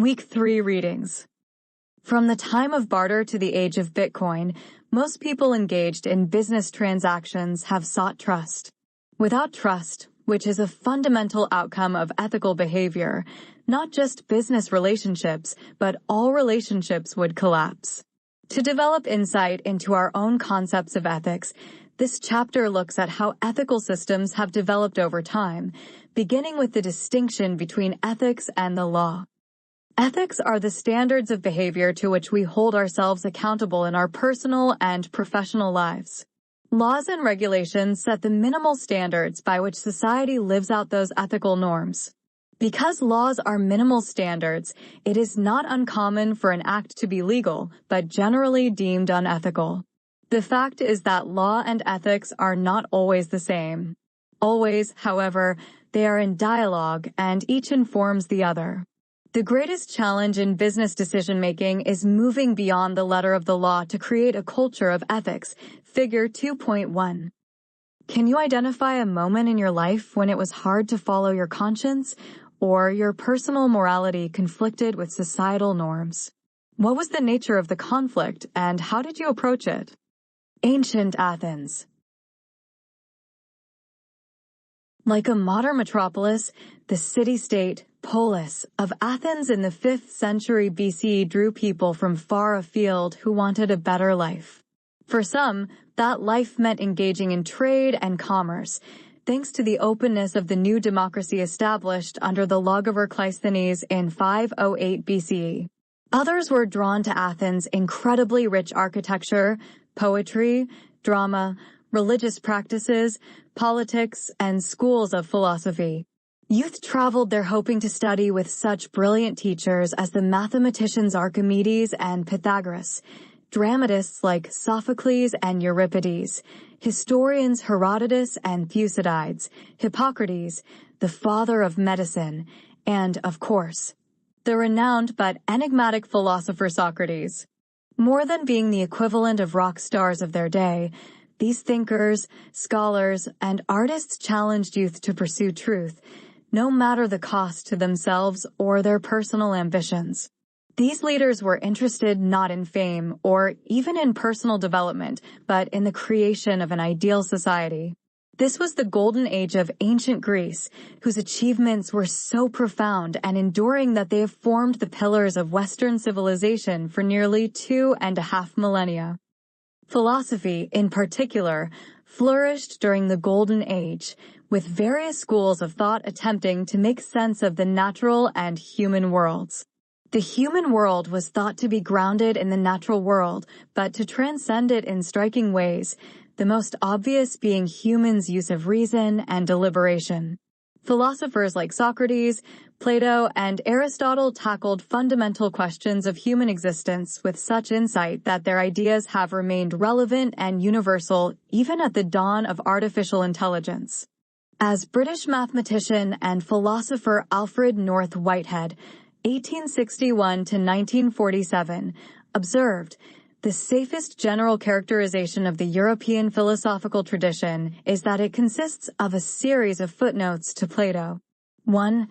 Week 3 readings. From the time of barter to the age of Bitcoin, most people engaged in business transactions have sought trust. Without trust, which is a fundamental outcome of ethical behavior, not just business relationships, but all relationships would collapse. To develop insight into our own concepts of ethics, this chapter looks at how ethical systems have developed over time, beginning with the distinction between ethics and the law. Ethics are the standards of behavior to which we hold ourselves accountable in our personal and professional lives. Laws and regulations set the minimal standards by which society lives out those ethical norms. Because laws are minimal standards, it is not uncommon for an act to be legal, but generally deemed unethical. The fact is that law and ethics are not always the same. Always, however, they are in dialogue and each informs the other. The greatest challenge in business decision-making is moving beyond the letter of the law to create a culture of ethics. Figure 2.1. Can you identify a moment in your life when it was hard to follow your conscience, or your personal morality conflicted with societal norms? What was the nature of the conflict, and how did you approach it? Ancient Athens. Like a modern metropolis, the city-state, polis, of Athens in the 5th century BC drew people from far afield who wanted a better life. For some, that life meant engaging in trade and commerce, thanks to the openness of the new democracy established under the lawgiver Cleisthenes in 508 BCE. Others were drawn to Athens' incredibly rich architecture, poetry, drama, religious practices, politics, and schools of philosophy. Youth traveled there hoping to study with such brilliant teachers as the mathematicians Archimedes and Pythagoras, dramatists like Sophocles and Euripides, historians Herodotus and Thucydides, Hippocrates, the father of medicine, and, of course, the renowned but enigmatic philosopher Socrates. More than being the equivalent of rock stars of their day, these thinkers, scholars, and artists challenged youth to pursue truth, no matter the cost to themselves or their personal ambitions. These leaders were interested not in fame or even in personal development, but in the creation of an ideal society. This was the golden age of ancient Greece, whose achievements were so profound and enduring that they have formed the pillars of Western civilization for nearly 2.5 millennia. Philosophy, in particular, flourished during the Golden Age, with various schools of thought attempting to make sense of the natural and human worlds. The human world was thought to be grounded in the natural world, but to transcend it in striking ways, the most obvious being humans' use of reason and deliberation. Philosophers like Socrates, Plato, and Aristotle tackled fundamental questions of human existence with such insight that their ideas have remained relevant and universal even at the dawn of artificial intelligence. As British mathematician and philosopher Alfred North Whitehead, 1861 to 1947, observed, the safest general characterization of the European philosophical tradition is that it consists of a series of footnotes to Plato. 1.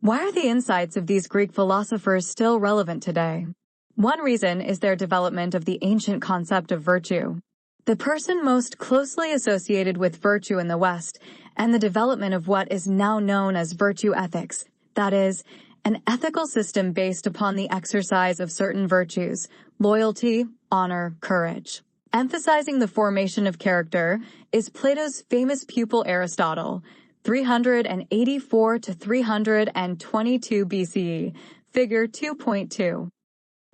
Why are the insights of these Greek philosophers still relevant today? One reason is their development of the ancient concept of virtue. The person most closely associated with virtue in the West, and the development of what is now known as virtue ethics, that is, an ethical system based upon the exercise of certain virtues, loyalty, honor, courage. Emphasizing the formation of character is Plato's famous pupil Aristotle, 384 to 322 BCE, Figure 2.2.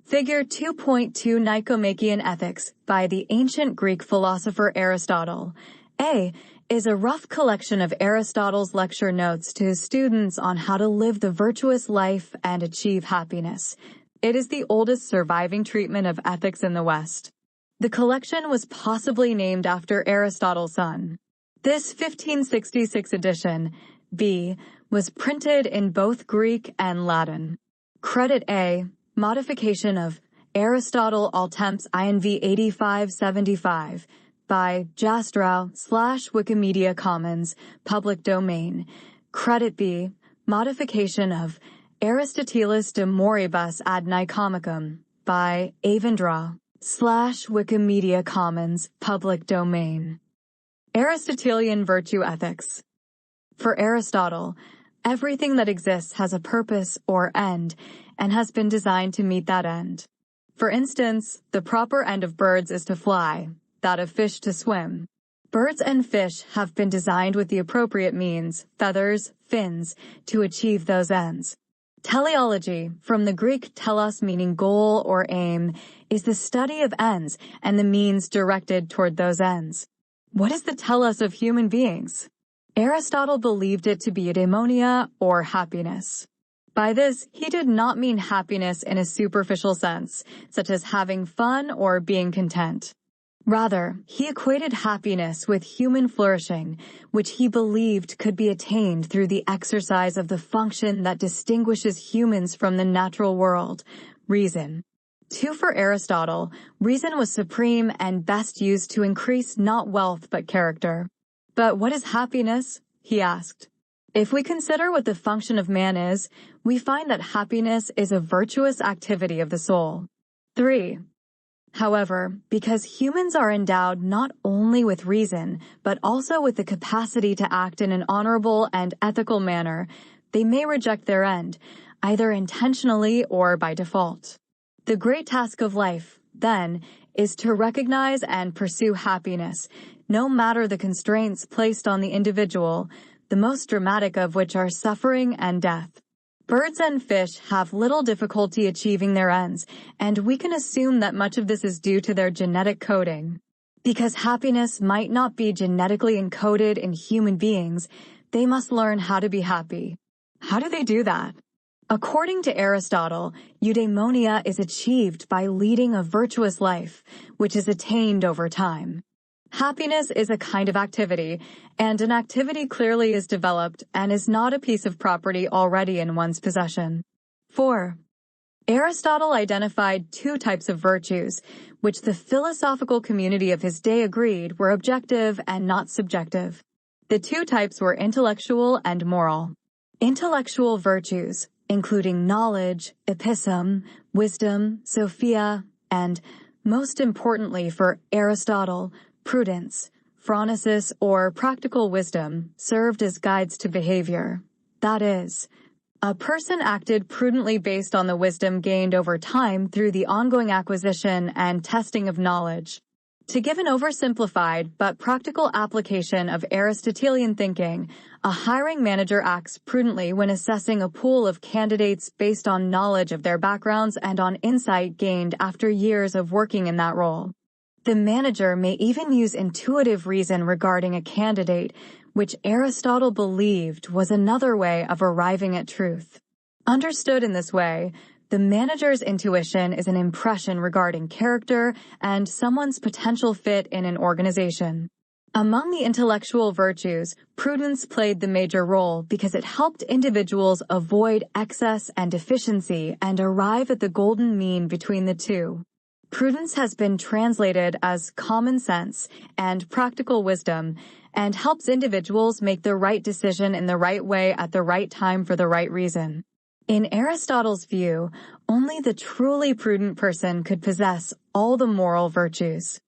Figure 2.2 Nicomachean Ethics by the ancient Greek philosopher Aristotle. A is a rough collection of Aristotle's lecture notes to his students on how to live the virtuous life and achieve happiness. It is the oldest surviving treatment of ethics in the West. The collection was possibly named after Aristotle's son. This 1566 edition, B, was printed in both Greek and Latin. Credit A, modification of Aristotle Altemps INV 8575 by Jastrow /Wikimedia Commons, public domain. Credit B, modification of Aristotelis de Moribus ad Nicomicum by Avendra /Wikimedia Commons public domain. Aristotelian Virtue Ethics. For Aristotle, everything that exists has a purpose or end and has been designed to meet that end. For instance, the proper end of birds is to fly, that of fish to swim. Birds and fish have been designed with the appropriate means, feathers, fins, to achieve those ends. Teleology, from the Greek telos meaning goal or aim, is the study of ends and the means directed toward those ends. What is the telos of human beings? Aristotle believed it to be eudaimonia or happiness. By this, he did not mean happiness in a superficial sense, such as having fun or being content. Rather, he equated happiness with human flourishing, which he believed could be attained through the exercise of the function that distinguishes humans from the natural world, reason. For Aristotle, reason was supreme and best used to increase not wealth but character. But what is happiness? He asked. If we consider what the function of man is, we find that happiness is a virtuous activity of the soul. 3. However, because humans are endowed not only with reason, but also with the capacity to act in an honorable and ethical manner, they may reject their end, either intentionally or by default. The great task of life, then, is to recognize and pursue happiness, no matter the constraints placed on the individual, the most dramatic of which are suffering and death. Birds and fish have little difficulty achieving their ends, and we can assume that much of this is due to their genetic coding. Because happiness might not be genetically encoded in human beings, they must learn how to be happy. How do they do that? According to Aristotle, eudaimonia is achieved by leading a virtuous life, which is attained over time. Happiness is a kind of activity, and an activity clearly is developed and is not a piece of property already in one's possession. 4. Aristotle identified 2 types of virtues, which the philosophical community of his day agreed were objective and not subjective. The 2 types were intellectual and moral. Intellectual virtues, including knowledge, episteme, wisdom, sophia, and, most importantly for Aristotle, prudence, phronesis, or practical wisdom, served as guides to behavior. That is, a person acted prudently based on the wisdom gained over time through the ongoing acquisition and testing of knowledge. To give an oversimplified but practical application of Aristotelian thinking, a hiring manager acts prudently when assessing a pool of candidates based on knowledge of their backgrounds and on insight gained after years of working in that role. The manager may even use intuitive reason regarding a candidate, which Aristotle believed was another way of arriving at truth. Understood in this way, the manager's intuition is an impression regarding character and someone's potential fit in an organization. Among the intellectual virtues, prudence played the major role because it helped individuals avoid excess and deficiency and arrive at the golden mean between the two. Prudence has been translated as common sense and practical wisdom and helps individuals make the right decision in the right way at the right time for the right reason. In Aristotle's view, only the truly prudent person could possess all the moral virtues.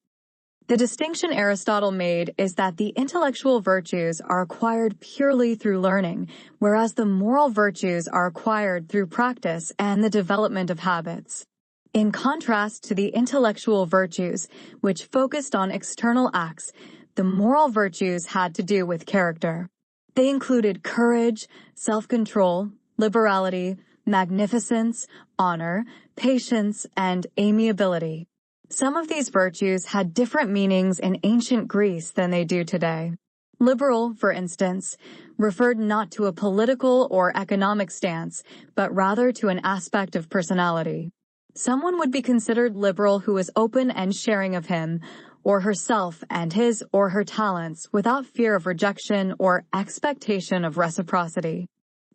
The distinction Aristotle made is that the intellectual virtues are acquired purely through learning, whereas the moral virtues are acquired through practice and the development of habits. In contrast to the intellectual virtues, which focused on external acts, the moral virtues had to do with character. They included courage, self-control, liberality, magnificence, honor, patience, and amiability. Some of these virtues had different meanings in ancient Greece than they do today. Liberal, for instance, referred not to a political or economic stance, but rather to an aspect of personality. Someone would be considered liberal who was open and sharing of him or herself and his or her talents without fear of rejection or expectation of reciprocity.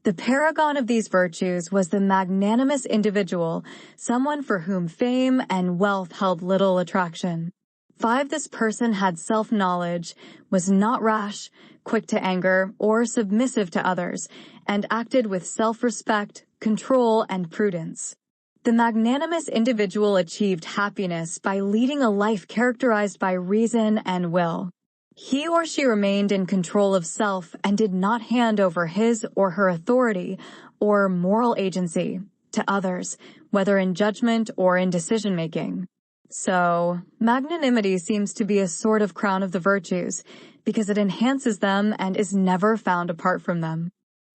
The paragon of these virtues was the magnanimous individual, someone for whom fame and wealth held little attraction. 5. This person had self-knowledge, was not rash, quick to anger, or submissive to others, and acted with self-respect, control, and prudence. The magnanimous individual achieved happiness by leading a life characterized by reason and will. He or she remained in control of self and did not hand over his or her authority or moral agency to others, whether in judgment or in decision-making. So, magnanimity seems to be a sort of crown of the virtues because it enhances them and is never found apart from them.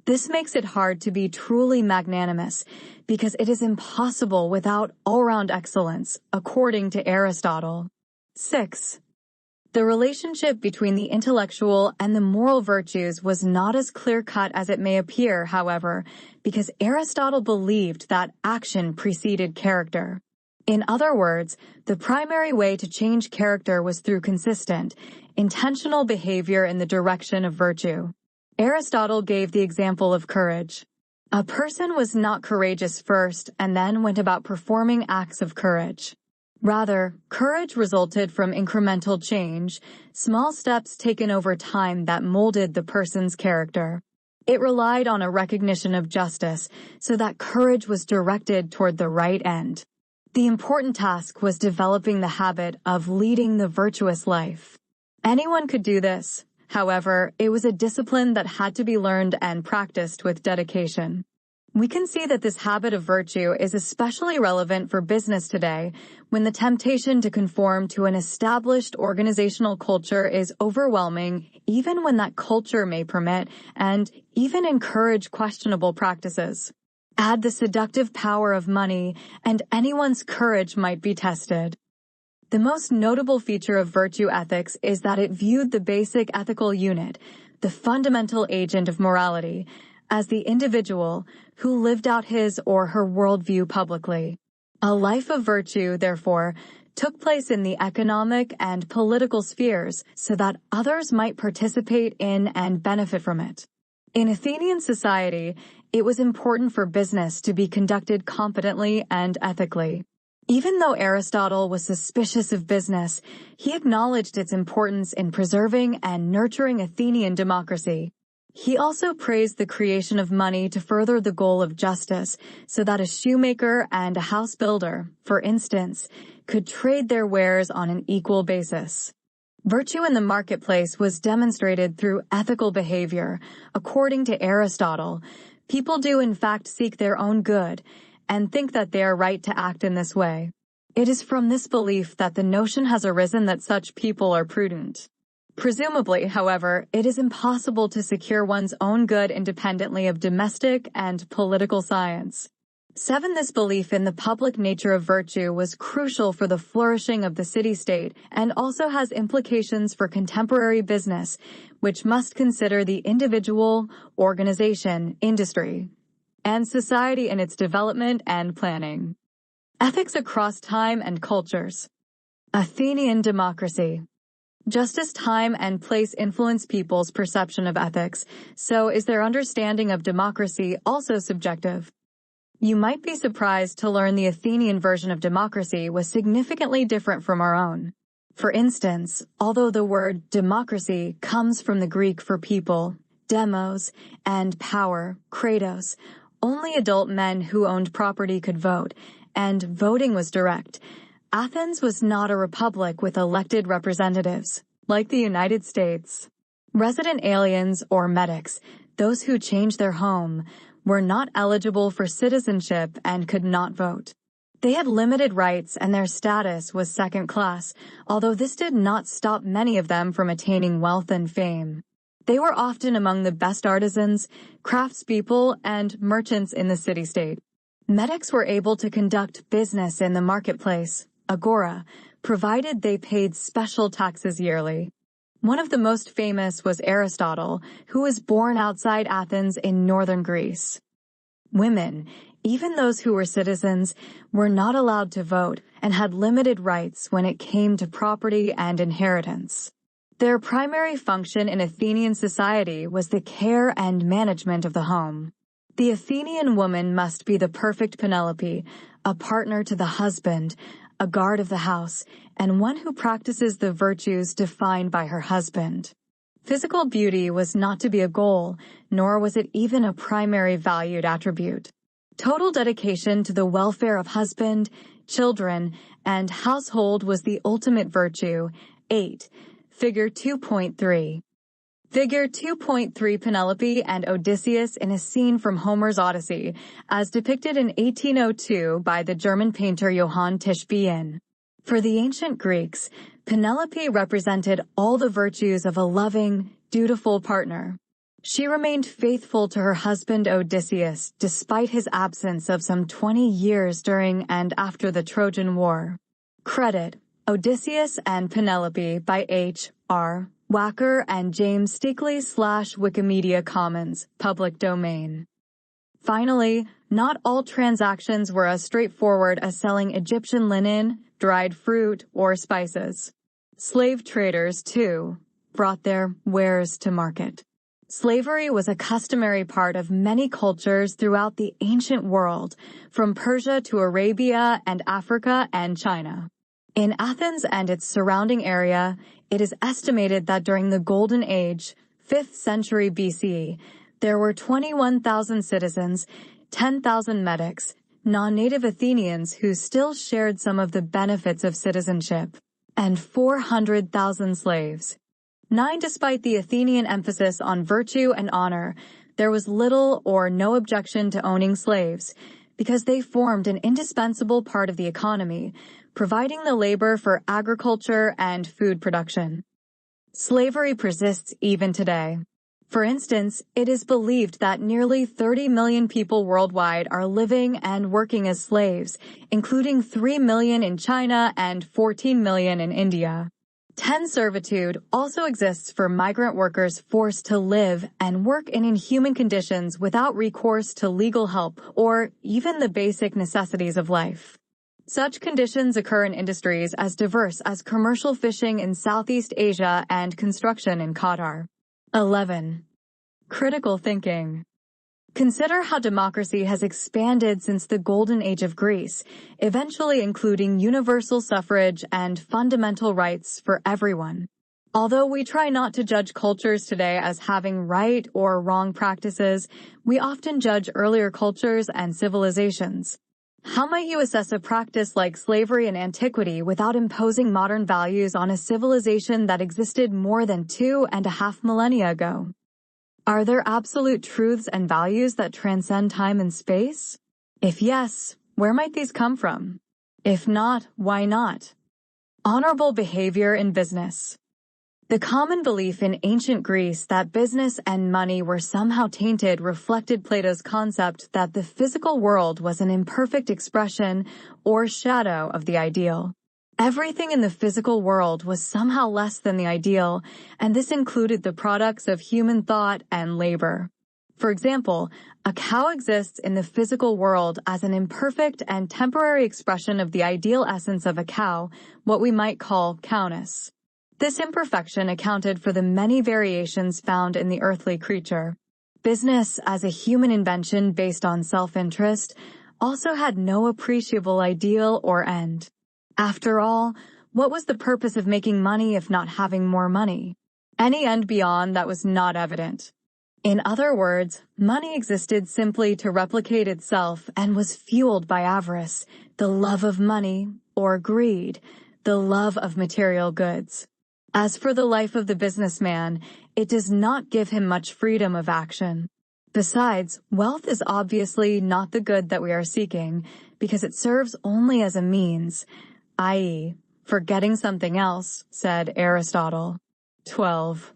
This makes it hard to be truly magnanimous because it is impossible without all-round excellence, according to Aristotle. 6. The relationship between the intellectual and the moral virtues was not as clear-cut as it may appear, however, because Aristotle believed that action preceded character. In other words, the primary way to change character was through consistent, intentional behavior in the direction of virtue. Aristotle gave the example of courage. A person was not courageous first and then went about performing acts of courage. Rather, courage resulted from incremental change, small steps taken over time that molded the person's character. It relied on a recognition of justice so that courage was directed toward the right end. The important task was developing the habit of leading the virtuous life. Anyone could do this. However, it was a discipline that had to be learned and practiced with dedication. We can see that this habit of virtue is especially relevant for business today when the temptation to conform to an established organizational culture is overwhelming, even when that culture may permit and even encourage questionable practices. Add the seductive power of money, and anyone's courage might be tested. The most notable feature of virtue ethics is that it viewed the basic ethical unit, the fundamental agent of morality, as the individual who lived out his or her worldview publicly. A life of virtue, therefore, took place in the economic and political spheres so that others might participate in and benefit from it. In Athenian society, it was important for business to be conducted competently and ethically. Even though Aristotle was suspicious of business, he acknowledged its importance in preserving and nurturing Athenian democracy. He also praised the creation of money to further the goal of justice, so that a shoemaker and a house builder, for instance, could trade their wares on an equal basis. Virtue in the marketplace was demonstrated through ethical behavior. According to Aristotle, people do in fact seek their own good, and think that they are right to act in this way. It is from this belief that the notion has arisen that such people are prudent. Presumably, however, it is impossible to secure one's own good independently of domestic and political science. 7. This belief in the public nature of virtue was crucial for the flourishing of the city-state and also has implications for contemporary business, which must consider the individual, organization, industry, and society in its development and planning. Ethics across time and cultures. Athenian democracy. Just as time and place influence people's perception of ethics, so is their understanding of democracy also subjective. You might be surprised to learn the Athenian version of democracy was significantly different from our own. For instance, although the word democracy comes from the Greek for people, demos, and power, kratos, only adult men who owned property could vote, and voting was direct. Athens was not a republic with elected representatives, like the United States. Resident aliens or metics, those who changed their home, were not eligible for citizenship and could not vote. They had limited rights and their status was second class, although this did not stop many of them from attaining wealth and fame. They were often among the best artisans, craftspeople, and merchants in the city-state. Metics were able to conduct business in the marketplace, agora, provided they paid special taxes yearly. One of the most famous was Aristotle, who was born outside Athens in northern Greece. Women, even those who were citizens, were not allowed to vote and had limited rights when it came to property and inheritance. Their primary function in Athenian society was the care and management of the home. The Athenian woman must be the perfect Penelope, a partner to the husband, a guard of the house, and one who practices the virtues defined by her husband. Physical beauty was not to be a goal, nor was it even a primary valued attribute. Total dedication to the welfare of husband, children, and household was the ultimate virtue. 8. Figure 2.3. Figure 2.3 Penelope and Odysseus in a scene from Homer's Odyssey, as depicted in 1802 by the German painter Johann Tischbein. For the ancient Greeks, Penelope represented all the virtues of a loving, dutiful partner. She remained faithful to her husband Odysseus despite his absence of some 20 years during and after the Trojan War. Credit: Odysseus and Penelope by H.R. Wacker and James Stickley / Wikimedia Commons, public domain. Finally, not all transactions were as straightforward as selling Egyptian linen, dried fruit, or spices. Slave traders, too, brought their wares to market. Slavery was a customary part of many cultures throughout the ancient world, from Persia to Arabia and Africa and China. In Athens and its surrounding area, it is estimated that during the Golden Age, 5th century BC, there were 21,000 citizens, 10,000 medics, non-native Athenians who still shared some of the benefits of citizenship, and 400,000 slaves. 9. Despite the Athenian emphasis on virtue and honor, there was little or no objection to owning slaves, because they formed an indispensable part of the economy, providing the labor for agriculture and food production. Slavery persists even today. For instance, it is believed that nearly 30 million people worldwide are living and working as slaves, including 3 million in China and 14 million in India. 10. Servitude also exists for migrant workers forced to live and work in inhuman conditions without recourse to legal help or even the basic necessities of life. Such conditions occur in industries as diverse as commercial fishing in Southeast Asia and construction in Qatar. 11. Critical thinking. Consider how democracy has expanded since the Golden Age of Greece, eventually including universal suffrage and fundamental rights for everyone. Although we try not to judge cultures today as having right or wrong practices, we often judge earlier cultures and civilizations. How might you assess a practice like slavery in antiquity without imposing modern values on a civilization that existed more than 2.5 millennia ago? Are there absolute truths and values that transcend time and space? If yes, where might these come from? If not, why not? Honorable behavior in business. The common belief in ancient Greece that business and money were somehow tainted reflected Plato's concept that the physical world was an imperfect expression or shadow of the ideal. Everything in the physical world was somehow less than the ideal, and this included the products of human thought and labor. For example, a cow exists in the physical world as an imperfect and temporary expression of the ideal essence of a cow, what we might call cowness. This imperfection accounted for the many variations found in the earthly creature. Business, as a human invention based on self-interest, also had no appreciable ideal or end. After all, what was the purpose of making money if not having more money? Any end beyond that was not evident. In other words, money existed simply to replicate itself and was fueled by avarice, the love of money, or greed, the love of material goods. As for the life of the businessman, it does not give him much freedom of action. Besides, wealth is obviously not the good that we are seeking, because it serves only as a means, i.e., for getting something else, said Aristotle. 12.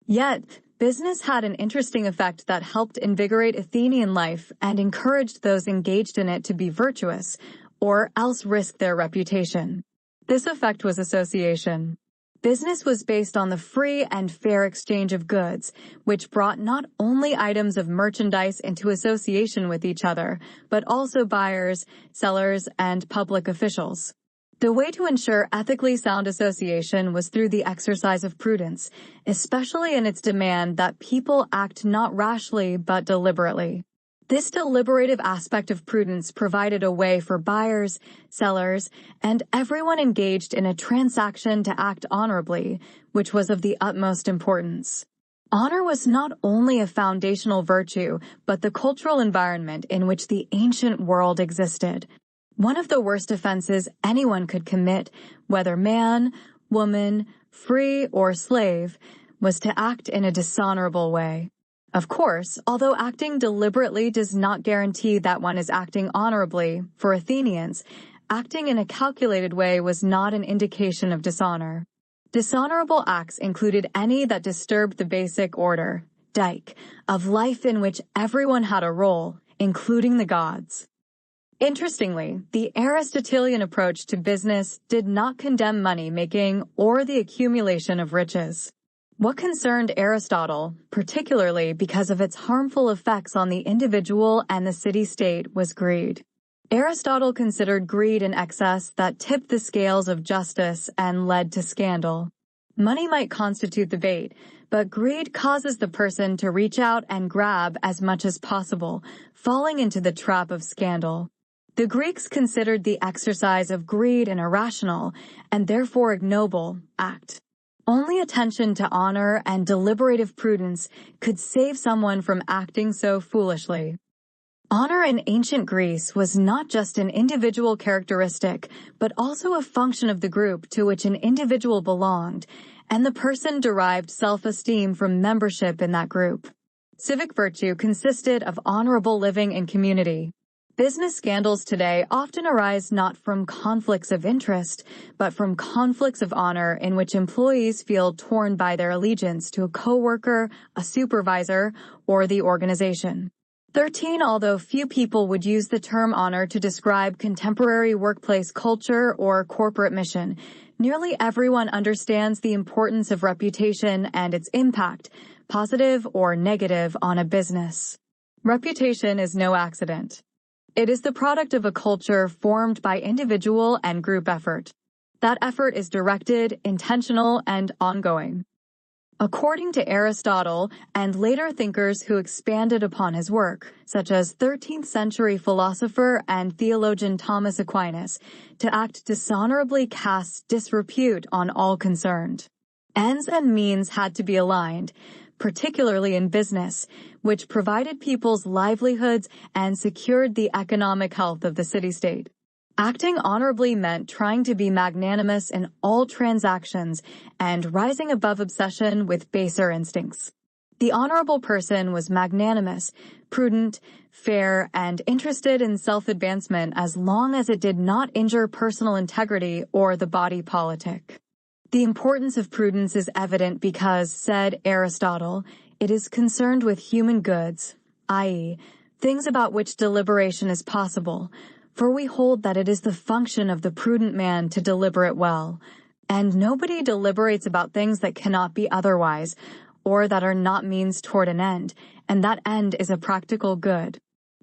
Yet, business had an interesting effect that helped invigorate Athenian life and encouraged those engaged in it to be virtuous, or else risk their reputation. This effect was association. Business was based on the free and fair exchange of goods, which brought not only items of merchandise into association with each other, but also buyers, sellers, and public officials. The way to ensure ethically sound association was through the exercise of prudence, especially in its demand that people act not rashly but deliberately. This deliberative aspect of prudence provided a way for buyers, sellers, and everyone engaged in a transaction to act honorably, which was of the utmost importance. Honor was not only a foundational virtue, but the cultural environment in which the ancient world existed. One of the worst offenses anyone could commit, whether man, woman, free, or slave, was to act in a dishonorable way. Of course, although acting deliberately does not guarantee that one is acting honorably, for Athenians, acting in a calculated way was not an indication of dishonor. Dishonorable acts included any that disturbed the basic order, dike, of life in which everyone had a role, including the gods. Interestingly, the Aristotelian approach to business did not condemn money-making or the accumulation of riches. What concerned Aristotle, particularly because of its harmful effects on the individual and the city-state, was greed. Aristotle considered greed and excess that tipped the scales of justice and led to scandal. Money might constitute the bait, but greed causes the person to reach out and grab as much as possible, falling into the trap of scandal. The Greeks considered the exercise of greed an irrational, and therefore ignoble, act. Only attention to honor and deliberative prudence could save someone from acting so foolishly. Honor in ancient Greece was not just an individual characteristic, but also a function of the group to which an individual belonged, and the person derived self-esteem from membership in that group. Civic virtue consisted of honorable living in community. Business scandals today often arise not from conflicts of interest, but from conflicts of honor in which employees feel torn by their allegiance to a coworker, a supervisor, or the organization. 13. Although few people would use the term honor to describe contemporary workplace culture or corporate mission, nearly everyone understands the importance of reputation and its impact, positive or negative, on a business. Reputation is no accident. It is the product of a culture formed by individual and group effort. That effort is directed, intentional, and ongoing. According to Aristotle and later thinkers who expanded upon his work, such as 13th century philosopher and theologian Thomas Aquinas, to act dishonorably casts disrepute on all concerned. Ends and means had to be aligned, particularly in business, which provided people's livelihoods and secured the economic health of the city-state. Acting honorably meant trying to be magnanimous in all transactions and rising above obsession with baser instincts. The honorable person was magnanimous, prudent, fair, and interested in self-advancement as long as it did not injure personal integrity or the body politic. The importance of prudence is evident because, said Aristotle, it is concerned with human goods, i.e., things about which deliberation is possible, for we hold that it is the function of the prudent man to deliberate well, and nobody deliberates about things that cannot be otherwise, or that are not means toward an end, and that end is a practical good.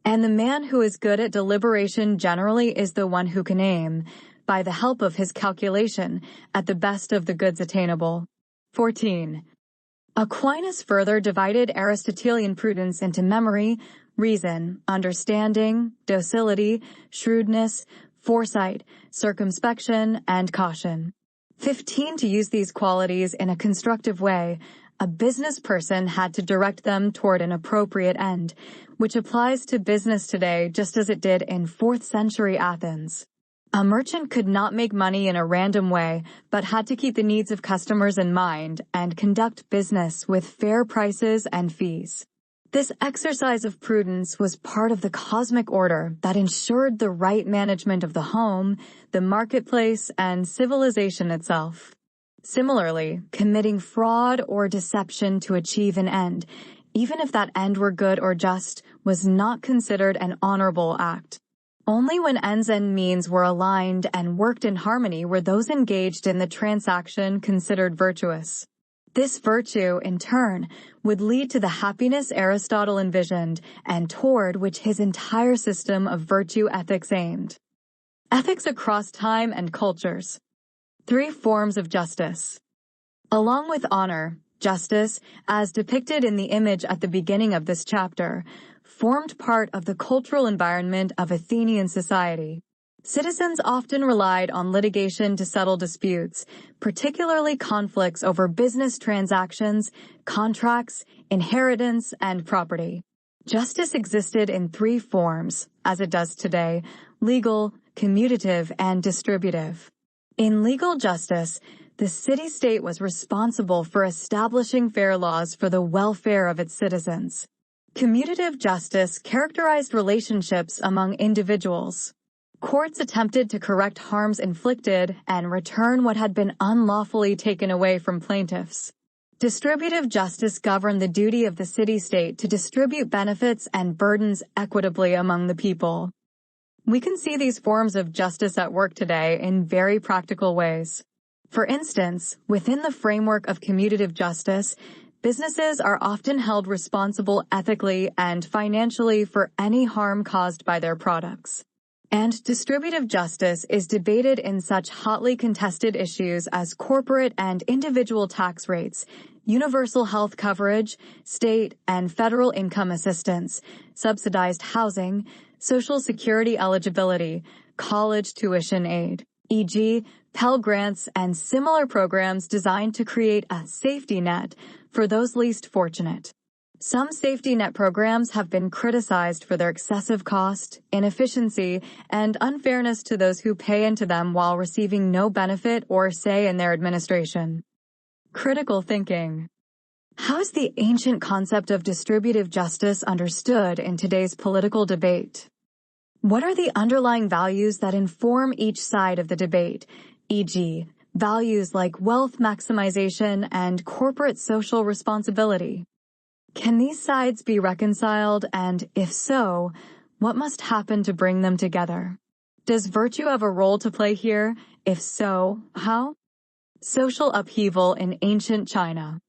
And the man who is good at deliberation generally is the one who can aim, by the help of his calculation, at the best of the goods attainable. 14. Aquinas further divided Aristotelian prudence into memory, reason, understanding, docility, shrewdness, foresight, circumspection, and caution. 15. To use these qualities in a constructive way, a business person had to direct them toward an appropriate end, which applies to business today just as it did in 4th century Athens. A merchant could not make money in a random way, but had to keep the needs of customers in mind and conduct business with fair prices and fees. This exercise of prudence was part of the cosmic order that ensured the right management of the home, the marketplace, and civilization itself. Similarly, committing fraud or deception to achieve an end, even if that end were good or just, was not considered an honorable act. Only when ends and means were aligned and worked in harmony were those engaged in the transaction considered virtuous. This virtue, in turn, would lead to the happiness Aristotle envisioned and toward which his entire system of virtue ethics aimed. Ethics across time and cultures. 3 forms of justice. Along with honor, justice, as depicted in the image at the beginning of this chapter, formed part of the cultural environment of Athenian society. Citizens often relied on litigation to settle disputes, particularly conflicts over business transactions, contracts, inheritance, and property. Justice existed in three forms, as it does today: legal, commutative, and distributive. In legal justice, the city-state was responsible for establishing fair laws for the welfare of its citizens. Commutative justice characterized relationships among individuals. Courts attempted to correct harms inflicted and return what had been unlawfully taken away from plaintiffs. Distributive justice governed the duty of the city-state to distribute benefits and burdens equitably among the people. We can see these forms of justice at work today in very practical ways. For instance, within the framework of commutative justice, businesses are often held responsible ethically and financially for any harm caused by their products. And distributive justice is debated in such hotly contested issues as corporate and individual tax rates, universal health coverage, state and federal income assistance, subsidized housing, Social Security eligibility, college tuition aid, e.g., Pell Grants and similar programs designed to create a safety net for those least fortunate. Some safety net programs have been criticized for their excessive cost, inefficiency, and unfairness to those who pay into them while receiving no benefit or say in their administration. Critical thinking. How is the ancient concept of distributive justice understood in today's political debate? What are the underlying values that inform each side of the debate, e.g., values like wealth maximization and corporate social responsibility? Can these sides be reconciled, and if so, what must happen to bring them together? Does virtue have a role to play here? If so, how? Social upheaval in ancient China.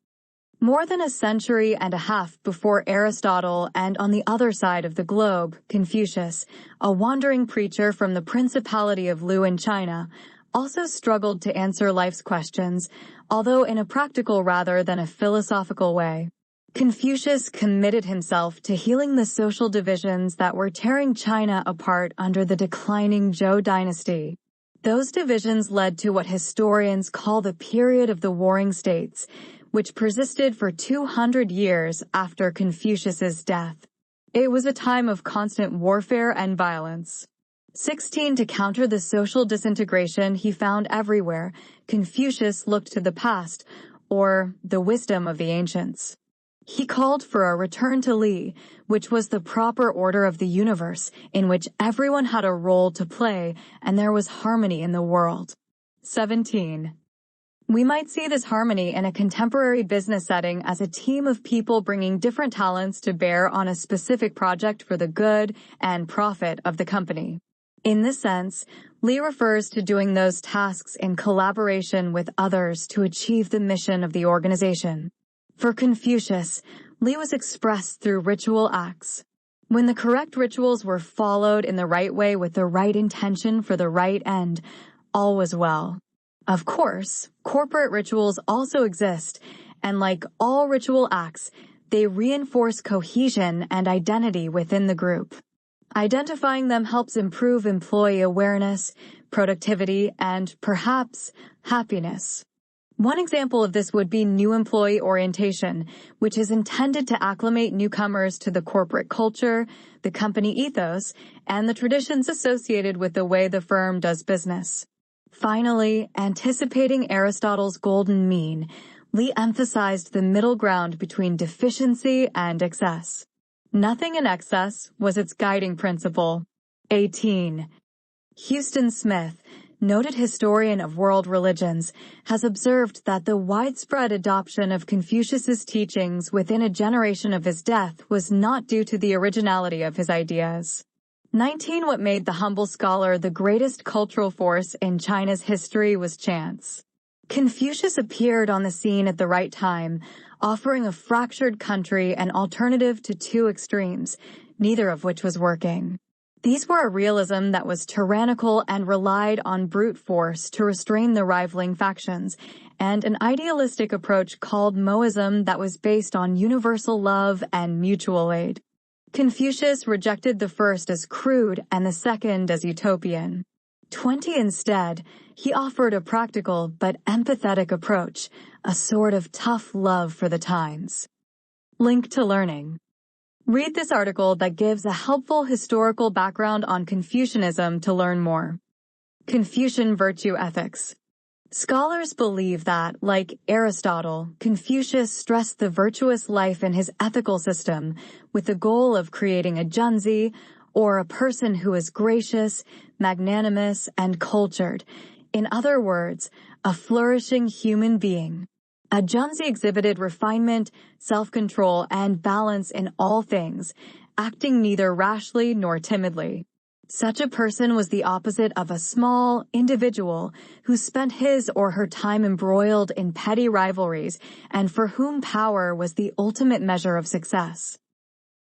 More than a century and a half before Aristotle and on the other side of the globe, Confucius, a wandering preacher from the Principality of Lu in China, also struggled to answer life's questions, although in a practical rather than a philosophical way. Confucius committed himself to healing the social divisions that were tearing China apart under the declining Zhou dynasty. Those divisions led to what historians call the period of the Warring States, which persisted for 200 years after Confucius's death. It was a time of constant warfare and violence. 16 To counter the social disintegration he found everywhere, Confucius looked to the past, or the wisdom of the ancients. He called for a return to Li, which was the proper order of the universe, in which everyone had a role to play and there was harmony in the world. 17. We might see this harmony in a contemporary business setting as a team of people bringing different talents to bear on a specific project for the good and profit of the company. In this sense, Li refers to doing those tasks in collaboration with others to achieve the mission of the organization. For Confucius, Li was expressed through ritual acts. When the correct rituals were followed in the right way with the right intention for the right end, all was well. Of course, corporate rituals also exist, and like all ritual acts, they reinforce cohesion and identity within the group. Identifying them helps improve employee awareness, productivity, and perhaps happiness. One example of this would be new employee orientation, which is intended to acclimate newcomers to the corporate culture, the company ethos, and the traditions associated with the way the firm does business. Finally, anticipating Aristotle's golden mean, Li emphasized the middle ground between deficiency and excess. Nothing in excess was its guiding principle. 18. Huston Smith, noted historian of world religions, has observed that the widespread adoption of Confucius's teachings within a generation of his death was not due to the originality of his ideas. 19. What made the humble scholar the greatest cultural force in China's history was chance. Confucius appeared on the scene at the right time, offering a fractured country an alternative to two extremes, neither of which was working. These were a realism that was tyrannical and relied on brute force to restrain the rivaling factions, and an idealistic approach called Moism that was based on universal love and mutual aid. Confucius rejected the first as crude and the second as utopian. 20 instead, he offered a practical but empathetic approach, a sort of tough love for the times. Link to learning. Read this article that gives a helpful historical background on Confucianism to learn more. Confucian Virtue Ethics. Scholars believe that, like Aristotle, Confucius stressed the virtuous life in his ethical system with the goal of creating a junzi, or a person who is gracious, magnanimous, and cultured. In other words, a flourishing human being. A junzi exhibited refinement, self-control, and balance in all things, acting neither rashly nor timidly. Such a person was the opposite of a small individual who spent his or her time embroiled in petty rivalries and for whom power was the ultimate measure of success.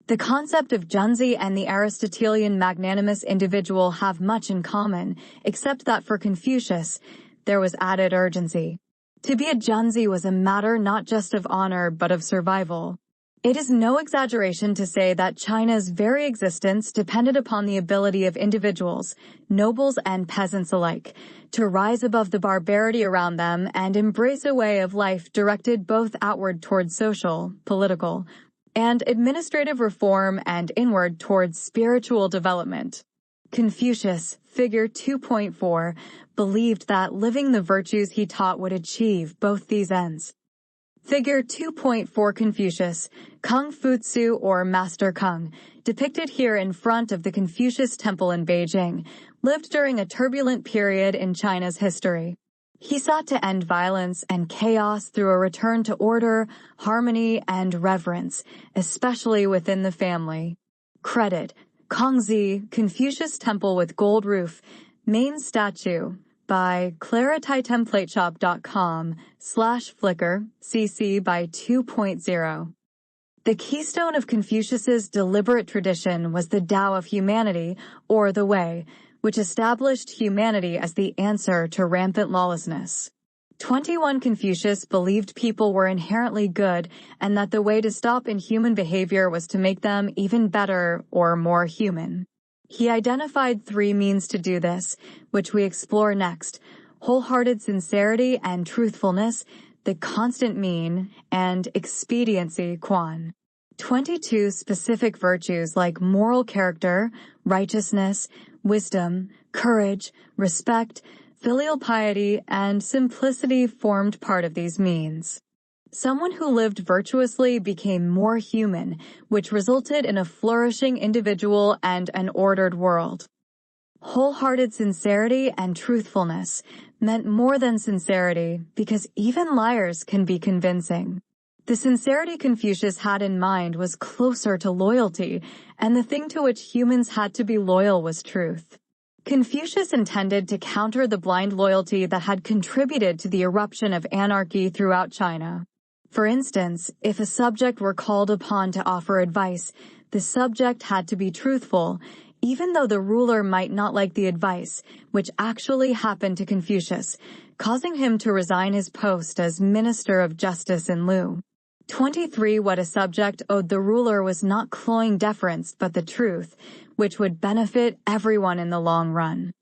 The concept of junzi and the Aristotelian magnanimous individual have much in common, except that for Confucius, there was added urgency. To be a junzi was a matter not just of honor but of survival. It is no exaggeration to say that China's very existence depended upon the ability of individuals, nobles and peasants alike, to rise above the barbarity around them and embrace a way of life directed both outward towards social, political, and administrative reform and inward towards spiritual development. Confucius, Figure 2.4, believed that living the virtues he taught would achieve both these ends. Figure 2.4 Confucius, Kung Fu Tzu or Master Kung, depicted here in front of the Confucius Temple in Beijing, lived during a turbulent period in China's history. He sought to end violence and chaos through a return to order, harmony, and reverence, especially within the family. Credit: Kongzi, Confucius Temple with Gold Roof, Main Statue, by clarititemplateshop.com/Flickr, CC by 2.0. The keystone of Confucius's deliberate tradition was the Tao of Humanity, or the Way, which established humanity as the answer to rampant lawlessness. 21 Confucius believed people were inherently good and that the way to stop inhuman behavior was to make them even better or more human. He identified 3 means to do this, which we explore next: wholehearted sincerity and truthfulness, the constant mean, and expediency, quan. 22 specific virtues like moral character, righteousness, wisdom, courage, respect, filial piety, and simplicity formed part of these means. Someone who lived virtuously became more human, which resulted in a flourishing individual and an ordered world. Wholehearted sincerity and truthfulness meant more than sincerity because even liars can be convincing. The sincerity Confucius had in mind was closer to loyalty, and the thing to which humans had to be loyal was truth. Confucius intended to counter the blind loyalty that had contributed to the eruption of anarchy throughout China. For instance, if a subject were called upon to offer advice, the subject had to be truthful, even though the ruler might not like the advice, which actually happened to Confucius, causing him to resign his post as Minister of Justice in lieu. 23 What a subject owed the ruler was not cloying deference but the truth, which would benefit everyone in the long run.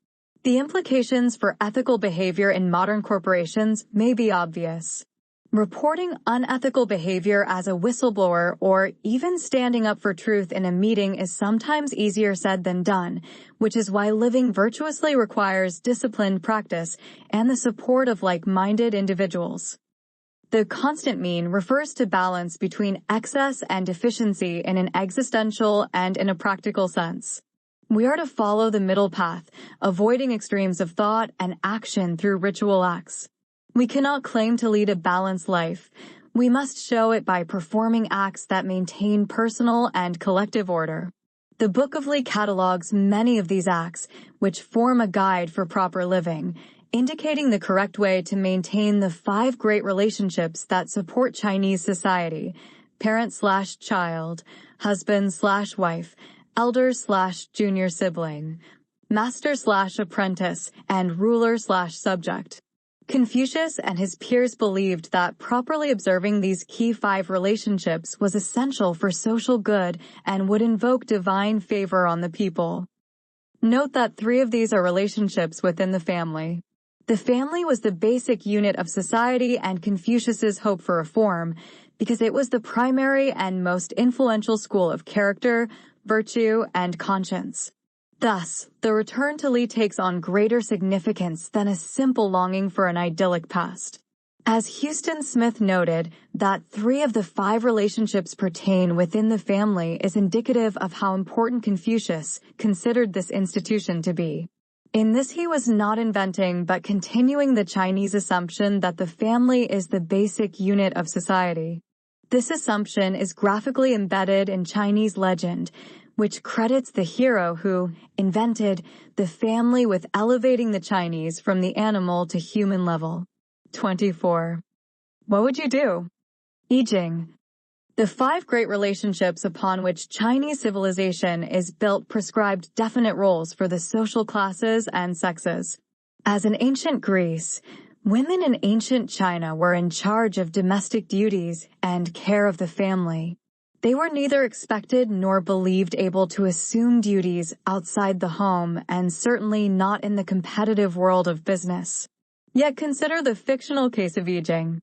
The implications for ethical behavior in modern corporations may be obvious. Reporting unethical behavior as a whistleblower or even standing up for truth in a meeting is sometimes easier said than done, which is why living virtuously requires disciplined practice and the support of like-minded individuals. The constant mean refers to balance between excess and efficiency in an existential and in a practical sense. We are to follow the middle path, avoiding extremes of thought and action through ritual acts. We cannot claim to lead a balanced life. We must show it by performing acts that maintain personal and collective order. The Book of Li catalogues many of these acts, which form a guide for proper living, indicating the correct way to maintain the 5 great relationships that support Chinese society: parent/child, husband/wife, elder/junior sibling, master/apprentice, and ruler/subject. Confucius and his peers believed that properly observing these key 5 relationships was essential for social good and would invoke divine favor on the people. Note that 3 of these are relationships within the family. The family was the basic unit of society and Confucius's hope for reform because it was the primary and most influential school of character, virtue, and conscience. Thus, the return to Li takes on greater significance than a simple longing for an idyllic past. As Houston Smith noted, that 3 of the 5 relationships pertain within the family is indicative of how important Confucius considered this institution to be. In this he was not inventing but continuing the Chinese assumption that the family is the basic unit of society. This assumption is graphically embedded in Chinese legend, which credits the hero who invented the family with elevating the Chinese from the animal to human level. 24. What would you do? I Ching. The 5 great relationships upon which Chinese civilization is built prescribed definite roles for the social classes and sexes. As in ancient Greece, women in ancient China were in charge of domestic duties and care of the family. They were neither expected nor believed able to assume duties outside the home and certainly not in the competitive world of business. Yet consider the fictional case of I Ching.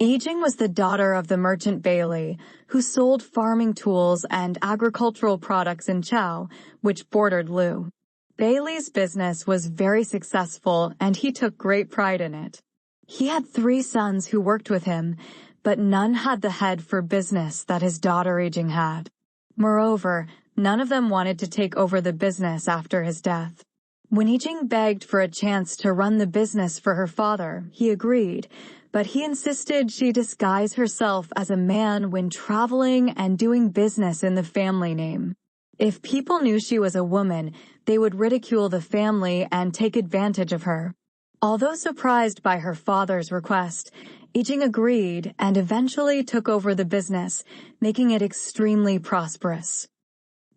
I Ching was the daughter of the merchant Bailey, who sold farming tools and agricultural products in Chao, which bordered Lu. Bailey's business was very successful and he took great pride in it. He had 3 sons who worked with him, but none had the head for business that his daughter I Ching had. Moreover, none of them wanted to take over the business after his death. When I Ching begged for a chance to run the business for her father, he agreed, but he insisted she disguise herself as a man when traveling and doing business in the family name. If people knew she was a woman, they would ridicule the family and take advantage of her. Although surprised by her father's request, I Ching agreed and eventually took over the business, making it extremely prosperous.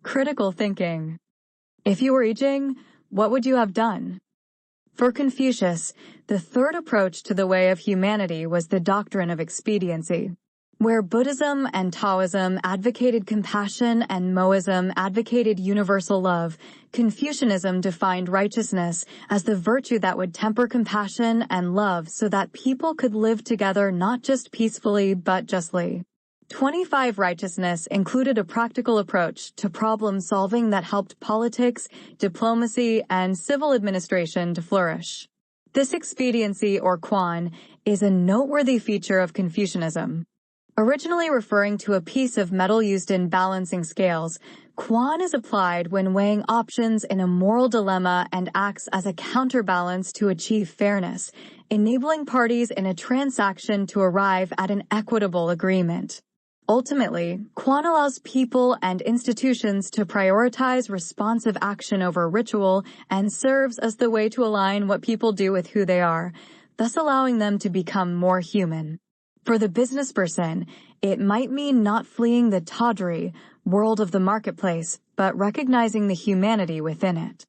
Critical thinking. If you were I Ching, what would you have done? For Confucius, the third approach to the way of humanity was the doctrine of expediency. Where Buddhism and Taoism advocated compassion and Moism advocated universal love, Confucianism defined righteousness as the virtue that would temper compassion and love so that people could live together not just peacefully but justly. 25 Righteousness included a practical approach to problem solving that helped politics, diplomacy, and civil administration to flourish. This expediency, or quan, is a noteworthy feature of Confucianism. Originally referring to a piece of metal used in balancing scales, quan is applied when weighing options in a moral dilemma and acts as a counterbalance to achieve fairness, enabling parties in a transaction to arrive at an equitable agreement. Ultimately, quan allows people and institutions to prioritize responsive action over ritual and serves as the way to align what people do with who they are, thus allowing them to become more human. For the business person, it might mean not fleeing the tawdry world of the marketplace, but recognizing the humanity within it.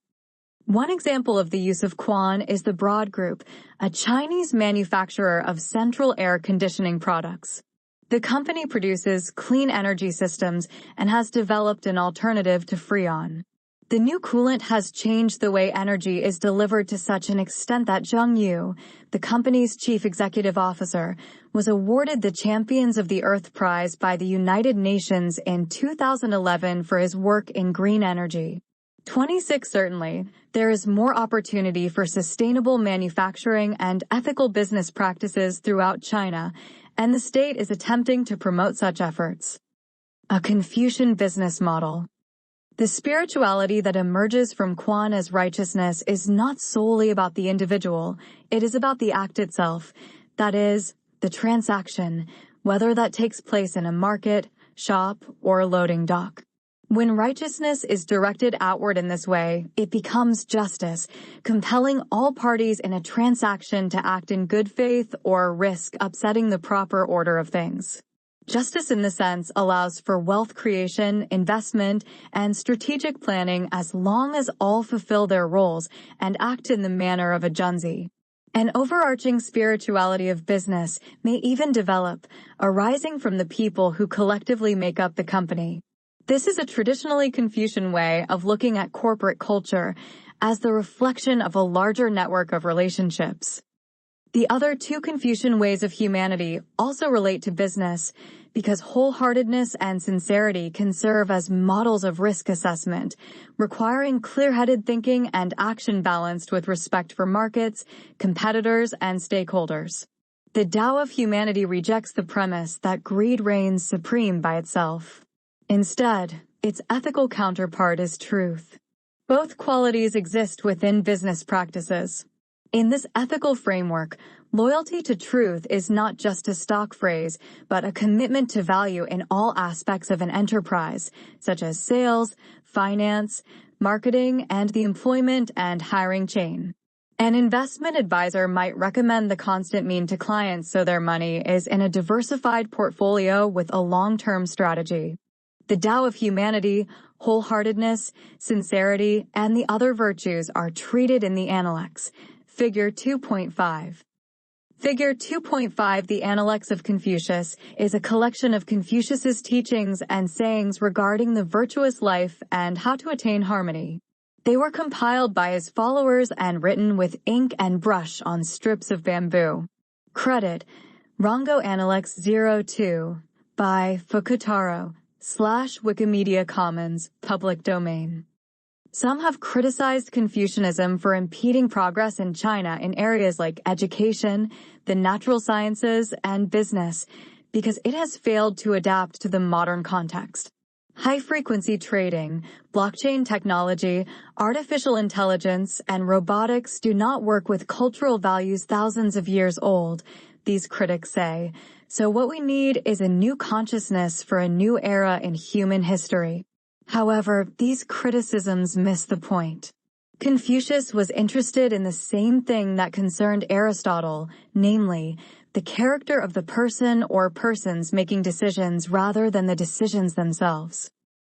One example of the use of quan is the Broad Group, a Chinese manufacturer of central air conditioning products. The company produces clean energy systems and has developed an alternative to Freon. The new coolant has changed the way energy is delivered to such an extent that Zheng Yu, the company's chief executive officer, was awarded the Champions of the Earth Prize by the United Nations in 2011 for his work in green energy. 26 Certainly, there is more opportunity for sustainable manufacturing and ethical business practices throughout China, and the state is attempting to promote such efforts. A Confucian business model. The spirituality that emerges from quan as righteousness is not solely about the individual, it is about the act itself, that is, the transaction, whether that takes place in a market, shop, or a loading dock. When righteousness is directed outward in this way, it becomes justice, compelling all parties in a transaction to act in good faith or risk upsetting the proper order of things. Justice in this sense allows for wealth creation, investment, and strategic planning as long as all fulfill their roles and act in the manner of a junzi. An overarching spirituality of business may even develop, arising from the people who collectively make up the company. This is a traditionally Confucian way of looking at corporate culture as the reflection of a larger network of relationships. The other two Confucian ways of humanity also relate to business because wholeheartedness and sincerity can serve as models of risk assessment, requiring clear-headed thinking and action balanced with respect for markets, competitors, and stakeholders. The Tao of humanity rejects the premise that greed reigns supreme by itself. Instead, its ethical counterpart is truth. Both qualities exist within business practices. In this ethical framework, loyalty to truth is not just a stock phrase, but a commitment to value in all aspects of an enterprise, such as sales, finance, marketing, and the employment and hiring chain. An investment advisor might recommend the constant mean to clients so their money is in a diversified portfolio with a long-term strategy. The Tao of humanity, wholeheartedness, sincerity, and the other virtues are treated in the Analects. Figure 2.5. Figure 2.5, the Analects of Confucius, is a collection of Confucius's teachings and sayings regarding the virtuous life and how to attain harmony. They were compiled by his followers and written with ink and brush on strips of bamboo. Credit, Rongo Analects 02, by Fukutaro, /Wikimedia Commons, public domain. Some have criticized Confucianism for impeding progress in China in areas like education, the natural sciences, and business, because it has failed to adapt to the modern context. High-frequency trading, blockchain technology, artificial intelligence, and robotics do not work with cultural values thousands of years old, these critics say. So what we need is a new consciousness for a new era in human history. However, these criticisms miss the point. Confucius was interested in the same thing that concerned Aristotle, namely, the character of the person or persons making decisions rather than the decisions themselves.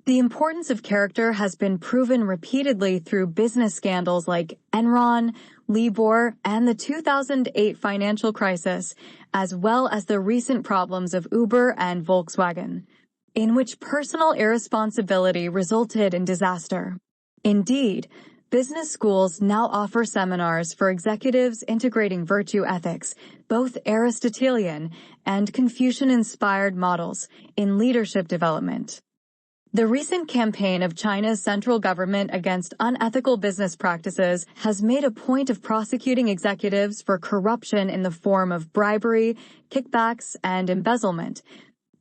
The importance of character has been proven repeatedly through business scandals like Enron, Libor, and the 2008 financial crisis, as well as the recent problems of Uber and Volkswagen, in which personal irresponsibility resulted in disaster. Indeed, business schools now offer seminars for executives integrating virtue ethics, both Aristotelian and Confucian-inspired models, in leadership development. The recent campaign of China's central government against unethical business practices has made a point of prosecuting executives for corruption in the form of bribery, kickbacks, and embezzlement,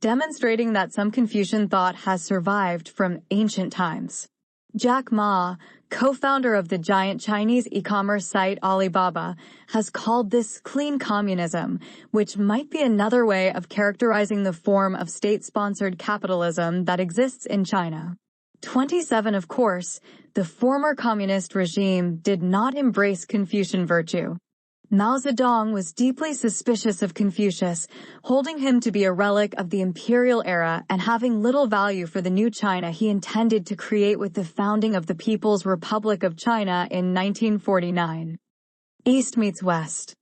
demonstrating that some Confucian thought has survived from ancient times. Jack Ma, co-founder of the giant Chinese e-commerce site Alibaba, has called this clean communism, which might be another way of characterizing the form of state-sponsored capitalism that exists in China. 27. Of course, the former communist regime did not embrace Confucian virtue. Mao Zedong was deeply suspicious of Confucius, holding him to be a relic of the imperial era and having little value for the new China he intended to create with the founding of the People's Republic of China in 1949. East meets West.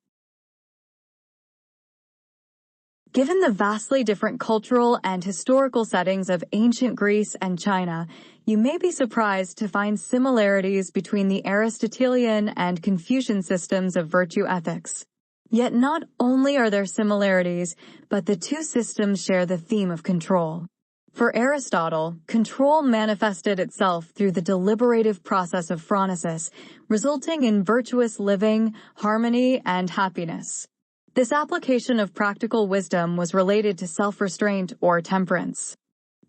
Given the vastly different cultural and historical settings of ancient Greece and China, you may be surprised to find similarities between the Aristotelian and Confucian systems of virtue ethics. Yet not only are there similarities, but the two systems share the theme of control. For Aristotle, control manifested itself through the deliberative process of phronesis, resulting in virtuous living, harmony, and happiness. This application of practical wisdom was related to self-restraint or temperance.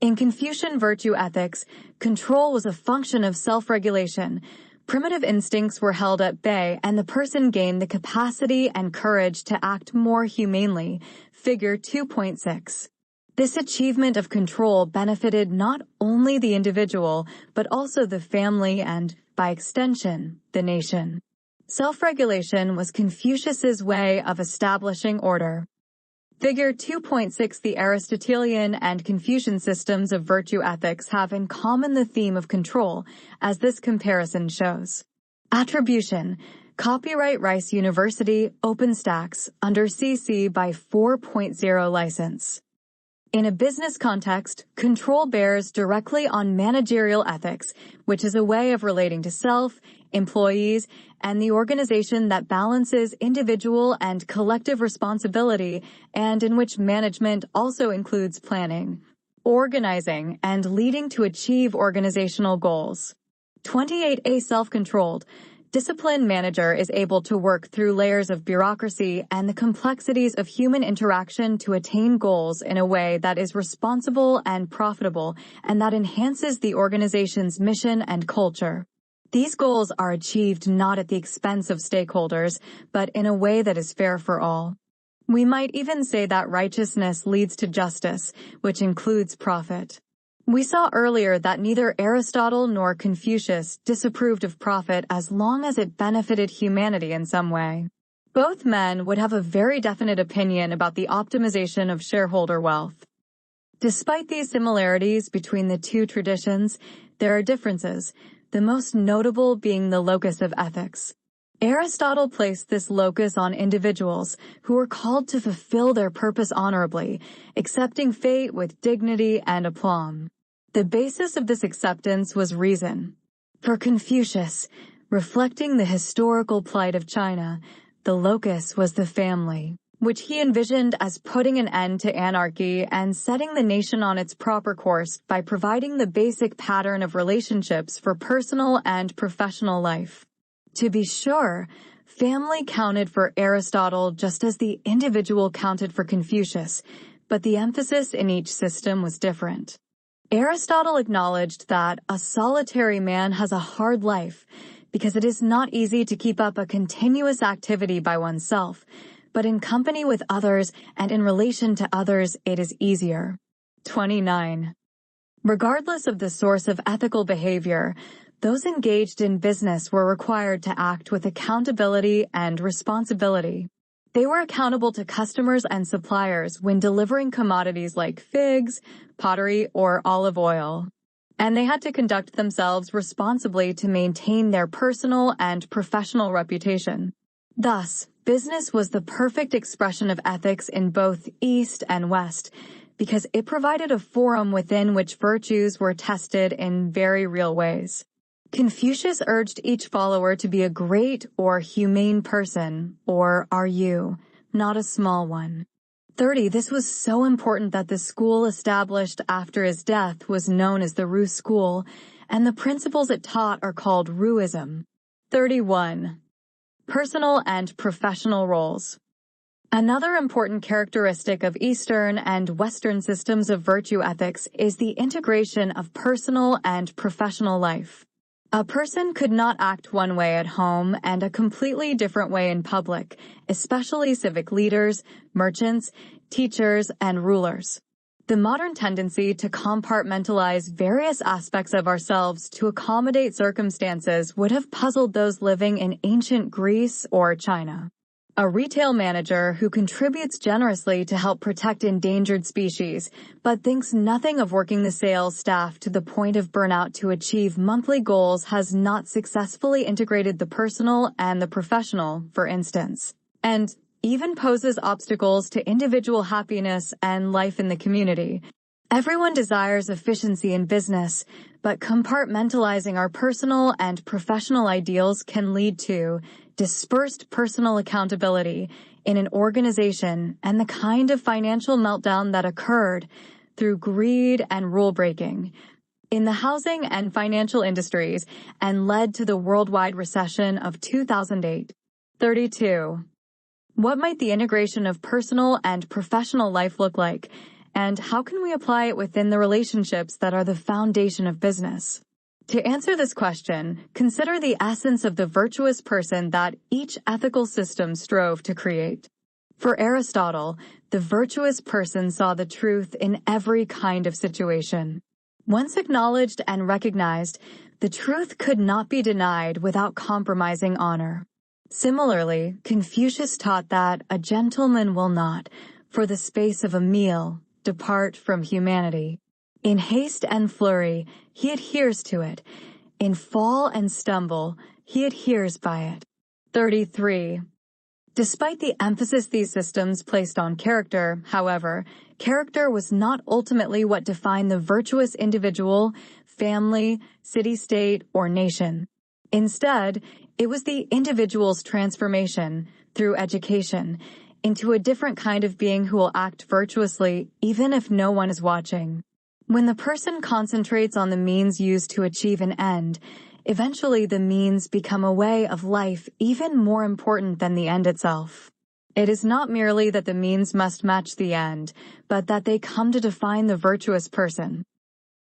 In Confucian virtue ethics, control was a function of self-regulation. Primitive instincts were held at bay and the person gained the capacity and courage to act more humanely. Figure 2.6. This achievement of control benefited not only the individual, but also the family and, by extension, the nation. Self-regulation was Confucius's way of establishing order. Figure 2.6. The Aristotelian and Confucian systems of virtue ethics have in common the theme of control, as this comparison shows. Attribution. Copyright Rice University, OpenStax, under CC by 4.0 license. In a business context, control bears directly on managerial ethics, which is a way of relating to self, employees, and the organization that balances individual and collective responsibility and in which management also includes planning, organizing, and leading to achieve organizational goals. 28A self-controlled. Disciplined manager is able to work through layers of bureaucracy and the complexities of human interaction to attain goals in a way that is responsible and profitable and that enhances the organization's mission and culture. These goals are achieved not at the expense of stakeholders, but in a way that is fair for all. We might even say that righteousness leads to justice, which includes profit. We saw earlier that neither Aristotle nor Confucius disapproved of profit as long as it benefited humanity in some way. Both men would have a very definite opinion about the optimization of shareholder wealth. Despite these similarities between the two traditions, there are differences, the most notable being the locus of ethics. Aristotle placed this locus on individuals who were called to fulfill their purpose honorably, accepting fate with dignity and aplomb. The basis of this acceptance was reason. For Confucius, reflecting the historical plight of China, the locus was the family, which he envisioned as putting an end to anarchy and setting the nation on its proper course by providing the basic pattern of relationships for personal and professional life. To be sure, family counted for Aristotle just as the individual counted for Confucius, but the emphasis in each system was different. Aristotle acknowledged that a solitary man has a hard life because it is not easy to keep up a continuous activity by oneself, but in company with others and in relation to others it is easier. 29. Regardless of the source of ethical behavior, those engaged in business were required to act with accountability and responsibility. They were accountable to customers and suppliers when delivering commodities like figs, pottery, or olive oil. And they had to conduct themselves responsibly to maintain their personal and professional reputation. Thus, business was the perfect expression of ethics in both East and West, because it provided a forum within which virtues were tested in very real ways. Confucius urged each follower to be a great or humane person, or are you, not a small one. 30. This was so important that the school established after his death was known as the Ru School, and the principles it taught are called Ruism. 31. Personal and professional roles. Another important characteristic of Eastern and Western systems of virtue ethics is the integration of personal and professional life. A person could not act one way at home and a completely different way in public, especially civic leaders, merchants, teachers, and rulers. The modern tendency to compartmentalize various aspects of ourselves to accommodate circumstances would have puzzled those living in ancient Greece or China. A retail manager who contributes generously to help protect endangered species, but thinks nothing of working the sales staff to the point of burnout to achieve monthly goals has not successfully integrated the personal and the professional, for instance, and even poses obstacles to individual happiness and life in the community. Everyone desires efficiency in business, but compartmentalizing our personal and professional ideals can lead to dispersed personal accountability in an organization and the kind of financial meltdown that occurred through greed and rule-breaking in the housing and financial industries and led to the worldwide recession of 2008. 32. What might the integration of personal and professional life look like, and how can we apply it within the relationships that are the foundation of business? To answer this question, consider the essence of the virtuous person that each ethical system strove to create. For Aristotle, the virtuous person saw the truth in every kind of situation. Once acknowledged and recognized, the truth could not be denied without compromising honor. Similarly, Confucius taught that a gentleman will not, for the space of a meal, depart from humanity. In haste and flurry, he adheres to it. In fall and stumble, he adheres by it. 33. Despite the emphasis these systems placed on character, however, character was not ultimately what defined the virtuous individual, family, city-state, or nation. Instead, it was the individual's transformation, through education, into a different kind of being who will act virtuously even if no one is watching. When the person concentrates on the means used to achieve an end, eventually the means become a way of life even more important than the end itself. It is not merely that the means must match the end, but that they come to define the virtuous person.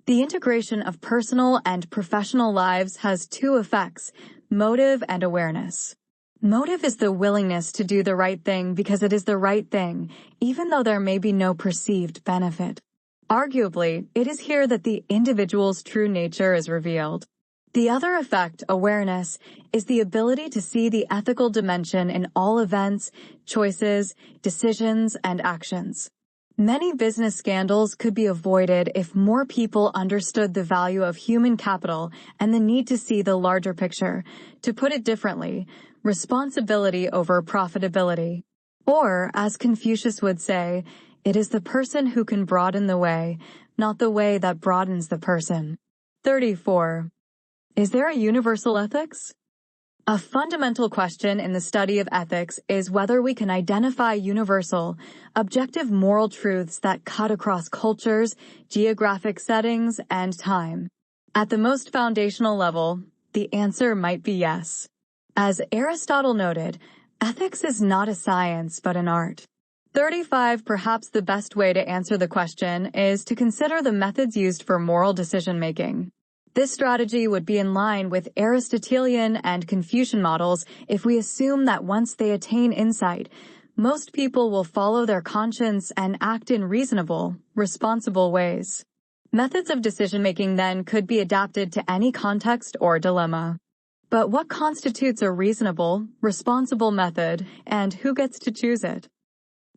The integration of personal and professional lives has two effects: motive and awareness. Motive is the willingness to do the right thing because it is the right thing, even though there may be no perceived benefit. Arguably, it is here that the individual's true nature is revealed. The other effect, awareness, is the ability to see the ethical dimension in all events, choices, decisions, and actions. Many business scandals could be avoided if more people understood the value of human capital and the need to see the larger picture. To put it differently, responsibility over profitability. Or, as Confucius would say, it is the person who can broaden the way, not the way that broadens the person. 34. Is there a universal ethics? A fundamental question in the study of ethics is whether we can identify universal, objective moral truths that cut across cultures, geographic settings, and time. At the most foundational level, the answer might be yes. As Aristotle noted, ethics is not a science but an art. 35. Perhaps the best way to answer the question is to consider the methods used for moral decision-making. This strategy would be in line with Aristotelian and Confucian models if we assume that once they attain insight, most people will follow their conscience and act in reasonable, responsible ways. Methods of decision-making then could be adapted to any context or dilemma. But what constitutes a reasonable, responsible method, and who gets to choose it?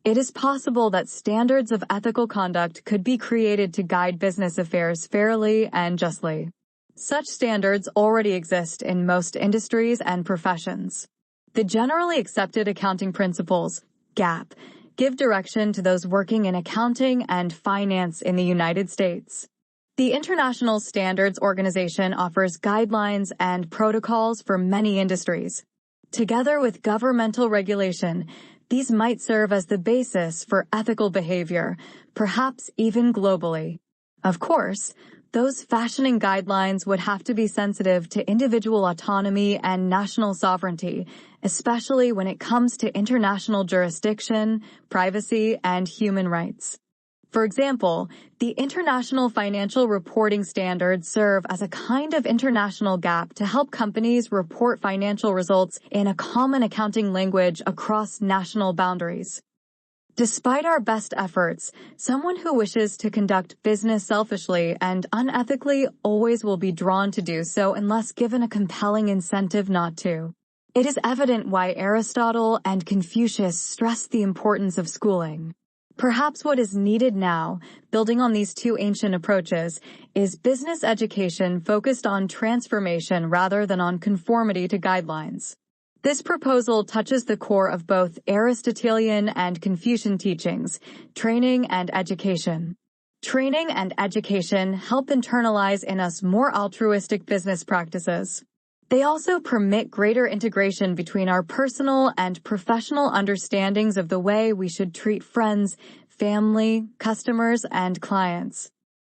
It is possible that standards of ethical conduct could be created to guide business affairs fairly and justly. Such standards already exist in most industries and professions. The Generally Accepted Accounting Principles, GAAP, give direction to those working in accounting and finance in the United States. The International Standards Organization offers guidelines and protocols for many industries. Together with governmental regulation, these might serve as the basis for ethical behavior, perhaps even globally. Of course, those fashioning guidelines would have to be sensitive to individual autonomy and national sovereignty, especially when it comes to international jurisdiction, privacy, and human rights. For example, the International Financial Reporting Standards serve as a kind of international gap to help companies report financial results in a common accounting language across national boundaries. Despite our best efforts, someone who wishes to conduct business selfishly and unethically always will be drawn to do so unless given a compelling incentive not to. It is evident why Aristotle and Confucius stress the importance of schooling. Perhaps what is needed now, building on these two ancient approaches, is business education focused on transformation rather than on conformity to guidelines. This proposal touches the core of both Aristotelian and Confucian teachings, training and education. Training and education help internalize in us more altruistic business practices. They also permit greater integration between our personal and professional understandings of the way we should treat friends, family, customers, and clients.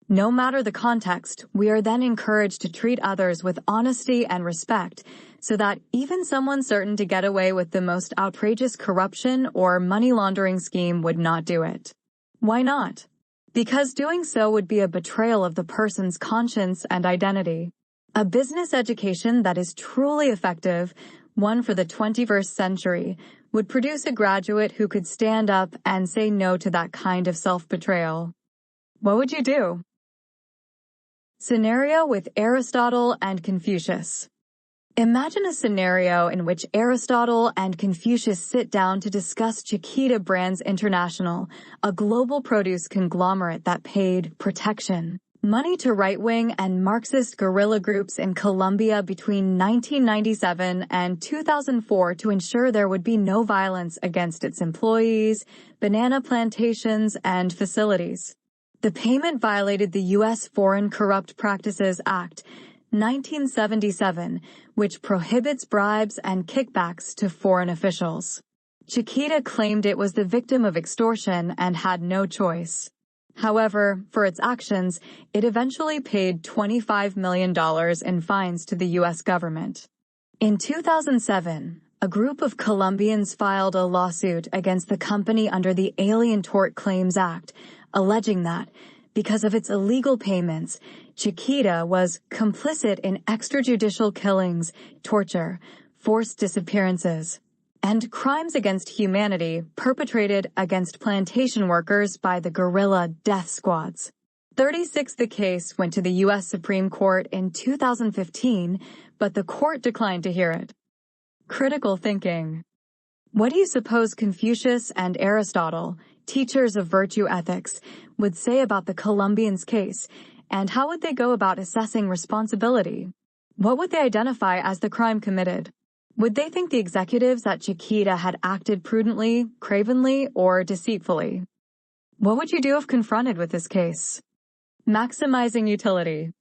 No matter the context, we are then encouraged to treat others with honesty and respect, so that even someone certain to get away with the most outrageous corruption or money laundering scheme would not do it. Why not? Because doing so would be a betrayal of the person's conscience and identity. A business education that is truly effective, one for the 21st century, would produce a graduate who could stand up and say no to that kind of self-betrayal. What would you do? Scenario with Aristotle and Confucius. Imagine a scenario in which Aristotle and Confucius sit down to discuss Chiquita Brands International, a global produce conglomerate that paid protection, money to right-wing and Marxist guerrilla groups in Colombia between 1997 and 2004 to ensure there would be no violence against its employees, banana plantations, and facilities. The payment violated the U.S. Foreign Corrupt Practices Act, 1977, which prohibits bribes and kickbacks to foreign officials. Chiquita claimed it was the victim of extortion and had no choice. However, for its actions, it eventually paid $25 million in fines to the U.S. government. In 2007, a group of Colombians filed a lawsuit against the company under the Alien Tort Claims Act, alleging that, because of its illegal payments, Chiquita was complicit in extrajudicial killings, torture, forced disappearances, and crimes against humanity perpetrated against plantation workers by the guerrilla death squads. 36. The case went to the U.S. Supreme Court in 2015, but the court declined to hear it. Critical thinking. What do you suppose Confucius and Aristotle, teachers of virtue ethics, would say about the Colombians' case, and how would they go about assessing responsibility? What would they identify as the crime committed? Would they think the executives at Chiquita had acted prudently, cravenly, or deceitfully? What would you do if confronted with this case? Maximizing utility.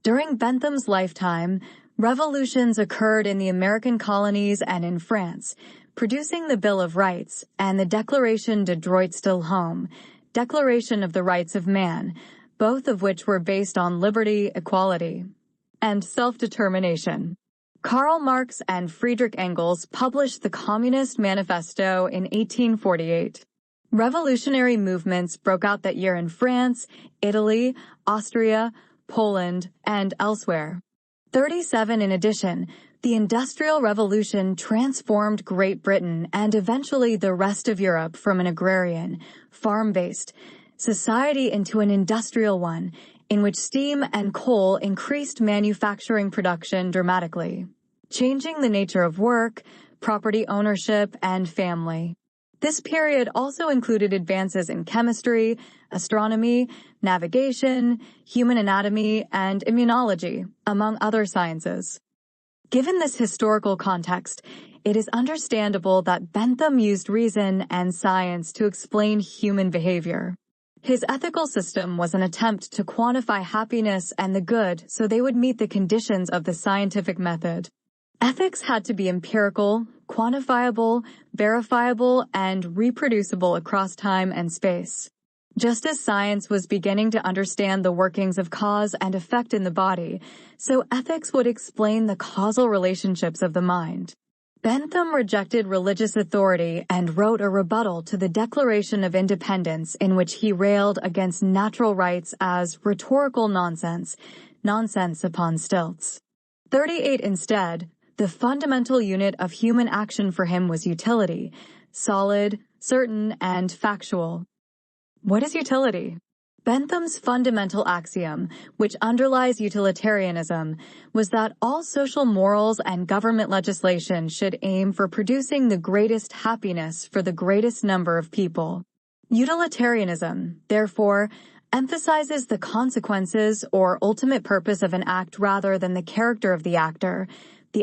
During Bentham's lifetime, revolutions occurred in the American colonies and in France, producing the Bill of Rights and the Declaration de Droit de l'Homme, Declaration of the Rights of Man, both of which were based on liberty, equality, and self-determination. Karl Marx and Friedrich Engels published the Communist Manifesto in 1848. Revolutionary movements broke out that year in France, Italy, Austria, Poland, and elsewhere. 37. In addition, the Industrial Revolution transformed Great Britain and eventually the rest of Europe from an agrarian, farm-based society into an industrial one, in which steam and coal increased manufacturing production dramatically, changing the nature of work, property ownership, and family. This period also included advances in chemistry, astronomy, navigation, human anatomy, and immunology, among other sciences. Given this historical context, it is understandable that Bentham used reason and science to explain human behavior. His ethical system was an attempt to quantify happiness and the good so they would meet the conditions of the scientific method. Ethics had to be empirical, quantifiable, verifiable, and reproducible across time and space. Just as science was beginning to understand the workings of cause and effect in the body, so ethics would explain the causal relationships of the mind. Bentham rejected religious authority and wrote a rebuttal to the Declaration of Independence in which he railed against natural rights as rhetorical nonsense, nonsense upon stilts. 38. Instead, the fundamental unit of human action for him was utility, solid, certain, and factual. What is utility? Bentham's fundamental axiom, which underlies utilitarianism, was that all social morals and government legislation should aim for producing the greatest happiness for the greatest number of people. Utilitarianism, therefore, emphasizes the consequences or ultimate purpose of an act rather than the character of the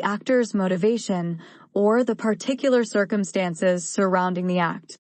actor's motivation, or the particular circumstances surrounding the act.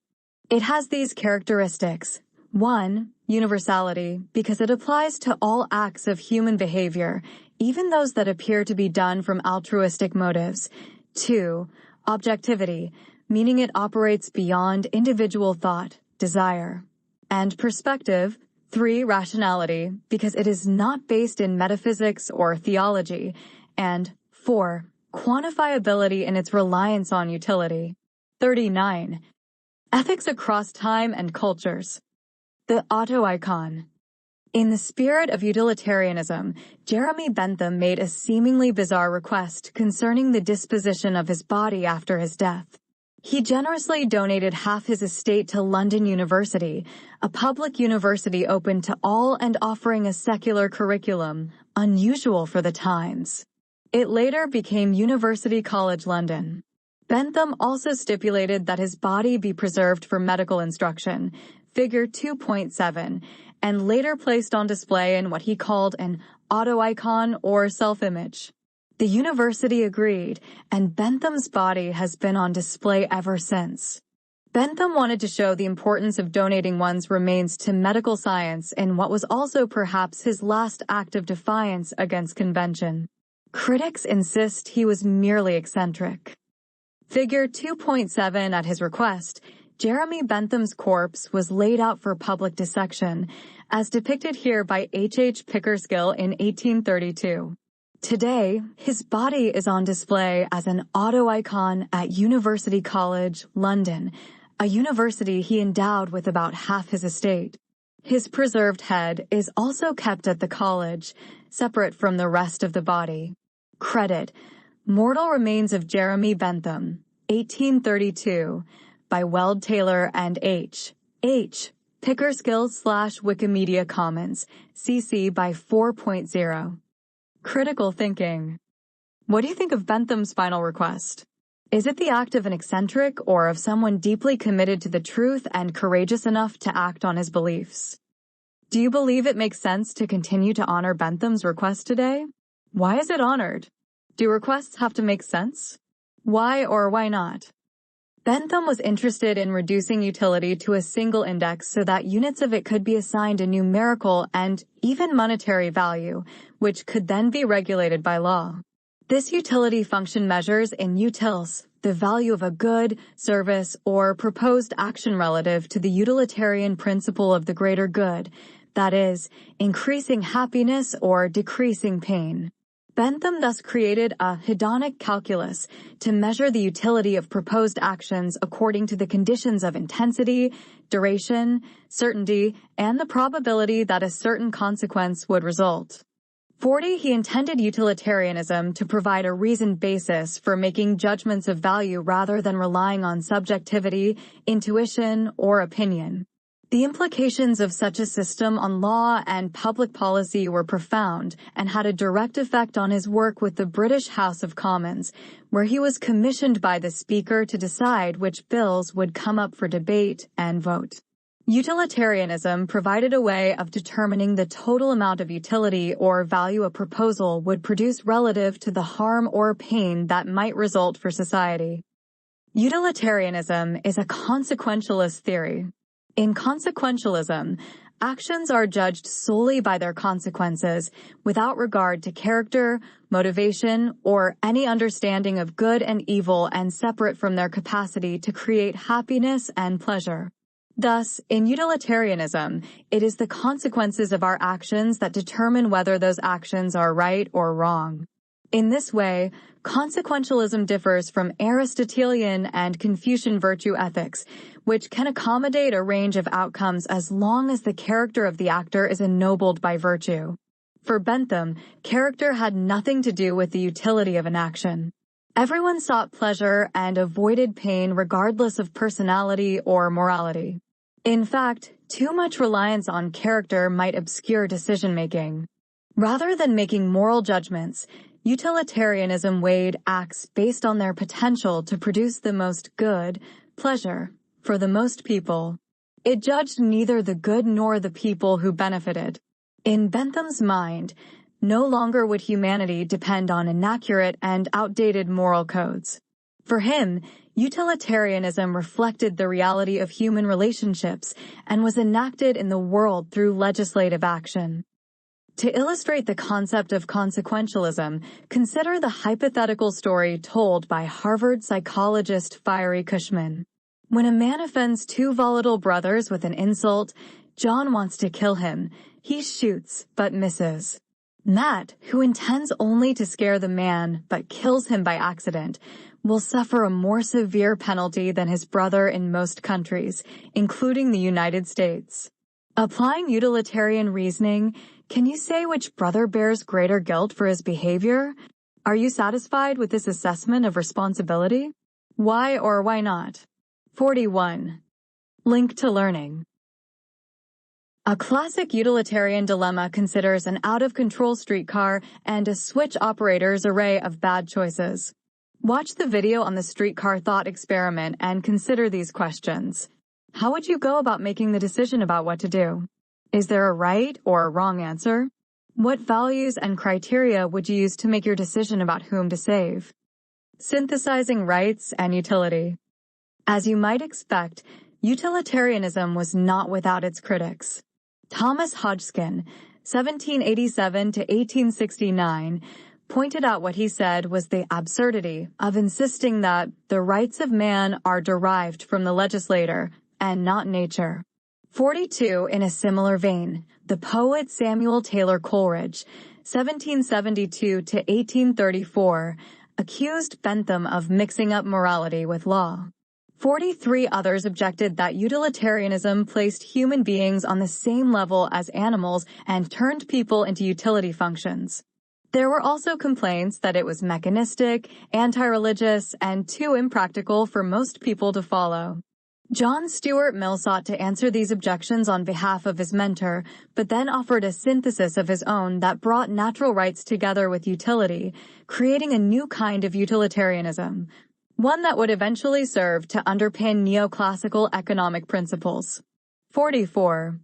It has these characteristics. 1. Universality, because it applies to all acts of human behavior, even those that appear to be done from altruistic motives. 2. Objectivity, meaning it operates beyond individual thought, desire, and perspective. 3. Rationality, because it is not based in metaphysics or theology. And 4. Quantifiability in its reliance on utility. 39. Ethics across time and cultures. The autoicon. In the spirit of utilitarianism, Jeremy Bentham made a seemingly bizarre request concerning the disposition of his body after his death. He generously donated half his estate to London University, a public university open to all and offering a secular curriculum, unusual for the times. It later became University College London. Bentham also stipulated that his body be preserved for medical instruction, Figure 2.7, and later placed on display in what he called an auto-icon or self-image. The university agreed, and Bentham's body has been on display ever since. Bentham wanted to show the importance of donating one's remains to medical science in what was also perhaps his last act of defiance against convention. Critics insist he was merely eccentric. Figure 2.7 at his request, Jeremy Bentham's corpse was laid out for public dissection, as depicted here by H. Pickersgill in 1832. Today, his body is on display as an auto-icon at University College, London, a university he endowed with about half his estate. His preserved head is also kept at the college, separate from the rest of the body. Credit: Mortal Remains of Jeremy Bentham, 1832, by Weld Taylor and H. Pickersgill/Wikimedia Commons, CC by 4.0. Critical thinking. What do you think of Bentham's final request? Is it the act of an eccentric or of someone deeply committed to the truth and courageous enough to act on his beliefs? Do you believe it makes sense to continue to honor Bentham's request today? Why is it honored? Do requests have to make sense? Why or why not? Bentham was interested in reducing utility to a single index so that units of it could be assigned a numerical and even monetary value, which could then be regulated by law. This utility function measures in utils the value of a good, service, or proposed action relative to the utilitarian principle of the greater good, that is, increasing happiness or decreasing pain. Bentham thus created a hedonic calculus to measure the utility of proposed actions according to the conditions of intensity, duration, certainty, and the probability that a certain consequence would result. 40. He intended utilitarianism to provide a reasoned basis for making judgments of value rather than relying on subjectivity, intuition, or opinion. The implications of such a system on law and public policy were profound and had a direct effect on his work with the British House of Commons, where he was commissioned by the Speaker to decide which bills would come up for debate and vote. Utilitarianism provided a way of determining the total amount of utility or value a proposal would produce relative to the harm or pain that might result for society. Utilitarianism is a consequentialist theory. In consequentialism, actions are judged solely by their consequences, without regard to character, motivation, or any understanding of good and evil, and separate from their capacity to create happiness and pleasure. Thus, in utilitarianism, it is the consequences of our actions that determine whether those actions are right or wrong. In this way, consequentialism differs from Aristotelian and Confucian virtue ethics, which can accommodate a range of outcomes as long as the character of the actor is ennobled by virtue. For Bentham, character had nothing to do with the utility of an action. Everyone sought pleasure and avoided pain regardless of personality or morality. In fact, too much reliance on character might obscure decision-making. Rather than making moral judgments, utilitarianism weighed acts based on their potential to produce the most good, pleasure, for the most people. It judged neither the good nor the people who benefited. In Bentham's mind, no longer would humanity depend on inaccurate and outdated moral codes. For him, utilitarianism reflected the reality of human relationships and was enacted in the world through legislative action. To illustrate the concept of consequentialism, consider the hypothetical story told by Harvard psychologist Fiery Cushman. When a man offends two volatile brothers with an insult, John wants to kill him. He shoots, but misses. Matt, who intends only to scare the man, but kills him by accident, will suffer a more severe penalty than his brother in most countries, including the United States. Applying utilitarian reasoning, can you say which brother bears greater guilt for his behavior? Are you satisfied with this assessment of responsibility? Why or why not? 41. Link to learning. A classic utilitarian dilemma considers an out-of-control streetcar and a switch operator's array of bad choices. Watch the video on the streetcar thought experiment and consider these questions. How would you go about making the decision about what to do? Is there a right or a wrong answer? What values and criteria would you use to make your decision about whom to save? Synthesizing rights and utility. As you might expect, utilitarianism was not without its critics. Thomas Hodgkin, 1787 to 1869, pointed out what he said was the absurdity of insisting that the rights of man are derived from the legislator and not nature. 42, in a similar vein, the poet Samuel Taylor Coleridge, 1772 to 1834, accused Bentham of mixing up morality with law. 43 others objected that utilitarianism placed human beings on the same level as animals and turned people into utility functions. There were also complaints that it was mechanistic, anti-religious, and too impractical for most people to follow. John Stuart Mill sought to answer these objections on behalf of his mentor, but then offered a synthesis of his own that brought natural rights together with utility, creating a new kind of utilitarianism, one that would eventually serve to underpin neoclassical economic principles. 44.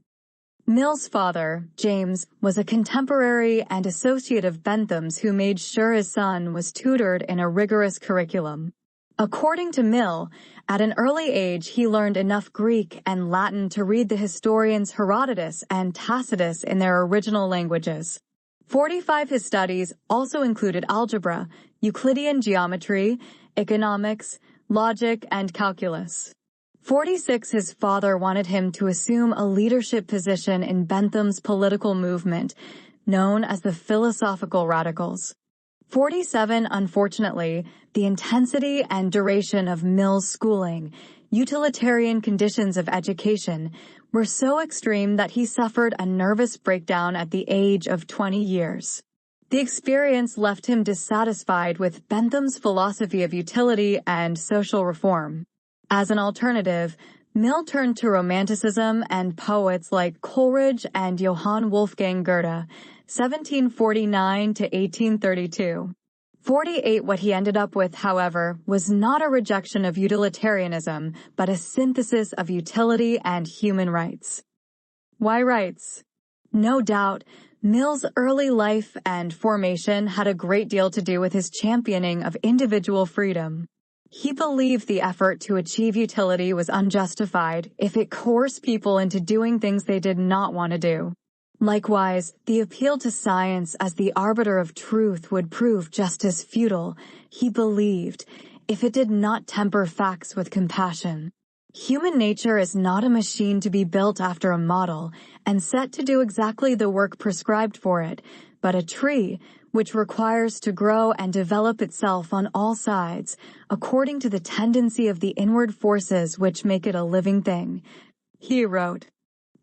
Mill's father, James, was a contemporary and associate of Bentham's who made sure his son was tutored in a rigorous curriculum. According to Mill, at an early age he learned enough Greek and Latin to read the historians Herodotus and Tacitus in their original languages. 45. His studies also included algebra, Euclidean geometry, economics, logic, and calculus. 46. His father wanted him to assume a leadership position in Bentham's political movement, known as the Philosophical Radicals. 47. Unfortunately, the intensity and duration of Mill's schooling, utilitarian conditions of education, were so extreme that he suffered a nervous breakdown at the age of 20 years. The experience left him dissatisfied with Bentham's philosophy of utility and social reform. As an alternative, Mill turned to Romanticism and poets like Coleridge and Johann Wolfgang Goethe, 1749 to 1832. 48. What he ended up with, however, was not a rejection of utilitarianism, but a synthesis of utility and human rights. Why rights? No doubt, Mill's early life and formation had a great deal to do with his championing of individual freedom. He believed the effort to achieve utility was unjustified if it coerced people into doing things they did not want to do. Likewise, the appeal to science as the arbiter of truth would prove just as futile, he believed, if it did not temper facts with compassion. Human nature is not a machine to be built after a model and set to do exactly the work prescribed for it, but a tree, which requires to grow and develop itself on all sides, according to the tendency of the inward forces which make it a living thing. He wrote.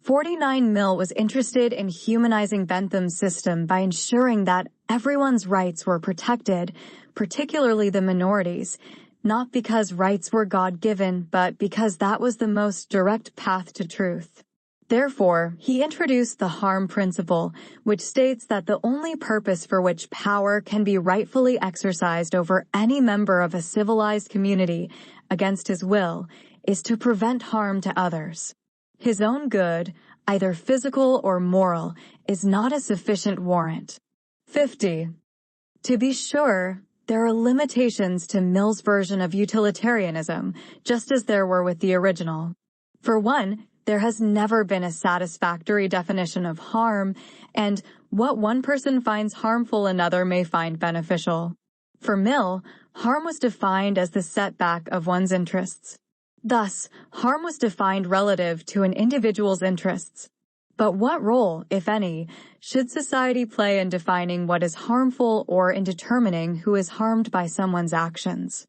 49. Mill was interested in humanizing Bentham's system by ensuring that everyone's rights were protected, particularly the minorities, not because rights were God-given, but because that was the most direct path to truth. Therefore, he introduced the harm principle, which states that the only purpose for which power can be rightfully exercised over any member of a civilized community against his will is to prevent harm to others. His own good, either physical or moral, is not a sufficient warrant. 50. To be sure, there are limitations to Mill's version of utilitarianism, just as there were with the original. For one, there has never been a satisfactory definition of harm, and what one person finds harmful another may find beneficial. For Mill, harm was defined as the setback of one's interests. Thus, harm was defined relative to an individual's interests. But what role, if any, should society play in defining what is harmful or in determining who is harmed by someone's actions?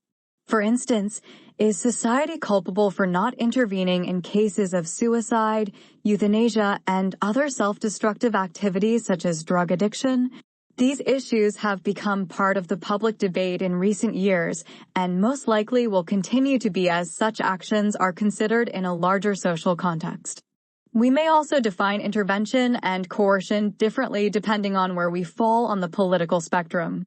For instance, is society culpable for not intervening in cases of suicide, euthanasia, and other self-destructive activities such as drug addiction? These issues have become part of the public debate in recent years and most likely will continue to be as such actions are considered in a larger social context. We may also define intervention and coercion differently depending on where we fall on the political spectrum.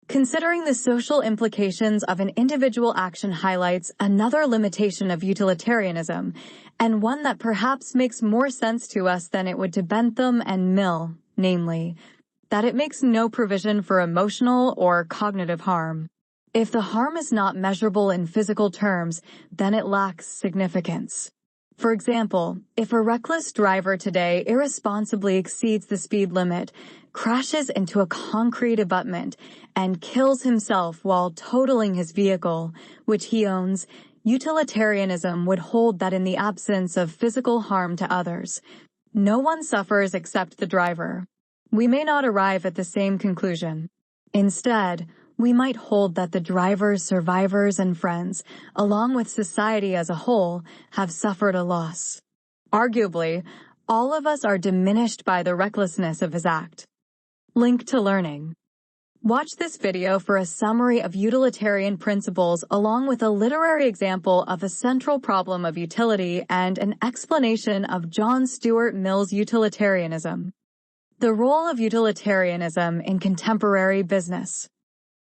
Considering the social implications of an individual action highlights another limitation of utilitarianism, and one that perhaps makes more sense to us than it would to Bentham and Mill, namely, that it makes no provision for emotional or cognitive harm. If the harm is not measurable in physical terms, then it lacks significance. For example, if a reckless driver today irresponsibly exceeds the speed limit, crashes into a concrete abutment, and kills himself while totaling his vehicle, which he owns, utilitarianism would hold that in the absence of physical harm to others, no one suffers except the driver. We may not arrive at the same conclusion. Instead, we might hold that the driver's survivors and friends, along with society as a whole, have suffered a loss. Arguably, all of us are diminished by the recklessness of his act. Link to learning. Watch this video for a summary of utilitarian principles along with a literary example of a central problem of utility and an explanation of John Stuart Mill's utilitarianism. The role of utilitarianism in contemporary business.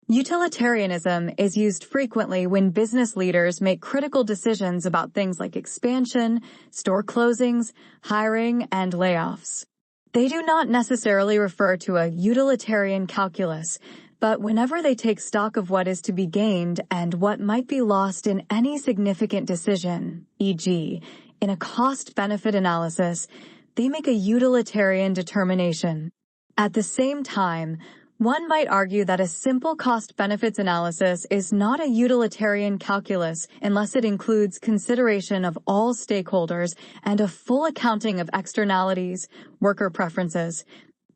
Utilitarianism is used frequently when business leaders make critical decisions about things like expansion, store closings, hiring, and layoffs. They do not necessarily refer to a utilitarian calculus, but whenever they take stock of what is to be gained and what might be lost in any significant decision, e.g., in a cost-benefit analysis, they make a utilitarian determination. At the same time, one might argue that a simple cost-benefits analysis is not a utilitarian calculus unless it includes consideration of all stakeholders and a full accounting of externalities, worker preferences,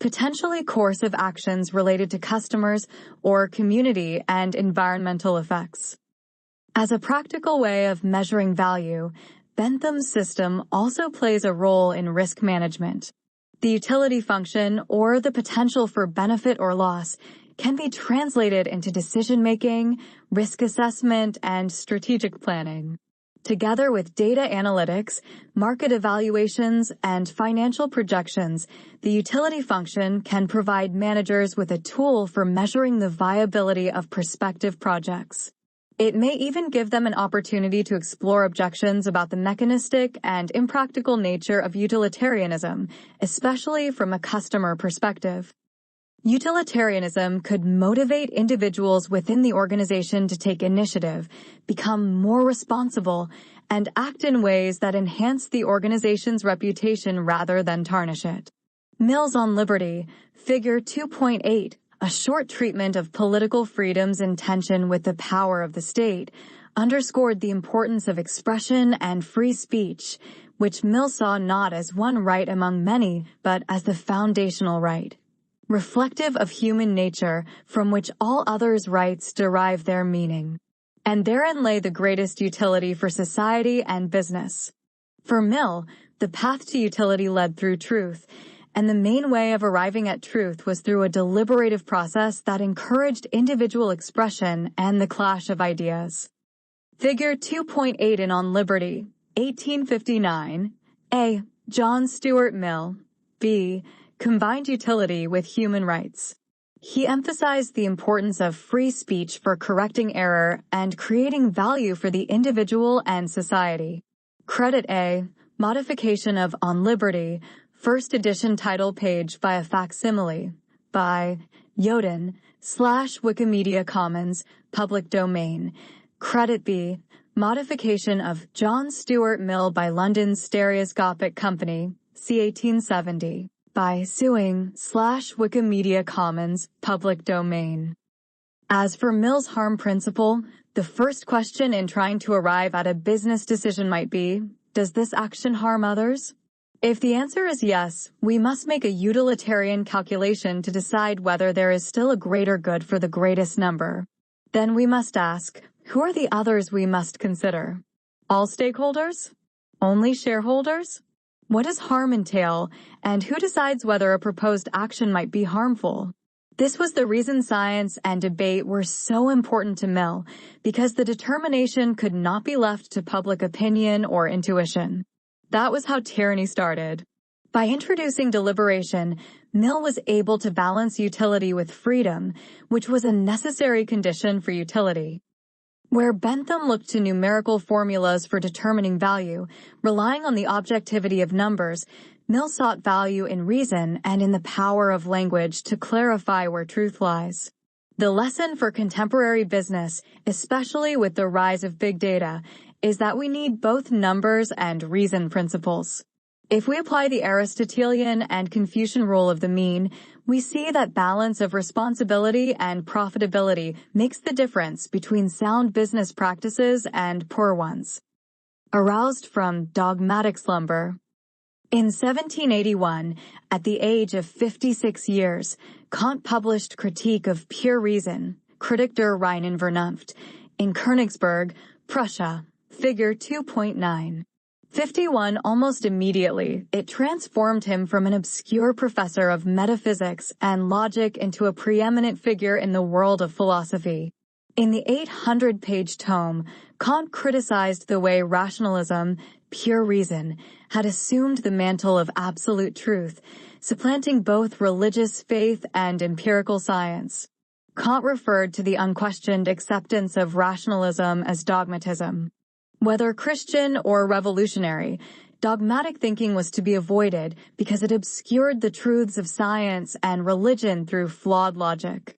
potentially coercive actions related to customers or community and environmental effects. As a practical way of measuring value, Bentham's system also plays a role in risk management. The utility function, or the potential for benefit or loss, can be translated into decision-making, risk assessment, and strategic planning. Together with data analytics, market evaluations, and financial projections, the utility function can provide managers with a tool for measuring the viability of prospective projects. It may even give them an opportunity to explore objections about the mechanistic and impractical nature of utilitarianism, especially from a customer perspective. Utilitarianism could motivate individuals within the organization to take initiative, become more responsible, and act in ways that enhance the organization's reputation rather than tarnish it. Mills on Liberty, Figure 2.8, a short treatment of political freedoms in tension with the power of the state, underscored the importance of expression and free speech, which Mill saw not as one right among many, but as the foundational right, reflective of human nature from which all others' rights derive their meaning. And therein lay the greatest utility for society and business. For Mill, the path to utility led through truth, and the main way of arriving at truth was through a deliberative process that encouraged individual expression and the clash of ideas. Figure 2.8 in On Liberty, 1859. A. John Stuart Mill. B. Combined utility with human rights. He emphasized the importance of free speech for correcting error and creating value for the individual and society. Credit A. Modification of On Liberty, first edition title page by a facsimile, by Yoden, /Wikimedia Commons, public domain. Credit B. Modification of John Stuart Mill by London's Stereoscopic Company, c. 1870, by Suing, /Wikimedia Commons, public domain. As for Mill's harm principle, the first question in trying to arrive at a business decision might be, does this action harm others? If the answer is yes, we must make a utilitarian calculation to decide whether there is still a greater good for the greatest number. Then we must ask, who are the others we must consider? All stakeholders? Only shareholders? What does harm entail, and who decides whether a proposed action might be harmful? This was the reason science and debate were so important to Mill, because the determination could not be left to public opinion or intuition. That was how tyranny started. By introducing deliberation, Mill was able to balance utility with freedom, which was a necessary condition for utility. Where Bentham looked to numerical formulas for determining value, relying on the objectivity of numbers, Mill sought value in reason and in the power of language to clarify where truth lies. The lesson for contemporary business, especially with the rise of big data, is that we need both numbers and reason principles. If we apply the Aristotelian and Confucian rule of the mean, we see that balance of responsibility and profitability makes the difference between sound business practices and poor ones. Aroused from dogmatic slumber. In 1781, at the age of 56 years, Kant published Critique of Pure Reason, Kritik der reinen Vernunft, in Königsberg, Prussia, figure 2.9. 51 almost immediately, it transformed him from an obscure professor of metaphysics and logic into a preeminent figure in the world of philosophy. In the 800-page tome, Kant criticized the way rationalism, pure reason, had assumed the mantle of absolute truth, supplanting both religious faith and empirical science. Kant referred to the unquestioned acceptance of rationalism as dogmatism. Whether Christian or revolutionary, dogmatic thinking was to be avoided because it obscured the truths of science and religion through flawed logic.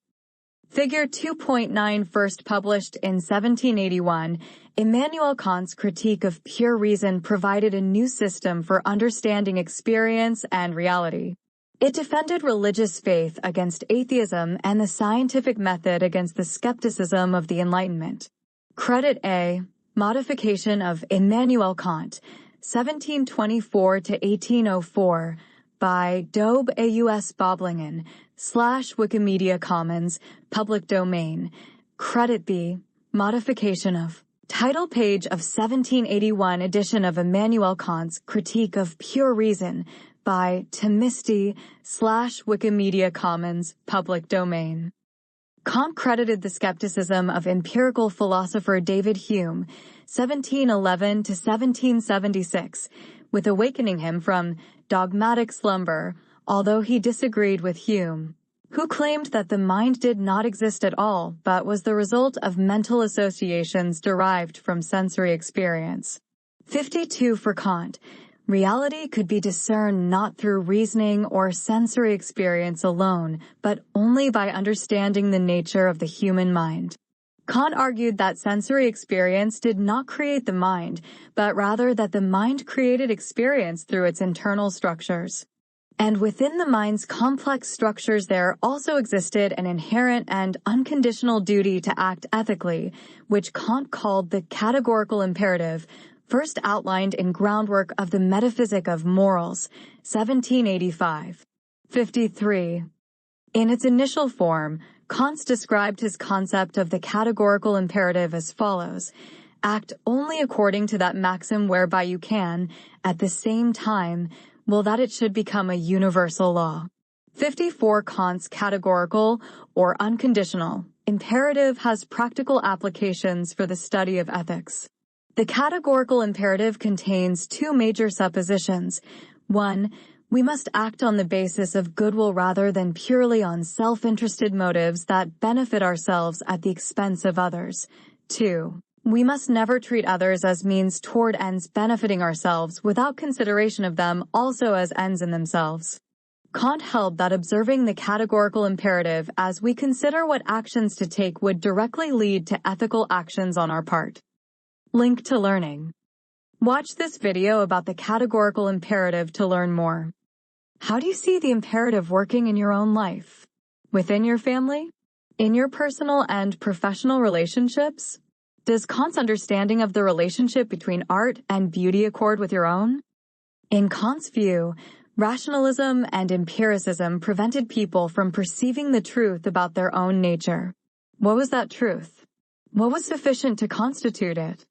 Figure 2.9, first published in 1781, Immanuel Kant's Critique of Pure Reason provided a new system for understanding experience and reality. It defended religious faith against atheism and the scientific method against the skepticism of the Enlightenment. Credit A. Modification of Immanuel Kant, 1724 to 1804, by Dobe A.U.S. Boblingen, /Wikimedia Commons, public domain. Credit B. Modification of title page of 1781 edition of Immanuel Kant's Critique of Pure Reason by Themisti, /Wikimedia Commons, public domain. Kant credited the skepticism of empirical philosopher David Hume, 1711 to 1776, with awakening him from dogmatic slumber, although he disagreed with Hume, who claimed that the mind did not exist at all, but was the result of mental associations derived from sensory experience. 52 for Kant. Reality could be discerned not through reasoning or sensory experience alone, but only by understanding the nature of the human mind. Kant argued that sensory experience did not create the mind, but rather that the mind created experience through its internal structures. And within the mind's complex structures there also existed an inherent and unconditional duty to act ethically, which Kant called the categorical imperative, first outlined in Groundwork of the Metaphysic of Morals, 1785. 53. In its initial form, Kant described his concept of the categorical imperative as follows: act only according to that maxim whereby you can, at the same time, will that it should become a universal law. 54. Kant's categorical, or unconditional, imperative has practical applications for the study of ethics. The categorical imperative contains two major suppositions. 1. We must act on the basis of goodwill rather than purely on self-interested motives that benefit ourselves at the expense of others. 2. We must never treat others as means toward ends benefiting ourselves without consideration of them also as ends in themselves. Kant held that observing the categorical imperative as we consider what actions to take would directly lead to ethical actions on our part. Link to learning. Watch this video about the categorical imperative to learn more. How do you see the imperative working in your own life? Within your family? In your personal and professional relationships? Does Kant's understanding of the relationship between art and beauty accord with your own? In Kant's view, rationalism and empiricism prevented people from perceiving the truth about their own nature. What was that truth? What was sufficient to constitute it?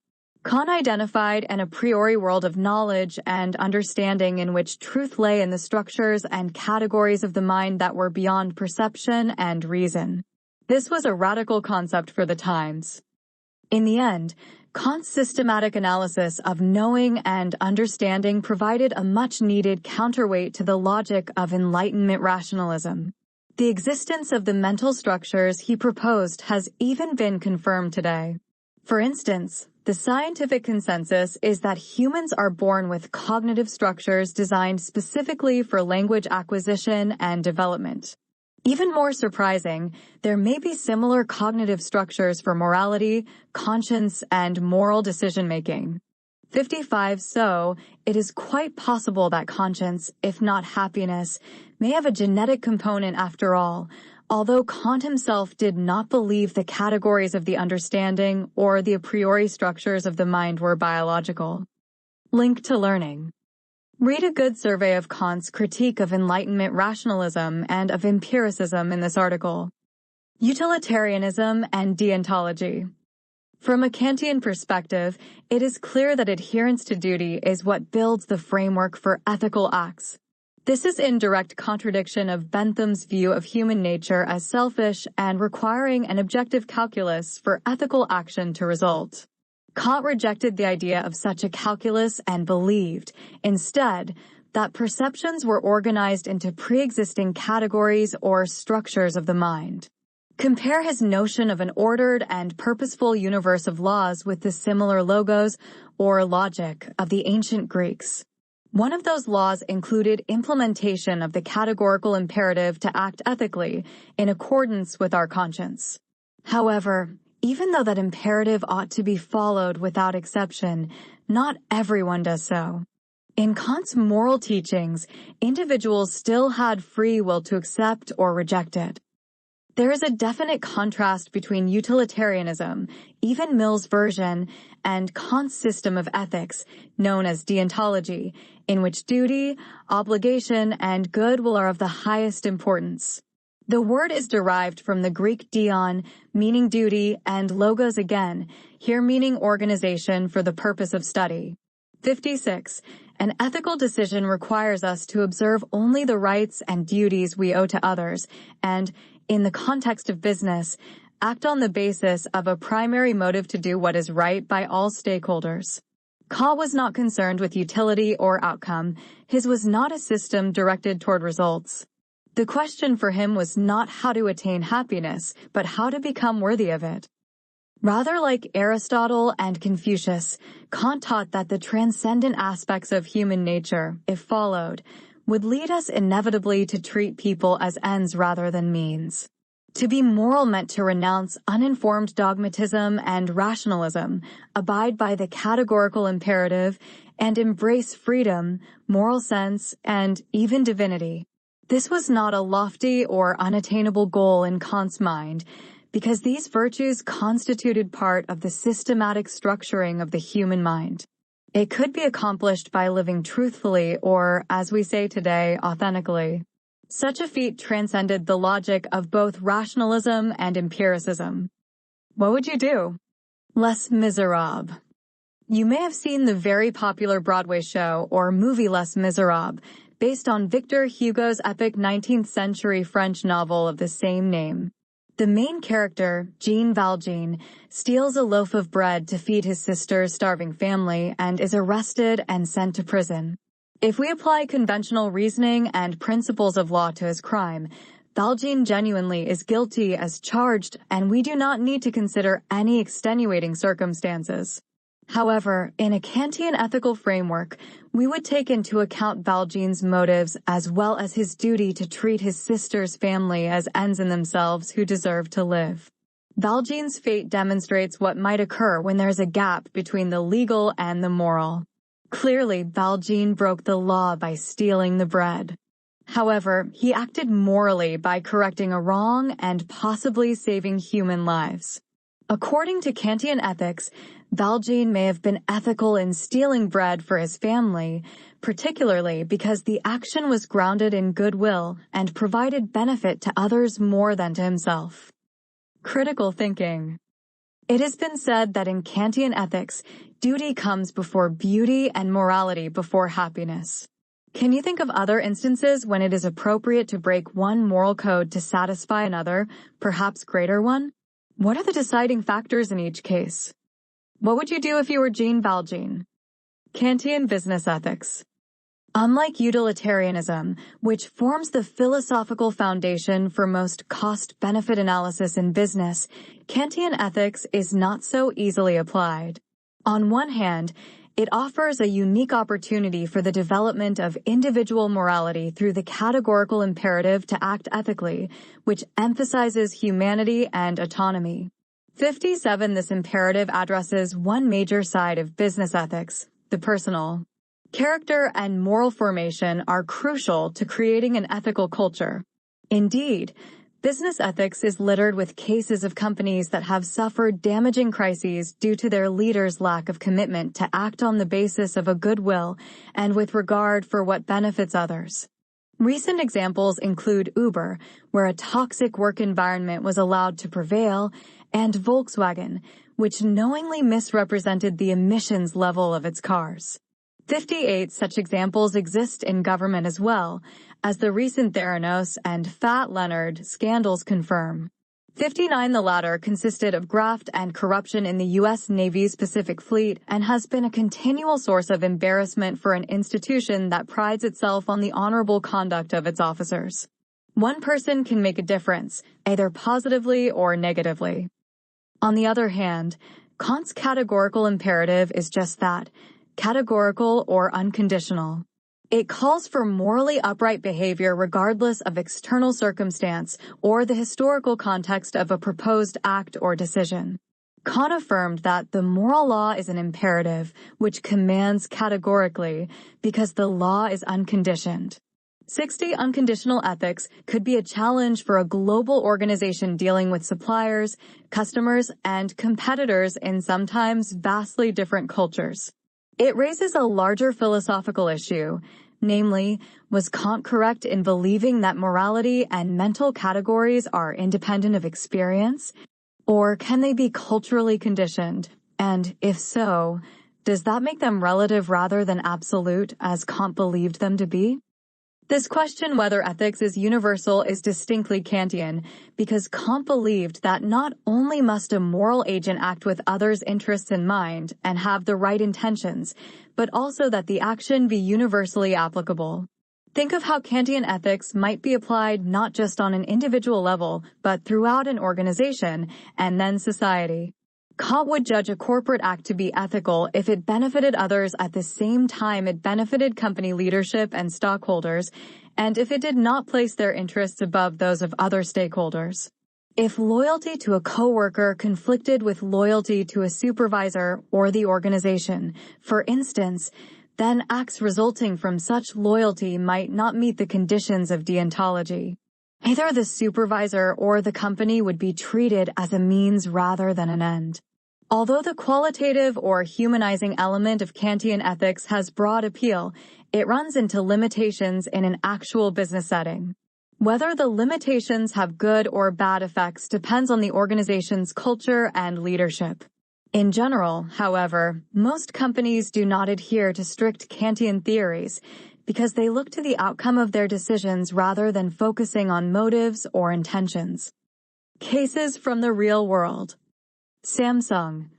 Kant identified an a priori world of knowledge and understanding in which truth lay in the structures and categories of the mind that were beyond perception and reason. This was a radical concept for the times. In the end, Kant's systematic analysis of knowing and understanding provided a much-needed counterweight to the logic of Enlightenment rationalism. The existence of the mental structures he proposed has even been confirmed today. For instance, the scientific consensus is that humans are born with cognitive structures designed specifically for language acquisition and development. Even more surprising, there may be similar cognitive structures for morality, conscience, and moral decision-making. 55. So, it is quite possible that conscience, if not happiness, may have a genetic component after all, although Kant himself did not believe the categories of the understanding or the a priori structures of the mind were biological. Link to learning. Read a good survey of Kant's critique of Enlightenment rationalism and of empiricism in this article. Utilitarianism and deontology. From a Kantian perspective, it is clear that adherence to duty is what builds the framework for ethical acts. This is in direct contradiction of Bentham's view of human nature as selfish and requiring an objective calculus for ethical action to result. Kant rejected the idea of such a calculus and believed, instead, that perceptions were organized into pre-existing categories or structures of the mind. Compare his notion of an ordered and purposeful universe of laws with the similar logos or logic of the ancient Greeks. One of those laws included implementation of the categorical imperative to act ethically in accordance with our conscience. However, even though that imperative ought to be followed without exception, not everyone does so. In Kant's moral teachings, individuals still had free will to accept or reject it. There is a definite contrast between utilitarianism, even Mill's version, and Kant's system of ethics, known as deontology, in which duty, obligation, and goodwill are of the highest importance. The word is derived from the Greek deon, meaning duty, and logos again, here meaning organization for the purpose of study. 56. An ethical decision requires us to observe only the rights and duties we owe to others, and, in the context of business, act on the basis of a primary motive to do what is right by all stakeholders. Kant was not concerned with utility or outcome. His was not a system directed toward results. The question for him was not how to attain happiness, but how to become worthy of it. Rather like Aristotle and Confucius, Kant taught that the transcendent aspects of human nature, if followed, would lead us inevitably to treat people as ends rather than means. To be moral meant to renounce uninformed dogmatism and rationalism, abide by the categorical imperative, and embrace freedom, moral sense, and even divinity. This was not a lofty or unattainable goal in Kant's mind, because these virtues constituted part of the systematic structuring of the human mind. It could be accomplished by living truthfully or, as we say today, authentically. Such a feat transcended the logic of both rationalism and empiricism. What would you do? Les Miserables. You may have seen the very popular Broadway show or movie Les Miserables, based on Victor Hugo's epic 19th-century French novel of the same name. The main character, Jean Valjean, steals a loaf of bread to feed his sister's starving family and is arrested and sent to prison. If we apply conventional reasoning and principles of law to his crime, Valjean genuinely is guilty as charged, and we do not need to consider any extenuating circumstances. However, in a Kantian ethical framework, we would take into account Valjean's motives as well as his duty to treat his sister's family as ends in themselves who deserve to live. Valjean's fate demonstrates what might occur when there is a gap between the legal and the moral. Clearly, Valjean broke the law by stealing the bread. However, he acted morally by correcting a wrong and possibly saving human lives. According to Kantian ethics, Valjean may have been ethical in stealing bread for his family, particularly because the action was grounded in goodwill and provided benefit to others more than to himself. Critical thinking. It has been said that in Kantian ethics, duty comes before beauty and morality before happiness. Can you think of other instances when it is appropriate to break one moral code to satisfy another, perhaps greater one? What are the deciding factors in each case? What would you do if you were Jean Valjean? Kantian business ethics. Unlike utilitarianism, which forms the philosophical foundation for most cost-benefit analysis in business, Kantian ethics is not so easily applied. On one hand, it offers a unique opportunity for the development of individual morality through the categorical imperative to act ethically, which emphasizes humanity and autonomy. 57. This imperative addresses one major side of business ethics, the personal. Character and moral formation are crucial to creating an ethical culture. Indeed, business ethics is littered with cases of companies that have suffered damaging crises due to their leaders' lack of commitment to act on the basis of a goodwill and with regard for what benefits others. Recent examples include Uber, where a toxic work environment was allowed to prevail, and Volkswagen, which knowingly misrepresented the emissions level of its cars. 58. Such examples exist in government as well, as the recent Theranos and Fat Leonard scandals confirm. 59. The latter consisted of graft and corruption in the U.S. Navy's Pacific Fleet and has been a continual source of embarrassment for an institution that prides itself on the honorable conduct of its officers. One person can make a difference, either positively or negatively. On the other hand, Kant's categorical imperative is just that, categorical or unconditional. It calls for morally upright behavior regardless of external circumstance or the historical context of a proposed act or decision. Kant affirmed that the moral law is an imperative which commands categorically because the law is unconditioned. 60. Unconditional ethics could be a challenge for a global organization dealing with suppliers, customers, and competitors in sometimes vastly different cultures. It raises a larger philosophical issue, namely, was Kant correct in believing that morality and mental categories are independent of experience? Or can they be culturally conditioned? And if so, does that make them relative rather than absolute, as Kant believed them to be? This question whether ethics is universal is distinctly Kantian, because Kant believed that not only must a moral agent act with others' interests in mind and have the right intentions, but also that the action be universally applicable. Think of how Kantian ethics might be applied not just on an individual level, but throughout an organization and then society. Kant would judge a corporate act to be ethical if it benefited others at the same time it benefited company leadership and stockholders, and if it did not place their interests above those of other stakeholders. If loyalty to a coworker conflicted with loyalty to a supervisor or the organization, for instance, then acts resulting from such loyalty might not meet the conditions of deontology. Either the supervisor or the company would be treated as a means rather than an end. Although the qualitative or humanizing element of Kantian ethics has broad appeal, it runs into limitations in an actual business setting. Whether the limitations have good or bad effects depends on the organization's culture and leadership. In general, however, most companies do not adhere to strict Kantian theories because they look to the outcome of their decisions rather than focusing on motives or intentions. Cases from the real world. Samsung.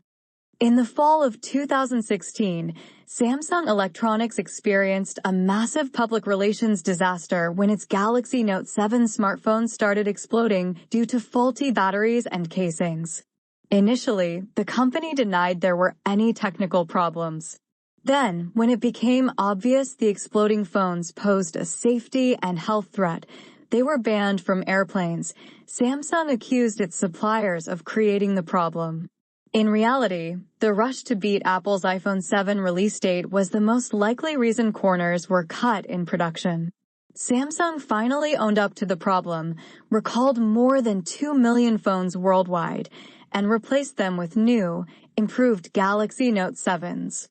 In the fall of 2016, Samsung Electronics experienced a massive public relations disaster when its Galaxy Note 7 smartphone started exploding due to faulty batteries and casings. Initially, the company denied there were any technical problems. Then, when it became obvious the exploding phones posed a safety and health threat, they were banned from airplanes. Samsung accused its suppliers of creating the problem. In reality, the rush to beat Apple's iPhone 7 release date was the most likely reason corners were cut in production. Samsung finally owned up to the problem, recalled more than 2 million phones worldwide, and replaced them with new, improved Galaxy Note 7s.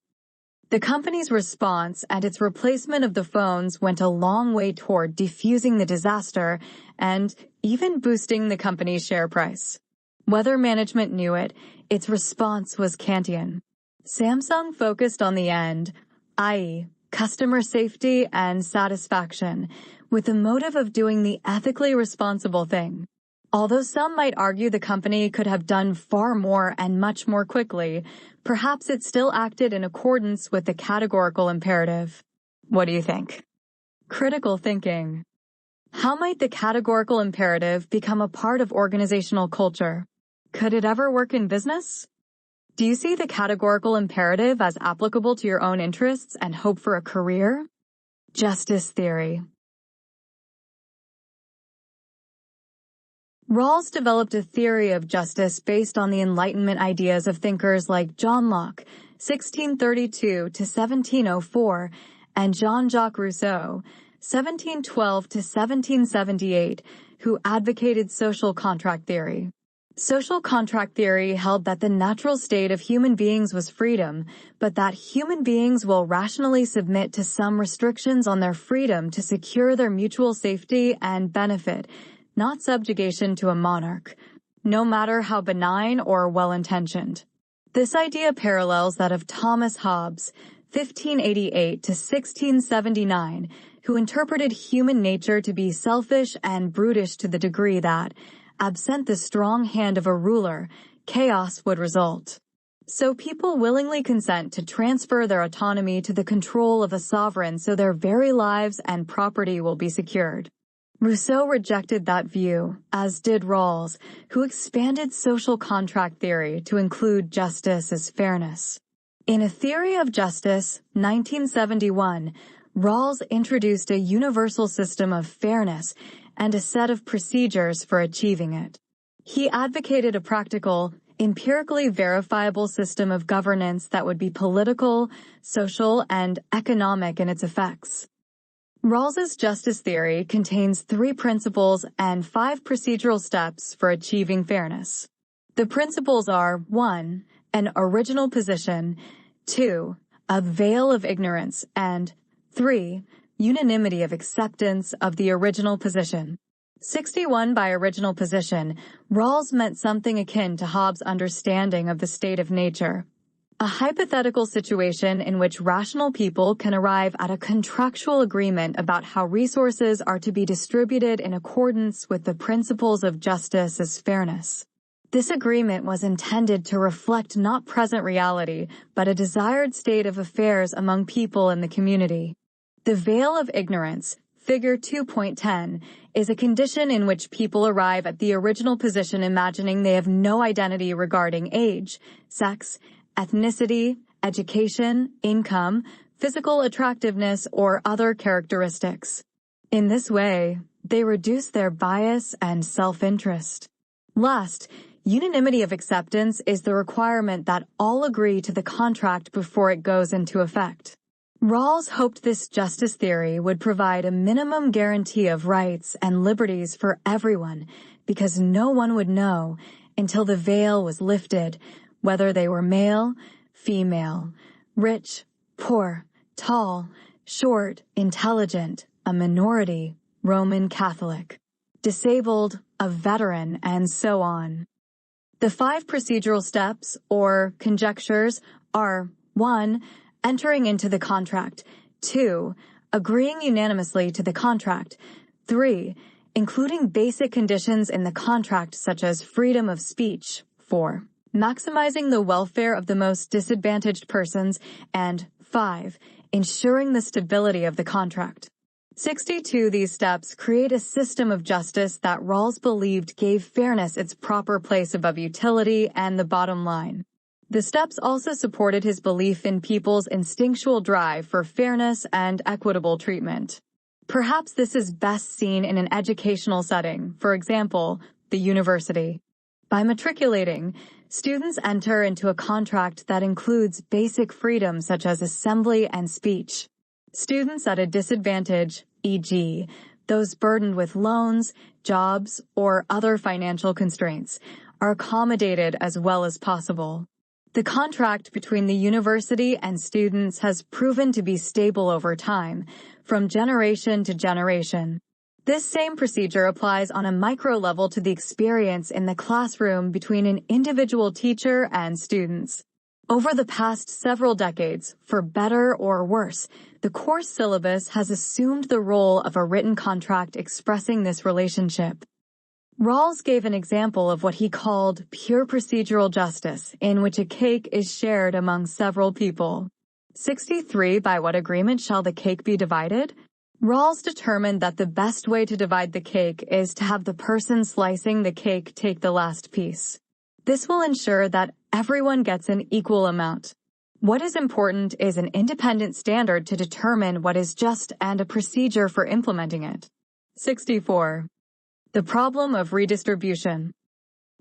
The company's response and its replacement of the phones went a long way toward defusing the disaster and even boosting the company's share price. Whether management knew it, its response was Kantian. Samsung focused on the end, i.e., customer safety and satisfaction, with the motive of doing the ethically responsible thing. Although some might argue the company could have done far more and much more quickly, perhaps it still acted in accordance with the categorical imperative. What do you think? Critical thinking. How might the categorical imperative become a part of organizational culture? Could it ever work in business? Do you see the categorical imperative as applicable to your own interests and hope for a career? Justice theory. Rawls developed a theory of justice based on the Enlightenment ideas of thinkers like John Locke, 1632 to 1704, and Jean-Jacques Rousseau, 1712 to 1778, who advocated social contract theory. Social contract theory held that the natural state of human beings was freedom, but that human beings will rationally submit to some restrictions on their freedom to secure their mutual safety and benefit, not subjugation to a monarch, no matter how benign or well-intentioned. This idea parallels that of Thomas Hobbes, 1588 to 1679, who interpreted human nature to be selfish and brutish to the degree that, absent the strong hand of a ruler, chaos would result. So people willingly consent to transfer their autonomy to the control of a sovereign so their very lives and property will be secured. Rousseau rejected that view, as did Rawls, who expanded social contract theory to include justice as fairness. In A Theory of Justice, 1971, Rawls introduced a universal system of fairness and a set of procedures for achieving it. He advocated a practical, empirically verifiable system of governance that would be political, social, and economic in its effects. Rawls's justice theory contains 3 principles and 5 procedural steps for achieving fairness. The principles are 1. An original position, 2. A veil of ignorance, and 3. Unanimity of acceptance of the original position. 61 by original position, Rawls meant something akin to Hobbes' understanding of the state of nature. A hypothetical situation in which rational people can arrive at a contractual agreement about how resources are to be distributed in accordance with the principles of justice as fairness. This agreement was intended to reflect not present reality, but a desired state of affairs among people in the community. The veil of ignorance, figure 2.10, is a condition in which people arrive at the original position imagining they have no identity regarding age, sex, ethnicity, education, income, physical attractiveness, or other characteristics. In this way, they reduce their bias and self-interest. Last, unanimity of acceptance is the requirement that all agree to the contract before it goes into effect. Rawls hoped this justice theory would provide a minimum guarantee of rights and liberties for everyone, because no one would know until the veil was lifted, whether they were male, female, rich, poor, tall, short, intelligent, a minority, Roman Catholic, disabled, a veteran, and so on. The 5 procedural steps, or conjectures, are 1. Entering into the contract, 2. Agreeing unanimously to the contract, 3. Including basic conditions in the contract such as freedom of speech, 4. Maximizing the welfare of the most disadvantaged persons, and 5. Ensuring the stability of the contract. 62 these steps create a system of justice that Rawls believed gave fairness its proper place above utility and the bottom line. The steps also supported his belief in people's instinctual drive for fairness and equitable treatment. Perhaps this is best seen in an educational setting, for example, the university. By matriculating, students enter into a contract that includes basic freedoms such as assembly and speech. Students at a disadvantage, e.g., those burdened with loans, jobs, or other financial constraints, are accommodated as well as possible. The contract between the university and students has proven to be stable over time, from generation to generation. This same procedure applies on a micro level to the experience in the classroom between an individual teacher and students. Over the past several decades, for better or worse, the course syllabus has assumed the role of a written contract expressing this relationship. Rawls gave an example of what he called pure procedural justice, in which a cake is shared among several people. 63. By what agreement shall the cake be divided? Rawls determined that the best way to divide the cake is to have the person slicing the cake take the last piece. This will ensure that everyone gets an equal amount. What is important is an independent standard to determine what is just and a procedure for implementing it. 64. The problem of redistribution.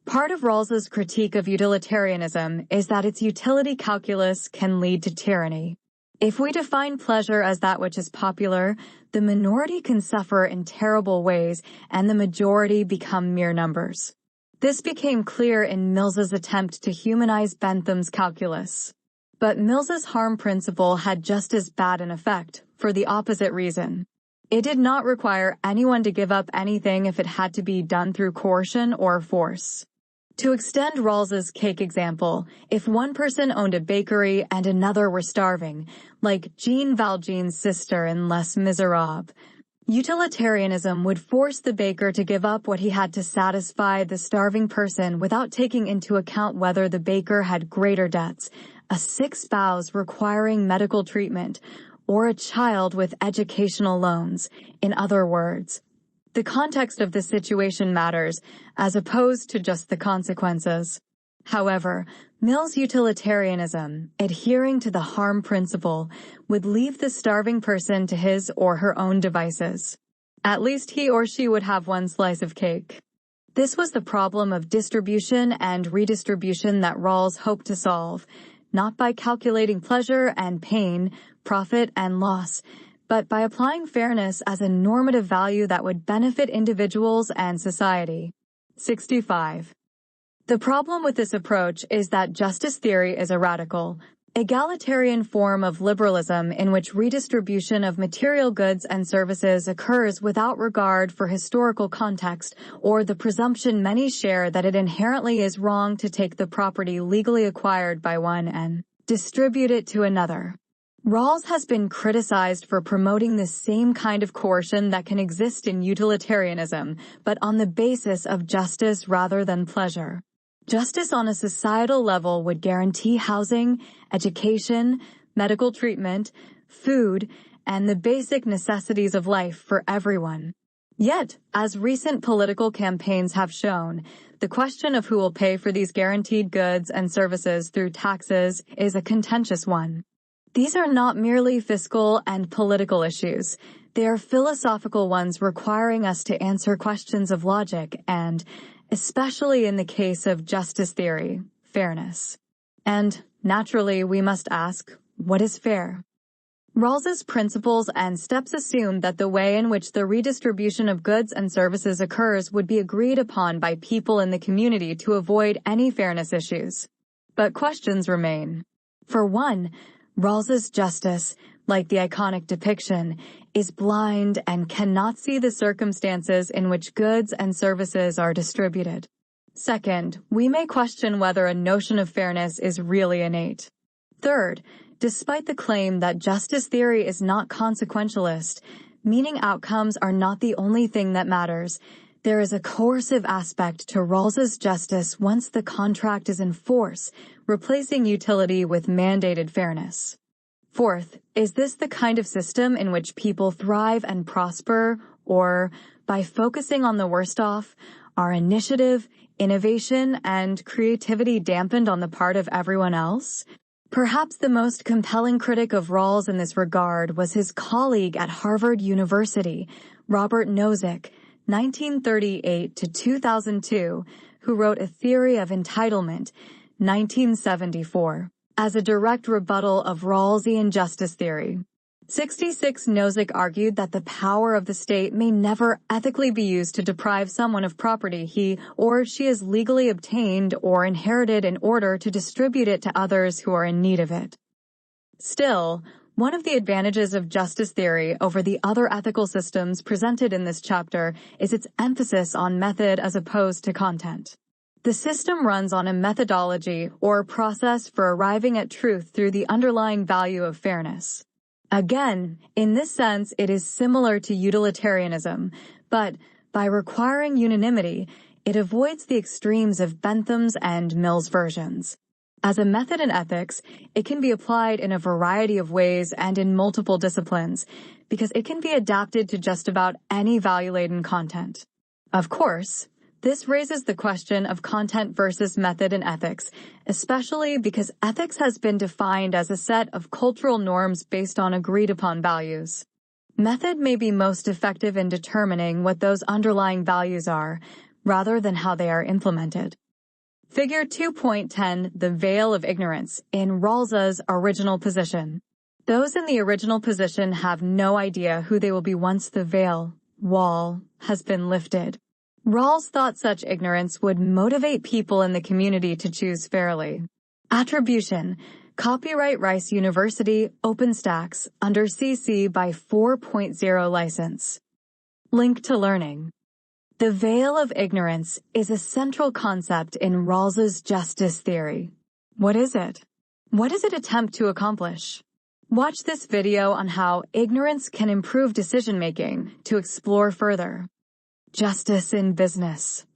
Part of Rawls's critique of utilitarianism is that its utility calculus can lead to tyranny. If we define pleasure as that which is popular, the minority can suffer in terrible ways and the majority become mere numbers. This became clear in Mills's attempt to humanize Bentham's calculus. But Mills's harm principle had just as bad an effect, for the opposite reason. It did not require anyone to give up anything if it had to be done through coercion or force. To extend Rawls's cake example, if one person owned a bakery and another were starving, like Jean Valjean's sister in Les Miserables, utilitarianism would force the baker to give up what he had to satisfy the starving person without taking into account whether the baker had greater debts, a sick spouse requiring medical treatment, or a child with educational loans. In other words, the context of the situation matters, as opposed to just the consequences. However, Mill's utilitarianism, adhering to the harm principle, would leave the starving person to his or her own devices. At least he or she would have one slice of cake. This was the problem of distribution and redistribution that Rawls hoped to solve, not by calculating pleasure and pain, profit and loss, but by applying fairness as a normative value that would benefit individuals and society. 65. The problem with this approach is that justice theory is a radical, egalitarian form of liberalism in which redistribution of material goods and services occurs without regard for historical context or the presumption many share that it inherently is wrong to take the property legally acquired by one and distribute it to another. Rawls has been criticized for promoting the same kind of coercion that can exist in utilitarianism, but on the basis of justice rather than pleasure. Justice on a societal level would guarantee housing, education, medical treatment, food, and the basic necessities of life for everyone. Yet, as recent political campaigns have shown, the question of who will pay for these guaranteed goods and services through taxes is a contentious one. These are not merely fiscal and political issues. They are philosophical ones requiring us to answer questions of logic and, especially in the case of justice theory, fairness. And, naturally, we must ask, what is fair? Rawls's principles and steps assume that the way in which the redistribution of goods and services occurs would be agreed upon by people in the community to avoid any fairness issues. But questions remain. For one, Rawls's justice, like the iconic depiction, is blind and cannot see the circumstances in which goods and services are distributed. Second, we may question whether a notion of fairness is really innate. Third, despite the claim that justice theory is not consequentialist, meaning outcomes are not the only thing that matters, there is a coercive aspect to Rawls's justice once the contract is in force, replacing utility with mandated fairness. Fourth, is this the kind of system in which people thrive and prosper, or, by focusing on the worst off, are initiative, innovation, and creativity dampened on the part of everyone else? Perhaps the most compelling critic of Rawls in this regard was his colleague at Harvard University, Robert Nozick, 1938 to 2002, who wrote A Theory of Entitlement, 1974, as a direct rebuttal of Rawlsian justice theory. 66. Nozick argued that the power of the state may never ethically be used to deprive someone of property he or she has legally obtained or inherited in order to distribute it to others who are in need of it. Still, one of the advantages of justice theory over the other ethical systems presented in this chapter is its emphasis on method as opposed to content. The system runs on a methodology or process for arriving at truth through the underlying value of fairness. Again, in this sense, it is similar to utilitarianism, but by requiring unanimity, it avoids the extremes of Bentham's and Mill's versions. As a method in ethics, it can be applied in a variety of ways and in multiple disciplines, because it can be adapted to just about any value-laden content. Of course, this raises the question of content versus method in ethics, especially because ethics has been defined as a set of cultural norms based on agreed-upon values. Method may be most effective in determining what those underlying values are, rather than how they are implemented. Figure 2.10, the veil of ignorance, in Rawls's original position. Those in the original position have no idea who they will be once the veil, wall, has been lifted. Rawls thought such ignorance would motivate people in the community to choose fairly. Attribution. Copyright Rice University, OpenStax, under CC by 4.0 license. Link to learning. The veil of ignorance is a central concept in Rawls's justice theory. What is it? What does it attempt to accomplish? Watch this video on how ignorance can improve decision-making to explore further. Justice in business.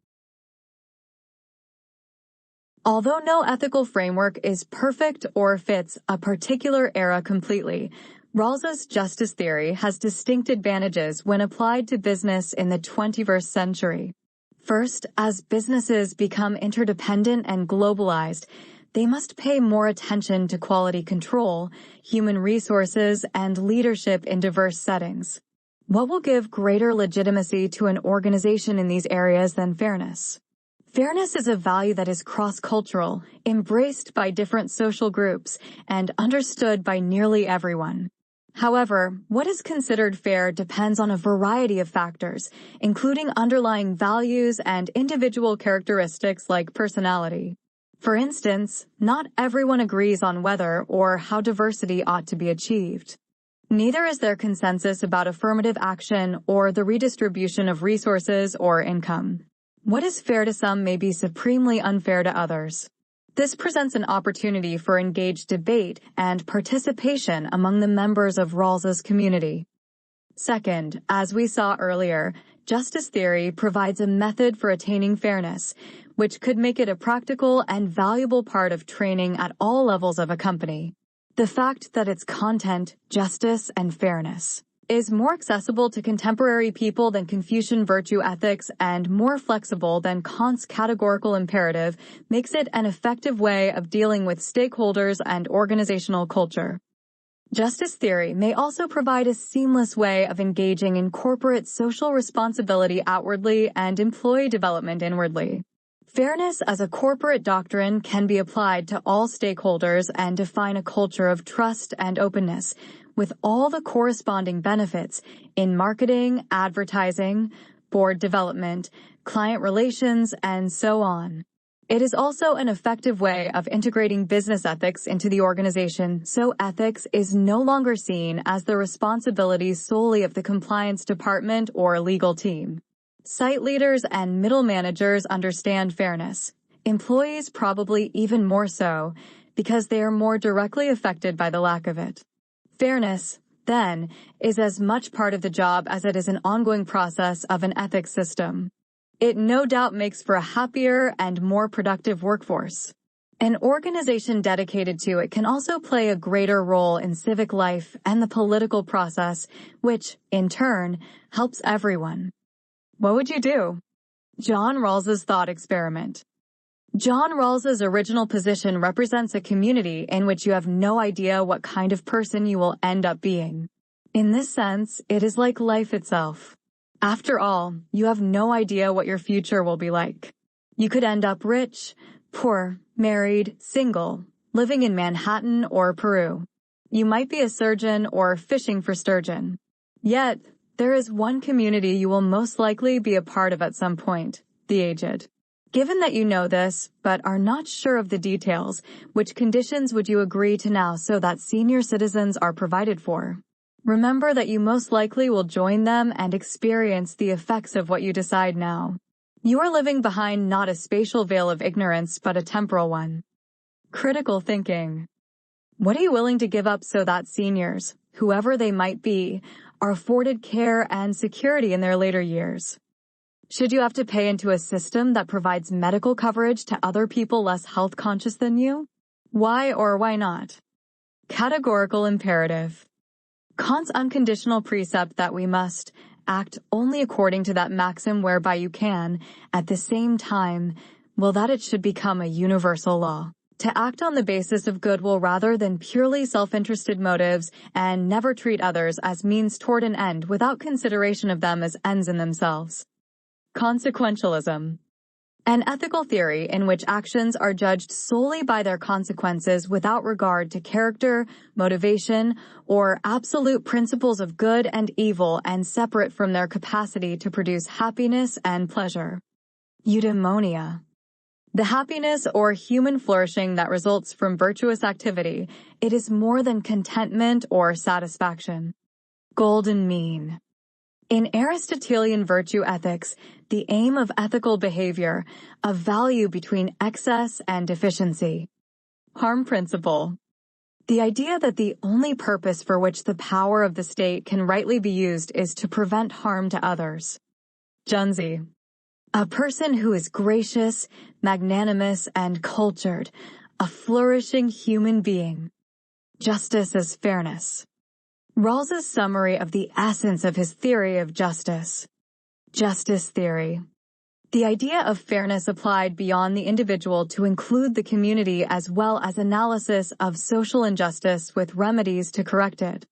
Although no ethical framework is perfect or fits a particular era completely, Rawls's justice theory has distinct advantages when applied to business in the 21st century. First, as businesses become interdependent and globalized, they must pay more attention to quality control, human resources, and leadership in diverse settings. What will give greater legitimacy to an organization in these areas than fairness? Fairness is a value that is cross-cultural, embraced by different social groups, and understood by nearly everyone. However, what is considered fair depends on a variety of factors, including underlying values and individual characteristics like personality. For instance, not everyone agrees on whether or how diversity ought to be achieved. Neither is there consensus about affirmative action or the redistribution of resources or income. What is fair to some may be supremely unfair to others. This presents an opportunity for engaged debate and participation among the members of Rawls's community. Second, as we saw earlier, justice theory provides a method for attaining fairness, which could make it a practical and valuable part of training at all levels of a company. The fact that its content, justice, and fairness, is more accessible to contemporary people than Confucian virtue ethics and more flexible than Kant's categorical imperative makes it an effective way of dealing with stakeholders and organizational culture. Justice theory may also provide a seamless way of engaging in corporate social responsibility outwardly and employee development inwardly. Fairness as a corporate doctrine can be applied to all stakeholders and define a culture of trust and openness, with all the corresponding benefits in marketing, advertising, board development, client relations, and so on. It is also an effective way of integrating business ethics into the organization, so ethics is no longer seen as the responsibility solely of the compliance department or legal team. Site leaders and middle managers understand fairness. Employees probably even more so, because they are more directly affected by the lack of it. Fairness, then, is as much part of the job as it is an ongoing process of an ethics system. It no doubt makes for a happier and more productive workforce. An organization dedicated to it can also play a greater role in civic life and the political process, which, in turn, helps everyone. What would you do? John Rawls's thought experiment. John Rawls's original position represents a community in which you have no idea what kind of person you will end up being. In this sense, it is like life itself. After all, you have no idea what your future will be like. You could end up rich, poor, married, single, living in Manhattan or Peru. You might be a surgeon or fishing for sturgeon. Yet, there is one community you will most likely be a part of at some point, the aged. Given that you know this, but are not sure of the details, which conditions would you agree to now so that senior citizens are provided for? Remember that you most likely will join them and experience the effects of what you decide now. You are living behind not a spatial veil of ignorance, but a temporal one. Critical thinking. What are you willing to give up so that seniors, whoever they might be, are afforded care and security in their later years? Should you have to pay into a system that provides medical coverage to other people less health conscious than you? Why or why not? Categorical imperative. Kant's unconditional precept that we must act only according to that maxim whereby you can, at the same time, will that it should become a universal law. To act on the basis of goodwill rather than purely self-interested motives and never treat others as means toward an end without consideration of them as ends in themselves. Consequentialism. An ethical theory in which actions are judged solely by their consequences without regard to character, motivation, or absolute principles of good and evil and separate from their capacity to produce happiness and pleasure. Eudaimonia. The happiness or human flourishing that results from virtuous activity, it is more than contentment or satisfaction. Golden mean. In Aristotelian virtue ethics, the aim of ethical behavior, a value between excess and deficiency. Harm principle. The idea that the only purpose for which the power of the state can rightly be used is to prevent harm to others. Junzi. A person who is gracious, magnanimous, and cultured, a flourishing human being. Justice as fairness. Rawls's summary of the essence of his theory of justice. Justice theory. The idea of fairness applied beyond the individual to include the community as well as analysis of social injustice with remedies to correct it.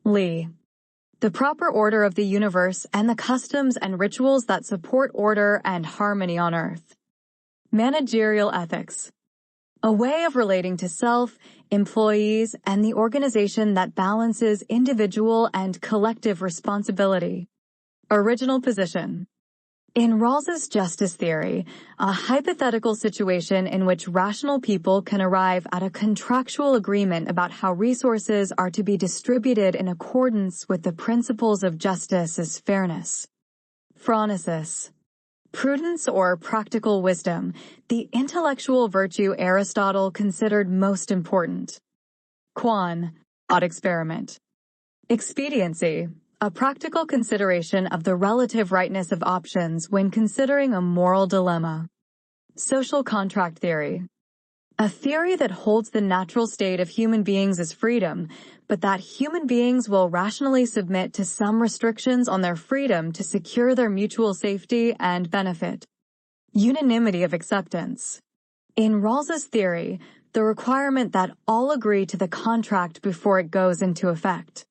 Lee. The proper order of the universe and the customs and rituals that support order and harmony on earth. Managerial ethics. A way of relating to self, employees, and the organization that balances individual and collective responsibility. Original position. In Rawls's justice theory, a hypothetical situation in which rational people can arrive at a contractual agreement about how resources are to be distributed in accordance with the principles of justice is fairness. Phronesis. Prudence or practical wisdom, the intellectual virtue Aristotle considered most important. Quan, thought experiment. Expediency, a practical consideration of the relative rightness of options when considering a moral dilemma. Social contract theory. A theory that holds the natural state of human beings as freedom, but that human beings will rationally submit to some restrictions on their freedom to secure their mutual safety and benefit. Unanimity of acceptance. In Rawls's theory, the requirement that all agree to the contract before it goes into effect.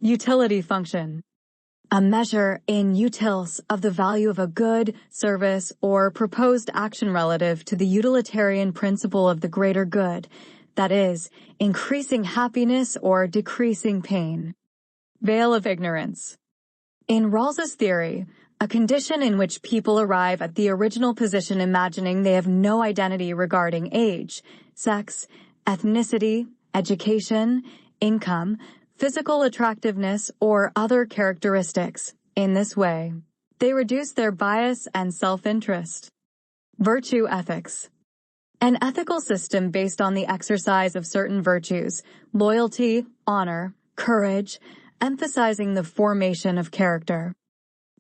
Utility function. A measure in utils of the value of a good, service, or proposed action relative to the utilitarian principle of the greater good, that is, increasing happiness or decreasing pain. Veil of ignorance. In Rawls's theory, a condition in which people arrive at the original position imagining they have no identity regarding age, sex, ethnicity, education, income, physical attractiveness, or other characteristics. In this way, they reduce their bias and self-interest. Virtue ethics. An ethical system based on the exercise of certain virtues, loyalty, honor, courage, emphasizing the formation of character.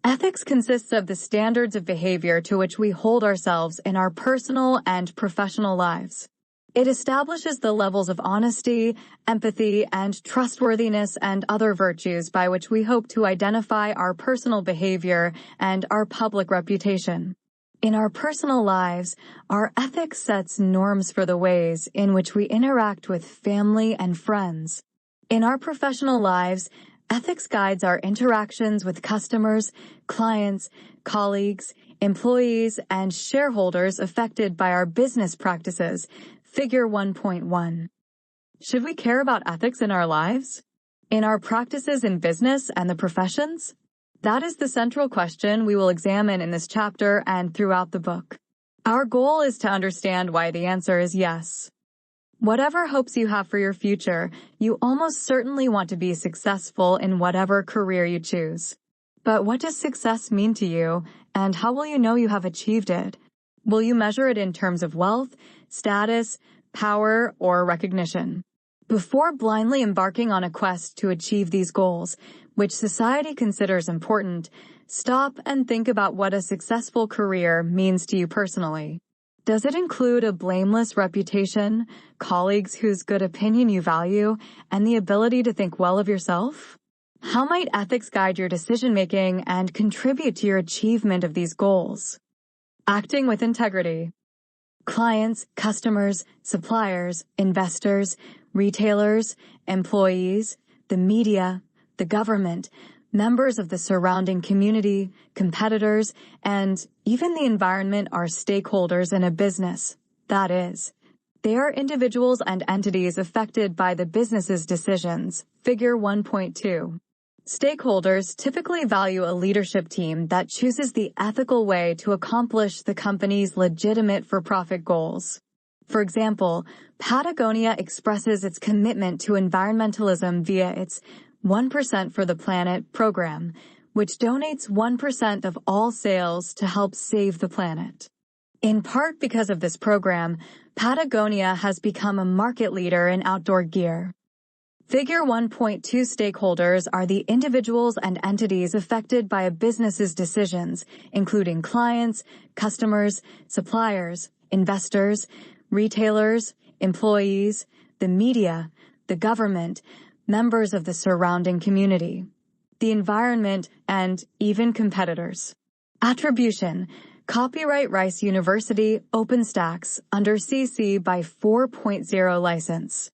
Ethics consists of the standards of behavior to which we hold ourselves in our personal and professional lives. It establishes the levels of honesty, empathy, and trustworthiness and other virtues by which we hope to identify our personal behavior and our public reputation. In our personal lives, our ethics sets norms for the ways in which we interact with family and friends. In our professional lives, ethics guides our interactions with customers, clients, colleagues, employees, and shareholders affected by our business practices. Figure 1.1. Should we care about ethics in our lives? In our practices in business and the professions? That is the central question we will examine in this chapter and throughout the book. Our goal is to understand why the answer is yes. Whatever hopes you have for your future, you almost certainly want to be successful in whatever career you choose. But what does success mean to you, and how will you know you have achieved it? Will you measure it in terms of wealth, status, power, or recognition? Before blindly embarking on a quest to achieve these goals, which society considers important, stop and think about what a successful career means to you personally. Does it include a blameless reputation, colleagues whose good opinion you value, and the ability to think well of yourself? How might ethics guide your decision-making and contribute to your achievement of these goals? Acting with integrity. Clients, customers, suppliers, investors, retailers, employees, the media, the government, members of the surrounding community, competitors, and even the environment are stakeholders in a business. That is, they are individuals and entities affected by the business's decisions. Figure 1.2. Stakeholders typically value a leadership team that chooses the ethical way to accomplish the company's legitimate for-profit goals. For example, Patagonia expresses its commitment to environmentalism via its 1% for the Planet program, which donates 1% of all sales to help save the planet. In part because of this program, Patagonia has become a market leader in outdoor gear. Figure 1.2 stakeholders are the individuals and entities affected by a business's decisions, including clients, customers, suppliers, investors, retailers, employees, the media, the government, members of the surrounding community, the environment, and even competitors. Attribution. Copyright Rice University OpenStax under CC by 4.0 license.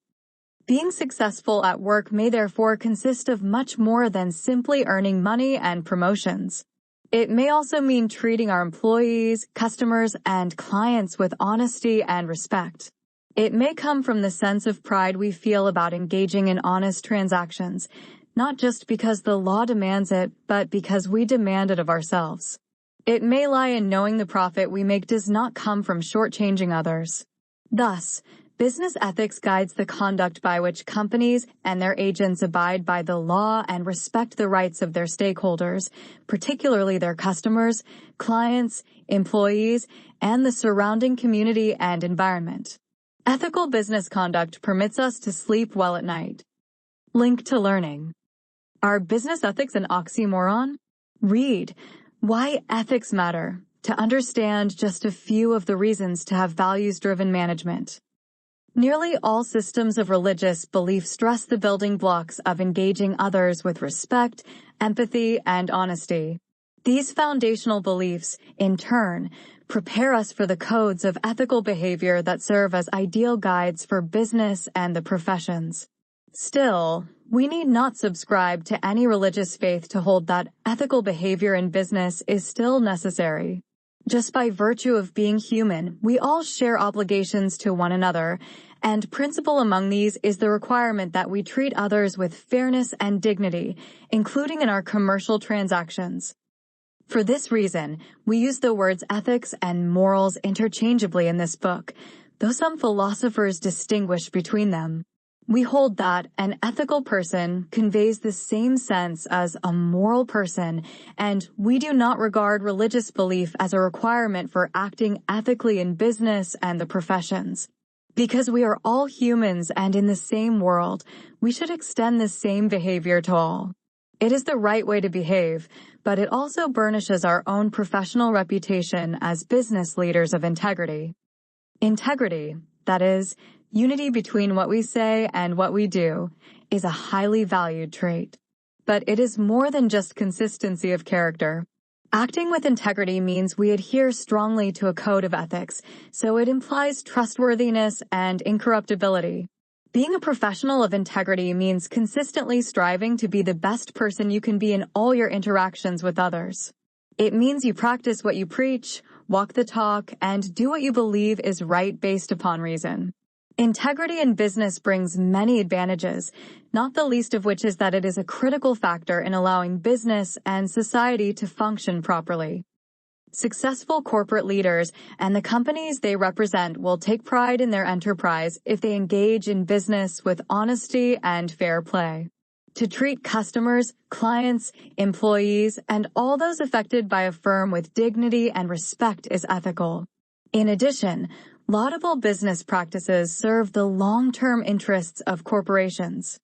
Being successful at work may therefore consist of much more than simply earning money and promotions. It may also mean treating our employees, customers, and clients with honesty and respect. It may come from the sense of pride we feel about engaging in honest transactions, not just because the law demands it, but because we demand it of ourselves. It may lie in knowing the profit we make does not come from shortchanging others. Thus, business ethics guides the conduct by which companies and their agents abide by the law and respect the rights of their stakeholders, particularly their customers, clients, employees, and the surrounding community and environment. Ethical business conduct permits us to sleep well at night. Link to learning. Are business ethics an oxymoron? Read Why Ethics Matter to understand just a few of the reasons to have values-driven management. Nearly all systems of religious belief stress the building blocks of engaging others with respect, empathy, and honesty. These foundational beliefs, in turn, prepare us for the codes of ethical behavior that serve as ideal guides for business and the professions. Still, we need not subscribe to any religious faith to hold that ethical behavior in business is still necessary. Just by virtue of being human, we all share obligations to one another, and principal among these is the requirement that we treat others with fairness and dignity, including in our commercial transactions. For this reason, we use the words ethics and morals interchangeably in this book, though some philosophers distinguish between them. We hold that an ethical person conveys the same sense as a moral person, and we do not regard religious belief as a requirement for acting ethically in business and the professions. Because we are all humans and in the same world, we should extend the same behavior to all. It is the right way to behave, but it also burnishes our own professional reputation as business leaders of integrity. Integrity, that is, unity between what we say and what we do, is a highly valued trait. But it is more than just consistency of character. Acting with integrity means we adhere strongly to a code of ethics, so it implies trustworthiness and incorruptibility. Being a professional of integrity means consistently striving to be the best person you can be in all your interactions with others. It means you practice what you preach, walk the talk, and do what you believe is right based upon reason. Integrity in business brings many advantages, not the least of which is that it is a critical factor in allowing business and society to function properly. Successful corporate leaders and the companies they represent will take pride in their enterprise if they engage in business with honesty and fair play. To treat customers, clients, employees, and all those affected by a firm with dignity and respect is ethical. In addition, laudable business practices serve the long-term interests of corporations.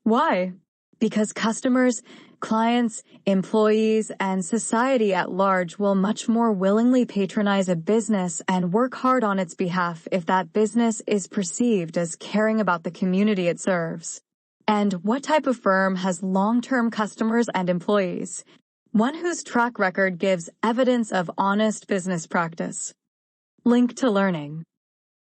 Why? Because customers, clients, employees, and society at large will much more willingly patronize a business and work hard on its behalf if that business is perceived as caring about the community it serves. And what type of firm has long-term customers and employees? One whose track record gives evidence of honest business practice. Link to learning.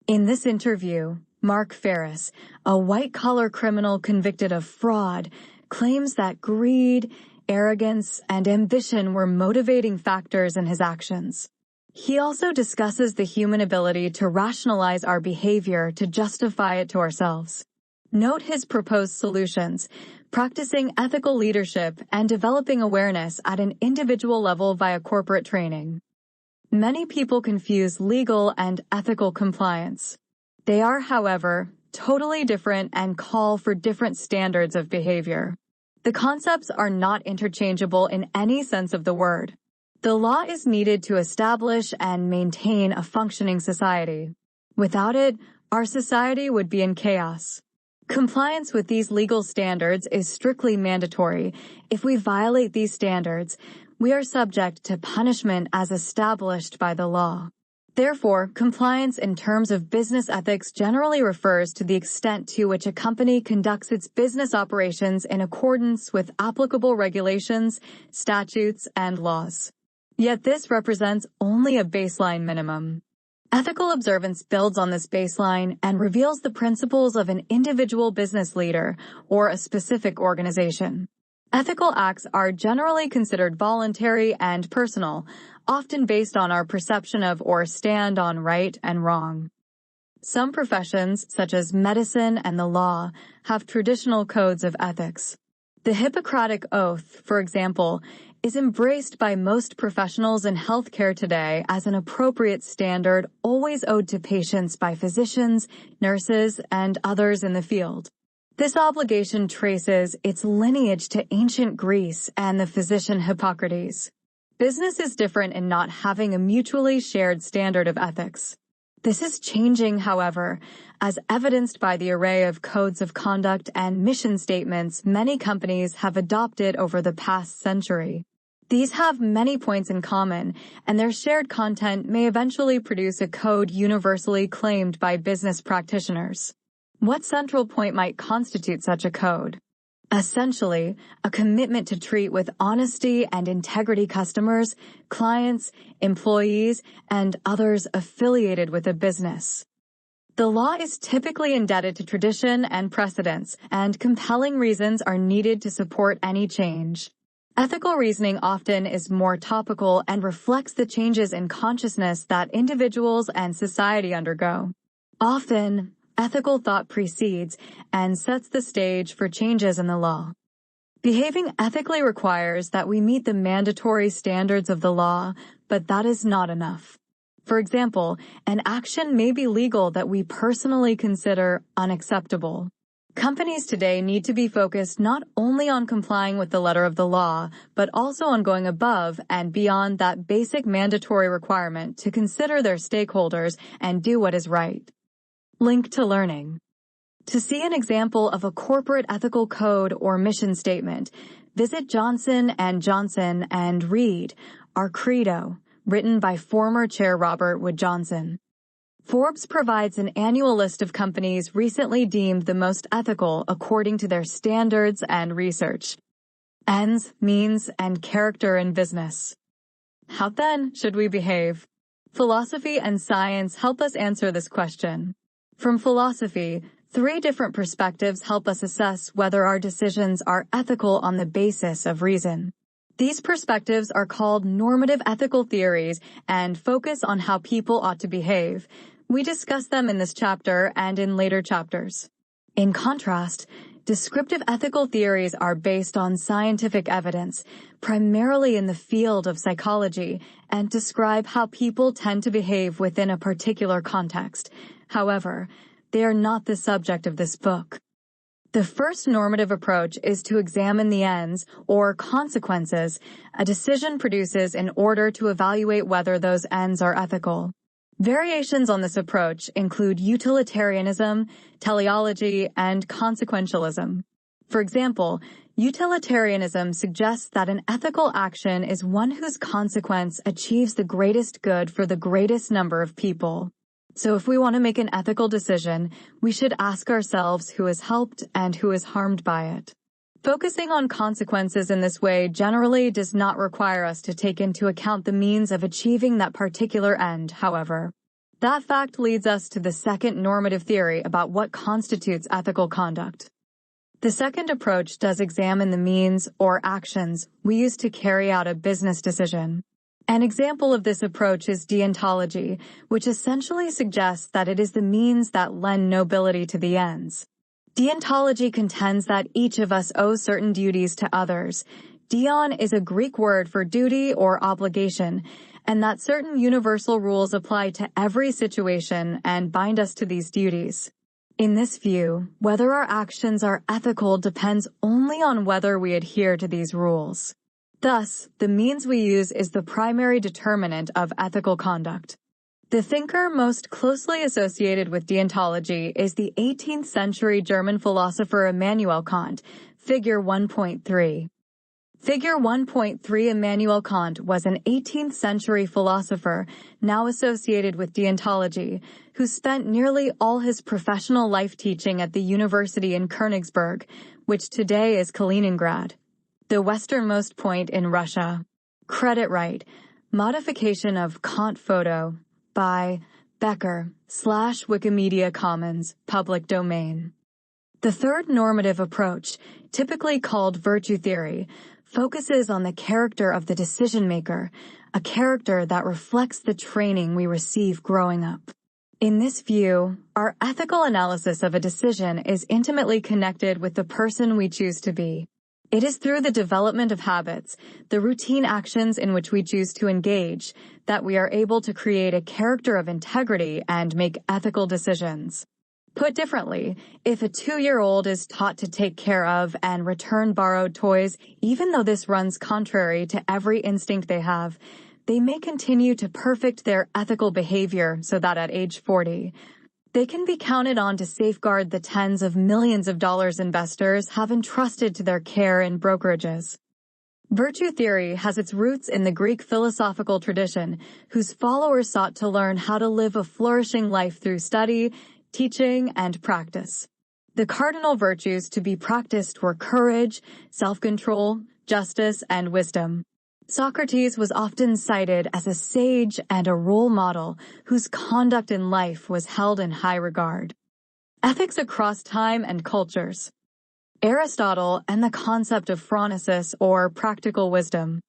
In this interview, Mark Ferris, a white-collar criminal convicted of fraud, claims that greed, arrogance, and ambition were motivating factors in his actions. He also discusses the human ability to rationalize our behavior to justify it to ourselves. Note his proposed solutions, practicing ethical leadership and developing awareness at an individual level via corporate training. Many people confuse legal and ethical compliance. They are, however, totally different and call for different standards of behavior. The concepts are not interchangeable in any sense of the word. The law is needed to establish and maintain a functioning society. Without it, our society would be in chaos. Compliance with these legal standards is strictly mandatory. If we violate these standards, we are subject to punishment as established by the law. Therefore, compliance in terms of business ethics generally refers to the extent to which a company conducts its business operations in accordance with applicable regulations, statutes, and laws. Yet this represents only a baseline minimum. Ethical observance builds on this baseline and reveals the principles of an individual business leader or a specific organization. Ethical acts are generally considered voluntary and personal, often based on our perception of or stand on right and wrong. Some professions, such as medicine and the law, have traditional codes of ethics. The Hippocratic Oath, for example, is embraced by most professionals in healthcare today as an appropriate standard always owed to patients by physicians, nurses, and others in the field. This obligation traces its lineage to ancient Greece and the physician Hippocrates. Business is different in not having a mutually shared standard of ethics. This is changing, however, as evidenced by the array of codes of conduct and mission statements many companies have adopted over the past century. These have many points in common, and their shared content may eventually produce a code universally claimed by business practitioners. What central point might constitute such a code? Essentially, a commitment to treat with honesty and integrity customers, clients, employees, and others affiliated with a business. The law is typically indebted to tradition and precedents, and compelling reasons are needed to support any change. Ethical reasoning often is more topical and reflects the changes in consciousness that individuals and society undergo. Often, ethical thought precedes and sets the stage for changes in the law. Behaving ethically requires that we meet the mandatory standards of the law, but that is not enough. For example, an action may be legal that we personally consider unacceptable. Companies today need to be focused not only on complying with the letter of the law, but also on going above and beyond that basic mandatory requirement to consider their stakeholders and do what is right. Link to learning. To see an example of a corporate ethical code or mission statement, visit Johnson & Johnson and read Our Credo, written by former Chair Robert Wood Johnson. Forbes provides an annual list of companies recently deemed the most ethical according to their standards and research. Ends, means, and character in business. How then should we behave? Philosophy and science help us answer this question. From philosophy, 3 different perspectives help us assess whether our decisions are ethical on the basis of reason. These perspectives are called normative ethical theories and focus on how people ought to behave. We discuss them in this chapter and in later chapters. In contrast, descriptive ethical theories are based on scientific evidence, primarily in the field of psychology, and describe how people tend to behave within a particular context. However, they are not the subject of this book. The first normative approach is to examine the ends, or consequences, a decision produces in order to evaluate whether those ends are ethical. Variations on this approach include utilitarianism, teleology, and consequentialism. For example, Utilitarianism suggests that an ethical action is one whose consequence achieves the greatest good for the greatest number of people. So if we want to make an ethical decision, we should ask ourselves who is helped and who is harmed by it. Focusing on consequences in this way generally does not require us to take into account the means of achieving that particular end, however. That fact leads us to the second normative theory about what constitutes ethical conduct. The second approach does examine the means or actions we use to carry out a business decision. An example of this approach is deontology, which essentially suggests that it is the means that lend nobility to the ends. Deontology contends that each of us owes certain duties to others. Deon is a Greek word for duty or obligation, and that certain universal rules apply to every situation and bind us to these duties. In this view, whether our actions are ethical depends only on whether we adhere to these rules. Thus, the means we use is the primary determinant of ethical conduct. The thinker most closely associated with deontology is the 18th century German philosopher Immanuel Kant, Figure 1.3. Figure 1.3 Immanuel Kant was an 18th century philosopher, now associated with deontology, who spent nearly all his professional life teaching at the university in Königsberg, which today is Kaliningrad, the westernmost point in Russia. Credit right. Modification of Kant photo by Becker /Wikimedia Commons, public domain. The third normative approach, typically called virtue theory, focuses on the character of the decision-maker, a character that reflects the training we receive growing up. In this view, our ethical analysis of a decision is intimately connected with the person we choose to be. It is through the development of habits, the routine actions in which we choose to engage, that we are able to create a character of integrity and make ethical decisions. Put differently, if a 2-year-old is taught to take care of and return borrowed toys, even though this runs contrary to every instinct they have, they may continue to perfect their ethical behavior so that at age 40, they can be counted on to safeguard the tens of millions of dollars investors have entrusted to their care in brokerages. Virtue theory has its roots in the Greek philosophical tradition, whose followers sought to learn how to live a flourishing life through study, teaching, and practice. The cardinal virtues to be practiced were courage, self-control, justice, and wisdom. Socrates was often cited as a sage and a role model whose conduct in life was held in high regard. Ethics across time and cultures. Aristotle and the concept of phronesis or practical wisdom.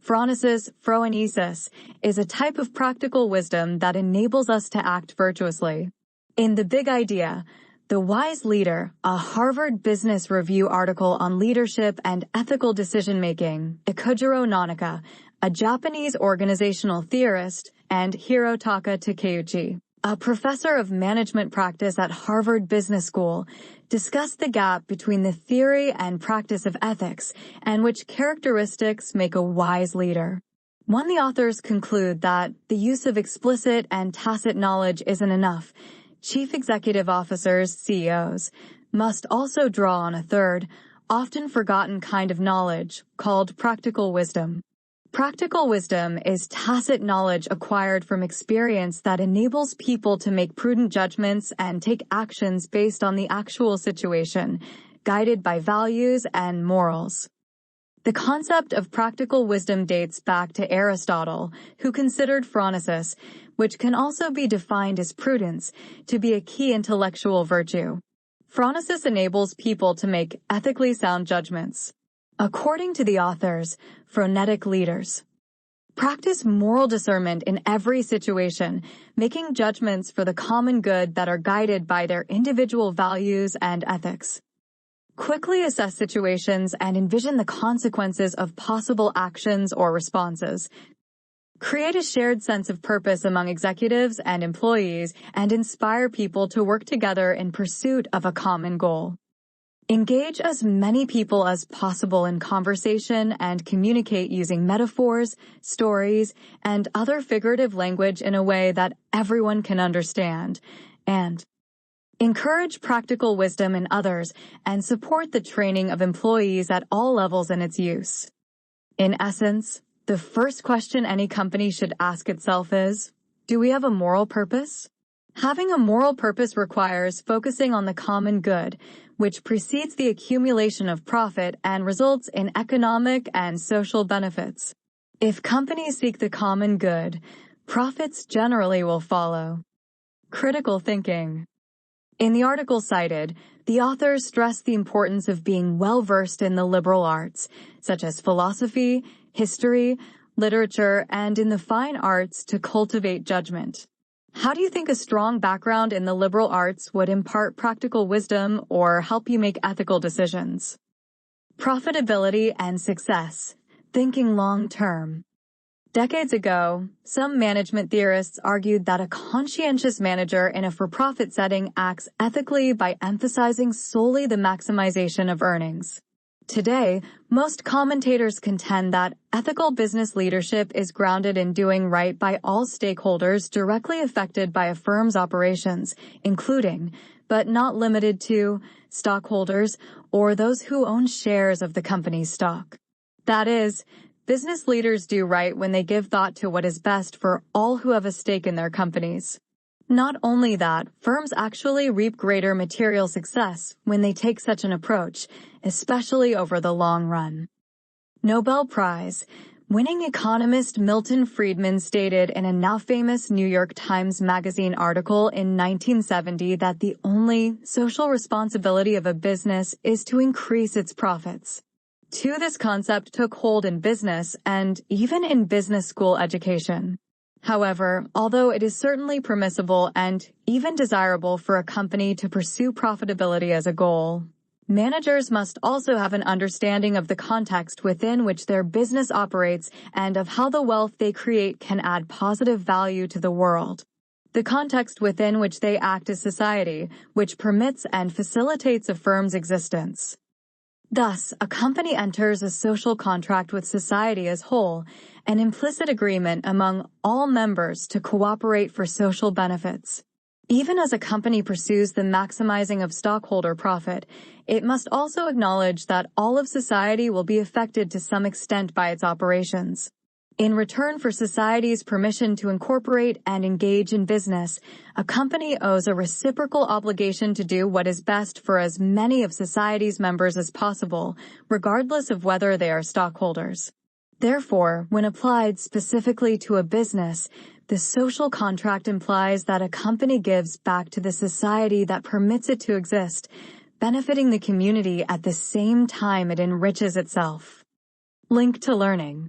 Phronesis, is a type of practical wisdom that enables us to act virtuously. In The Big Idea, The Wise Leader, a Harvard Business Review article on leadership and ethical decision-making, Ikujiro Nanaka, a Japanese organizational theorist, and Hirotaka Takeuchi, a professor of management practice at Harvard Business School, discussed the gap between the theory and practice of ethics and which characteristics make a wise leader. One, the authors conclude that the use of explicit and tacit knowledge isn't enough. Chief executive officers, CEOs, must also draw on a third, often forgotten kind of knowledge, called practical wisdom. Practical wisdom is tacit knowledge acquired from experience that enables people to make prudent judgments and take actions based on the actual situation, guided by values and morals. The concept of practical wisdom dates back to Aristotle, who considered phronesis, which can also be defined as prudence, to be a key intellectual virtue. Phronesis enables people to make ethically sound judgments. According to the authors, phronetic leaders practice moral discernment in every situation, making judgments for the common good that are guided by their individual values and ethics. Quickly assess situations and envision the consequences of possible actions or responses. Create a shared sense of purpose among executives and employees and inspire people to work together in pursuit of a common goal. Engage as many people as possible in conversation and communicate using metaphors, stories, and other figurative language in a way that everyone can understand. And Encourage practical wisdom in others and support the training of employees at all levels in its use. In essence, the first question any company should ask itself is, do we have a moral purpose? Having a moral purpose requires focusing on the common good, which precedes the accumulation of profit and results in economic and social benefits. If companies seek the common good, profits generally will follow. Critical thinking. In the article cited, the authors stress the importance of being well-versed in the liberal arts, such as philosophy, history, literature, and in the fine arts to cultivate judgment. How do you think a strong background in the liberal arts would impart practical wisdom or help you make ethical decisions? Profitability and success. Thinking long-term. Decades ago, some management theorists argued that a conscientious manager in a for-profit setting acts ethically by emphasizing solely the maximization of earnings. Today, most commentators contend that ethical business leadership is grounded in doing right by all stakeholders directly affected by a firm's operations, including, but not limited to, stockholders or those who own shares of the company's stock. That is, business leaders do right when they give thought to what is best for all who have a stake in their companies. Not only that, firms actually reap greater material success when they take such an approach, especially over the long run. Nobel Prize. Winning economist Milton Friedman stated in a now famous New York Times Magazine article in 1970 that the only social responsibility of a business is to increase its profits. This concept took hold in business and even in business school education. However, although it is certainly permissible and even desirable for a company to pursue profitability as a goal, managers must also have an understanding of the context within which their business operates and of how the wealth they create can add positive value to the world. The context within which they act is society, which permits and facilitates a firm's existence. Thus, a company enters a social contract with society as whole, an implicit agreement among all members to cooperate for social benefits. Even as a company pursues the maximizing of stockholder profit, it must also acknowledge that all of society will be affected to some extent by its operations. In return for society's permission to incorporate and engage in business, a company owes a reciprocal obligation to do what is best for as many of society's members as possible, regardless of whether they are stockholders. Therefore, when applied specifically to a business, the social contract implies that a company gives back to the society that permits it to exist, benefiting the community at the same time it enriches itself. Link to learning.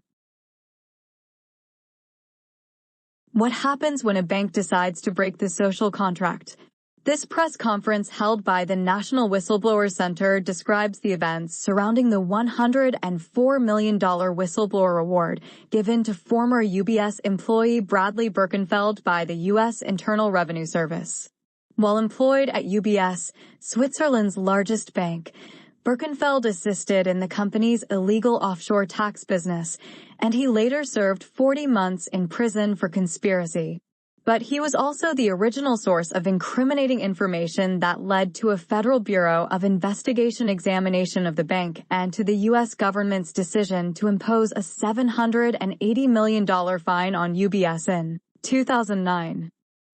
What happens when a bank decides to break the social contract? This press conference held by the National Whistleblower Center describes the events surrounding the $104 million whistleblower award given to former UBS employee Bradley Birkenfeld by the U.S. Internal Revenue Service. While employed at UBS, Switzerland's largest bank, Birkenfeld assisted in the company's illegal offshore tax business, and he later served 40 months in prison for conspiracy. But he was also the original source of incriminating information that led to a Federal Bureau of Investigation examination of the bank and to the U.S. government's decision to impose a $780 million fine on UBS in 2009.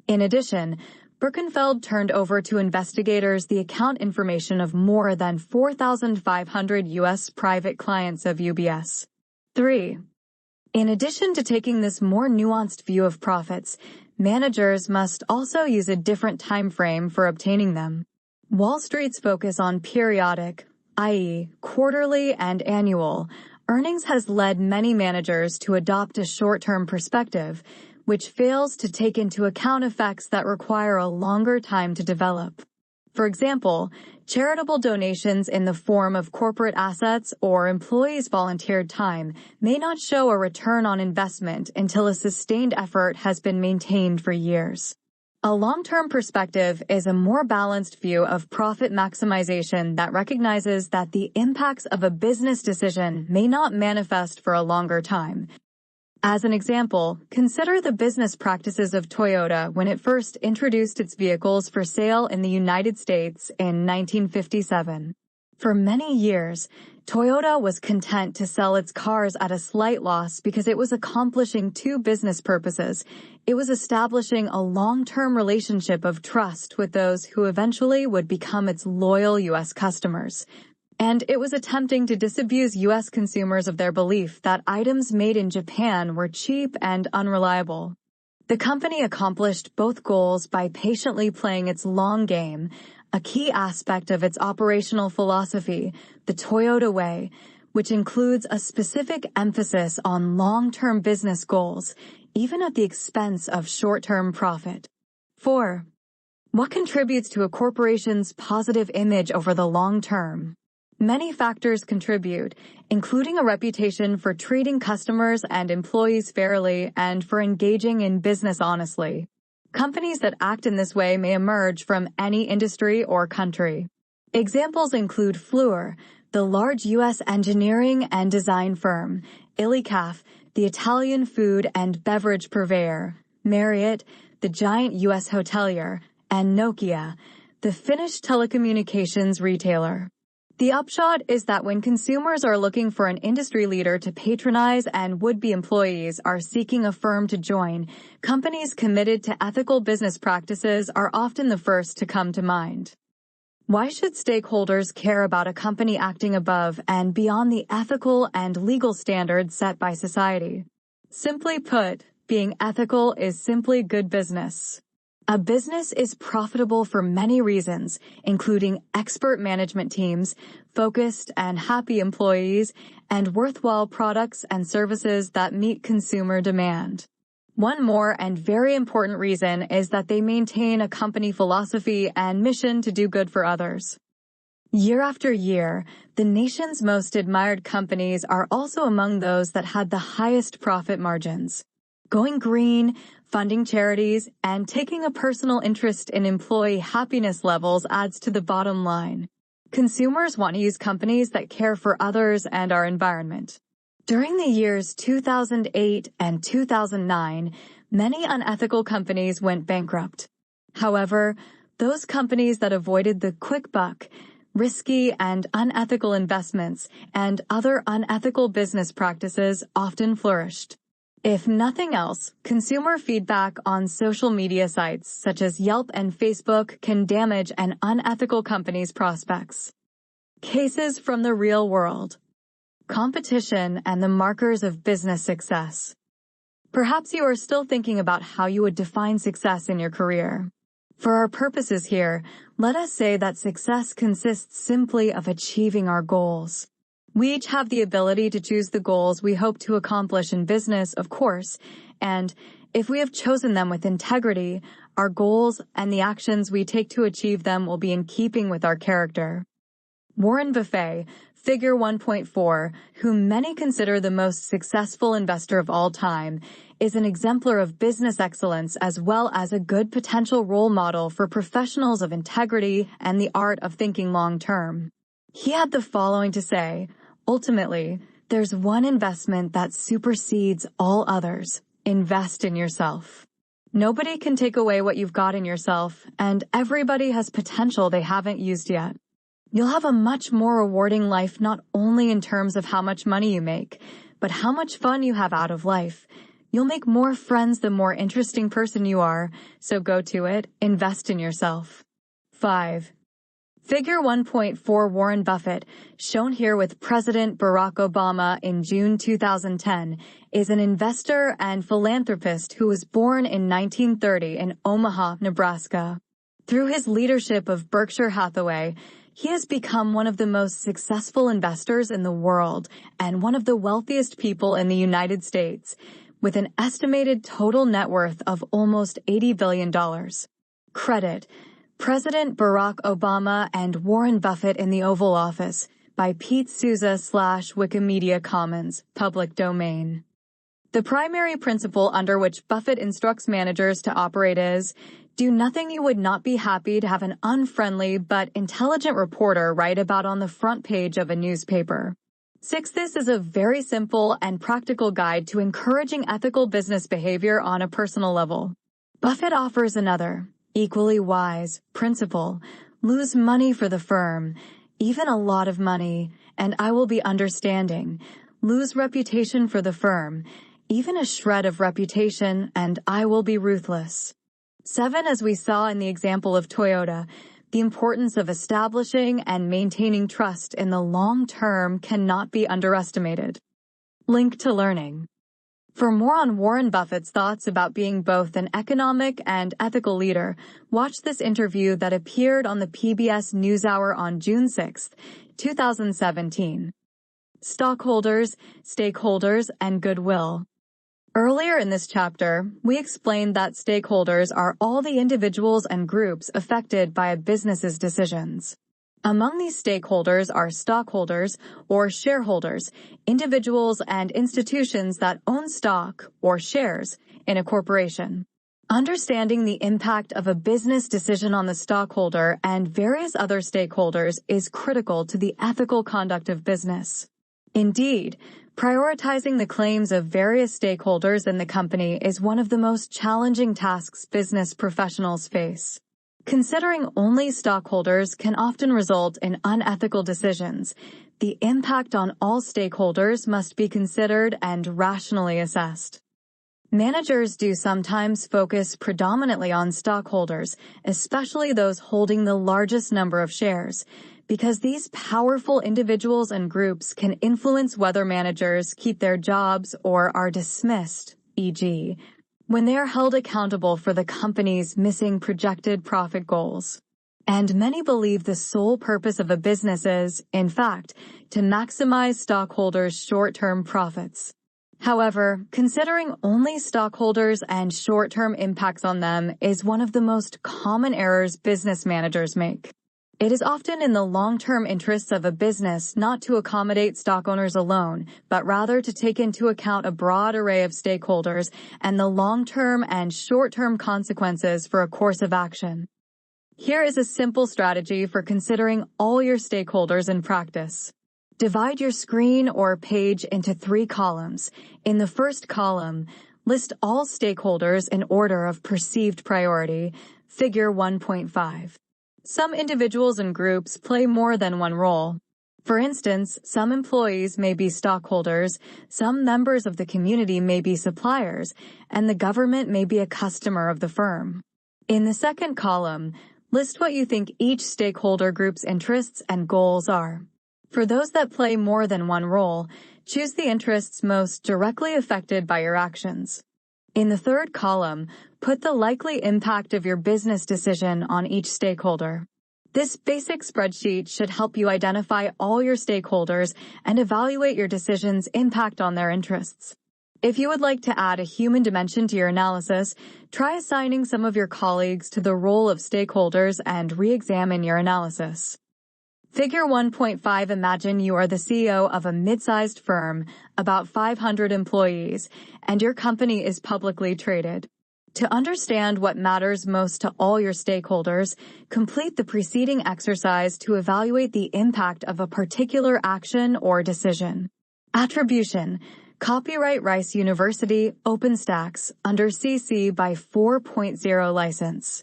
In addition, Birkenfeld turned over to investigators the account information of more than 4,500 U.S. private clients of UBS. 3. In addition to taking this more nuanced view of profits, managers must also use a different time frame for obtaining them. Wall Street's focus on periodic, i.e., quarterly and annual, earnings has led many managers to adopt a short-term perspective, which fails to take into account effects that require a longer time to develop. For example, charitable donations in the form of corporate assets or employees' volunteered time may not show a return on investment until a sustained effort has been maintained for years. A long-term perspective is a more balanced view of profit maximization that recognizes that the impacts of a business decision may not manifest for a longer time. As an example, consider the business practices of Toyota when it first introduced its vehicles for sale in the United States in 1957. For many years, Toyota was content to sell its cars at a slight loss because it was accomplishing two business purposes. It was establishing a long-term relationship of trust with those who eventually would become its loyal U.S. customers. And it was attempting to disabuse U.S. consumers of their belief that items made in Japan were cheap and unreliable. The company accomplished both goals by patiently playing its long game, a key aspect of its operational philosophy, the Toyota Way, which includes a specific emphasis on long-term business goals, even at the expense of short-term profit. 4. What contributes to a corporation's positive image over the long term? Many factors contribute, including a reputation for treating customers and employees fairly and for engaging in business honestly. Companies that act in this way may emerge from any industry or country. Examples include Fluor, the large U.S. engineering and design firm, Illycaf, the Italian food and beverage purveyor, Marriott, the giant U.S. hotelier, and Nokia, the Finnish telecommunications retailer. The upshot is that when consumers are looking for an industry leader to patronize and would-be employees are seeking a firm to join, companies committed to ethical business practices are often the first to come to mind. Why should stakeholders care about a company acting above and beyond the ethical and legal standards set by society? Simply put, being ethical is simply good business. A business is profitable for many reasons, including expert management teams, focused and happy employees, and worthwhile products and services that meet consumer demand. One more and very important reason is that they maintain a company philosophy and mission to do good for others. Year after year, the nation's most admired companies are also among those that had the highest profit margins. Going green, funding charities, and taking a personal interest in employee happiness levels adds to the bottom line. Consumers want to use companies that care for others and our environment. During the years 2008 and 2009, many unethical companies went bankrupt. However, those companies that avoided the quick buck, risky and unethical investments, and other unethical business practices often flourished. If nothing else, consumer feedback on social media sites such as Yelp and Facebook can damage an unethical company's prospects. Cases from the real world. Competition and the markers of business success. Perhaps you are still thinking about how you would define success in your career. For our purposes here, let us say that success consists simply of achieving our goals. We each have the ability to choose the goals we hope to accomplish in business, of course, and if we have chosen them with integrity, our goals and the actions we take to achieve them will be in keeping with our character. Warren Buffett, Figure 1.4, whom many consider the most successful investor of all time, is an exemplar of business excellence as well as a good potential role model for professionals of integrity and the art of thinking long-term. He had the following to say: ultimately, there's one investment that supersedes all others. Invest in yourself. Nobody can take away what you've got in yourself, and everybody has potential they haven't used yet. You'll have a much more rewarding life not only in terms of how much money you make, but how much fun you have out of life. You'll make more friends the more interesting person you are, so go to it, invest in yourself. 5. Figure 1.4 Warren Buffett, shown here with President Barack Obama in June 2010, is an investor and philanthropist who was born in 1930 in Omaha, Nebraska. Through his leadership of Berkshire Hathaway, he has become one of the most successful investors in the world and one of the wealthiest people in the United States, with an estimated total net worth of almost $80 billion. Credit: President Barack Obama and Warren Buffett in the Oval Office, by Pete Souza / Wikimedia Commons, public domain. The primary principle under which Buffett instructs managers to operate is: do nothing you would not be happy to have an unfriendly but intelligent reporter write about on the front page of a newspaper. 6. This is a very simple and practical guide to encouraging ethical business behavior on a personal level. Buffett offers another, equally wise, principle: lose money for the firm, even a lot of money, and I will be understanding. Lose reputation for the firm, even a shred of reputation, and I will be ruthless. 7. As we saw in the example of Toyota, the importance of establishing and maintaining trust in the long term cannot be underestimated. Link to learning. For more on Warren Buffett's thoughts about being both an economic and ethical leader, watch this interview that appeared on the PBS NewsHour on June 6, 2017. Stockholders, stakeholders, and goodwill. Earlier in this chapter, we explained that stakeholders are all the individuals and groups affected by a business's decisions. Among these stakeholders are stockholders or shareholders, individuals and institutions that own stock or shares in a corporation. Understanding the impact of a business decision on the stockholder and various other stakeholders is critical to the ethical conduct of business. Indeed, prioritizing the claims of various stakeholders in the company is one of the most challenging tasks business professionals face. Considering only stockholders can often result in unethical decisions. The impact on all stakeholders must be considered and rationally assessed. Managers do sometimes focus predominantly on stockholders, especially those holding the largest number of shares, because these powerful individuals and groups can influence whether managers keep their jobs or are dismissed, e.g., when they are held accountable for the company's missing projected profit goals. And many believe the sole purpose of a business is, in fact, to maximize stockholders' short-term profits. However, considering only stockholders and short-term impacts on them is one of the most common errors business managers make. It is often in the long-term interests of a business not to accommodate stock owners alone, but rather to take into account a broad array of stakeholders and the long-term and short-term consequences for a course of action. Here is a simple strategy for considering all your stakeholders in practice. Divide your screen or page into 3 columns. In the first column, list all stakeholders in order of perceived priority, figure 1.5. Some individuals and groups play more than one role. For instance, some employees may be stockholders, some members of the community may be suppliers, and the government may be a customer of the firm. In the second column, list what you think each stakeholder group's interests and goals are. For those that play more than one role, choose the interests most directly affected by your actions. In the third column, put the likely impact of your business decision on each stakeholder. This basic spreadsheet should help you identify all your stakeholders and evaluate your decision's impact on their interests. If you would like to add a human dimension to your analysis, try assigning some of your colleagues to the role of stakeholders and re-examine your analysis. Figure 1.5. Imagine you are the CEO of a mid-sized firm, about 500 employees, and your company is publicly traded. To understand what matters most to all your stakeholders, complete the preceding exercise to evaluate the impact of a particular action or decision. Attribution. Copyright Rice University, OpenStax, under CC by 4.0 license.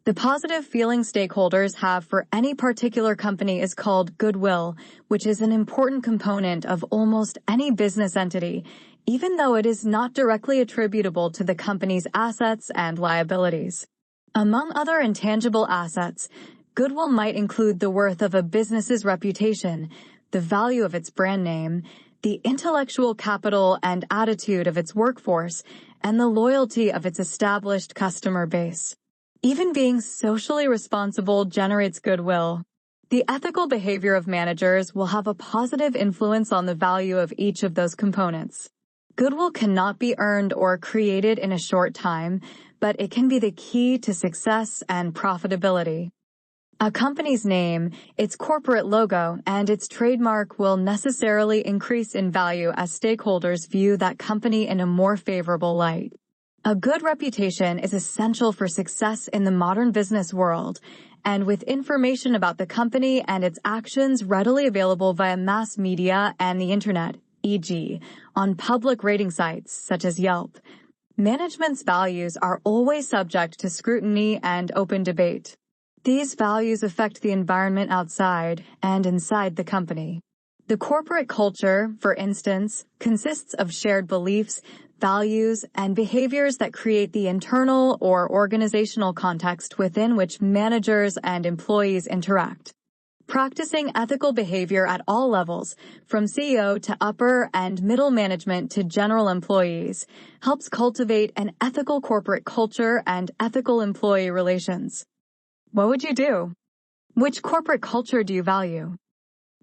The positive feeling stakeholders have for any particular company is called goodwill, which is an important component of almost any business entity, even though it is not directly attributable to the company's assets and liabilities. Among other intangible assets, goodwill might include the worth of a business's reputation, the value of its brand name, the intellectual capital and attitude of its workforce, and the loyalty of its established customer base. Even being socially responsible generates goodwill. The ethical behavior of managers will have a positive influence on the value of each of those components. Goodwill cannot be earned or created in a short time, but it can be the key to success and profitability. A company's name, its corporate logo, and its trademark will necessarily increase in value as stakeholders view that company in a more favorable light. A good reputation is essential for success in the modern business world, and with information about the company and its actions readily available via mass media and the internet, e.g., on public rating sites such as Yelp. Management's values are always subject to scrutiny and open debate. These values affect the environment outside and inside the company. The corporate culture, for instance, consists of shared beliefs, values, and behaviors that create the internal or organizational context within which managers and employees interact. Practicing ethical behavior at all levels, from CEO to upper and middle management to general employees, helps cultivate an ethical corporate culture and ethical employee relations. What would you do? Which corporate culture do you value?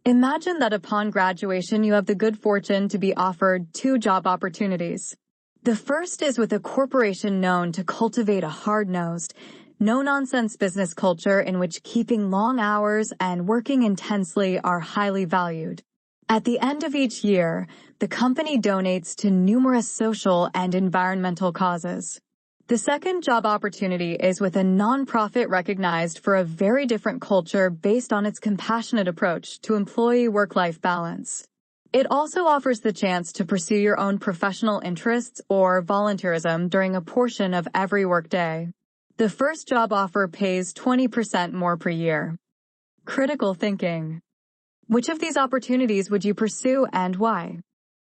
Imagine that upon graduation you have the good fortune to be offered 2 job opportunities. The first is with a corporation known to cultivate a hard-nosed, no-nonsense business culture in which keeping long hours and working intensely are highly valued. At the end of each year, the company donates to numerous social and environmental causes. The second job opportunity is with a nonprofit recognized for a very different culture based on its compassionate approach to employee work-life balance. It also offers the chance to pursue your own professional interests or volunteerism during a portion of every workday. The first job offer pays 20% more per year. Critical thinking. Which of these opportunities would you pursue and why?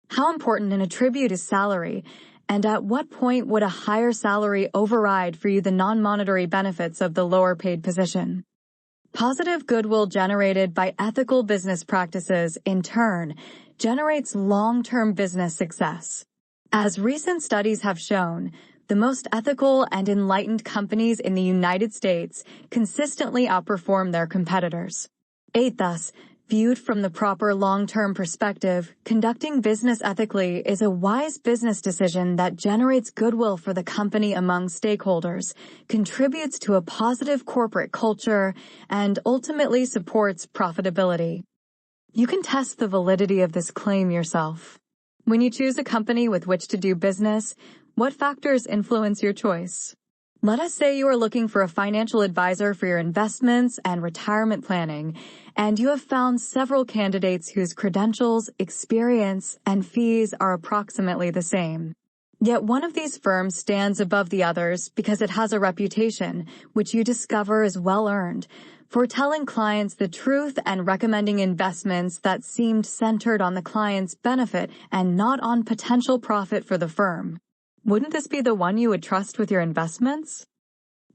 How important an attribute is salary? And at what point would a higher salary override for you the non-monetary benefits of the lower-paid position? Positive goodwill generated by ethical business practices, in turn, generates long-term business success. As recent studies have shown, the most ethical and enlightened companies in the United States consistently outperform their competitors. 8. Thus, viewed from the proper long-term perspective, conducting business ethically is a wise business decision that generates goodwill for the company among stakeholders, contributes to a positive corporate culture, and ultimately supports profitability. You can test the validity of this claim yourself. When you choose a company with which to do business, what factors influence your choice? Let us say you are looking for a financial advisor for your investments and retirement planning, and you have found several candidates whose credentials, experience, and fees are approximately the same. Yet one of these firms stands above the others because it has a reputation, which you discover is well-earned, for telling clients the truth and recommending investments that seemed centered on the client's benefit and not on potential profit for the firm. Wouldn't this be the one you would trust with your investments?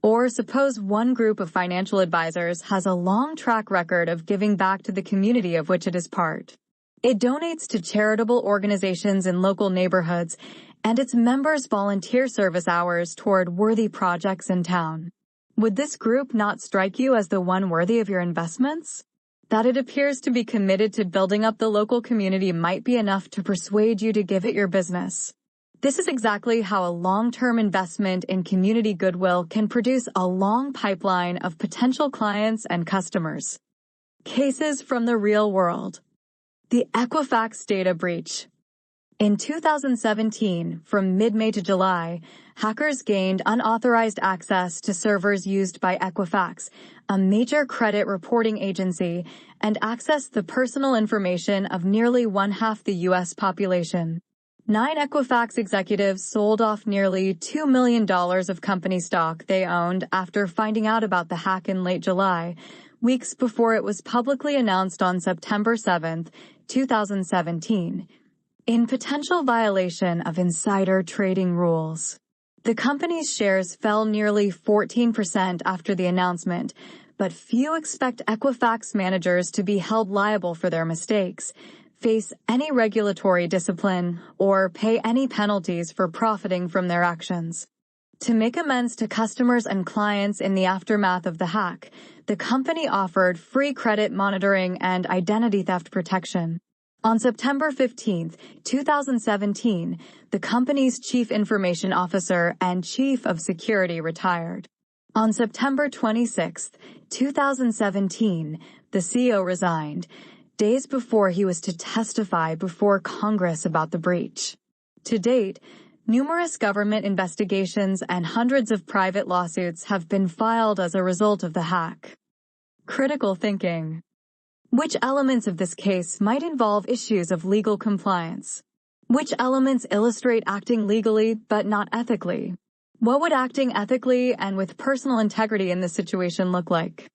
Or suppose one group of financial advisors has a long track record of giving back to the community of which it is part. It donates to charitable organizations in local neighborhoods, and its members volunteer service hours toward worthy projects in town. Would this group not strike you as the one worthy of your investments? That it appears to be committed to building up the local community might be enough to persuade you to give it your business. This is exactly how a long-term investment in community goodwill can produce a long pipeline of potential clients and customers. Cases from the real world. The Equifax data breach. In 2017, from mid-May to July, hackers gained unauthorized access to servers used by Equifax, a major credit reporting agency, and accessed the personal information of nearly one-half the U.S. population. 9 Equifax executives sold off nearly $2 million of company stock they owned after finding out about the hack in late July, weeks before it was publicly announced on September 7, 2017, in potential violation of insider trading rules. The company's shares fell nearly 14% after the announcement, but few expect Equifax managers to be held liable for their mistakes, face any regulatory discipline, or pay any penalties for profiting from their actions. To make amends to customers and clients in the aftermath of the hack, the company offered free credit monitoring and identity theft protection. On September 15, 2017, the company's chief information officer and chief of security retired. On September 26, 2017, the CEO resigned, days before he was to testify before Congress about the breach. To date, Numerous government investigations and hundreds of private lawsuits have been filed as a result of the hack. Critical thinking. Which elements of this case might involve issues of legal compliance? Which elements illustrate acting legally but not ethically? What would acting ethically and with personal integrity in this situation look like?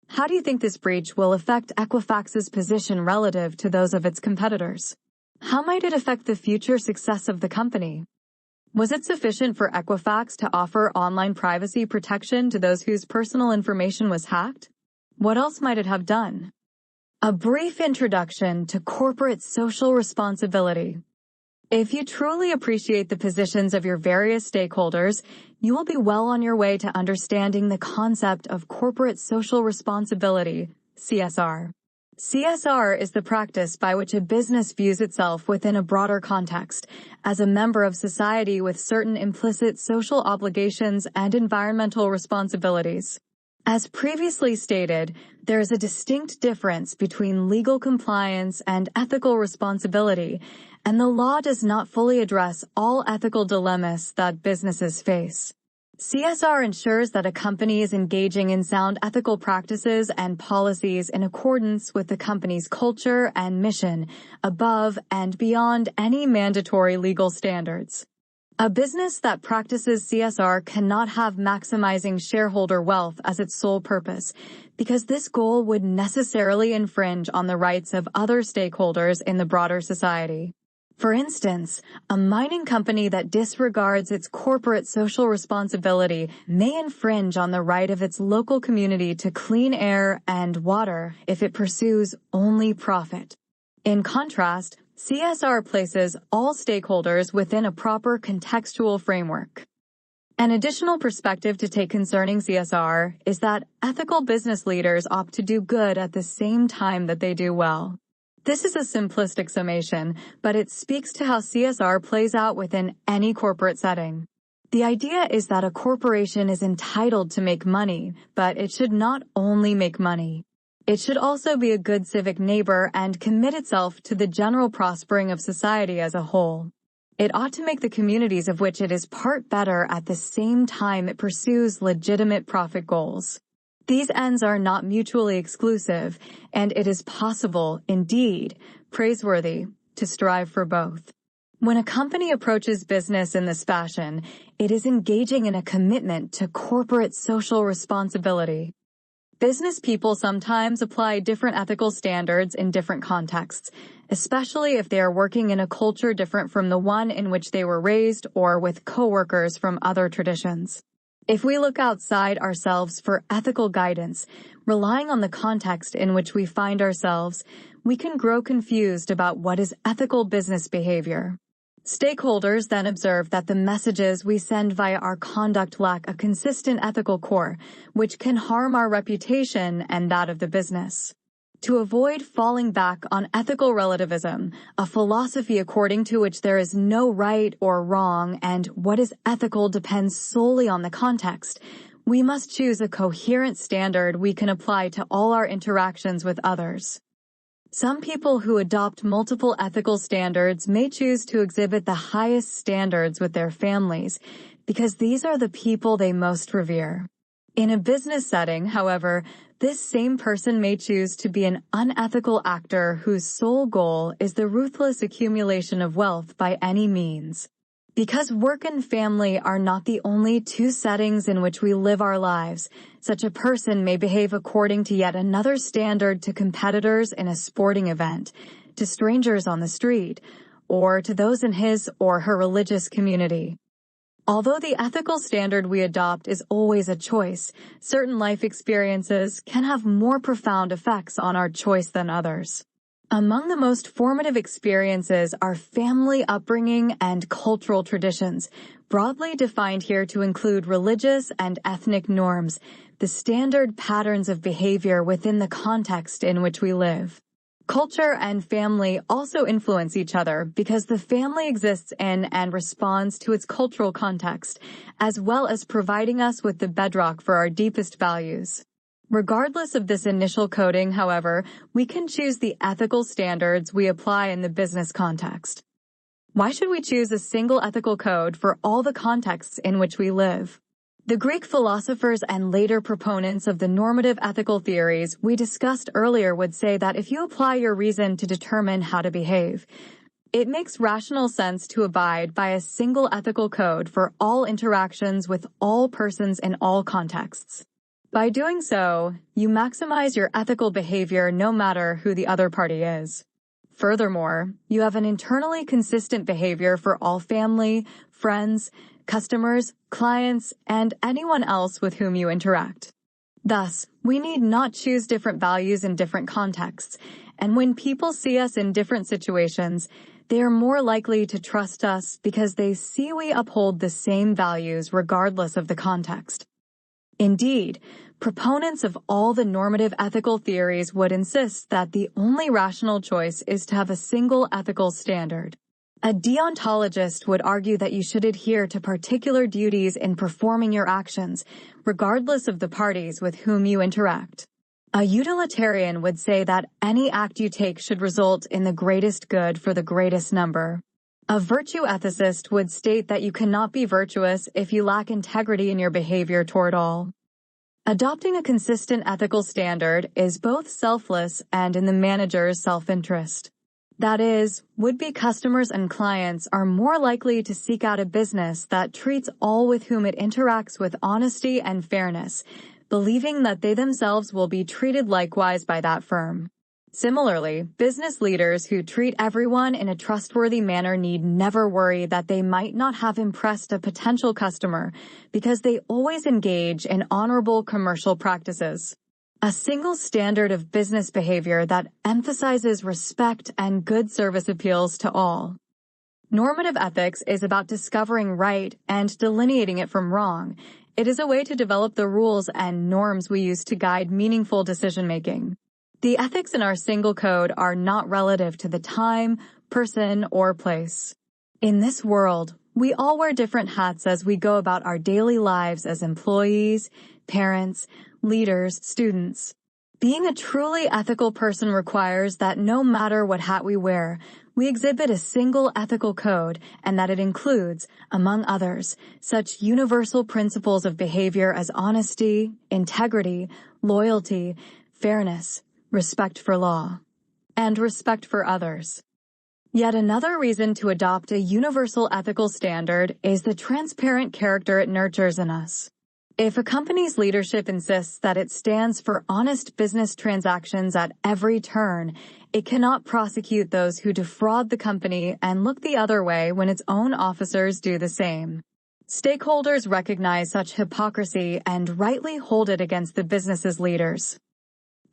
How do you think this breach will affect Equifax's position relative to those of its competitors? How might it affect the future success of the company? Was it sufficient for Equifax to offer online privacy protection to those whose personal information was hacked? What else might it have done? A brief introduction to corporate social responsibility. If you truly appreciate the positions of your various stakeholders, you will be well on your way to understanding the concept of corporate social responsibility, CSR. CSR is the practice by which a business views itself within a broader context, as a member of society with certain implicit social obligations and environmental responsibilities. As previously stated, there is a distinct difference between legal compliance and ethical responsibility, and the law does not fully address all ethical dilemmas that businesses face. CSR ensures that a company is engaging in sound ethical practices and policies in accordance with the company's culture and mission, above and beyond any mandatory legal standards. A business that practices CSR cannot have maximizing shareholder wealth as its sole purpose, because this goal would necessarily infringe on the rights of other stakeholders in the broader society. For instance, a mining company that disregards its corporate social responsibility may infringe on the right of its local community to clean air and water if it pursues only profit. In contrast, CSR places all stakeholders within a proper contextual framework. An additional perspective to take concerning CSR is that ethical business leaders opt to do good at the same time that they do well. This is a simplistic summation, but it speaks to how CSR plays out within any corporate setting. The idea is that a corporation is entitled to make money, but it should not only make money. It should also be a good civic neighbor and commit itself to the general prospering of society as a whole. It ought to make the communities of which it is part better at the same time it pursues legitimate profit goals. These ends are not mutually exclusive, and it is possible, indeed, praiseworthy, to strive for both. When a company approaches business in this fashion, it is engaging in a commitment to corporate social responsibility. Business people sometimes apply different ethical standards in different contexts, especially if they are working in a culture different from the one in which they were raised or with coworkers from other traditions. If we look outside ourselves for ethical guidance, relying on the context in which we find ourselves, we can grow confused about what is ethical business behavior. Stakeholders then observe that the messages we send via our conduct lack a consistent ethical core, which can harm our reputation and that of the business. To avoid falling back on ethical relativism, a philosophy according to which there is no right or wrong and what is ethical depends solely on the context, we must choose a coherent standard we can apply to all our interactions with others. Some people who adopt multiple ethical standards may choose to exhibit the highest standards with their families, because these are the people they most revere. In a business setting, however, this same person may choose to be an unethical actor whose sole goal is the ruthless accumulation of wealth by any means. Because work and family are not the only two settings in which we live our lives, such a person may behave according to yet another standard to competitors in a sporting event, to strangers on the street, or to those in his or her religious community. Although the ethical standard we adopt is always a choice, certain life experiences can have more profound effects on our choice than others. Among the most formative experiences are family upbringing and cultural traditions, broadly defined here to include religious and ethnic norms, the standard patterns of behavior within the context in which we live. Culture and family also influence each other because the family exists in and responds to its cultural context, as well as providing us with the bedrock for our deepest values. Regardless of this initial coding, however, we can choose the ethical standards we apply in the business context. Why should we choose a single ethical code for all the contexts in which we live? The Greek philosophers and later proponents of the normative ethical theories we discussed earlier would say that if you apply your reason to determine how to behave, it makes rational sense to abide by a single ethical code for all interactions with all persons in all contexts. By doing so, you maximize your ethical behavior no matter who the other party is. Furthermore, you have an internally consistent behavior for all family, friends, customers, clients, and anyone else with whom you interact. Thus, we need not choose different values in different contexts, and when people see us in different situations, they are more likely to trust us because they see we uphold the same values regardless of the context. Indeed, proponents of all the normative ethical theories would insist that the only rational choice is to have a single ethical standard. A deontologist would argue that you should adhere to particular duties in performing your actions, regardless of the parties with whom you interact. A utilitarian would say that any act you take should result in the greatest good for the greatest number. A virtue ethicist would state that you cannot be virtuous if you lack integrity in your behavior toward all. Adopting a consistent ethical standard is both selfless and in the manager's self-interest. That is, would-be customers and clients are more likely to seek out a business that treats all with whom it interacts with honesty and fairness, believing that they themselves will be treated likewise by that firm. Similarly, business leaders who treat everyone in a trustworthy manner need never worry that they might not have impressed a potential customer because they always engage in honorable commercial practices. A single standard of business behavior that emphasizes respect and good service appeals to all. Normative ethics is about discovering right and delineating it from wrong. It is a way to develop the rules and norms we use to guide meaningful decision-making. The ethics in our single code are not relative to the time, person, or place. In this world, we all wear different hats as we go about our daily lives as employees, parents, leaders, students. Being a truly ethical person requires that no matter what hat we wear, we exhibit a single ethical code and that it includes, among others, such universal principles of behavior as honesty, integrity, loyalty, fairness, respect for law, and respect for others. Yet another reason to adopt a universal ethical standard is the transparent character it nurtures in us. If a company's leadership insists that it stands for honest business transactions at every turn, it cannot prosecute those who defraud the company and look the other way when its own officers do the same. Stakeholders recognize such hypocrisy and rightly hold it against the business's leaders.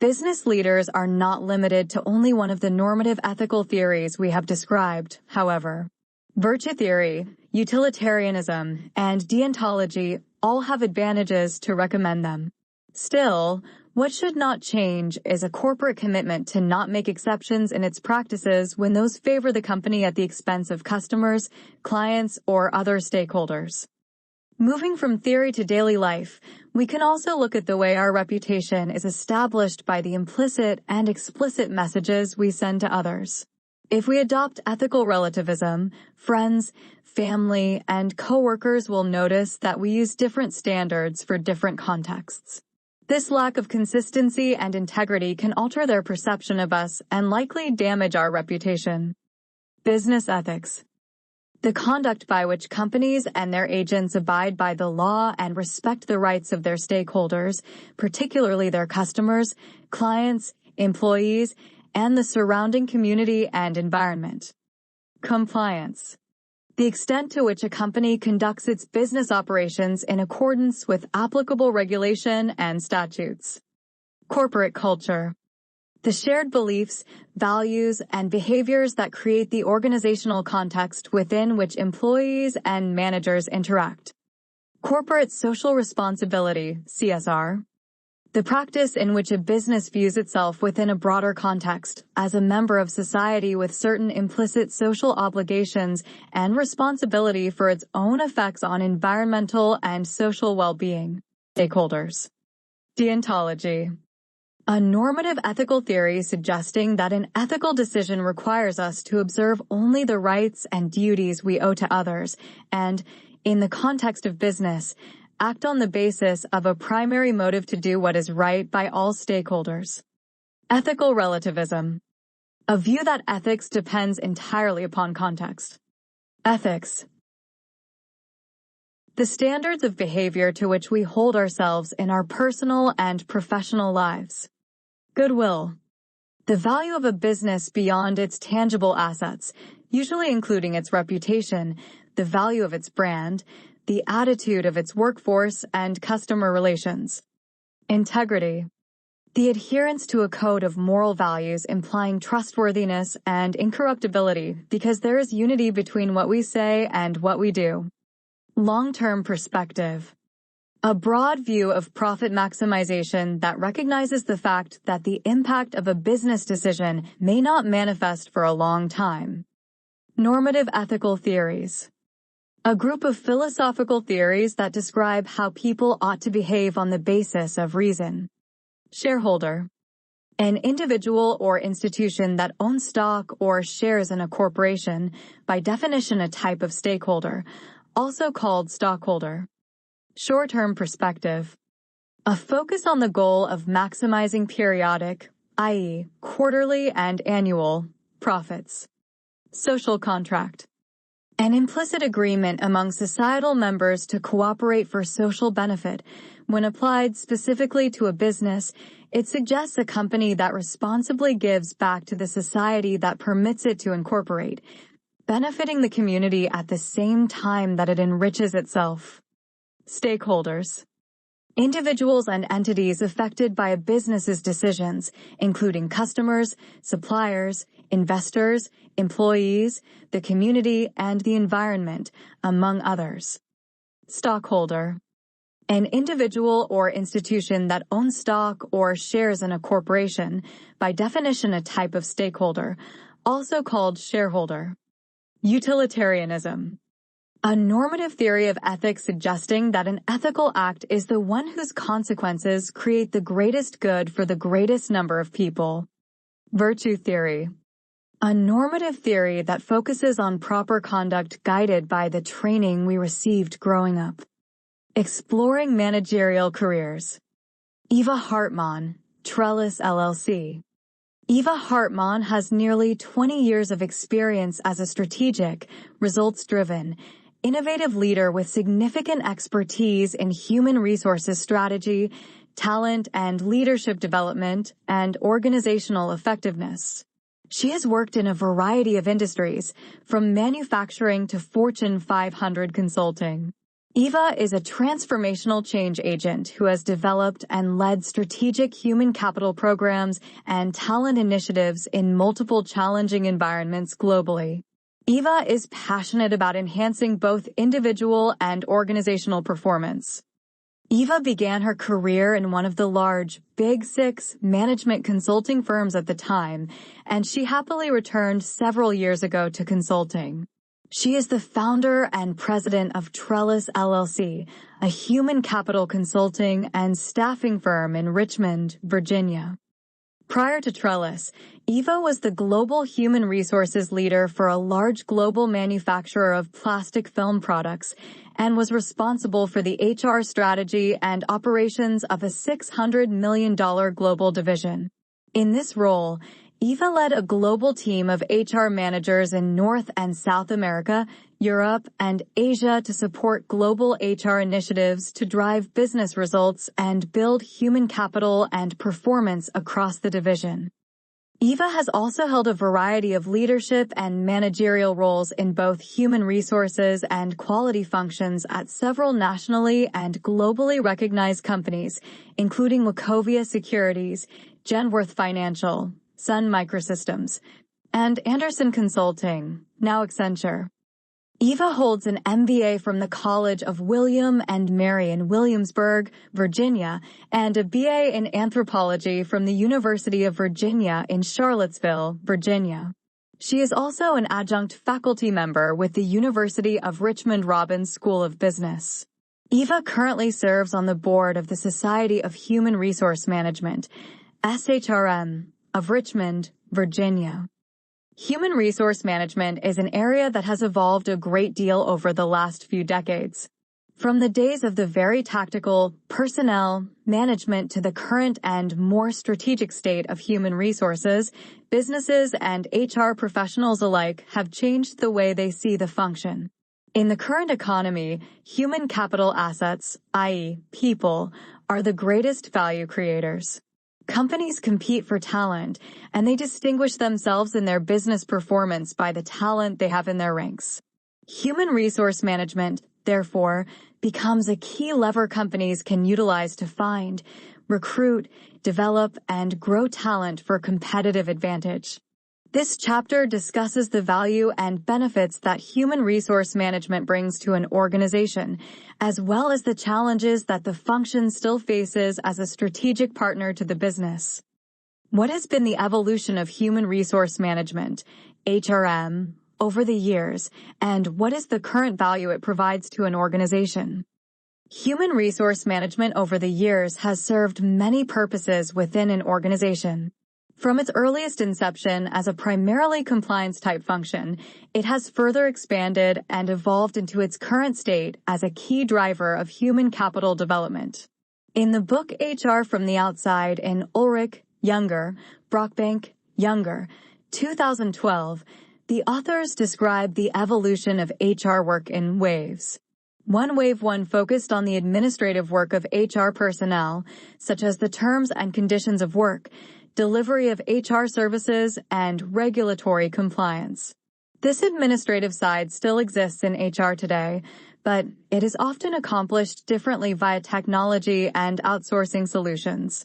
Business leaders are not limited to only one of the normative ethical theories we have described, however. Virtue theory, utilitarianism, and deontology all have advantages to recommend them. Still, what should not change is a corporate commitment to not make exceptions in its practices when those favor the company at the expense of customers, clients, or other stakeholders. Moving from theory to daily life, we can also look at the way our reputation is established by the implicit and explicit messages we send to others. If we adopt ethical relativism, friends, family, and coworkers will notice that we use different standards for different contexts. This lack of consistency and integrity can alter their perception of us and likely damage our reputation. Business ethics. The conduct by which companies and their agents abide by the law and respect the rights of their stakeholders, particularly their customers, clients, employees, and the surrounding community and environment. Compliance. The extent to which a company conducts its business operations in accordance with applicable regulation and statutes. Corporate culture. The shared beliefs, values, and behaviors that create the organizational context within which employees and managers interact. Corporate social responsibility, CSR. The practice in which a business views itself within a broader context as a member of society with certain implicit social obligations and responsibility for its own effects on environmental and social well-being. Stakeholders. Deontology. A normative ethical theory suggesting that an ethical decision requires us to observe only the rights and duties we owe to others and, in the context of business, act on the basis of a primary motive to do what is right by all stakeholders. Ethical relativism. A view that ethics depends entirely upon context. Ethics. The standards of behavior to which we hold ourselves in our personal and professional lives. Goodwill. The value of a business beyond its tangible assets, usually including its reputation, the value of its brand, the attitude of its workforce, and customer relations. Integrity. The adherence to a code of moral values implying trustworthiness and incorruptibility because there is unity between what we say and what we do. Long-term perspective. A broad view of profit maximization that recognizes the fact that the impact of a business decision may not manifest for a long time. Normative ethical theories. A group of philosophical theories that describe how people ought to behave on the basis of reason. Shareholder. An individual or institution that owns stock or shares in a corporation, by definition a type of stakeholder, also called stockholder. Short-term perspective. A focus on the goal of maximizing periodic, i.e., quarterly and annual, profits. Social contract. An implicit agreement among societal members to cooperate for social benefit. When applied specifically to a business, it suggests a company that responsibly gives back to the society that permits it to incorporate, benefiting the community at the same time that it enriches itself. Stakeholders. Individuals and entities affected by a business's decisions, including customers, suppliers, investors, employees, the community, and the environment, among others. Stockholder. An individual or institution that owns stock or shares in a corporation, by definition a type of stakeholder, also called shareholder. Utilitarianism. A normative theory of ethics suggesting that an ethical act is the one whose consequences create the greatest good for the greatest number of people. Virtue theory. A normative theory that focuses on proper conduct guided by the training we received growing up. Exploring managerial careers. Eva Hartmann, Trellis LLC. Eva Hartmann has nearly 20 years of experience as a strategic, results-driven, innovative leader with significant expertise in human resources strategy, talent and leadership development, and organizational effectiveness. She has worked in a variety of industries, from manufacturing to Fortune 500 consulting. Eva is a transformational change agent who has developed and led strategic human capital programs and talent initiatives in multiple challenging environments globally. Eva is passionate about enhancing both individual and organizational performance. Eva began her career in one of the large Big Six management consulting firms at the time, and she happily returned several years ago to consulting. She is the founder and president of Trellis LLC, a human capital consulting and staffing firm in Richmond, Virginia. Prior to Trellis, Eva was the global human resources leader for a large global manufacturer of plastic film products and was responsible for the HR strategy and operations of a $600 million global division. In this role, Eva led a global team of HR managers in North and South America, Europe, and Asia to support global HR initiatives to drive business results and build human capital and performance across the division. Eva has also held a variety of leadership and managerial roles in both human resources and quality functions at several nationally and globally recognized companies, including Wachovia Securities, Genworth Financial, Sun Microsystems, and Andersen Consulting, now Accenture. Eva holds an MBA from the College of William and Mary in Williamsburg, Virginia, and a BA in Anthropology from the University of Virginia in Charlottesville, Virginia. She is also an adjunct faculty member with the University of Richmond-Robbins School of Business. Eva currently serves on the board of the Society of Human Resource Management, SHRM, of Richmond, Virginia. Human resource management is an area that has evolved a great deal over the last few decades. From the days of the very tactical personnel management to the current and more strategic state of human resources, businesses and HR professionals alike have changed the way they see the function. In the current economy, human capital assets, i.e., people, are the greatest value creators. Companies compete for talent, and they distinguish themselves in their business performance by the talent they have in their ranks. Human resource management, therefore, becomes a key lever companies can utilize to find, recruit, develop, and grow talent for competitive advantage. This chapter discusses the value and benefits that human resource management brings to an organization, as well as the challenges that the function still faces as a strategic partner to the business. What has been the evolution of human resource management, HRM, over the years, and what is the current value it provides to an organization? Human resource management over the years has served many purposes within an organization. From its earliest inception as a primarily compliance-type function, it has further expanded and evolved into its current state as a key driver of human capital development. In the book HR from the Outside in Ulrich, Younger, Brockbank, Younger, 2012, the authors describe the evolution of HR work in waves. Wave 1 focused on the administrative work of HR personnel, such as the terms and conditions of work, delivery of HR services, and regulatory compliance. This administrative side still exists in HR today, but it is often accomplished differently via technology and outsourcing solutions.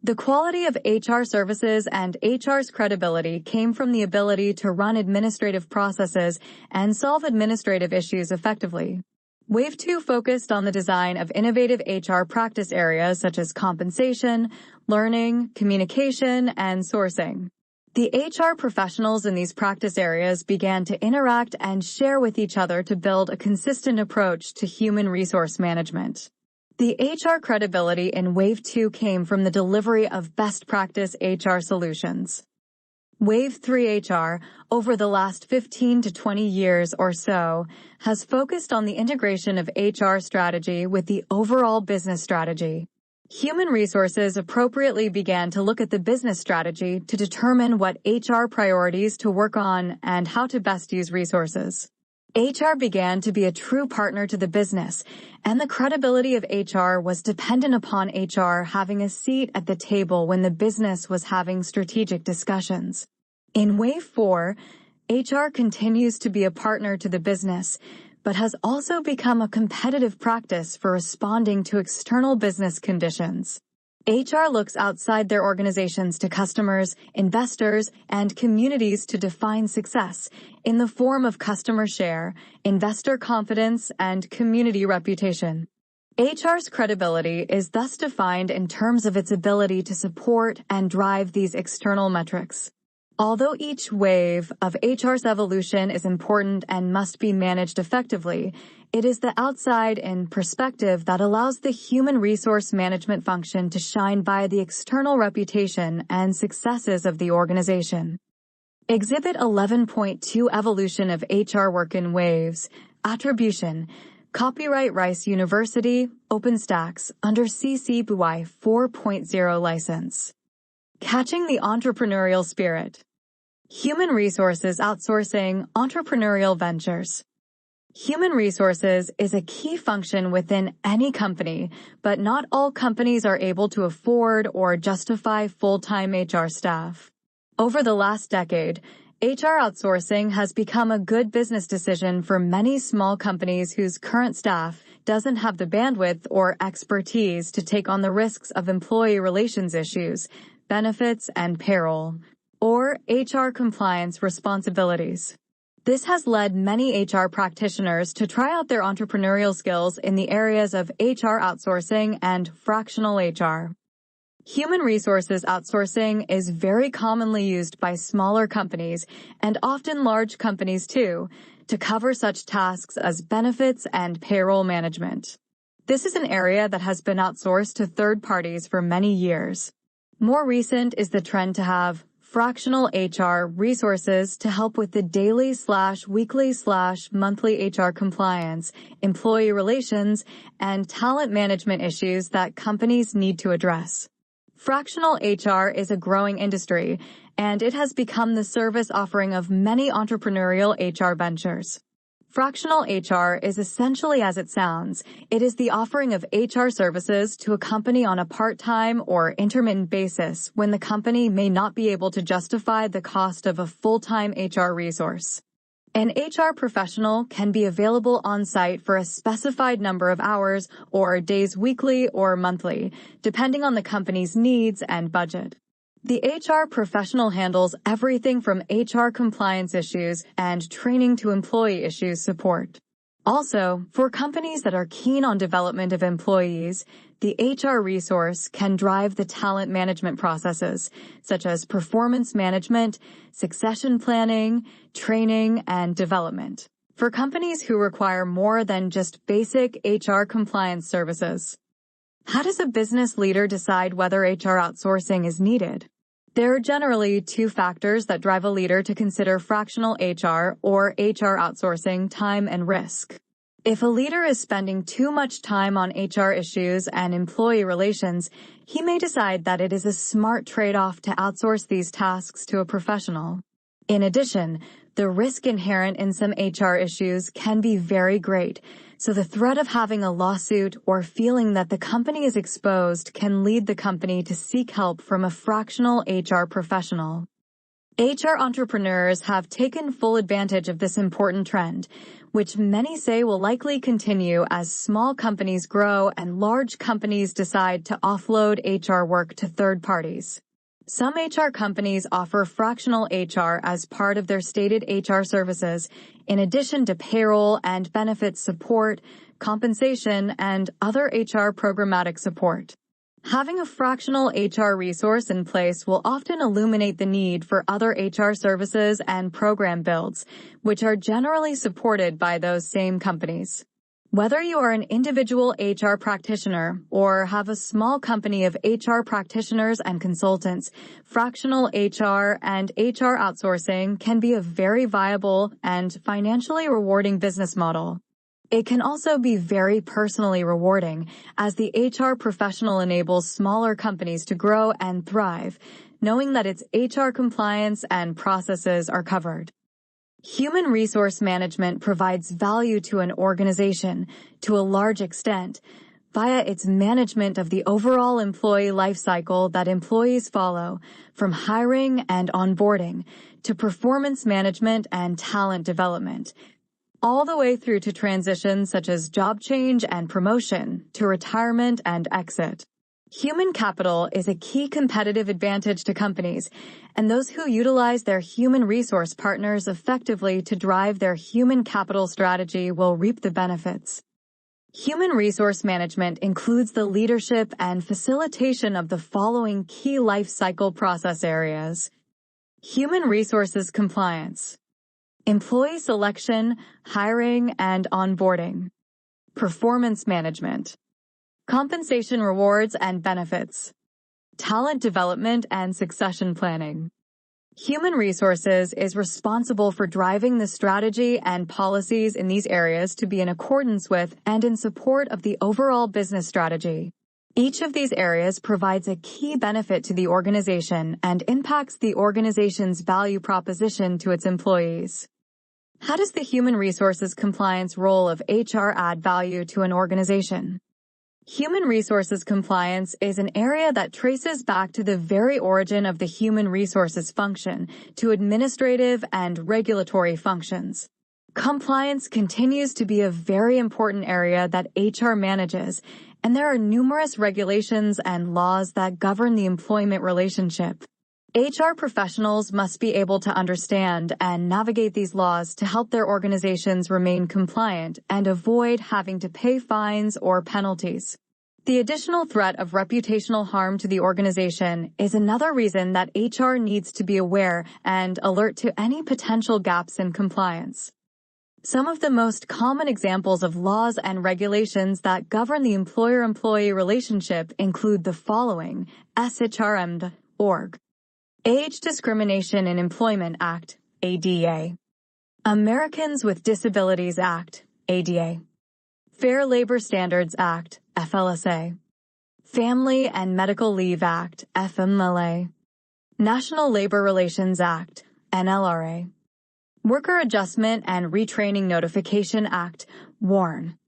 The quality of HR services and HR's credibility came from the ability to run administrative processes and solve administrative issues effectively. Wave 2 focused on the design of innovative HR practice areas such as compensation, learning, communication, and sourcing. The HR professionals in these practice areas began to interact and share with each other to build a consistent approach to human resource management. The HR credibility in Wave 2 came from the delivery of best practice HR solutions. Wave 3 HR, over the last 15 to 20 years or so, has focused on the integration of HR strategy with the overall business strategy. Human resources appropriately began to look at the business strategy to determine what HR priorities to work on and how to best use resources. HR began to be a true partner to the business, and the credibility of HR was dependent upon HR having a seat at the table when the business was having strategic discussions. In Wave 4, HR continues to be a partner to the business, but has also become a competitive practice for responding to external business conditions. HR looks outside their organizations to customers, investors, and communities to define success in the form of customer share, investor confidence, and community reputation. HR's credibility is thus defined in terms of its ability to support and drive these external metrics. Although each wave of HR's evolution is important and must be managed effectively, it is the outside-in perspective that allows the human resource management function to shine by the external reputation and successes of the organization. Exhibit 11.2 Evolution of HR Work in Waves. Attribution. Copyright Rice University, OpenStax, under CC BY 4.0 license. Catching the entrepreneurial spirit. Human resources outsourcing, entrepreneurial ventures. Human resources is a key function within any company, but not all companies are able to afford or justify full-time HR staff. Over the last decade, HR outsourcing has become a good business decision for many small companies whose current staff doesn't have the bandwidth or expertise to take on the risks of employee relations issues, benefits and payroll, or HR compliance responsibilities. This has led many HR practitioners to try out their entrepreneurial skills in the areas of HR outsourcing and fractional HR. Human resources outsourcing is very commonly used by smaller companies and often large companies too, to cover such tasks as benefits and payroll management. This is an area that has been outsourced to third parties for many years. More recent is the trend to have fractional HR resources to help with the daily/weekly/monthly HR compliance, employee relations, and talent management issues that companies need to address. Fractional HR is a growing industry, and it has become the service offering of many entrepreneurial HR ventures. Fractional HR is essentially as it sounds. It is the offering of HR services to a company on a part-time or intermittent basis when the company may not be able to justify the cost of a full-time HR resource. An HR professional can be available on-site for a specified number of hours or days weekly or monthly, depending on the company's needs and budget. The HR professional handles everything from HR compliance issues and training to employee issues support. Also, for companies that are keen on development of employees, the HR resource can drive the talent management processes, such as performance management, succession planning, training, and development, for companies who require more than just basic HR compliance services. How does a business leader decide whether HR outsourcing is needed? There are generally two factors that drive a leader to consider fractional HR or HR outsourcing time and risk. If a leader is spending too much time on HR issues and employee relations, he may decide that it is a smart trade-off to outsource these tasks to a professional. In addition, the risk inherent in some HR issues can be very great, so the threat of having a lawsuit or feeling that the company is exposed can lead the company to seek help from a fractional HR professional. HR entrepreneurs have taken full advantage of this important trend, which many say will likely continue as small companies grow and large companies decide to offload HR work to third parties. Some HR companies offer fractional HR as part of their stated HR services, in addition to payroll and benefits support, compensation, and other HR programmatic support. Having a fractional HR resource in place will often illuminate the need for other HR services and program builds, which are generally supported by those same companies. Whether you are an individual HR practitioner or have a small company of HR practitioners and consultants, fractional HR and HR outsourcing can be a very viable and financially rewarding business model. It can also be very personally rewarding, as the HR professional enables smaller companies to grow and thrive, knowing that its HR compliance and processes are covered. Human resource management provides value to an organization, to a large extent, via its management of the overall employee life cycle that employees follow, from hiring and onboarding to performance management and talent development, all the way through to transitions such as job change and promotion, to retirement and exit. Human capital is a key competitive advantage to companies, and those who utilize their human resource partners effectively to drive their human capital strategy will reap the benefits. Human resource management includes the leadership and facilitation of the following key life cycle process areas: human resources compliance, employee selection, hiring, and onboarding, performance management, compensation rewards and benefits, talent development and succession planning. Human resources is responsible for driving the strategy and policies in these areas to be in accordance with and in support of the overall business strategy. Each of these areas provides a key benefit to the organization and impacts the organization's value proposition to its employees. How does the human resources compliance role of HR add value to an organization? Human resources compliance is an area that traces back to the very origin of the human resources function, to administrative and regulatory functions. Compliance continues to be a very important area that HR manages, and there are numerous regulations and laws that govern the employment relationship. HR professionals must be able to understand and navigate these laws to help their organizations remain compliant and avoid having to pay fines or penalties. The additional threat of reputational harm to the organization is another reason that HR needs to be aware and alert to any potential gaps in compliance. Some of the most common examples of laws and regulations that govern the employer-employee relationship include the following: SHRM.org, Age Discrimination in Employment Act, ADA, Americans with Disabilities Act, ADA, Fair Labor Standards Act, FLSA, Family and Medical Leave Act, FMLA, National Labor Relations Act, NLRA, Worker Adjustment and Retraining Notification Act, WARN,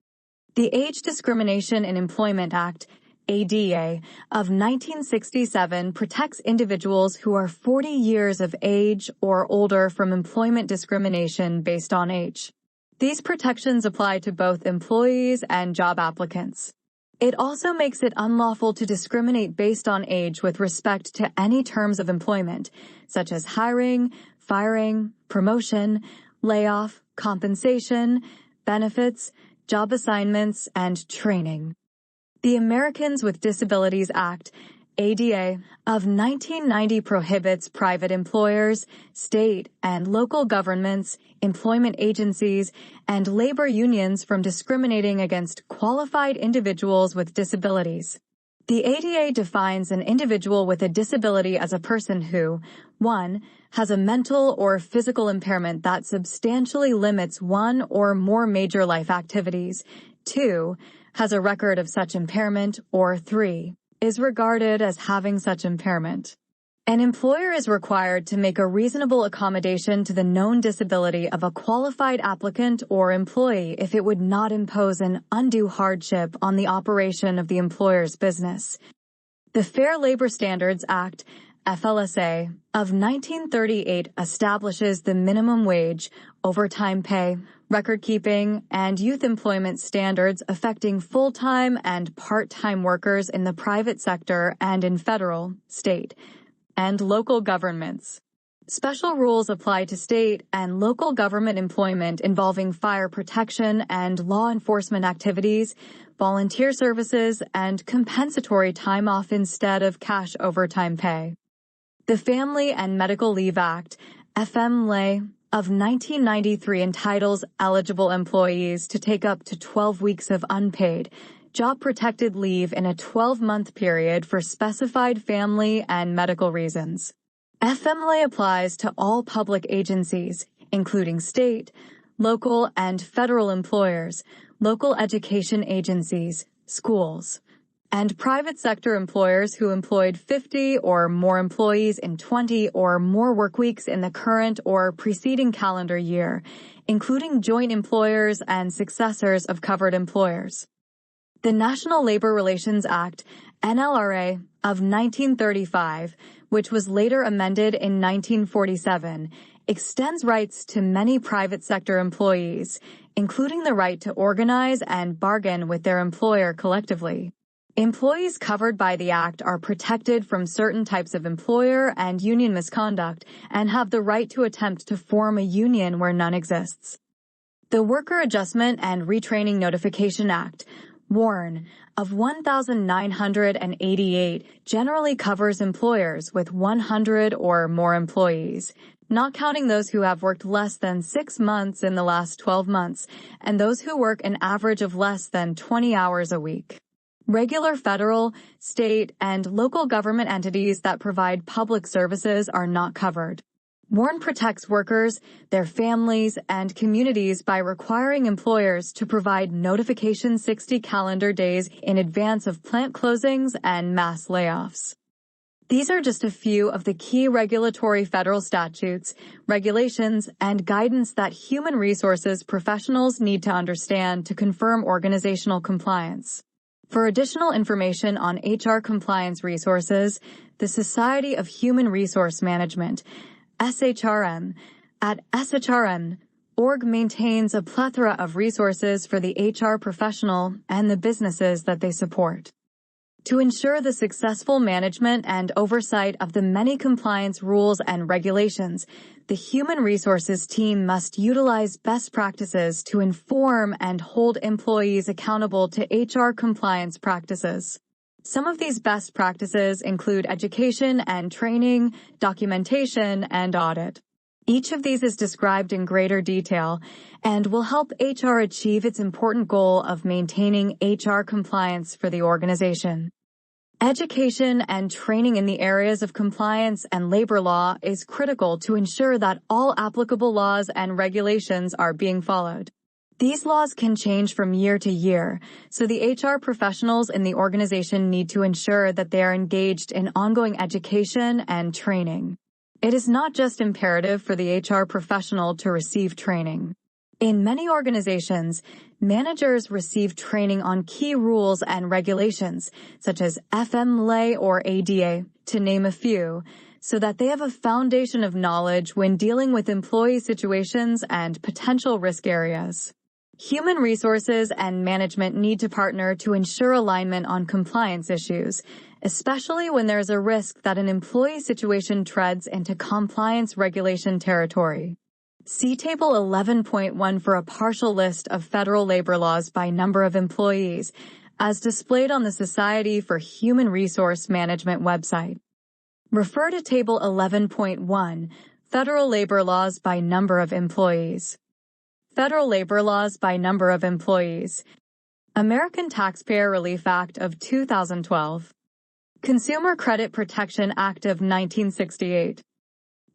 the Age Discrimination in Employment Act, ADA, of 1967 protects individuals who are 40 years of age or older from employment discrimination based on age. These protections apply to both employees and job applicants. It also makes it unlawful to discriminate based on age with respect to any terms of employment, such as hiring, firing, promotion, layoff, compensation, benefits, job assignments, and training. The Americans with Disabilities Act, ADA, of 1990 prohibits private employers, state and local governments, employment agencies, and labor unions from discriminating against qualified individuals with disabilities. The ADA defines an individual with a disability as a person who, 1, has a mental or physical impairment that substantially limits one or more major life activities, 2, has a record of such impairment, or 3, is regarded as having such impairment. An employer is required to make a reasonable accommodation to the known disability of a qualified applicant or employee if it would not impose an undue hardship on the operation of the employer's business. The Fair Labor Standards Act, FLSA, of 1938 establishes the minimum wage, overtime pay, record-keeping, and youth employment standards affecting full-time and part-time workers in the private sector and in federal, state, and local governments. Special rules apply to state and local government employment involving fire protection and law enforcement activities, volunteer services, and compensatory time off instead of cash overtime pay. The Family and Medical Leave Act, FMLA, of 1993 entitles eligible employees to take up to 12 weeks of unpaid, job-protected leave in a 12-month period for specified family and medical reasons. FMLA applies to all public agencies, including state, local, and federal employers, local education agencies, schools, and private sector employers who employed 50 or more employees in 20 or more work weeks in the current or preceding calendar year, including joint employers and successors of covered employers. The National Labor Relations Act, NLRA, of 1935, which was later amended in 1947, extends rights to many private sector employees, including the right to organize and bargain with their employer collectively. Employees covered by the Act are protected from certain types of employer and union misconduct and have the right to attempt to form a union where none exists. The Worker Adjustment and Retraining Notification Act, WARN, of 1988 generally covers employers with 100 or more employees, not counting those who have worked less than 6 months in the last 12 months and those who work an average of less than 20 hours a week. Regular federal, state, and local government entities that provide public services are not covered. WARN protects workers, their families, and communities by requiring employers to provide notification 60 calendar days in advance of plant closings and mass layoffs. These are just a few of the key regulatory federal statutes, regulations, and guidance that human resources professionals need to understand to confirm organizational compliance. For additional information on HR compliance resources, the Society of Human Resource Management, SHRM, at SHRM.org maintains a plethora of resources for the HR professional and the businesses that they support. To ensure the successful management and oversight of the many compliance rules and regulations, the Human Resources team must utilize best practices to inform and hold employees accountable to HR compliance practices. Some of these best practices include education and training, documentation, and audit. Each of these is described in greater detail and will help HR achieve its important goal of maintaining HR compliance for the organization. Education and training in the areas of compliance and labor law is critical to ensure that all applicable laws and regulations are being followed. These laws can change from year to year, so the HR professionals in the organization need to ensure that they are engaged in ongoing education and training. It is not just imperative for the HR professional to receive training. In many organizations, managers receive training on key rules and regulations, such as FMLA or ADA, to name a few, so that they have a foundation of knowledge when dealing with employee situations and potential risk areas. Human resources and management need to partner to ensure alignment on compliance issues, especially when there is a risk that an employee situation treads into compliance regulation territory. See Table 11.1 for a partial list of federal labor laws by number of employees, as displayed on the Society for Human Resource Management website. Refer to Table 11.1, Federal Labor Laws by Number of Employees. Federal Labor Laws by Number of Employees. American Taxpayer Relief Act of 2012. Consumer Credit Protection Act of 1968.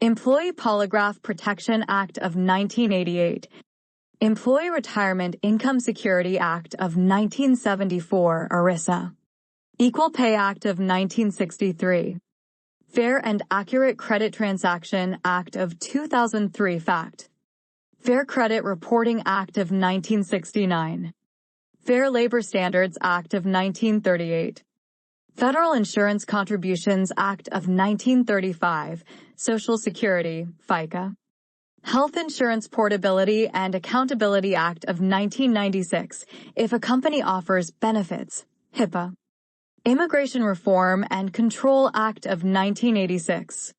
Employee Polygraph Protection Act of 1988. Employee Retirement Income Security Act of 1974, ERISA. Equal Pay Act of 1963. Fair and Accurate Credit Transaction Act of 2003, FACT. Fair Credit Reporting Act of 1969. Fair Labor Standards Act of 1938. Federal Insurance Contributions Act of 1935, Social Security, FICA. Health Insurance Portability and Accountability Act of 1996, if a company offers benefits, HIPAA. Immigration Reform and Control Act of 1986.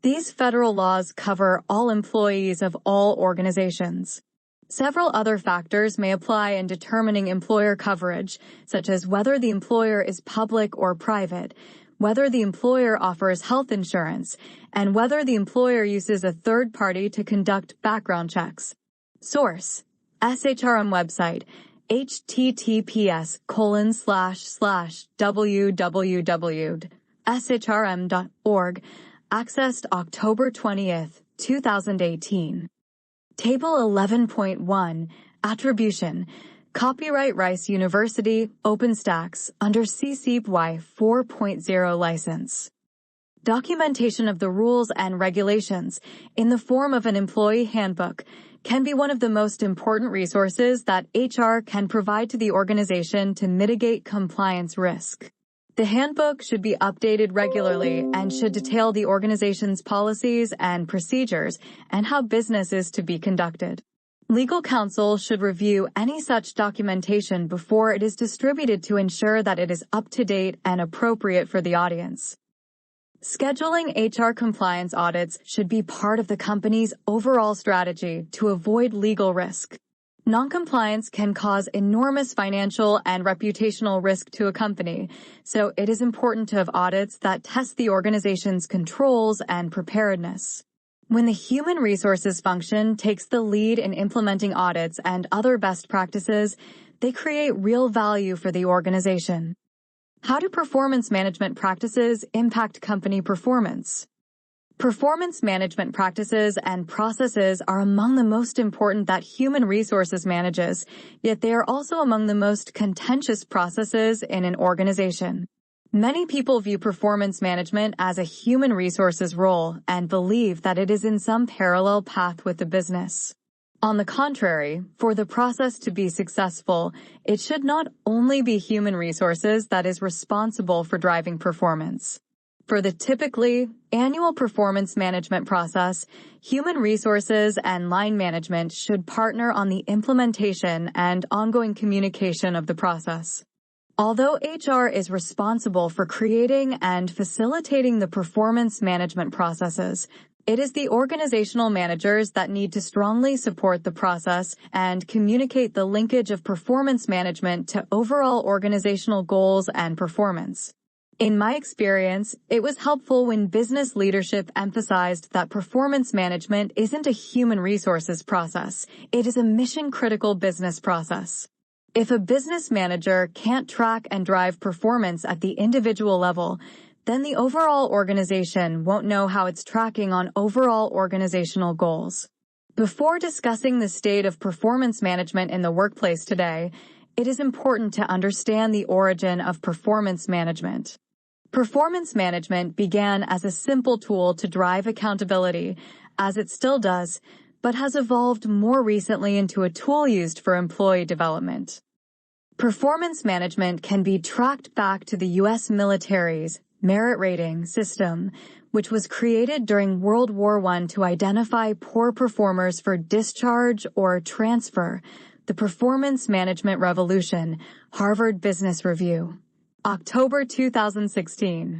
These federal laws cover all employees of all organizations. Several other factors may apply in determining employer coverage, such as whether the employer is public or private, whether the employer offers health insurance, and whether the employer uses a third party to conduct background checks. Source: SHRM website, https://www.shrm.org, accessed October 20, 2018. Table 11.1, Attribution, Copyright Rice University, OpenStax, under CC BY 4.0 license. Documentation of the rules and regulations, in the form of an employee handbook, can be one of the most important resources that HR can provide to the organization to mitigate compliance risk. The handbook should be updated regularly and should detail the organization's policies and procedures and how business is to be conducted. Legal counsel should review any such documentation before it is distributed to ensure that it is up to date and appropriate for the audience. Scheduling HR compliance audits should be part of the company's overall strategy to avoid legal risk. Noncompliance can cause enormous financial and reputational risk to a company, so it is important to have audits that test the organization's controls and preparedness. When the human resources function takes the lead in implementing audits and other best practices, they create real value for the organization. How do performance management practices impact company performance? Performance management practices and processes are among the most important that human resources manages, yet they are also among the most contentious processes in an organization. Many people view performance management as a human resources role and believe that it is in some parallel path with the business. On the contrary, for the process to be successful, it should not only be human resources that is responsible for driving performance. For the typically annual performance management process, human resources and line management should partner on the implementation and ongoing communication of the process. Although HR is responsible for creating and facilitating the performance management processes, it is the organizational managers that need to strongly support the process and communicate the linkage of performance management to overall organizational goals and performance. In my experience, it was helpful when business leadership emphasized that performance management isn't a human resources process, it is a mission-critical business process. If a business manager can't track and drive performance at the individual level, then the overall organization won't know how it's tracking on overall organizational goals. Before discussing the state of performance management in the workplace today, it is important to understand the origin of performance management. Performance management began as a simple tool to drive accountability, as it still does, but has evolved more recently into a tool used for employee development. Performance management can be tracked back to the U.S. military's merit rating system, which was created during World War I to identify poor performers for discharge or transfer. The Performance Management Revolution, Harvard Business Review. October 2016.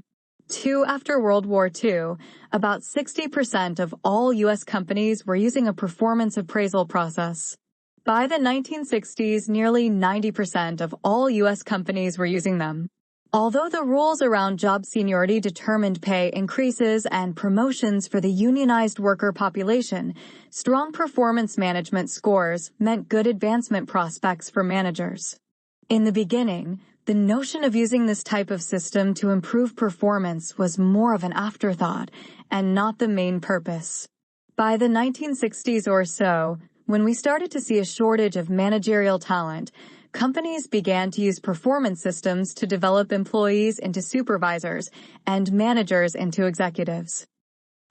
After World War II, about 60% of all U.S. companies were using a performance appraisal process. By the 1960s, nearly 90% of all U.S. companies were using them. Although the rules around job seniority determined pay increases and promotions for the unionized worker population, strong performance management scores meant good advancement prospects for managers. In the beginning, the notion of using this type of system to improve performance was more of an afterthought and not the main purpose. By the 1960s or so, when we started to see a shortage of managerial talent, companies began to use performance systems to develop employees into supervisors and managers into executives.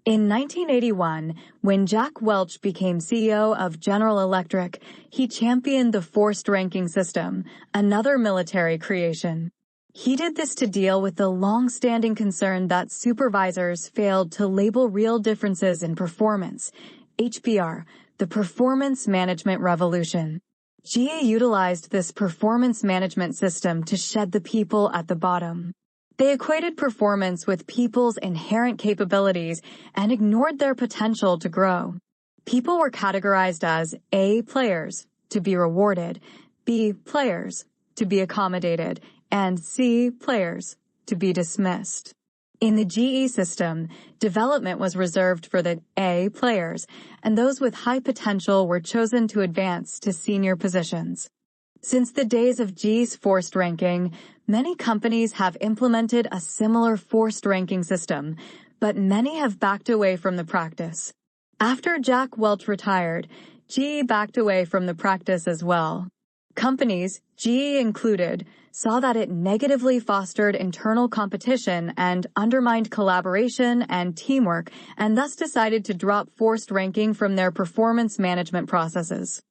In 1981, when Jack Welch became CEO of General Electric, he championed the forced ranking system, another military creation. He did this to deal with the long-standing concern that supervisors failed to label real differences in performance, HBR, the Performance Management Revolution. GE utilized this performance management system to shed the people at the bottom. They equated performance with people's inherent capabilities and ignored their potential to grow. People were categorized as A players, to be rewarded, B players, to be accommodated, and C players, to be dismissed. In the GE system, development was reserved for the A players, and those with high potential were chosen to advance to senior positions. Since the days of GE's forced ranking, many companies have implemented a similar forced ranking system, but many have backed away from the practice. After Jack Welch retired, GE backed away from the practice as well. Companies, GE included, saw that it negatively fostered internal competition and undermined collaboration and teamwork, and thus decided to drop forced ranking from their performance management processes.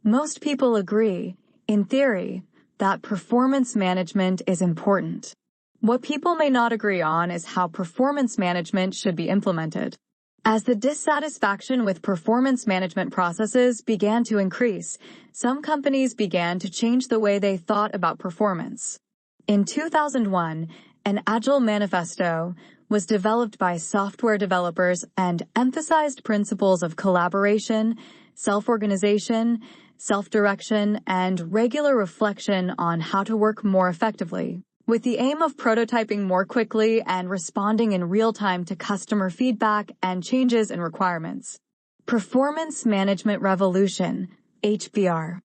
Most people agree, in theory, that performance management is important. What people may not agree on is how performance management should be implemented. As the dissatisfaction with performance management processes began to increase, some companies began to change the way they thought about performance. In 2001, an Agile Manifesto was developed by software developers and emphasized principles of collaboration, self-organization, self-direction, and regular reflection on how to work more effectively, with the aim of prototyping more quickly and responding in real time to customer feedback and changes in requirements. Performance Management Revolution, HBR.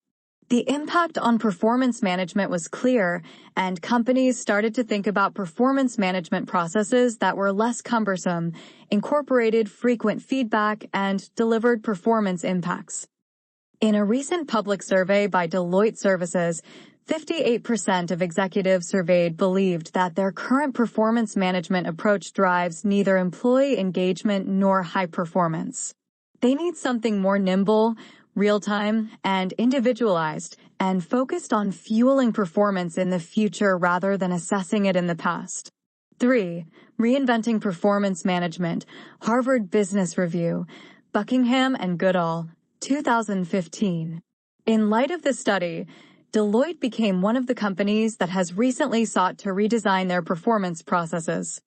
The impact on performance management was clear, and companies started to think about performance management processes that were less cumbersome, incorporated frequent feedback, and delivered performance impacts. In a recent public survey by Deloitte Services, 58% of executives surveyed believed that their current performance management approach drives neither employee engagement nor high performance. They need something more nimble, real-time, and individualized, and focused on fueling performance in the future rather than assessing it in the past. 3. Reinventing Performance Management, Harvard Business Review, Buckingham and Goodall, 2015. In light of this study, Deloitte became one of the companies that has recently sought to redesign their performance processes.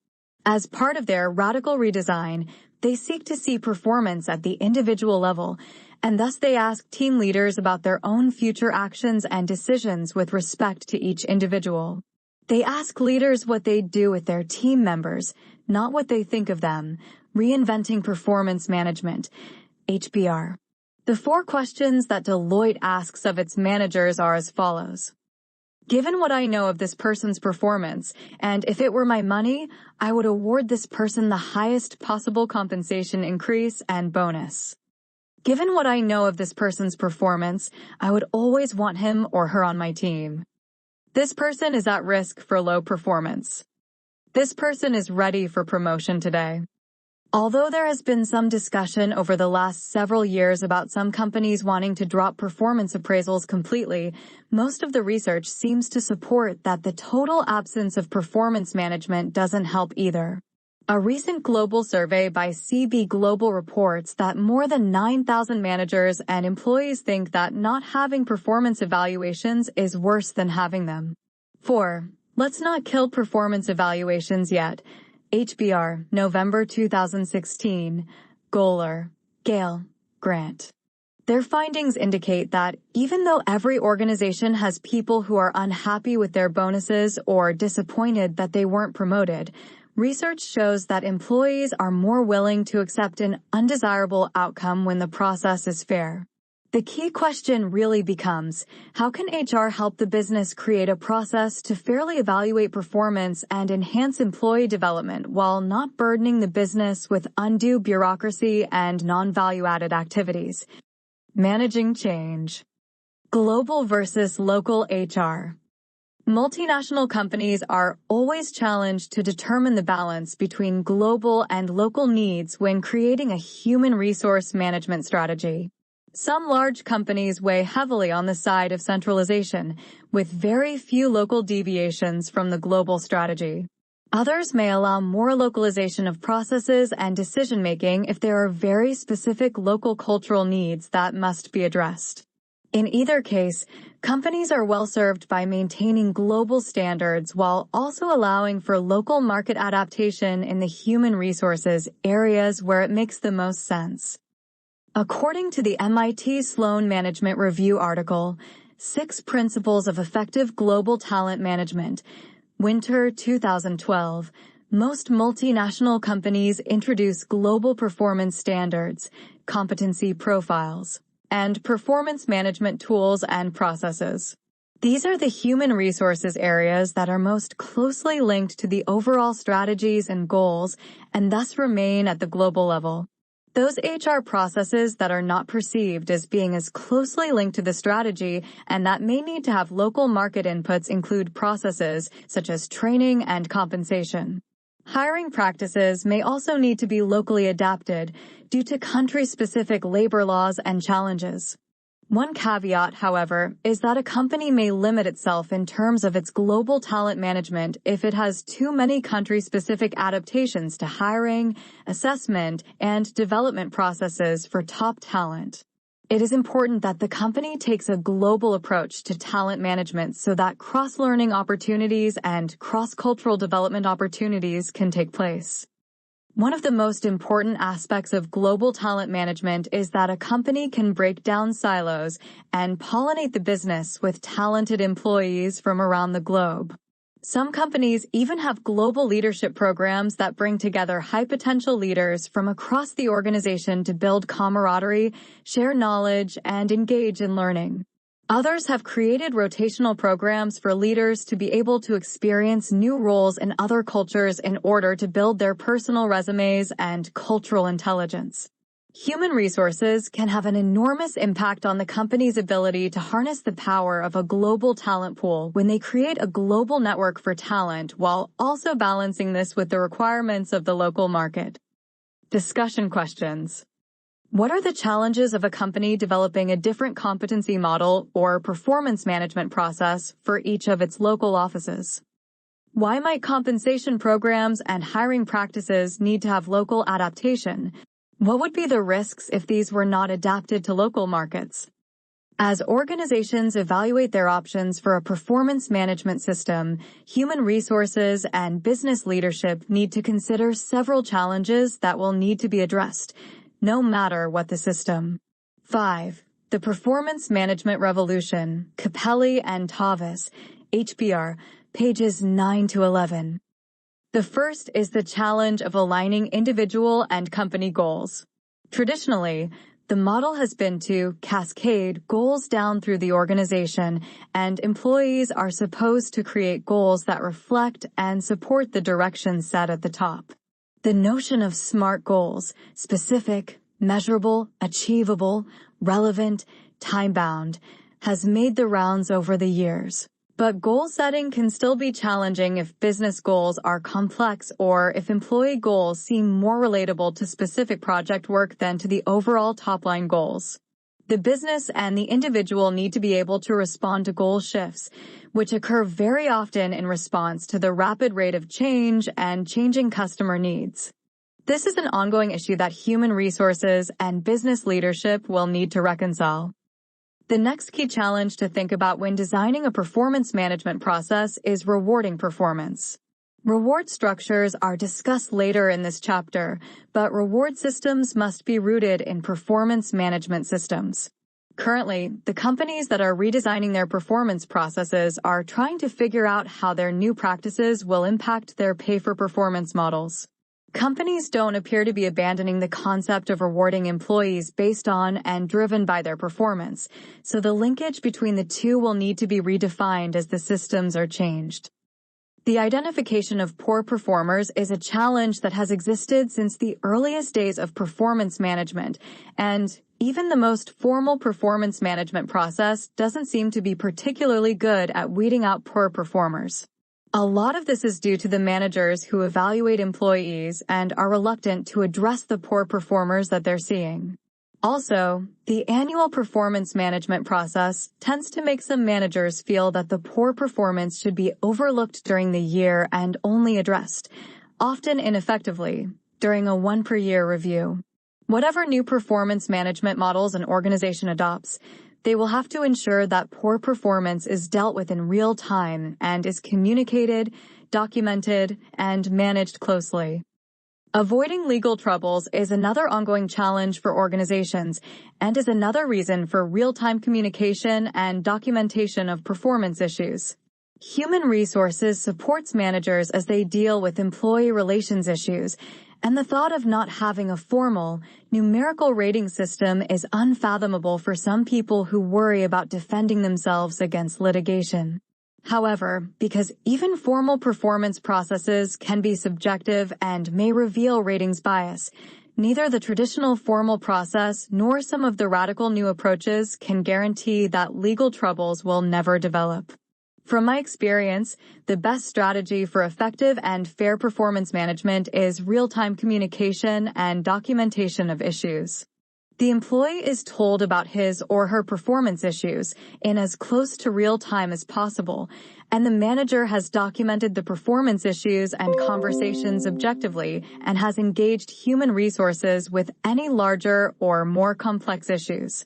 As part of their radical redesign, they seek to see performance at the individual level, and thus they ask team leaders about their own future actions and decisions with respect to each individual. They ask leaders what they do with their team members, not what they think of them. Reinventing Performance Management, HBR. The 4 questions that Deloitte asks of its managers are as follows. Given what I know of this person's performance, and if it were my money, I would award this person the highest possible compensation increase and bonus. Given what I know of this person's performance, I would always want him or her on my team. This person is at risk for low performance. This person is ready for promotion today. Although there has been some discussion over the last several years about some companies wanting to drop performance appraisals completely, most of the research seems to support that the total absence of performance management doesn't help either. A recent global survey by CB Global reports that more than 9,000 managers and employees think that not having performance evaluations is worse than having them. 4. Let's not kill performance evaluations yet. HBR, November 2016, Goler, Gale, Grant. Their findings indicate that even though every organization has people who are unhappy with their bonuses or disappointed that they weren't promoted, research shows that employees are more willing to accept an undesirable outcome when the process is fair. The key question really becomes, how can HR help the business create a process to fairly evaluate performance and enhance employee development while not burdening the business with undue bureaucracy and non-value-added activities? Managing change. Global versus local HR. Multinational companies are always challenged to determine the balance between global and local needs when creating a human resource management strategy. Some large companies weigh heavily on the side of centralization, with very few local deviations from the global strategy. Others may allow more localization of processes and decision-making if there are very specific local cultural needs that must be addressed. In either case, companies are well served by maintaining global standards while also allowing for local market adaptation in the human resources areas where it makes the most sense. According to the MIT Sloan Management Review article, 6 Principles of Effective Global Talent Management, Winter 2012, most multinational companies introduce global performance standards, competency profiles, and performance management tools and processes. These are the human resources areas that are most closely linked to the overall strategies and goals and thus remain at the global level. Those HR processes that are not perceived as being as closely linked to the strategy and that may need to have local market inputs include processes such as training and compensation. Hiring practices may also need to be locally adapted due to country-specific labor laws and challenges. One caveat, however, is that a company may limit itself in terms of its global talent management if it has too many country-specific adaptations to hiring, assessment, and development processes for top talent. It is important that the company takes a global approach to talent management so that cross-learning opportunities and cross-cultural development opportunities can take place. One of the most important aspects of global talent management is that a company can break down silos and pollinate the business with talented employees from around the globe. Some companies even have global leadership programs that bring together high-potential leaders from across the organization to build camaraderie, share knowledge, and engage in learning. Others have created rotational programs for leaders to be able to experience new roles in other cultures in order to build their personal resumes and cultural intelligence. Human resources can have an enormous impact on the company's ability to harness the power of a global talent pool when they create a global network for talent while also balancing this with the requirements of the local market. Discussion questions. What are the challenges of a company developing a different competency model or performance management process for each of its local offices? Why might compensation programs and hiring practices need to have local adaptation? What would be the risks if these were not adapted to local markets? As organizations evaluate their options for a performance management system, human resources and business leadership need to consider several challenges that will need to be addressed, no matter what the system. 5. The Performance Management Revolution, Capelli and Tavis, HBR, pages 9 to 11. The first is the challenge of aligning individual and company goals. Traditionally, the model has been to cascade goals down through the organization, and employees are supposed to create goals that reflect and support the direction set at the top. The notion of SMART goals, specific, measurable, achievable, relevant, time-bound, has made the rounds over the years. But goal setting can still be challenging if business goals are complex or if employee goals seem more relatable to specific project work than to the overall top-line goals. The business and the individual need to be able to respond to goal shifts, which occur very often in response to the rapid rate of change and changing customer needs. This is an ongoing issue that human resources and business leadership will need to reconcile. The next key challenge to think about when designing a performance management process is rewarding performance. Reward structures are discussed later in this chapter, but reward systems must be rooted in performance management systems. Currently, the companies that are redesigning their performance processes are trying to figure out how their new practices will impact their pay-for-performance models. Companies don't appear to be abandoning the concept of rewarding employees based on and driven by their performance, so the linkage between the two will need to be redefined as the systems are changed. The identification of poor performers is a challenge that has existed since the earliest days of performance management, and even the most formal performance management process doesn't seem to be particularly good at weeding out poor performers. A lot of this is due to the managers who evaluate employees and are reluctant to address the poor performers that they're seeing. Also, the annual performance management process tends to make some managers feel that the poor performance should be overlooked during the year and only addressed, often ineffectively, during a one-per-year review. Whatever new performance management models an organization adopts, they will have to ensure that poor performance is dealt with in real time and is communicated, documented, and managed closely. Avoiding legal troubles is another ongoing challenge for organizations and is another reason for real-time communication and documentation of performance issues. Human resources supports managers as they deal with employee relations issues, and the thought of not having a formal, numerical rating system is unfathomable for some people who worry about defending themselves against litigation. However, because even formal performance processes can be subjective and may reveal ratings bias, neither the traditional formal process nor some of the radical new approaches can guarantee that legal troubles will never develop. From my experience, the best strategy for effective and fair performance management is real-time communication and documentation of issues. The employee is told about his or her performance issues in as close to real time as possible, and the manager has documented the performance issues and conversations objectively and has engaged human resources with any larger or more complex issues.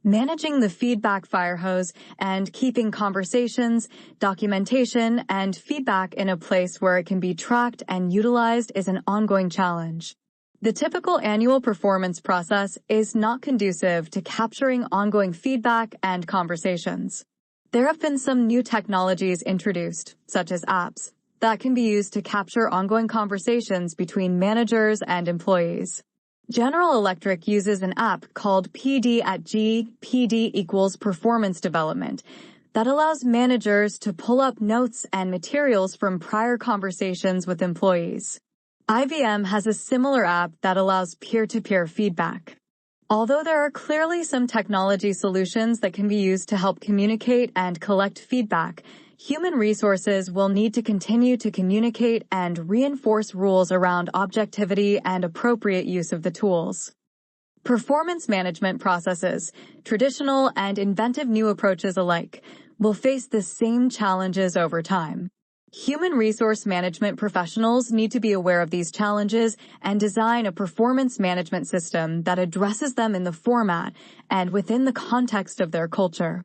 Managing the feedback fire hose and keeping conversations, documentation, and feedback in a place where it can be tracked and utilized is an ongoing challenge. The typical annual performance process is not conducive to capturing ongoing feedback and conversations. There have been some new technologies introduced, such as apps, that can be used to capture ongoing conversations between managers and employees. General Electric uses an app called PD@G, PD equals performance development, that allows managers to pull up notes and materials from prior conversations with employees. IBM has a similar app that allows peer-to-peer feedback. Although there are clearly some technology solutions that can be used to help communicate and collect feedback, human resources will need to continue to communicate and reinforce rules around objectivity and appropriate use of the tools. Performance management processes, traditional and inventive new approaches alike, will face the same challenges over time. Human resource management professionals need to be aware of these challenges and design a performance management system that addresses them in the format and within the context of their culture.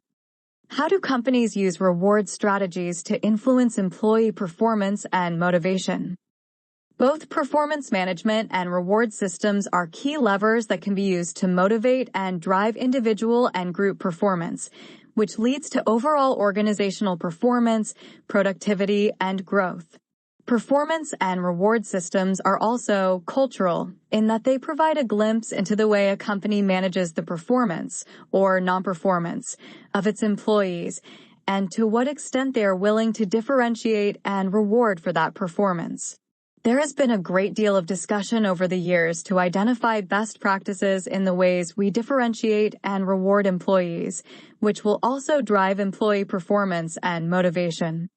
How do companies use reward strategies to influence employee performance and motivation? Both performance management and reward systems are key levers that can be used to motivate and drive individual and group performance, which leads to overall organizational performance, productivity, and growth. Performance and reward systems are also cultural in that they provide a glimpse into the way a company manages the performance, or non-performance, of its employees, and to what extent they are willing to differentiate and reward for that performance. There has been a great deal of discussion over the years to identify best practices in the ways we differentiate and reward employees, which will also drive employee performance and motivation.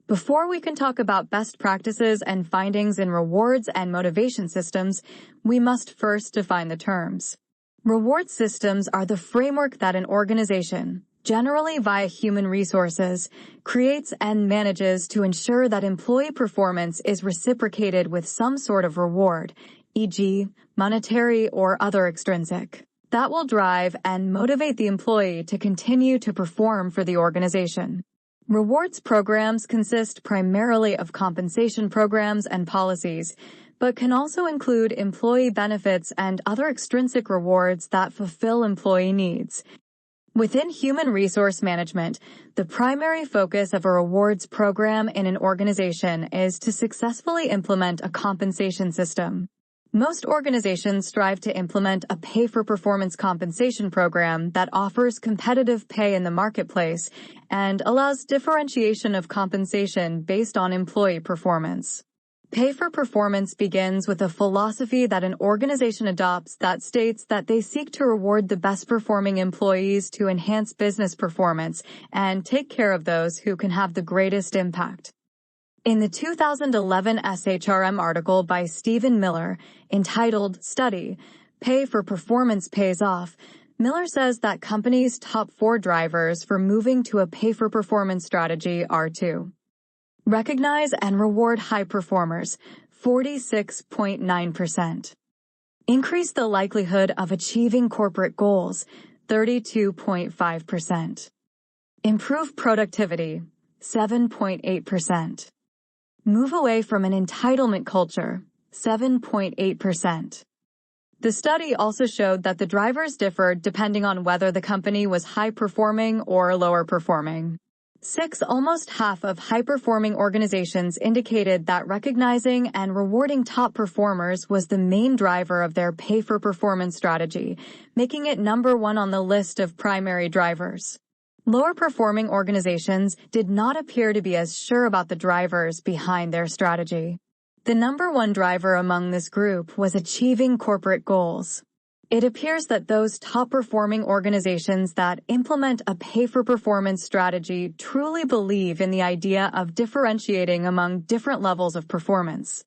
Before we can talk about best practices and findings in rewards and motivation systems, we must first define the terms. Reward systems are the framework that an organization, generally via human resources, creates and manages to ensure that employee performance is reciprocated with some sort of reward, e.g., monetary or other extrinsic, that will drive and motivate the employee to continue to perform for the organization. Rewards programs consist primarily of compensation programs and policies, but can also include employee benefits and other extrinsic rewards that fulfill employee needs. Within human resource management, the primary focus of a rewards program in an organization is to successfully implement a compensation system. Most organizations strive to implement a pay-for-performance compensation program that offers competitive pay in the marketplace and allows differentiation of compensation based on employee performance. Pay-for-performance begins with a philosophy that an organization adopts that states that they seek to reward the best-performing employees to enhance business performance and take care of those who can have the greatest impact. In the 2011 SHRM article by Stephen Miller, entitled Study, Pay for Performance Pays Off, Miller says that companies' top 4 drivers for moving to a pay-for-performance strategy are to recognize and reward high performers, 46.9%. Increase the likelihood of achieving corporate goals, 32.5%. Improve productivity, 7.8%. Move away from an entitlement culture, 7.8%. The study also showed that the drivers differed depending on whether the company was high-performing or lower-performing. Almost half of high-performing organizations indicated that recognizing and rewarding top performers was the main driver of their pay-for-performance strategy, making it number 1 on the list of primary drivers. Lower-performing organizations did not appear to be as sure about the drivers behind their strategy. The number 1 driver among this group was achieving corporate goals. It appears that those top-performing organizations that implement a pay-for-performance strategy truly believe in the idea of differentiating among different levels of performance.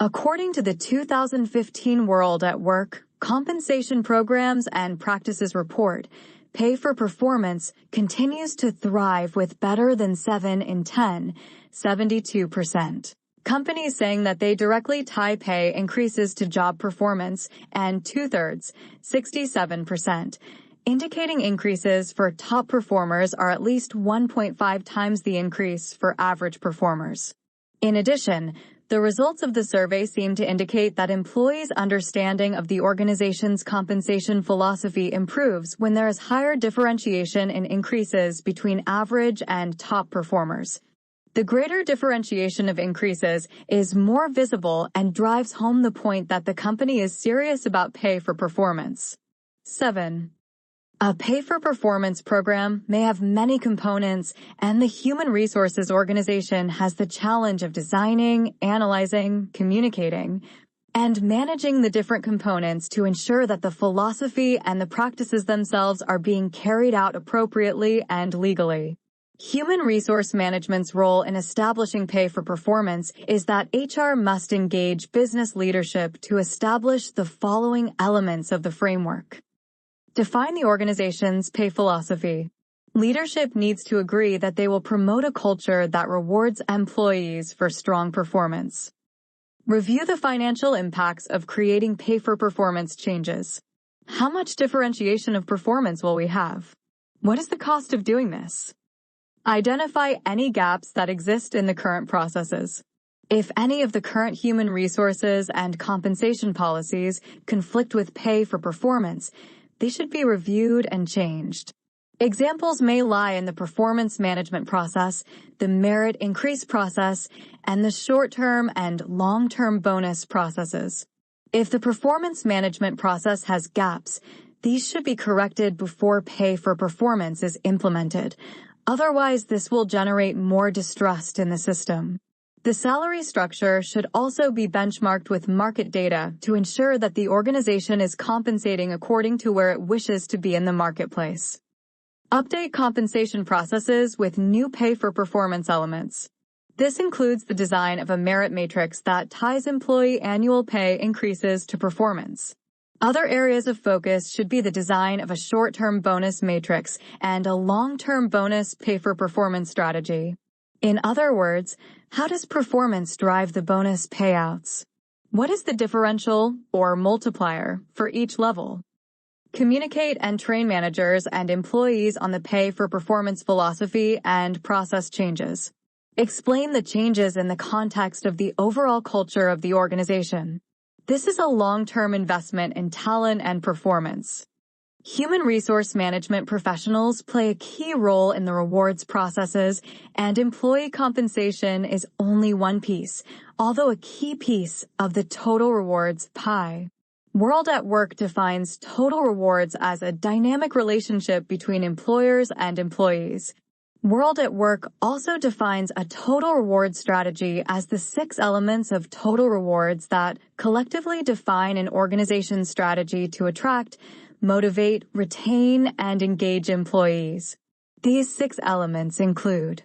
According to the 2015 World at Work Compensation Programs and Practices Report, pay for performance continues to thrive with better than 7 in 10, 72%. Companies saying that they directly tie pay increases to job performance, and 2/3, 67%, indicating increases for top performers are at least 1.5 times the increase for average performers. In addition, the results of the survey seem to indicate that employees' understanding of the organization's compensation philosophy improves when there is higher differentiation in increases between average and top performers. The greater differentiation of increases is more visible and drives home the point that the company is serious about pay for performance. 7. A pay-for-performance program may have many components, and the human resources organization has the challenge of designing, analyzing, communicating, and managing the different components to ensure that the philosophy and the practices themselves are being carried out appropriately and legally. Human resource management's role in establishing pay for performance is that HR must engage business leadership to establish the following elements of the framework. Define the organization's pay philosophy. Leadership needs to agree that they will promote a culture that rewards employees for strong performance. Review the financial impacts of creating pay-for-performance changes. How much differentiation of performance will we have? What is the cost of doing this? Identify any gaps that exist in the current processes. If any of the current human resources and compensation policies conflict with pay for performance, they should be reviewed and changed. Examples may lie in the performance management process, the merit increase process, and the short-term and long-term bonus processes. If the performance management process has gaps, these should be corrected before pay for performance is implemented. Otherwise, this will generate more distrust in the system. The salary structure should also be benchmarked with market data to ensure that the organization is compensating according to where it wishes to be in the marketplace. Update compensation processes with new pay-for-performance elements. This includes the design of a merit matrix that ties employee annual pay increases to performance. Other areas of focus should be the design of a short-term bonus matrix and a long-term bonus pay-for-performance strategy. In other words, how does performance drive the bonus payouts? What is the differential or multiplier for each level? Communicate and train managers and employees on the pay-for-performance philosophy and process changes. Explain the changes in the context of the overall culture of the organization. This is a long-term investment in talent and performance. Human resource management professionals play a key role in the rewards processes, and employee compensation is only one piece, although a key piece of the total rewards pie. World at Work defines total rewards as a dynamic relationship between employers and employees. World at Work also defines a total reward strategy as the 6 elements of total rewards that collectively define an organization's strategy to attract, motivate, retain, and engage employees. These 6 elements include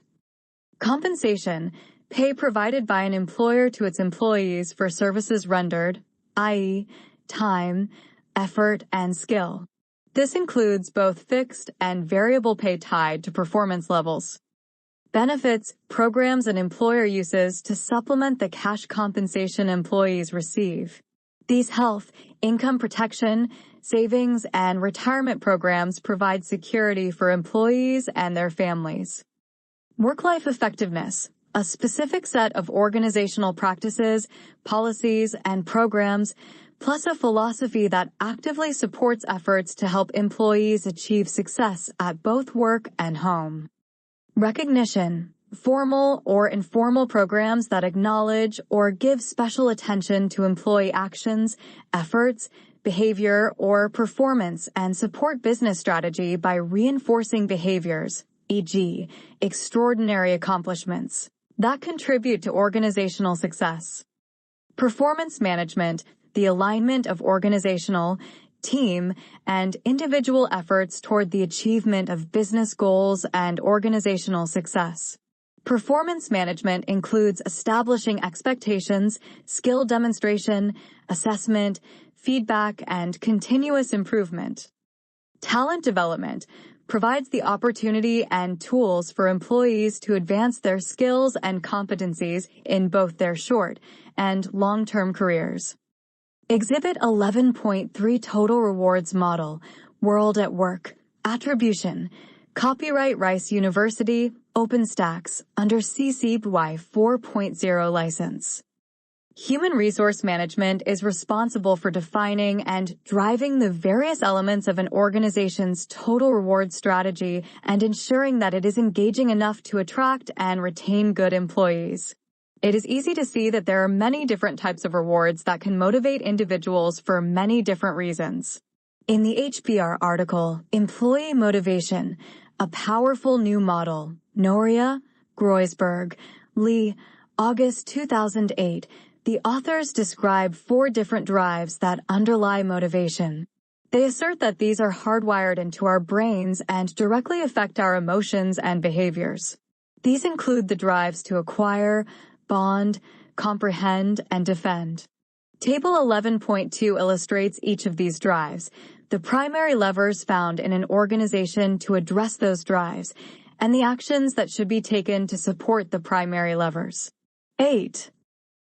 compensation, pay provided by an employer to its employees for services rendered, i.e., time, effort, and skill. This includes both fixed and variable pay tied to performance levels. Benefits, programs, and employer uses to supplement the cash compensation employees receive. These health, income protection, savings, and retirement programs provide security for employees and their families. Work-life effectiveness, a specific set of organizational practices, policies, and programs, plus a philosophy that actively supports efforts to help employees achieve success at both work and home. Recognition, formal or informal programs that acknowledge or give special attention to employee actions, efforts, behavior, or performance and support business strategy by reinforcing behaviors, e.g., extraordinary accomplishments, that contribute to organizational success. Performance management, the alignment of organizational, team, and individual efforts toward the achievement of business goals and organizational success. Performance management includes establishing expectations, skill demonstration, assessment, feedback, and continuous improvement. Talent development provides the opportunity and tools for employees to advance their skills and competencies in both their short and long-term careers. Exhibit 11.3 Total Rewards Model, World at Work, Attribution, Copyright Rice University, OpenStax, under CC BY 4.0 license. Human resource management is responsible for defining and driving the various elements of an organization's total reward strategy and ensuring that it is engaging enough to attract and retain good employees. It is easy to see that there are many different types of rewards that can motivate individuals for many different reasons. In the HBR article, Employee Motivation, a Powerful New Model, Noria, Groisberg, Lee, August 2008, the authors describe 4 different drives that underlie motivation. They assert that these are hardwired into our brains and directly affect our emotions and behaviors. These include the drives to acquire, bond, comprehend, and defend. Table 11.2 illustrates each of these drives, the primary levers found in an organization to address those drives, and the actions that should be taken to support the primary levers. 8.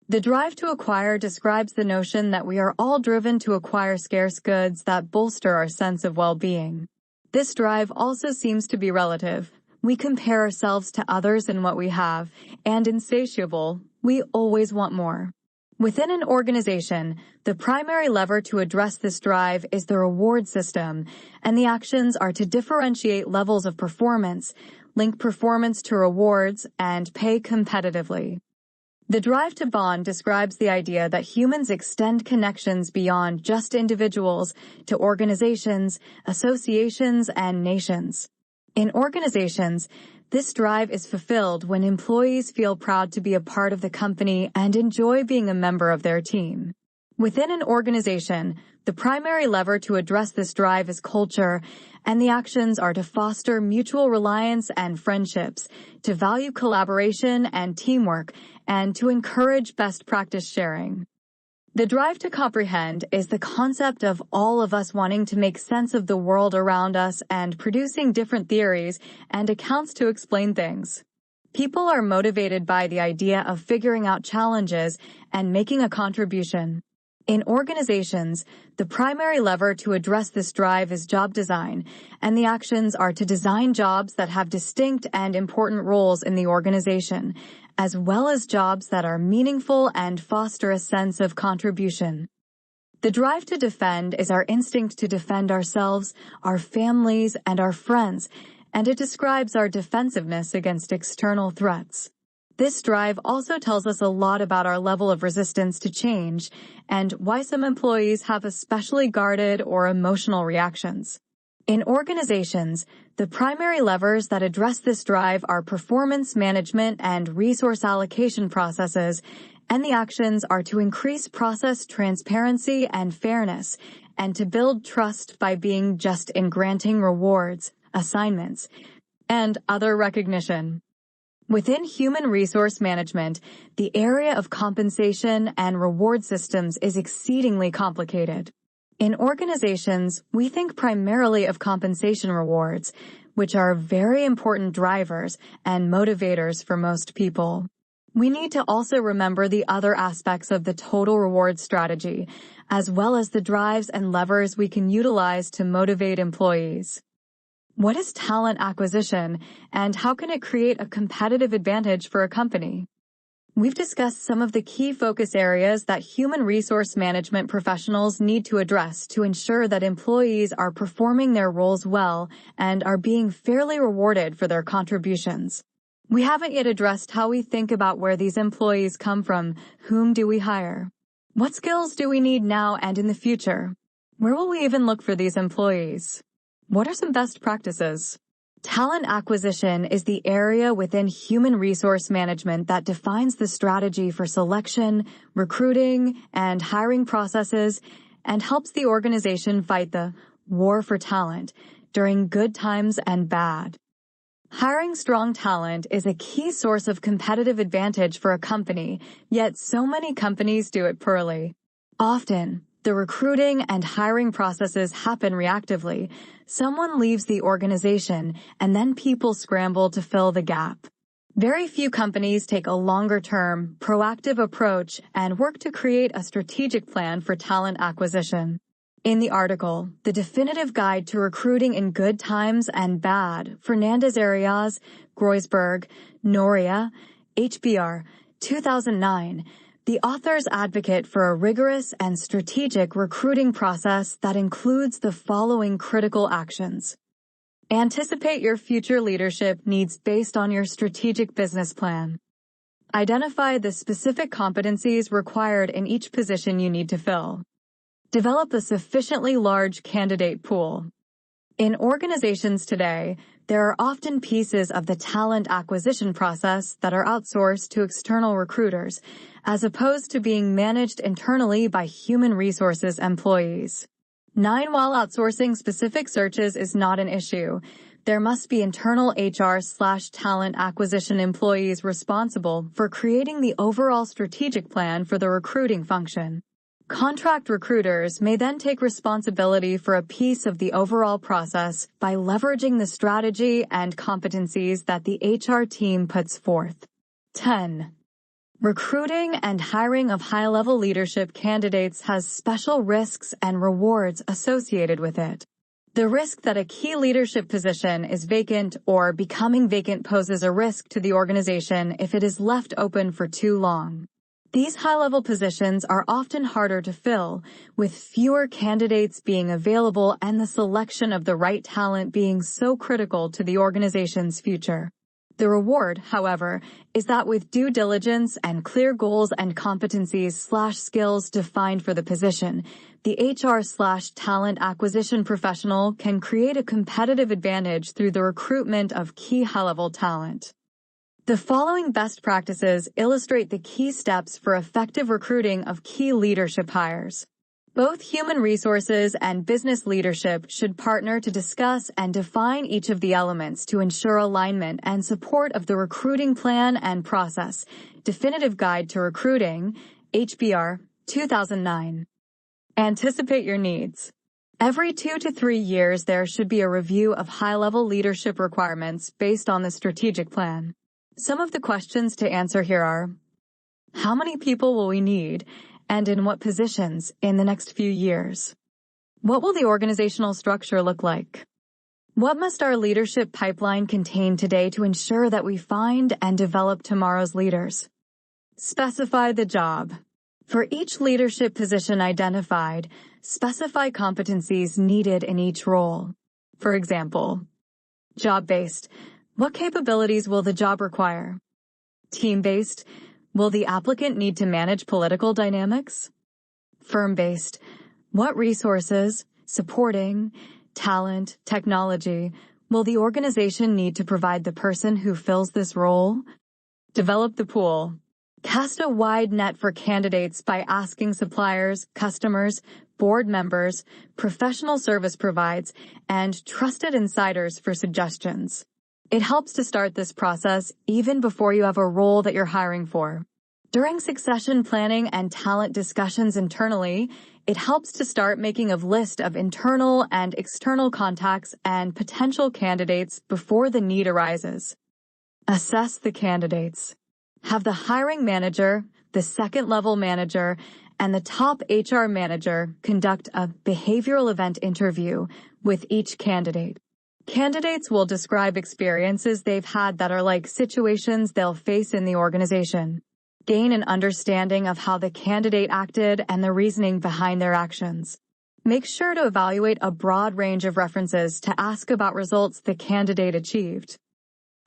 The drive to acquire describes the notion that we are all driven to acquire scarce goods that bolster our sense of well-being. This drive also seems to be relative. We compare ourselves to others in what we have, and insatiable, we always want more. Within an organization, the primary lever to address this drive is the reward system, and the actions are to differentiate levels of performance, link performance to rewards, and pay competitively. The drive to bond describes the idea that humans extend connections beyond just individuals to organizations, associations, and nations. In organizations, this drive is fulfilled when employees feel proud to be a part of the company and enjoy being a member of their team. Within an organization, the primary lever to address this drive is culture, and the actions are to foster mutual reliance and friendships, to value collaboration and teamwork, and to encourage best practice sharing. The drive to comprehend is the concept of all of us wanting to make sense of the world around us and producing different theories and accounts to explain things. People are motivated by the idea of figuring out challenges and making a contribution. In organizations, the primary lever to address this drive is job design, and the actions are to design jobs that have distinct and important roles in the organization, as well as jobs that are meaningful and foster a sense of contribution. The drive to defend is our instinct to defend ourselves, our families, and our friends, and it describes our defensiveness against external threats. This drive also tells us a lot about our level of resistance to change and why some employees have especially guarded or emotional reactions. In organizations, the primary levers that address this drive are performance management and resource allocation processes, and the actions are to increase process transparency and fairness, and to build trust by being just in granting rewards, assignments, and other recognition. Within human resource management, the area of compensation and reward systems is exceedingly complicated. In organizations, we think primarily of compensation rewards, which are very important drivers and motivators for most people. We need to also remember the other aspects of the total reward strategy, as well as the drives and levers we can utilize to motivate employees. What is talent acquisition, and how can it create a competitive advantage for a company? We've discussed some of the key focus areas that human resource management professionals need to address to ensure that employees are performing their roles well and are being fairly rewarded for their contributions. We haven't yet addressed how we think about where these employees come from. Whom do we hire? What skills do we need now and in the future? Where will we even look for these employees? What are some best practices? Talent acquisition is the area within human resource management that defines the strategy for selection, recruiting, and hiring processes and helps the organization fight the war for talent during good times and bad. Hiring strong talent is a key source of competitive advantage for a company, yet so many companies do it poorly. Often, the recruiting and hiring processes happen reactively. Someone leaves the organization, and then people scramble to fill the gap. Very few companies take a longer-term, proactive approach and work to create a strategic plan for talent acquisition. In the article, The Definitive Guide to Recruiting in Good Times and Bad, Fernandez Arias, Groisberg, Noria, HBR, 2009, the authors advocate for a rigorous and strategic recruiting process that includes the following critical actions. Anticipate your future leadership needs based on your strategic business plan. Identify the specific competencies required in each position you need to fill. Develop a sufficiently large candidate pool. In organizations today, there are often pieces of the talent acquisition process that are outsourced to external recruiters, as opposed to being managed internally by human resources employees. While outsourcing specific searches is not an issue, there must be internal HR/talent acquisition employees responsible for creating the overall strategic plan for the recruiting function. Contract recruiters may then take responsibility for a piece of the overall process by leveraging the strategy and competencies that the HR team puts forth. 10. Recruiting and hiring of high-level leadership candidates has special risks and rewards associated with it. The risk that a key leadership position is vacant or becoming vacant poses a risk to the organization if it is left open for too long. These high-level positions are often harder to fill, with fewer candidates being available and the selection of the right talent being so critical to the organization's future. The reward, however, is that with due diligence and clear goals and competencies/skills defined for the position, the HR/talent acquisition professional can create a competitive advantage through the recruitment of key high-level talent. The following best practices illustrate the key steps for effective recruiting of key leadership hires. Both human resources and business leadership should partner to discuss and define each of the elements to ensure alignment and support of the recruiting plan and process. Definitive Guide to Recruiting, HBR, 2009. Anticipate your needs. Every 2 to 3 years, there should be a review of high-level leadership requirements based on the strategic plan. Some of the questions to answer here are: how many people will we need, and in what positions, in the next few years? What will the organizational structure look like? What must our leadership pipeline contain today to ensure that we find and develop tomorrow's leaders? Specify the job. For each leadership position identified, specify competencies needed in each role. For example, job-based: what capabilities will the job require? Team-based: will the applicant need to manage political dynamics? Firm-based: what resources, supporting, talent, technology will the organization need to provide the person who fills this role? Develop the pool. Cast a wide net for candidates by asking suppliers, customers, board members, professional service providers, and trusted insiders for suggestions. It helps to start this process even before you have a role that you're hiring for. During succession planning and talent discussions internally, it helps to start making a list of internal and external contacts and potential candidates before the need arises. Assess the candidates. Have the hiring manager, the second-level manager, and the top HR manager conduct a behavioral event interview with each candidate. Candidates will describe experiences they've had that are like situations they'll face in the organization. Gain an understanding of how the candidate acted and the reasoning behind their actions. Make sure to evaluate a broad range of references to ask about results the candidate achieved.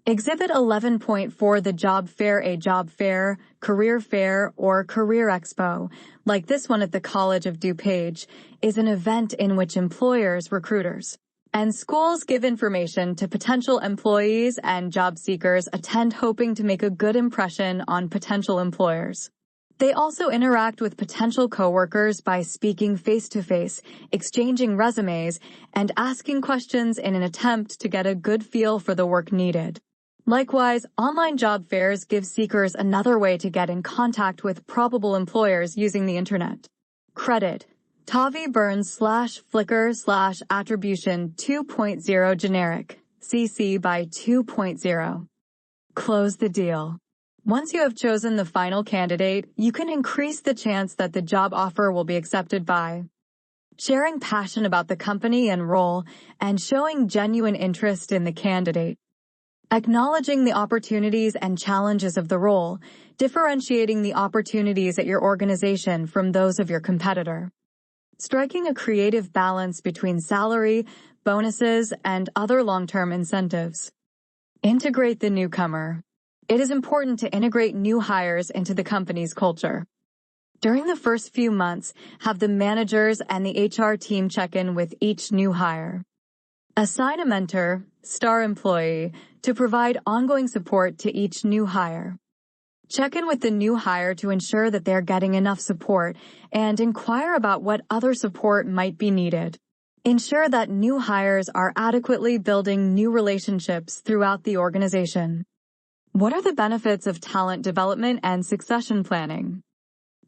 Exhibit 11.4 The Job Fair. A job fair, career fair, or career expo, like this one at the College of DuPage, is an event in which employers, recruiters, and schools give information to potential employees and job seekers attend, hoping to make a good impression on potential employers. They also interact with potential coworkers by speaking face-to-face, exchanging resumes, and asking questions in an attempt to get a good feel for the work needed. Likewise, online job fairs give seekers another way to get in contact with probable employers using the internet. Credit: Tavi Burns/Flickr/Attribution 2.0 Generic, CC by 2.0. Close the deal. Once you have chosen the final candidate, you can increase the chance that the job offer will be accepted by sharing passion about the company and role and showing genuine interest in the candidate. Acknowledging the opportunities and challenges of the role, differentiating the opportunities at your organization from those of your competitor. Striking a creative balance between salary, bonuses, and other long-term incentives. Integrate the newcomer. It is important to integrate new hires into the company's culture. During the first few months, have the managers and the HR team check in with each new hire. Assign a mentor, star employee, to provide ongoing support to each new hire. Check in with the new hire to ensure that they're getting enough support and inquire about what other support might be needed. Ensure that new hires are adequately building new relationships throughout the organization. What are the benefits of talent development and succession planning?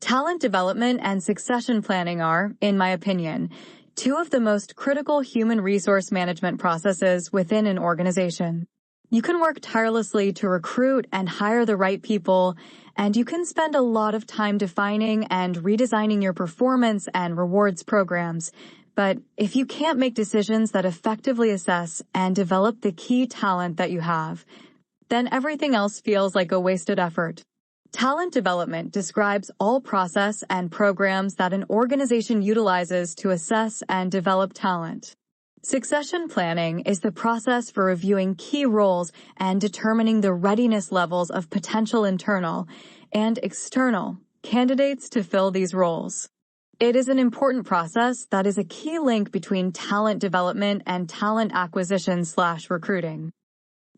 Talent development and succession planning are, in my opinion, two of the most critical human resource management processes within an organization. You can work tirelessly to recruit and hire the right people, and you can spend a lot of time defining and redesigning your performance and rewards programs. But if you can't make decisions that effectively assess and develop the key talent that you have, then everything else feels like a wasted effort. Talent development describes all process and programs that an organization utilizes to assess and develop talent. Succession planning is the process for reviewing key roles and determining the readiness levels of potential internal and external candidates to fill these roles. It is an important process that is a key link between talent development and talent acquisition/recruiting.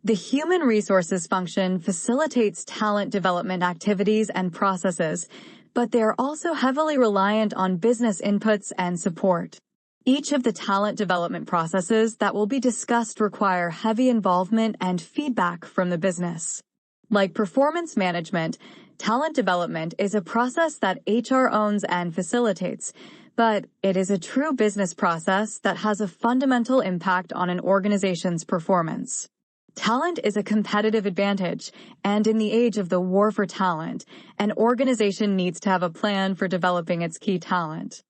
The human resources function facilitates talent development activities and processes, but they are also heavily reliant on business inputs and support. Each of the talent development processes that will be discussed require heavy involvement and feedback from the business. Like performance management, talent development is a process that HR owns and facilitates, but it is a true business process that has a fundamental impact on an organization's performance. Talent is a competitive advantage, and in the age of the war for talent, an organization needs to have a plan for developing its key talent.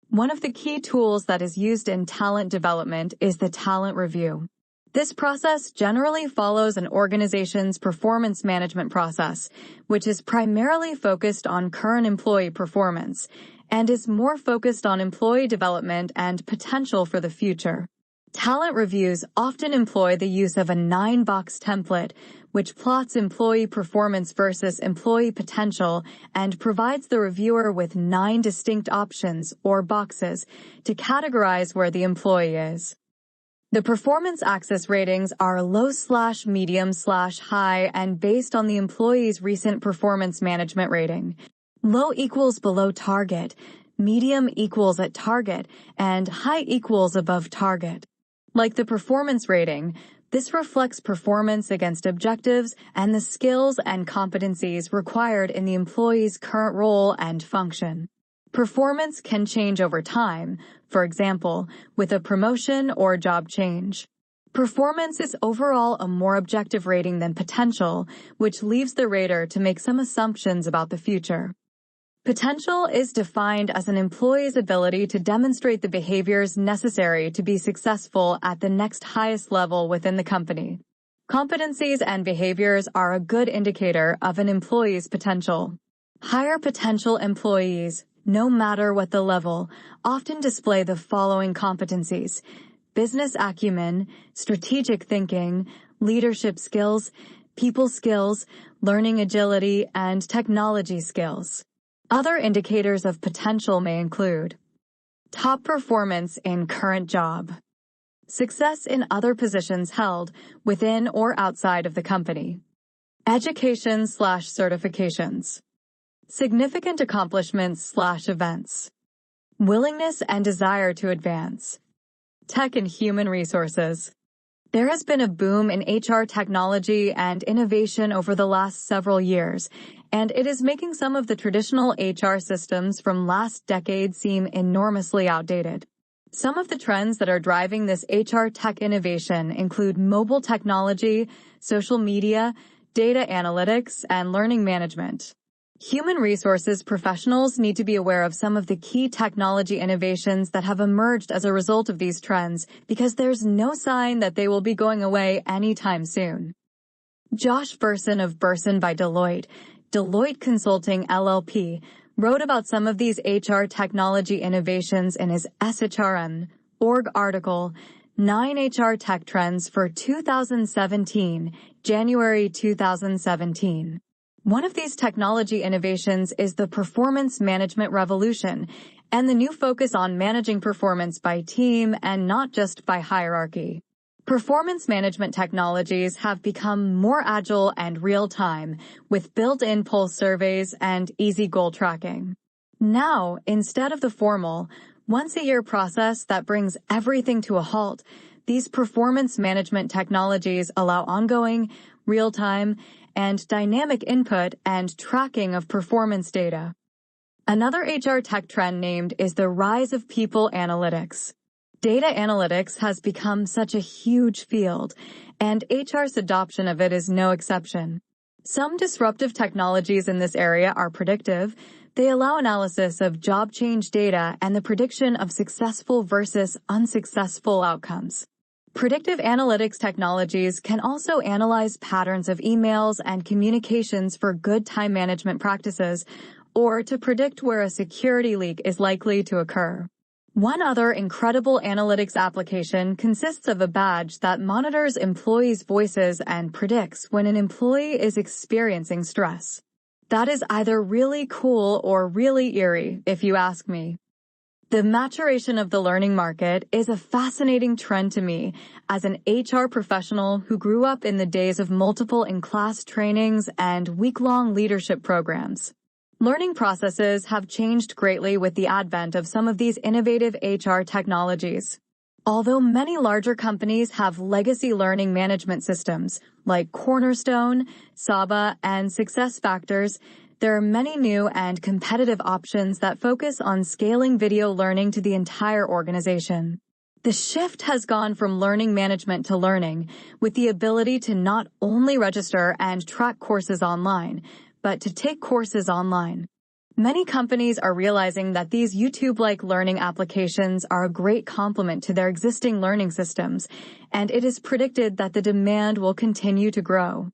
One of the key tools that is used in talent development is the talent review. This process generally follows an organization's performance management process, which is primarily focused on current employee performance, and is more focused on employee development and potential for the future. Talent reviews often employ the use of a 9-box template, which plots employee performance versus employee potential and provides the reviewer with 9 distinct options, or boxes, to categorize where the employee is. The performance axis ratings are low/medium/high and based on the employee's recent performance management rating. Low equals below target, medium equals at target, and high equals above target. Like the performance rating, this reflects performance against objectives and the skills and competencies required in the employee's current role and function. Performance can change over time, for example, with a promotion or job change. Performance is overall a more objective rating than potential, which leaves the rater to make some assumptions about the future. Potential is defined as an employee's ability to demonstrate the behaviors necessary to be successful at the next highest level within the company. Competencies and behaviors are a good indicator of an employee's potential. Higher potential employees, no matter what the level, often display the following competencies: business acumen, strategic thinking, leadership skills, people skills, learning agility, and technology skills. Other indicators of potential may include top performance in current job, success in other positions held within or outside of the company, education/certifications, significant accomplishments/events, willingness and desire to advance, tech and human resources. There has been a boom in HR technology and innovation over the last several years, and it is making some of the traditional HR systems from last decade seem enormously outdated. Some of the trends that are driving this HR tech innovation include mobile technology, social media, data analytics, and learning management. Human resources professionals need to be aware of some of the key technology innovations that have emerged as a result of these trends, because there's no sign that they will be going away anytime soon. Josh Bersin of Bersin by Deloitte Consulting LLP, wrote about some of these HR technology innovations in his SHRN.org article, 9 HR Tech Trends for 2017, January 2017. One of these technology innovations is the performance management revolution, and the new focus on managing performance by team and not just by hierarchy. Performance management technologies have become more agile and real-time, with built-in pulse surveys and easy goal tracking. Now, instead of the formal, once-a-year process that brings everything to a halt, these performance management technologies allow ongoing, real-time, and dynamic input and tracking of performance data. Another HR tech trend named is the rise of people analytics. Data analytics has become such a huge field, and HR's adoption of it is no exception. Some disruptive technologies in this area are predictive. They allow analysis of job change data and the prediction of successful versus unsuccessful outcomes. Predictive analytics technologies can also analyze patterns of emails and communications for good time management practices, or to predict where a security leak is likely to occur. One other incredible analytics application consists of a badge that monitors employees' voices and predicts when an employee is experiencing stress. That is either really cool or really eerie, if you ask me. The maturation of the learning market is a fascinating trend to me as an HR professional who grew up in the days of multiple in-class trainings and week-long leadership programs. Learning processes have changed greatly with the advent of some of these innovative HR technologies. Although many larger companies have legacy learning management systems like Cornerstone, Saba, and SuccessFactors, there are many new and competitive options that focus on scaling video learning to the entire organization. The shift has gone from learning management to learning, with the ability to not only register and track courses online, but to take courses online. Many companies are realizing that these YouTube-like learning applications are a great complement to their existing learning systems, and it is predicted that the demand will continue to grow.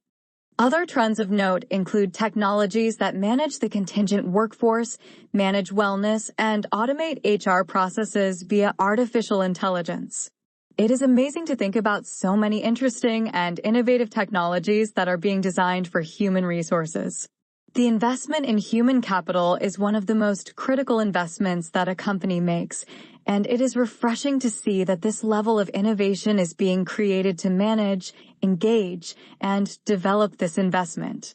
Other trends of note include technologies that manage the contingent workforce, manage wellness, and automate HR processes via artificial intelligence. It is amazing to think about so many interesting and innovative technologies that are being designed for human resources. The investment in human capital is one of the most critical investments that a company makes, and it is refreshing to see that this level of innovation is being created to manage, engage, and develop this investment.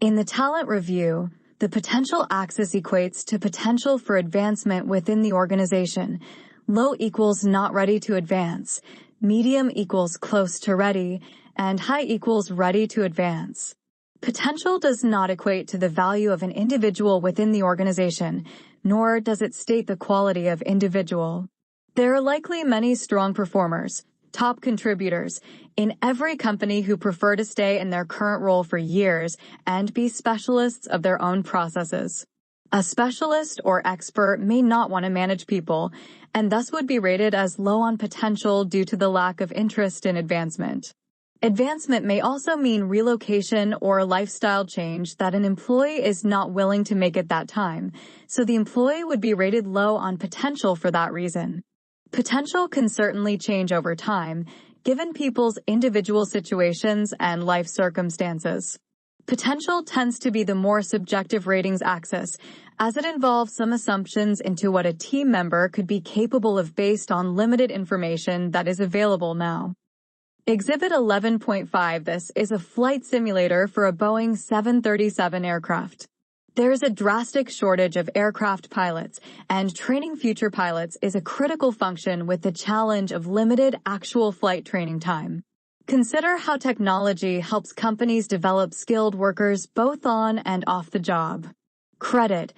In the talent review, the potential axis equates to potential for advancement within the organization. Low equals not ready to advance, medium equals close to ready, and high equals ready to advance. Potential does not equate to the value of an individual within the organization, nor does it state the quality of individual. There are likely many strong performers, top contributors, in every company who prefer to stay in their current role for years and be specialists of their own processes. A specialist or expert may not want to manage people, and thus would be rated as low on potential due to the lack of interest in advancement. Advancement may also mean relocation or a lifestyle change that an employee is not willing to make at that time, so the employee would be rated low on potential for that reason. Potential can certainly change over time, given people's individual situations and life circumstances. Potential tends to be the more subjective ratings axis, as it involves some assumptions into what a team member could be capable of based on limited information that is available now. Exhibit 11.5. This is a flight simulator for a Boeing 737 aircraft. There is a drastic shortage of aircraft pilots, and training future pilots is a critical function with the challenge of limited actual flight training time. Consider how technology helps companies develop skilled workers both on and off the job. Credit: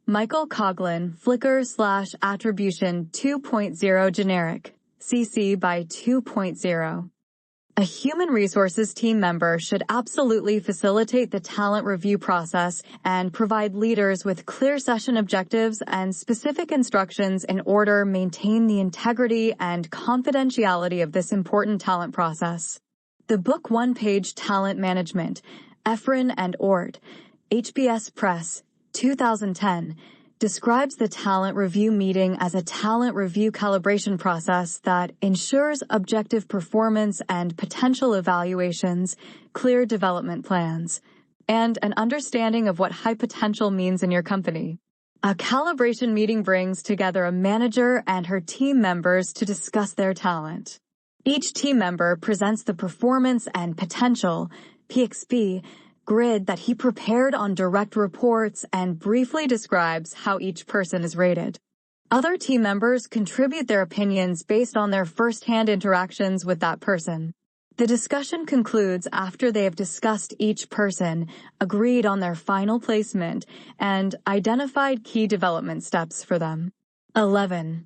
Michael Coughlin, Flickr/Attribution 2.0 Generic, CC by 2.0. A human resources team member should absolutely facilitate the talent review process and provide leaders with clear session objectives and specific instructions in order to maintain the integrity and confidentiality of this important talent process. The book One-Page Talent Management, Efrin and Ort, HBS Press, 2010, describes the talent review meeting as a talent review calibration process that ensures objective performance and potential evaluations, clear development plans, and an understanding of what high potential means in your company. A calibration meeting brings together a manager and her team members to discuss their talent. Each team member presents the performance and potential, PXP, grid that he prepared on direct reports and briefly describes how each person is rated. Other team members contribute their opinions based on their first-hand interactions with that person. The discussion concludes after they have discussed each person, agreed on their final placement, and identified key development steps for them. 11.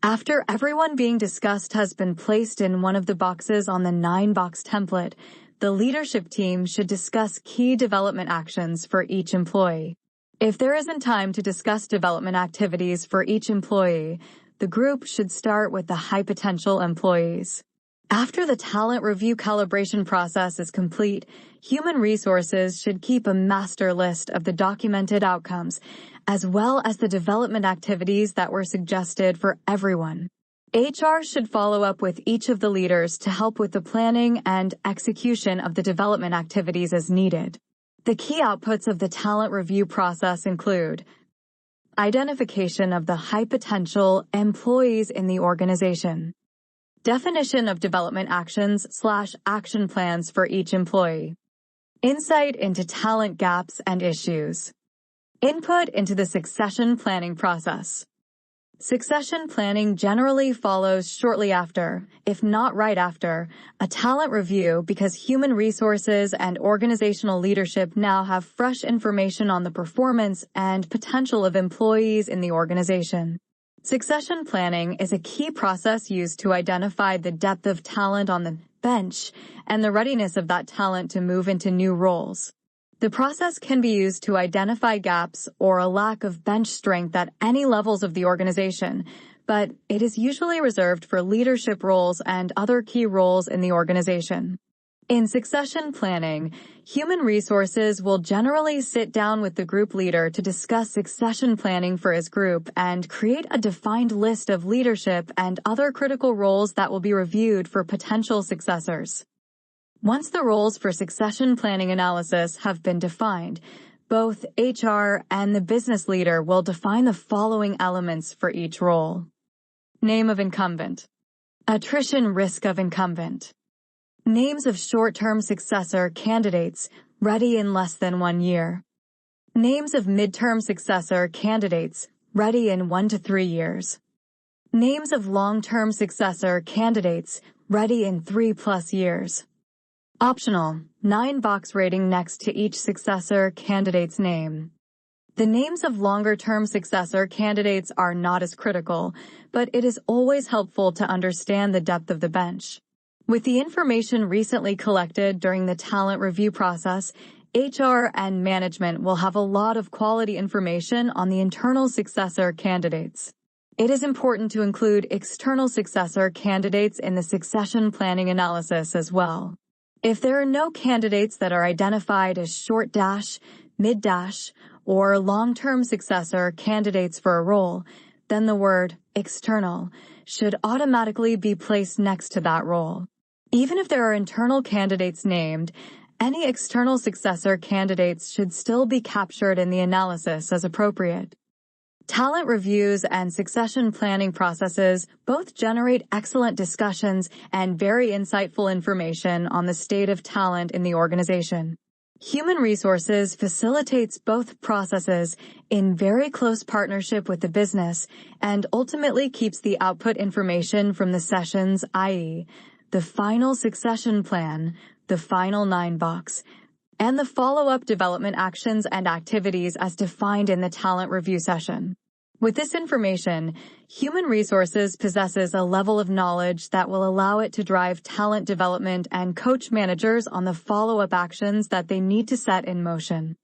After everyone being discussed has been placed in one of the boxes on the 9-box template, the leadership team should discuss key development actions for each employee. If there isn't time to discuss development activities for each employee, the group should start with the high-potential employees. After the talent review calibration process is complete, human resources should keep a master list of the documented outcomes, as well as the development activities that were suggested for everyone. HR should follow up with each of the leaders to help with the planning and execution of the development activities as needed. The key outputs of the talent review process include identification of the high-potential employees in the organization, definition of development actions/action plans for each employee, insight into talent gaps and issues, input into the succession planning process. Succession planning generally follows shortly after, if not right after, a talent review because human resources and organizational leadership now have fresh information on the performance and potential of employees in the organization. Succession planning is a key process used to identify the depth of talent on the bench and the readiness of that talent to move into new roles. The process can be used to identify gaps or a lack of bench strength at any levels of the organization, but it is usually reserved for leadership roles and other key roles in the organization. In succession planning, human resources will generally sit down with the group leader to discuss succession planning for his group and create a defined list of leadership and other critical roles that will be reviewed for potential successors. Once the roles for succession planning analysis have been defined, both HR and the business leader will define the following elements for each role. Name of incumbent. Attrition risk of incumbent. Names of short-term successor candidates ready in less than 1 year. Names of midterm successor candidates ready in 1 to 3 years. Names of long-term successor candidates ready in 3+ years. Optional, 9-box rating next to each successor candidate's name. The names of longer-term successor candidates are not as critical, but it is always helpful to understand the depth of the bench. With the information recently collected during the talent review process, HR and management will have a lot of quality information on the internal successor candidates. It is important to include external successor candidates in the succession planning analysis as well. If there are no candidates that are identified as short dash, mid dash, or long-term successor candidates for a role, then the word external should automatically be placed next to that role. Even if there are internal candidates named, any external successor candidates should still be captured in the analysis as appropriate. Talent reviews and succession planning processes both generate excellent discussions and very insightful information on the state of talent in the organization. Human resources facilitates both processes in very close partnership with the business and ultimately keeps the output information from the sessions, i.e., the final succession plan, the final 9-box, and the follow-up development actions and activities as defined in the talent review session. With this information, human resources possesses a level of knowledge that will allow it to drive talent development and coach managers on the follow-up actions that they need to set in motion.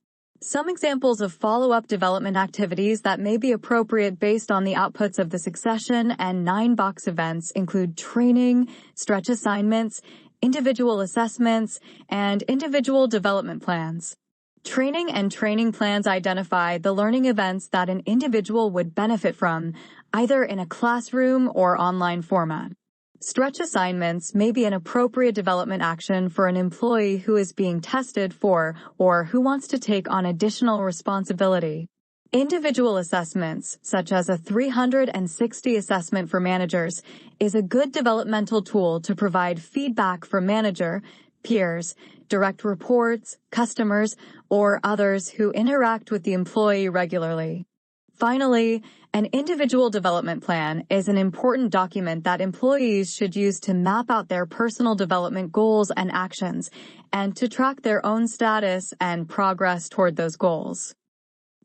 Some examples of follow-up development activities that may be appropriate based on the outputs of the succession and 9-box events include training, stretch assignments, individual assessments, and individual development plans. Training and training plans identify the learning events that an individual would benefit from, either in a classroom or online format. Stretch assignments may be an appropriate development action for an employee who is being tested for or who wants to take on additional responsibility. Individual assessments, such as a 360 assessment for managers, is a good developmental tool to provide feedback for manager, peers, direct reports, customers, or others who interact with the employee regularly. Finally, an individual development plan is an important document that employees should use to map out their personal development goals and actions, and to track their own status and progress toward those goals.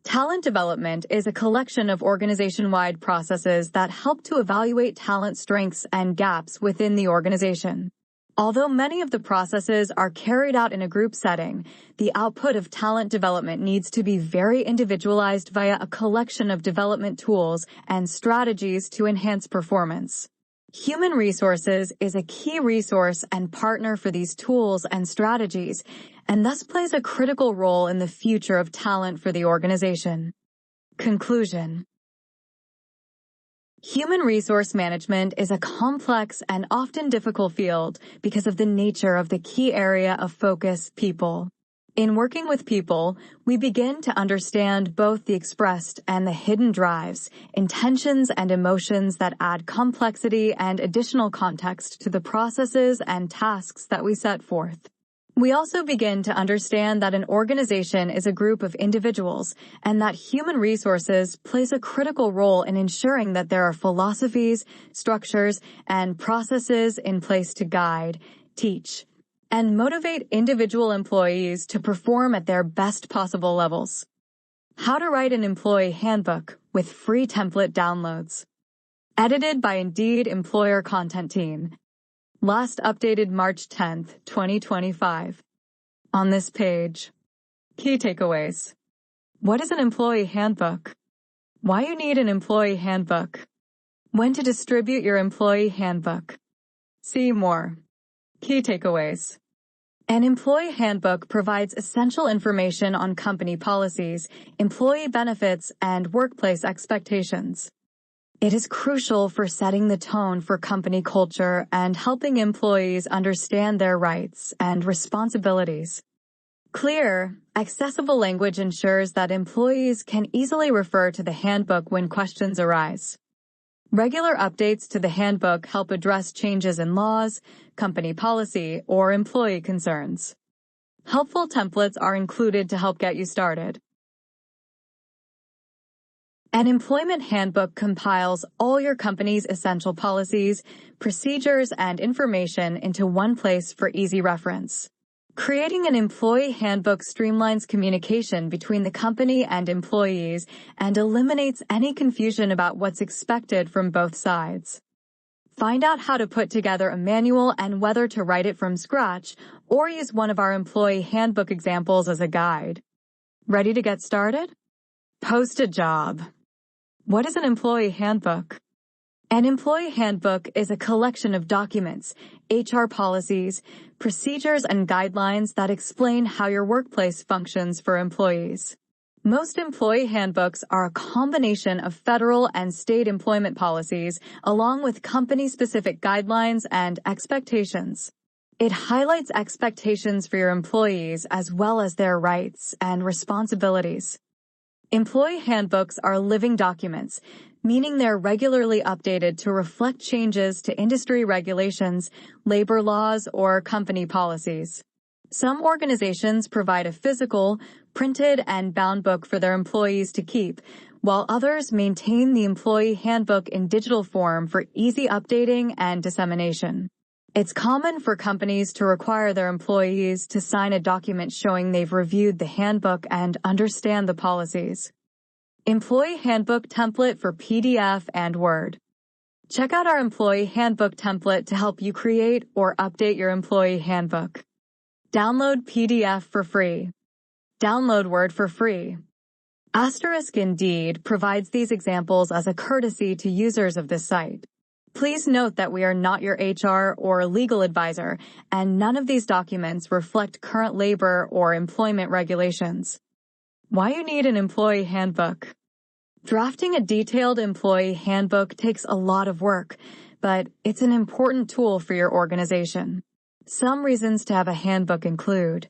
Talent development is a collection of organization-wide processes that help to evaluate talent strengths and gaps within the organization. Although many of the processes are carried out in a group setting, the output of talent development needs to be very individualized via a collection of development tools and strategies to enhance performance. Human resources is a key resource and partner for these tools and strategies, and thus plays a critical role in the future of talent for the organization. Conclusion. Human resource management is a complex and often difficult field because of the nature of the key area of focus, people. In working with people, we begin to understand both the expressed and the hidden drives, intentions and emotions that add complexity and additional context to the processes and tasks that we set forth. We also begin to understand that an organization is a group of individuals and that human resources plays a critical role in ensuring that there are philosophies, structures, and processes in place to guide, teach, and motivate individual employees to perform at their best possible levels. How to write an employee handbook with free template downloads. Edited by Indeed Employer Content Team. Last updated March 10, 2025. On this page. Key takeaways. What is an employee handbook? Why you need an employee handbook. When to distribute your employee handbook. See more. Key takeaways. An employee handbook provides essential information on company policies, employee benefits, and workplace expectations. It is crucial for setting the tone for company culture and helping employees understand their rights and responsibilities. Clear, accessible language ensures that employees can easily refer to the handbook when questions arise. Regular updates to the handbook help address changes in laws, company policy, or employee concerns. Helpful templates are included to help get you started. An employment handbook compiles all your company's essential policies, procedures, and information into one place for easy reference. Creating an employee handbook streamlines communication between the company and employees and eliminates any confusion about what's expected from both sides. Find out how to put together a manual and whether to write it from scratch or use one of our employee handbook examples as a guide. Ready to get started? Post a job. What is an employee handbook? An employee handbook is a collection of documents, HR policies, procedures, and guidelines that explain how your workplace functions for employees. Most employee handbooks are a combination of federal and state employment policies, along with company-specific guidelines and expectations. It highlights expectations for your employees as well as their rights and responsibilities. Employee handbooks are living documents, meaning they're regularly updated to reflect changes to industry regulations, labor laws, or company policies. Some organizations provide a physical, printed, and bound book for their employees to keep, while others maintain the employee handbook in digital form for easy updating and dissemination. It's common for companies to require their employees to sign a document showing they've reviewed the handbook and understand the policies. Employee Handbook Template for PDF and Word. Check out our Employee Handbook template to help you create or update your employee handbook. Download PDF for free. Download Word for free. Indeed provides these examples as a courtesy to users of this site. Please note that we are not your HR or legal advisor, and none of these documents reflect current labor or employment regulations. Why you need an employee handbook. Drafting a detailed employee handbook takes a lot of work, but it's an important tool for your organization. Some reasons to have a handbook include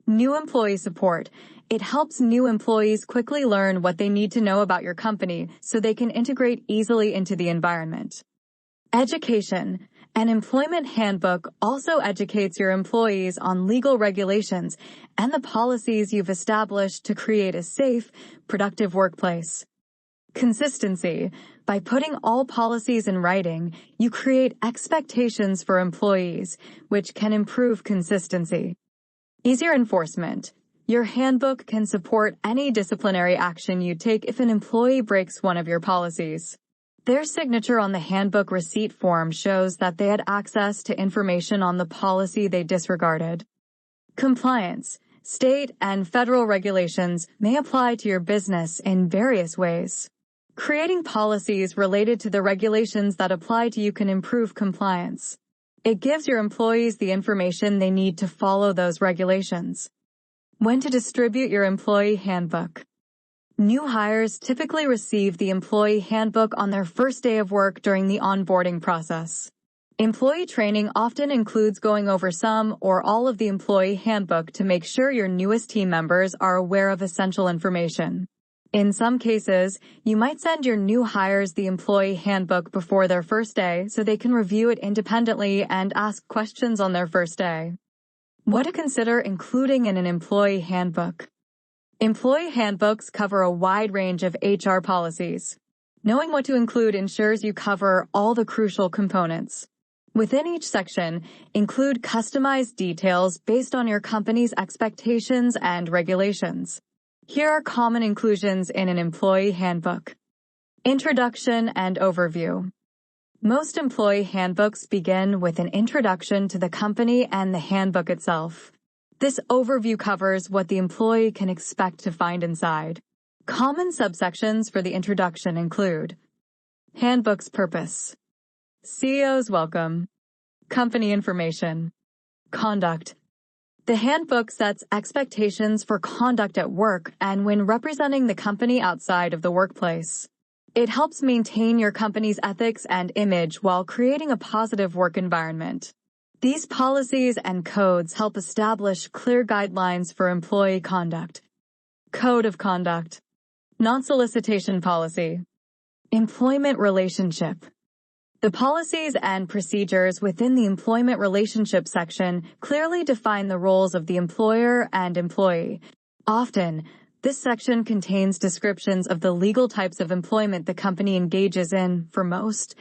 new employee support. It helps new employees quickly learn what they need to know about your company so they can integrate easily into the environment. Education. An employment handbook also educates your employees on legal regulations and the policies you've established to create a safe, productive workplace. Consistency. By putting all policies in writing, you create expectations for employees, which can improve consistency. Easier enforcement. Your handbook can support any disciplinary action you take if an employee breaks one of your policies. Their signature on the handbook receipt form shows that they had access to information on the policy they disregarded. Compliance. State and federal regulations may apply to your business in various ways. Creating policies related to the regulations that apply to you can improve compliance. It gives your employees the information they need to follow those regulations. When to distribute your employee handbook. New hires typically receive the employee handbook on their first day of work during the onboarding process. Employee training often includes going over some or all of the employee handbook to make sure your newest team members are aware of essential information. In some cases, you might send your new hires the employee handbook before their first day so they can review it independently and ask questions on their first day. What to consider including in an employee handbook. Employee handbooks cover a wide range of HR policies. Knowing what to include ensures you cover all the crucial components. Within each section, include customized details based on your company's expectations and regulations. Here are common inclusions in an employee handbook. Introduction and overview. Most employee handbooks begin with an introduction to the company and the handbook itself. This overview covers what the employee can expect to find inside. Common subsections for the introduction include handbook's purpose, CEO's welcome, company information, conduct. The handbook sets expectations for conduct at work and when representing the company outside of the workplace. It helps maintain your company's ethics and image while creating a positive work environment. These policies and codes help establish clear guidelines for employee conduct. Code of conduct. Non-solicitation policy. Employment relationship. The policies and procedures within the employment relationship section clearly define the roles of the employer and employee. Often, this section contains descriptions of the legal types of employment the company engages in, for most,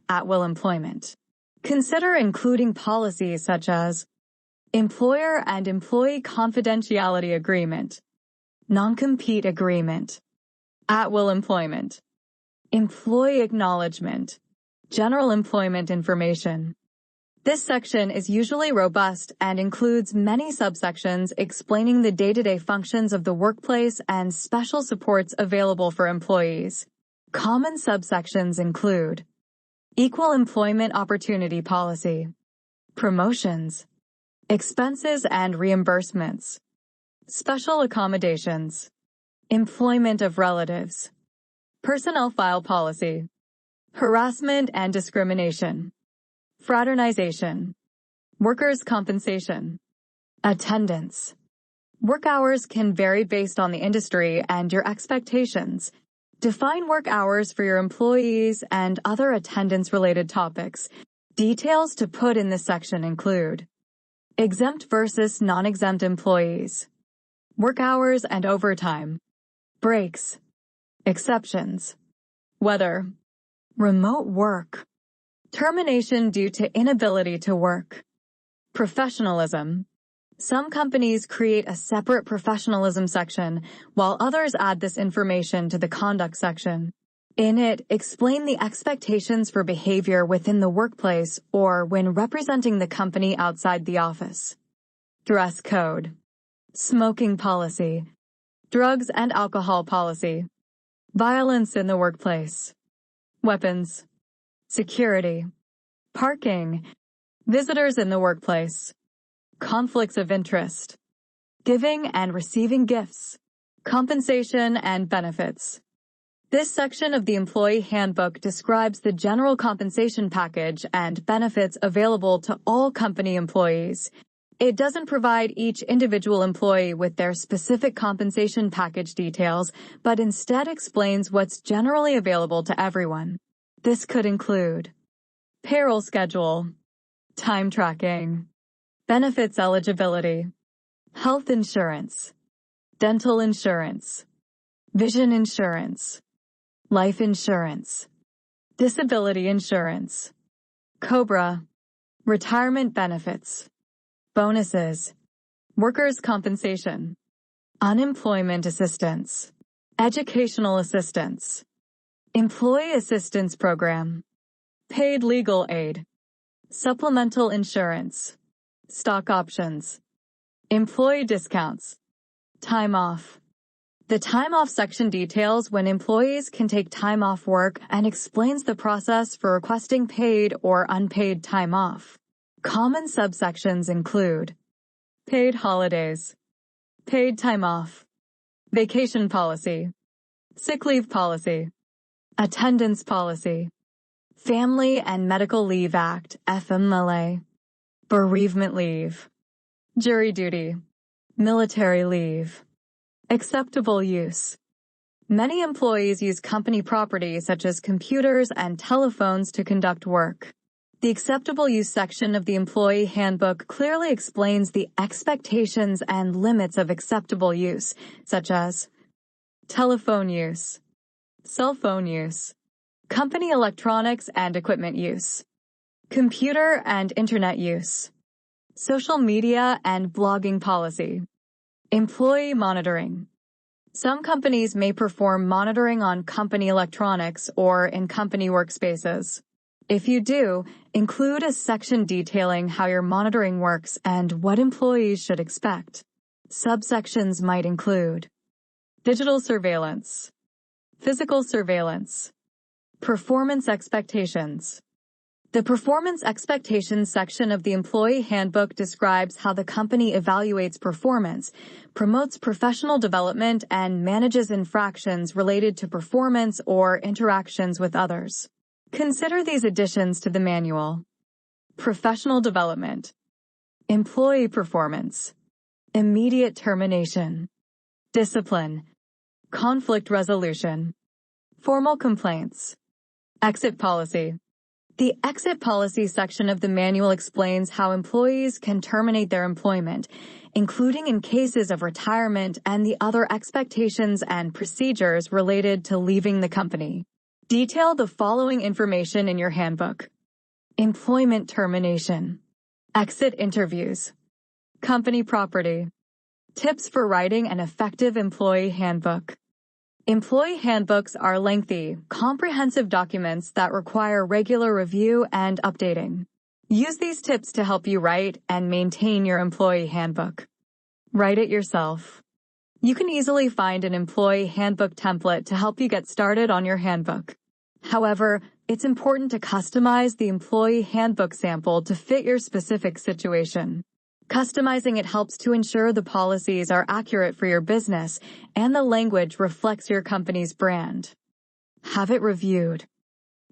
at-will employment. Consider including policies such as employer and employee confidentiality agreement, non-compete agreement, at-will employment, employee acknowledgement, general employment information. This section is usually robust and includes many subsections explaining the day-to-day functions of the workplace and special supports available for employees. Common subsections include equal employment opportunity policy, promotions, expenses and reimbursements, special accommodations, employment of relatives, personnel file policy, harassment and discrimination, fraternization, workers' compensation, attendance. Work hours can vary based on the industry and your expectations. Define work hours for your employees and other attendance-related topics. Details to put in this section include exempt versus non-exempt employees, work hours and overtime, breaks, exceptions, weather, remote work, termination due to inability to work, professionalism. Some companies create a separate professionalism section, while others add this information to the conduct section. In it, explain the expectations for behavior within the workplace or when representing the company outside the office. Dress code, smoking policy, drugs and alcohol policy, violence in the workplace, weapons, security, parking, visitors in the workplace, conflicts of interest, giving and receiving gifts, compensation and benefits. This section of the employee handbook describes the general compensation package and benefits available to all company employees. It doesn't provide each individual employee with their specific compensation package details, but instead explains what's generally available to everyone. This could include payroll schedule, time tracking, benefits eligibility, health insurance, dental insurance, vision insurance, life insurance, disability insurance, COBRA, retirement benefits, bonuses, workers' compensation, unemployment assistance, educational assistance, employee assistance program, paid legal aid, supplemental insurance, stock options, employee discounts, time off, The time off section details when employees can take time off work and explains the process for requesting paid or unpaid time off. Common subsections include paid holidays, paid time off, vacation policy, sick leave policy, attendance policy, Family and Medical Leave Act, FMLA, bereavement leave, jury duty, military leave, acceptable use. Many employees use company property such as computers and telephones to conduct work. The acceptable use section of the employee handbook clearly explains the expectations and limits of acceptable use, such as telephone use, cell phone use, company electronics and equipment use, computer and internet use, social media and blogging policy, employee monitoring. Some companies may perform monitoring on company electronics or in company workspaces. If you do, include a section detailing how your monitoring works and what employees should expect. Subsections might include digital surveillance, physical surveillance, performance expectations. The performance expectations section of the employee handbook describes how the company evaluates performance, promotes professional development, and manages infractions related to performance or interactions with others. Consider these additions to the manual. Professional development, employee performance, immediate termination, discipline, conflict resolution, formal complaints, exit policy. The exit policy section of the manual explains how employees can terminate their employment, including in cases of retirement and the other expectations and procedures related to leaving the company. Detail the following information in your handbook: employment termination, exit interviews, company property, tips for writing an effective employee handbook. Employee handbooks are lengthy, comprehensive documents that require regular review and updating. Use these tips to help you write and maintain your employee handbook. Write it yourself. You can easily find an employee handbook template to help you get started on your handbook. However, it's important to customize the employee handbook sample to fit your specific situation. Customizing it helps to ensure the policies are accurate for your business and the language reflects your company's brand. Have it reviewed.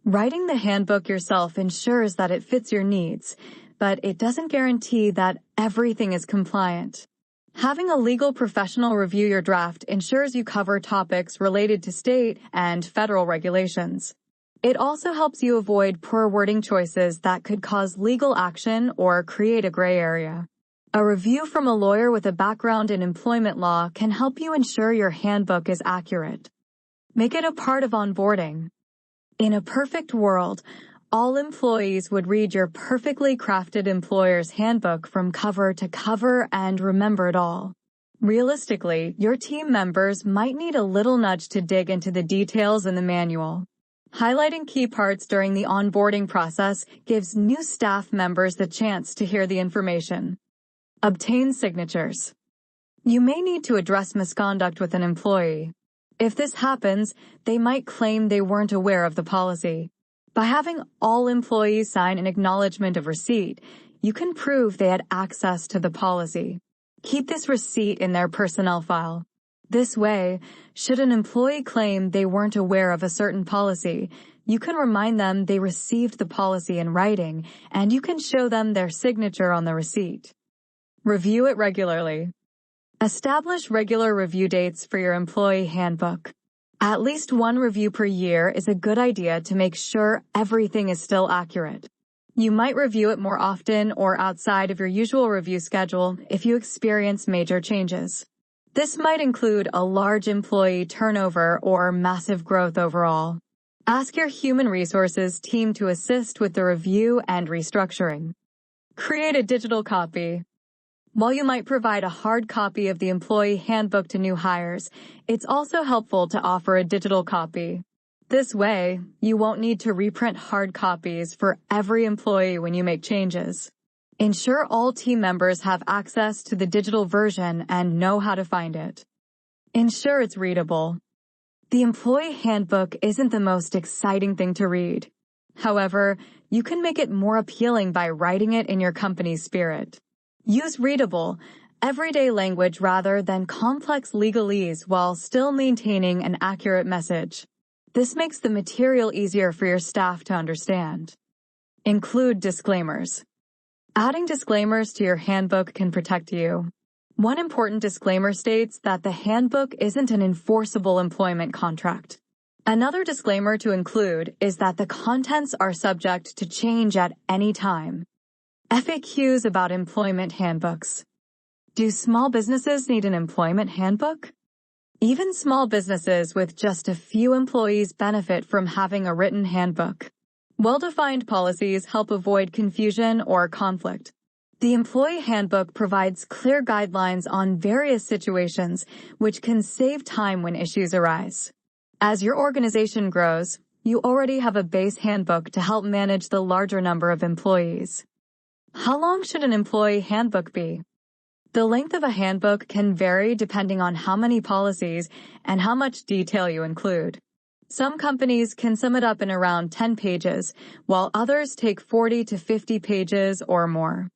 Writing the handbook yourself ensures that it fits your needs, but it doesn't guarantee that everything is compliant. Having a legal professional review your draft ensures you cover topics related to state and federal regulations. It also helps you avoid poor wording choices that could cause legal action or create a gray area. A review from a lawyer with a background in employment law can help you ensure your handbook is accurate. Make it a part of onboarding. In a perfect world, all employees would read your perfectly crafted employer's handbook from cover to cover and remember it all. Realistically, your team members might need a little nudge to dig into the details in the manual. Highlighting key parts during the onboarding process gives new staff members the chance to hear the information. Obtain signatures. You may need to address misconduct with an employee. If this happens, they might claim they weren't aware of the policy. By having all employees sign an acknowledgement of receipt, you can prove they had access to the policy. Keep this receipt in their personnel file. This way, should an employee claim they weren't aware of a certain policy, you can remind them they received the policy in writing, and you can show them their signature on the receipt. Review it regularly. Establish regular review dates for your employee handbook. At least one review per year is a good idea to make sure everything is still accurate. You might review it more often or outside of your usual review schedule if you experience major changes. This might include a large employee turnover or massive growth overall. Ask your human resources team to assist with the review and restructuring. Create a digital copy. While you might provide a hard copy of the employee handbook to new hires, it's also helpful to offer a digital copy. This way, you won't need to reprint hard copies for every employee when you make changes. Ensure all team members have access to the digital version and know how to find it. Ensure it's readable. The employee handbook isn't the most exciting thing to read. However, you can make it more appealing by writing it in your company's spirit. Use readable, everyday language rather than complex legalese while still maintaining an accurate message. This makes the material easier for your staff to understand. Include disclaimers. Adding disclaimers to your handbook can protect you. One important disclaimer states that the handbook isn't an enforceable employment contract. Another disclaimer to include is that the contents are subject to change at any time. FAQs about employment handbooks. Do small businesses need an employment handbook? Even small businesses with just a few employees benefit from having a written handbook. Well-defined policies help avoid confusion or conflict. The employee handbook provides clear guidelines on various situations, which can save time when issues arise. As your organization grows, you already have a base handbook to help manage the larger number of employees. How long should an employee handbook be? The length of a handbook can vary depending on how many policies and how much detail you include. Some companies can sum it up in around 10 pages, while others take 40 to 50 pages or more.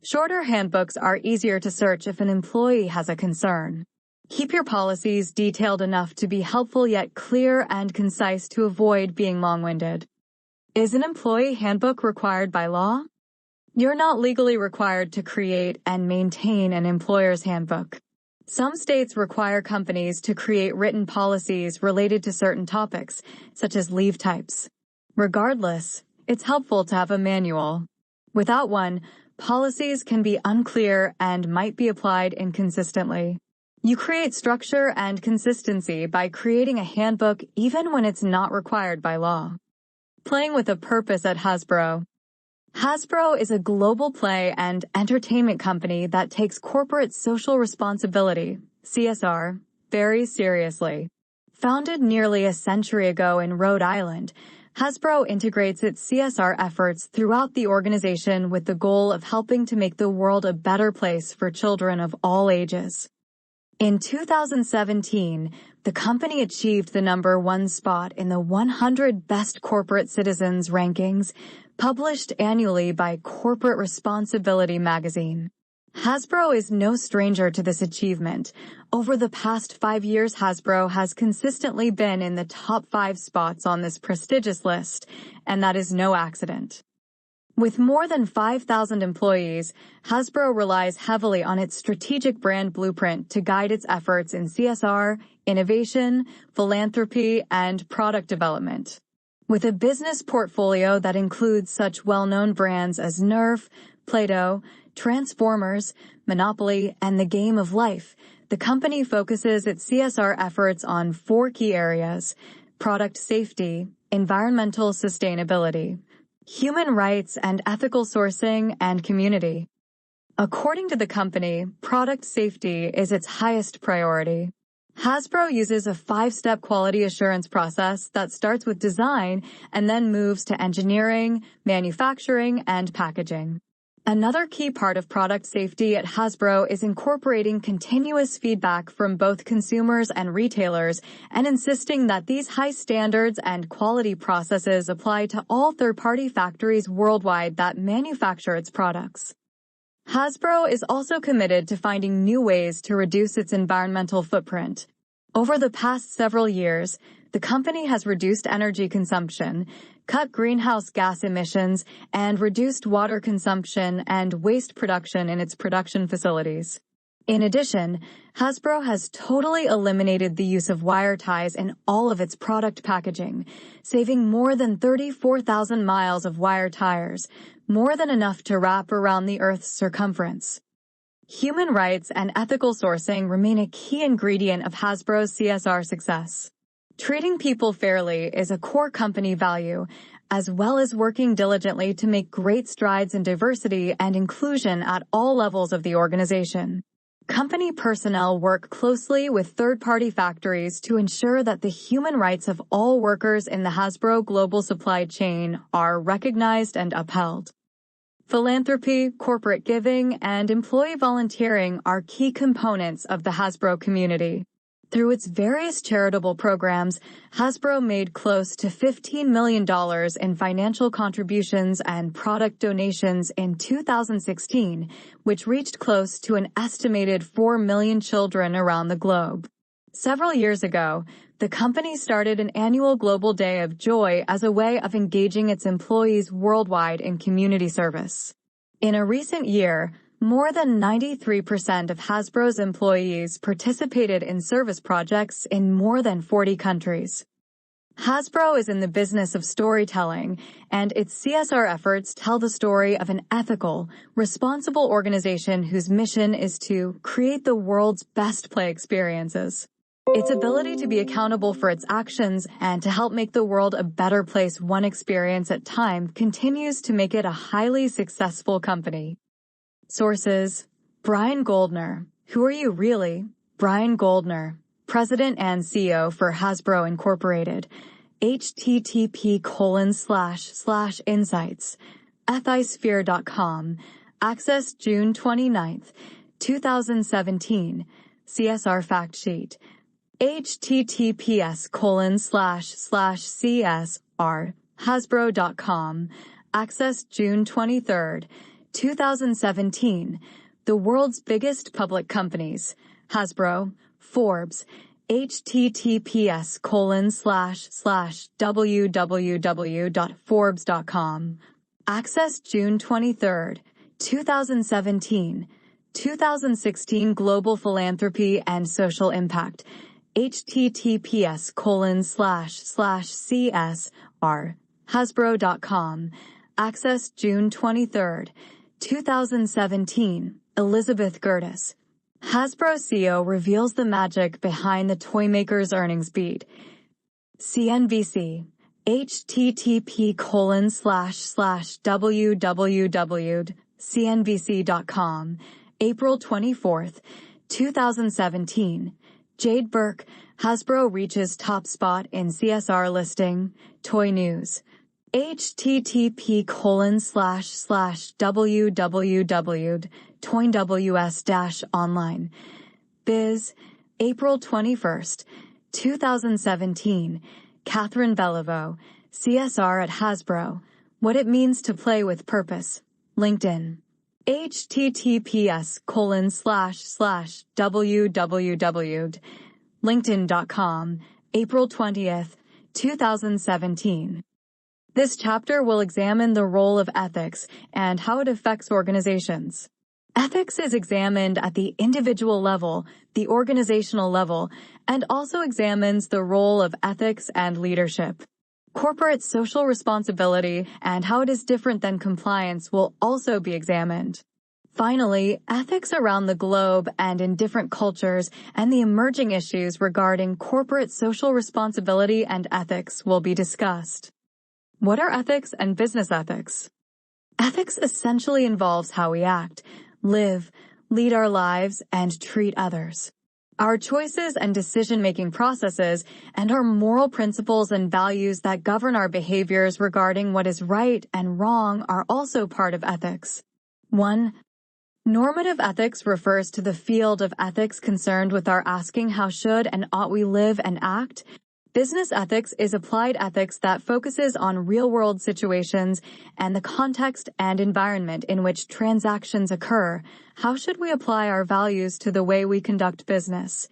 Shorter handbooks are easier to search if an employee has a concern. Keep your policies detailed enough to be helpful yet clear and concise to avoid being long-winded. Is an employee handbook required by law? You're not legally required to create and maintain an employer's handbook. Some states require companies to create written policies related to certain topics, such as leave types. Regardless, it's helpful to have a manual. Without one, policies can be unclear and might be applied inconsistently. You create structure and consistency by creating a handbook even when it's not required by law. Playing with a purpose at Hasbro. Hasbro is a global play and entertainment company that takes corporate social responsibility, CSR, very seriously. Founded nearly a century ago in Rhode Island, Hasbro integrates its CSR efforts throughout the organization with the goal of helping to make the world a better place for children of all ages. In 2017, the company achieved the #1 spot in the 100 Best Corporate Citizens rankings, published annually by Corporate Responsibility magazine. Hasbro is no stranger to this achievement. Over the past 5 years, Hasbro has consistently been in the top 5 spots on this prestigious list, and that is no accident. With more than 5,000 employees, Hasbro relies heavily on its strategic brand blueprint to guide its efforts in CSR, innovation, philanthropy, and product development. With a business portfolio that includes such well-known brands as Nerf, Play-Doh, Transformers, Monopoly, and the Game of Life, the company focuses its CSR efforts on 4 key areas: product safety, environmental sustainability, human rights and ethical sourcing, and community. According to the company, product safety is its highest priority. Hasbro uses a 5-step quality assurance process that starts with design and then moves to engineering, manufacturing, and packaging. Another key part of product safety at Hasbro is incorporating continuous feedback from both consumers and retailers and insisting that these high standards and quality processes apply to all third-party factories worldwide that manufacture its products. Hasbro is also committed to finding new ways to reduce its environmental footprint. Over the past several years, the company has reduced energy consumption, cut greenhouse gas emissions, and reduced water consumption and waste production in its production facilities. In addition, Hasbro has totally eliminated the use of wire ties in all of its product packaging, saving more than 34,000 miles of wire tires, more than enough to wrap around the Earth's circumference. Human rights and ethical sourcing remain a key ingredient of Hasbro's CSR success. Treating people fairly is a core company value, as well as working diligently to make great strides in diversity and inclusion at all levels of the organization. Company personnel work closely with third-party factories to ensure that the human rights of all workers in the Hasbro global supply chain are recognized and upheld. Philanthropy, corporate giving, and employee volunteering are key components of the Hasbro community. Through its various charitable programs, Hasbro made close to $15 million in financial contributions and product donations in 2016, which reached close to an estimated 4 million children around the globe. Several years ago, the company started an annual Global Day of Joy as a way of engaging its employees worldwide in community service. In a recent year, more than 93% of Hasbro's employees participated in service projects in more than 40 countries. Hasbro is in the business of storytelling, and its CSR efforts tell the story of an ethical, responsible organization whose mission is to create the world's best play experiences. Its ability to be accountable for its actions and to help make the world a better place one experience at a time continues to make it a highly successful company. Sources: Brian Goldner. Who are you really? Brian Goldner, President and CEO for Hasbro Incorporated. http://insights. ethisphere.com. Access June 29, 2017. CSR Fact Sheet. https://csr. hasbro.com. Access June 23, 2017. The world's biggest public companies. Hasbro, Forbes, https://www.forbes.com. Access June 23, 2017. 2016 Global Philanthropy and Social Impact. https://csr. hasbro.com. Access June 23, 2017. Elizabeth Gertis. Hasbro CEO reveals the magic behind the toymaker's earnings beat. CNBC. http://www.cnbc.com. April 24, 2017. Jade Burke. Hasbro reaches top spot in CSR listing. Toy News. http://www.toyws-online. Biz. April 21, 2017. Catherine Beliveau. CSR at Hasbro. What it means to play with purpose. LinkedIn. https://www.linkedin.com. April 20, 2017. This chapter will examine the role of ethics and how it affects organizations. Ethics is examined at the individual level, the organizational level, and also examines the role of ethics and leadership. Corporate social responsibility and how it is different than compliance will also be examined. Finally, ethics around the globe and in different cultures and the emerging issues regarding corporate social responsibility and ethics will be discussed. What are ethics and business ethics? Ethics essentially involves how we act, live, lead our lives, and treat others. Our choices and decision-making processes and our moral principles and values that govern our behaviors regarding what is right and wrong are also part of ethics. 1. Normative ethics refers to the field of ethics concerned with our asking how should and ought we live and act. Business ethics is applied ethics that focuses on real-world situations and the context and environment in which transactions occur. How should we apply our values to the way we conduct business?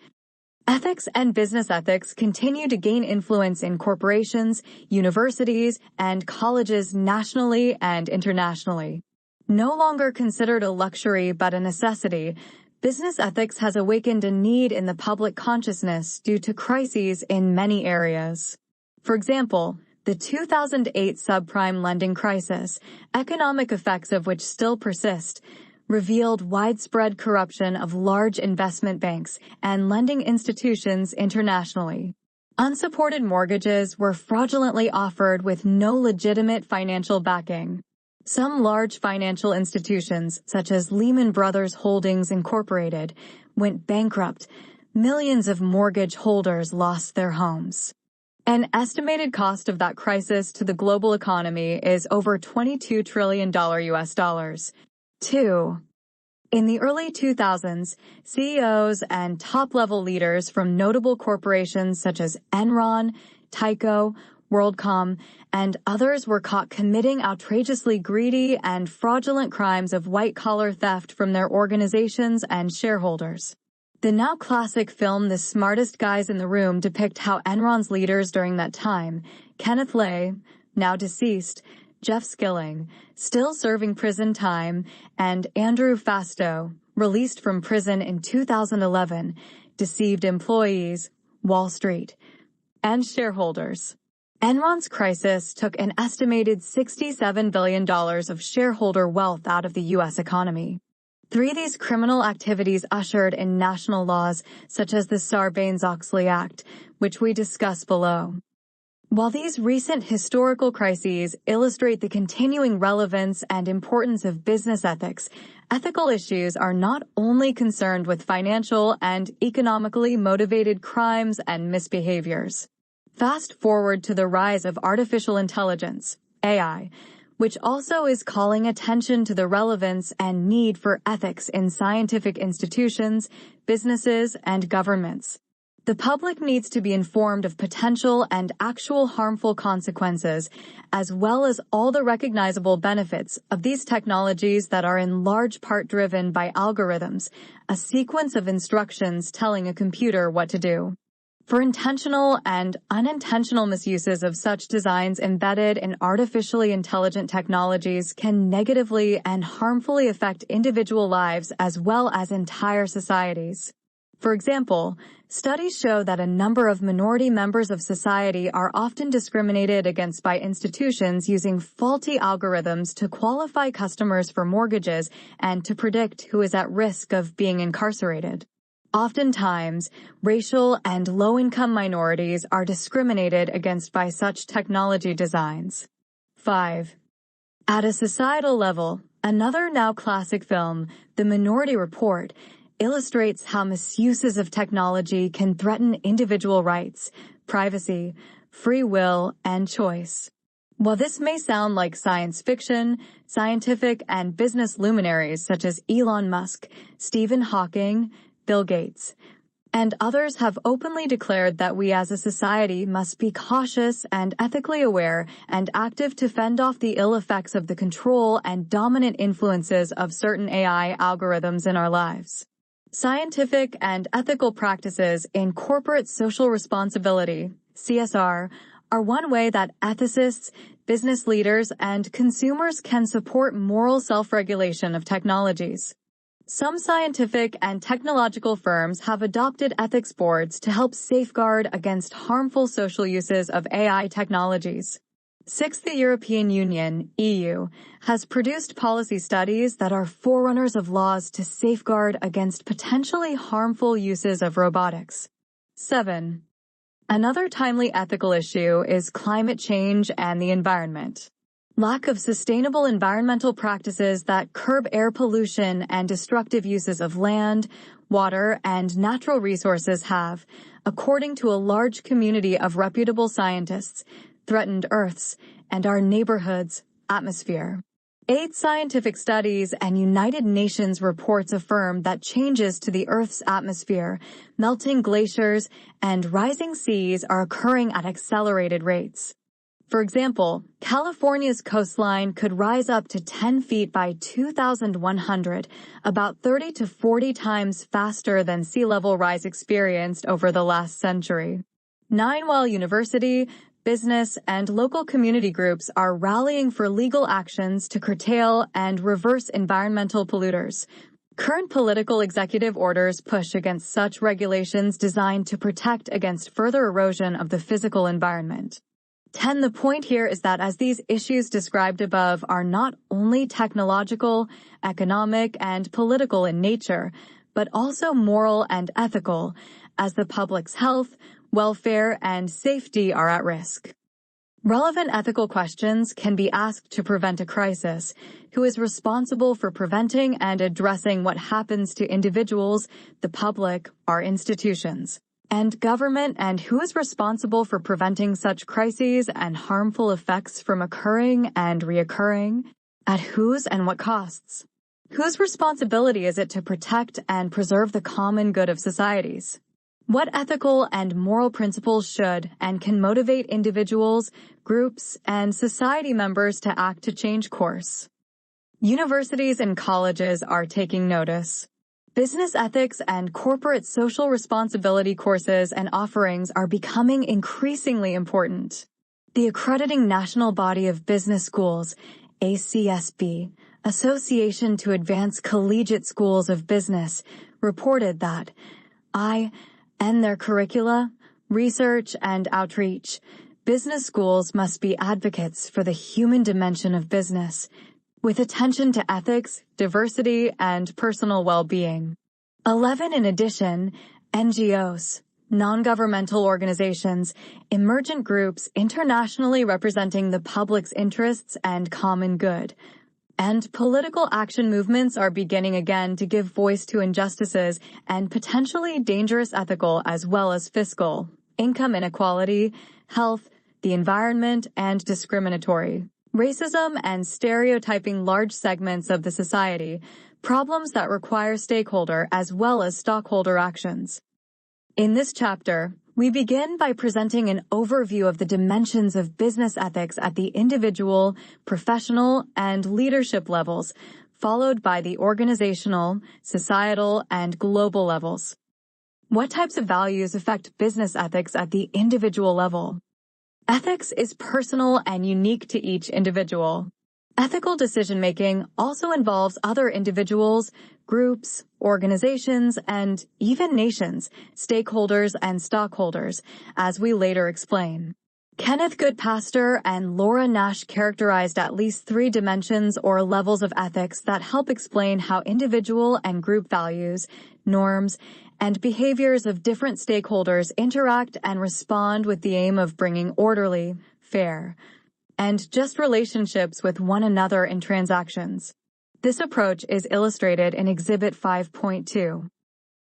Ethics and business ethics continue to gain influence in corporations, universities, and colleges nationally and internationally. No longer considered a luxury but a necessity, business ethics has awakened a need in the public consciousness due to crises in many areas. For example, the 2008 subprime lending crisis, economic effects of which still persist, revealed widespread corruption of large investment banks and lending institutions internationally. Unsupported mortgages were fraudulently offered with no legitimate financial backing. Some large financial institutions, such as Lehman Brothers Holdings Incorporated, went bankrupt. Millions of mortgage holders lost their homes. An estimated cost of that crisis to the global economy is over $22 trillion US dollars. 2. In the early 2000s, CEOs and top-level leaders from notable corporations such as Enron, Tyco, WorldCom, and others were caught committing outrageously greedy and fraudulent crimes of white-collar theft from their organizations and shareholders. The now classic film The Smartest Guys in the Room depict how Enron's leaders during that time, Kenneth Lay, now deceased, Jeff Skilling, still serving prison time, and Andrew Fastow, released from prison in 2011, deceived employees, Wall Street, and shareholders. Enron's crisis took an estimated $67 billion of shareholder wealth out of the U.S. economy. Three of these criminal activities ushered in national laws such as the Sarbanes-Oxley Act, which we discuss below. While these recent historical crises illustrate the continuing relevance and importance of business ethics, ethical issues are not only concerned with financial and economically motivated crimes and misbehaviors. Fast forward to the rise of artificial intelligence, AI, which also is calling attention to the relevance and need for ethics in scientific institutions, businesses, and governments. The public needs to be informed of potential and actual harmful consequences, as well as all the recognizable benefits of these technologies that are in large part driven by algorithms, a sequence of instructions telling a computer what to do. For intentional and unintentional misuses of such designs embedded in artificially intelligent technologies can negatively and harmfully affect individual lives as well as entire societies. For example, studies show that a number of minority members of society are often discriminated against by institutions using faulty algorithms to qualify customers for mortgages and to predict who is at risk of being incarcerated. Oftentimes, racial and low-income minorities are discriminated against by such technology designs. 5. At a societal level, another now classic film, The Minority Report, illustrates how misuses of technology can threaten individual rights, privacy, free will, and choice. While this may sound like science fiction, scientific and business luminaries such as Elon Musk, Stephen Hawking, Bill Gates, and others have openly declared that we as a society must be cautious and ethically aware and active to fend off the ill effects of the control and dominant influences of certain AI algorithms in our lives. Scientific and ethical practices in corporate social responsibility, CSR, are one way that ethicists, business leaders, and consumers can support moral self-regulation of technologies. Some scientific and technological firms have adopted ethics boards to help safeguard against harmful social uses of AI technologies. 6. The European Union, EU, has produced policy studies that are forerunners of laws to safeguard against potentially harmful uses of robotics. 7. Another timely ethical issue is climate change and the environment. Lack of sustainable environmental practices that curb air pollution and destructive uses of land, water, and natural resources have, according to a large community of reputable scientists, threatened Earth's and our neighborhood's atmosphere. 8 scientific studies and United Nations reports affirm that changes to the Earth's atmosphere, melting glaciers, and rising seas are occurring at accelerated rates. For example, California's coastline could rise up to 10 feet by 2100, about 30 to 40 times faster than sea level rise experienced over the last century. 9. While university, business, and local community groups are rallying for legal actions to curtail and reverse environmental polluters, current political executive orders push against such regulations designed to protect against further erosion of the physical environment. 10. The point here is that as these issues described above are not only technological, economic, and political in nature, but also moral and ethical, as the public's health, welfare, and safety are at risk. Relevant ethical questions can be asked to prevent a crisis. Who is responsible for preventing and addressing what happens to individuals, the public, our institutions? And government, and who is responsible for preventing such crises and harmful effects from occurring and reoccurring? At whose and what costs? Whose responsibility is it to protect and preserve the common good of societies? What ethical and moral principles should and can motivate individuals, groups, and society members to act to change course? Universities and colleges are taking notice. Business ethics and corporate social responsibility courses and offerings are becoming increasingly important. The accrediting national body of business schools, ACSB, Association to Advance Collegiate Schools of Business, reported that in their curricula, research, and outreach, business schools must be advocates for the human dimension of business, with attention to ethics, diversity, and personal well-being. 11 in addition, NGOs, non-governmental organizations, emergent groups internationally representing the public's interests and common good, and political action movements are beginning again to give voice to injustices and potentially dangerous ethical as well as fiscal, income inequality, health, the environment, and discriminatory. Racism and stereotyping large segments of the society, problems that require stakeholder as well as stockholder actions. In this chapter, we begin by presenting an overview of the dimensions of business ethics at the individual, professional, and leadership levels, followed by the organizational, societal, and global levels. What types of values affect business ethics at the individual level? Ethics is personal and unique to each individual. Ethical decision-making also involves other individuals, groups, organizations, and even nations, stakeholders, and stockholders, as we later explain. Kenneth Goodpaster and Laura Nash characterized at least 3 dimensions or levels of ethics that help explain how individual and group values, norms, and behaviors of different stakeholders interact and respond with the aim of bringing orderly, fair, and just relationships with one another in transactions. This approach is illustrated in Exhibit 5.2.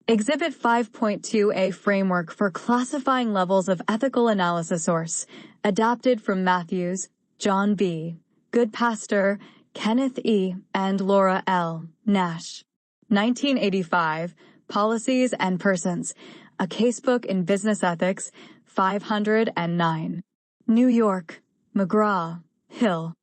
Exhibit 5.2a Framework for Classifying Levels of Ethical Analysis Source, adapted from Matthews, John B., Goodpaster, Kenneth E., and Laura L. Nash. 1985, Policies and Persons, a Casebook in Business Ethics, 509. New York, McGraw, Hill.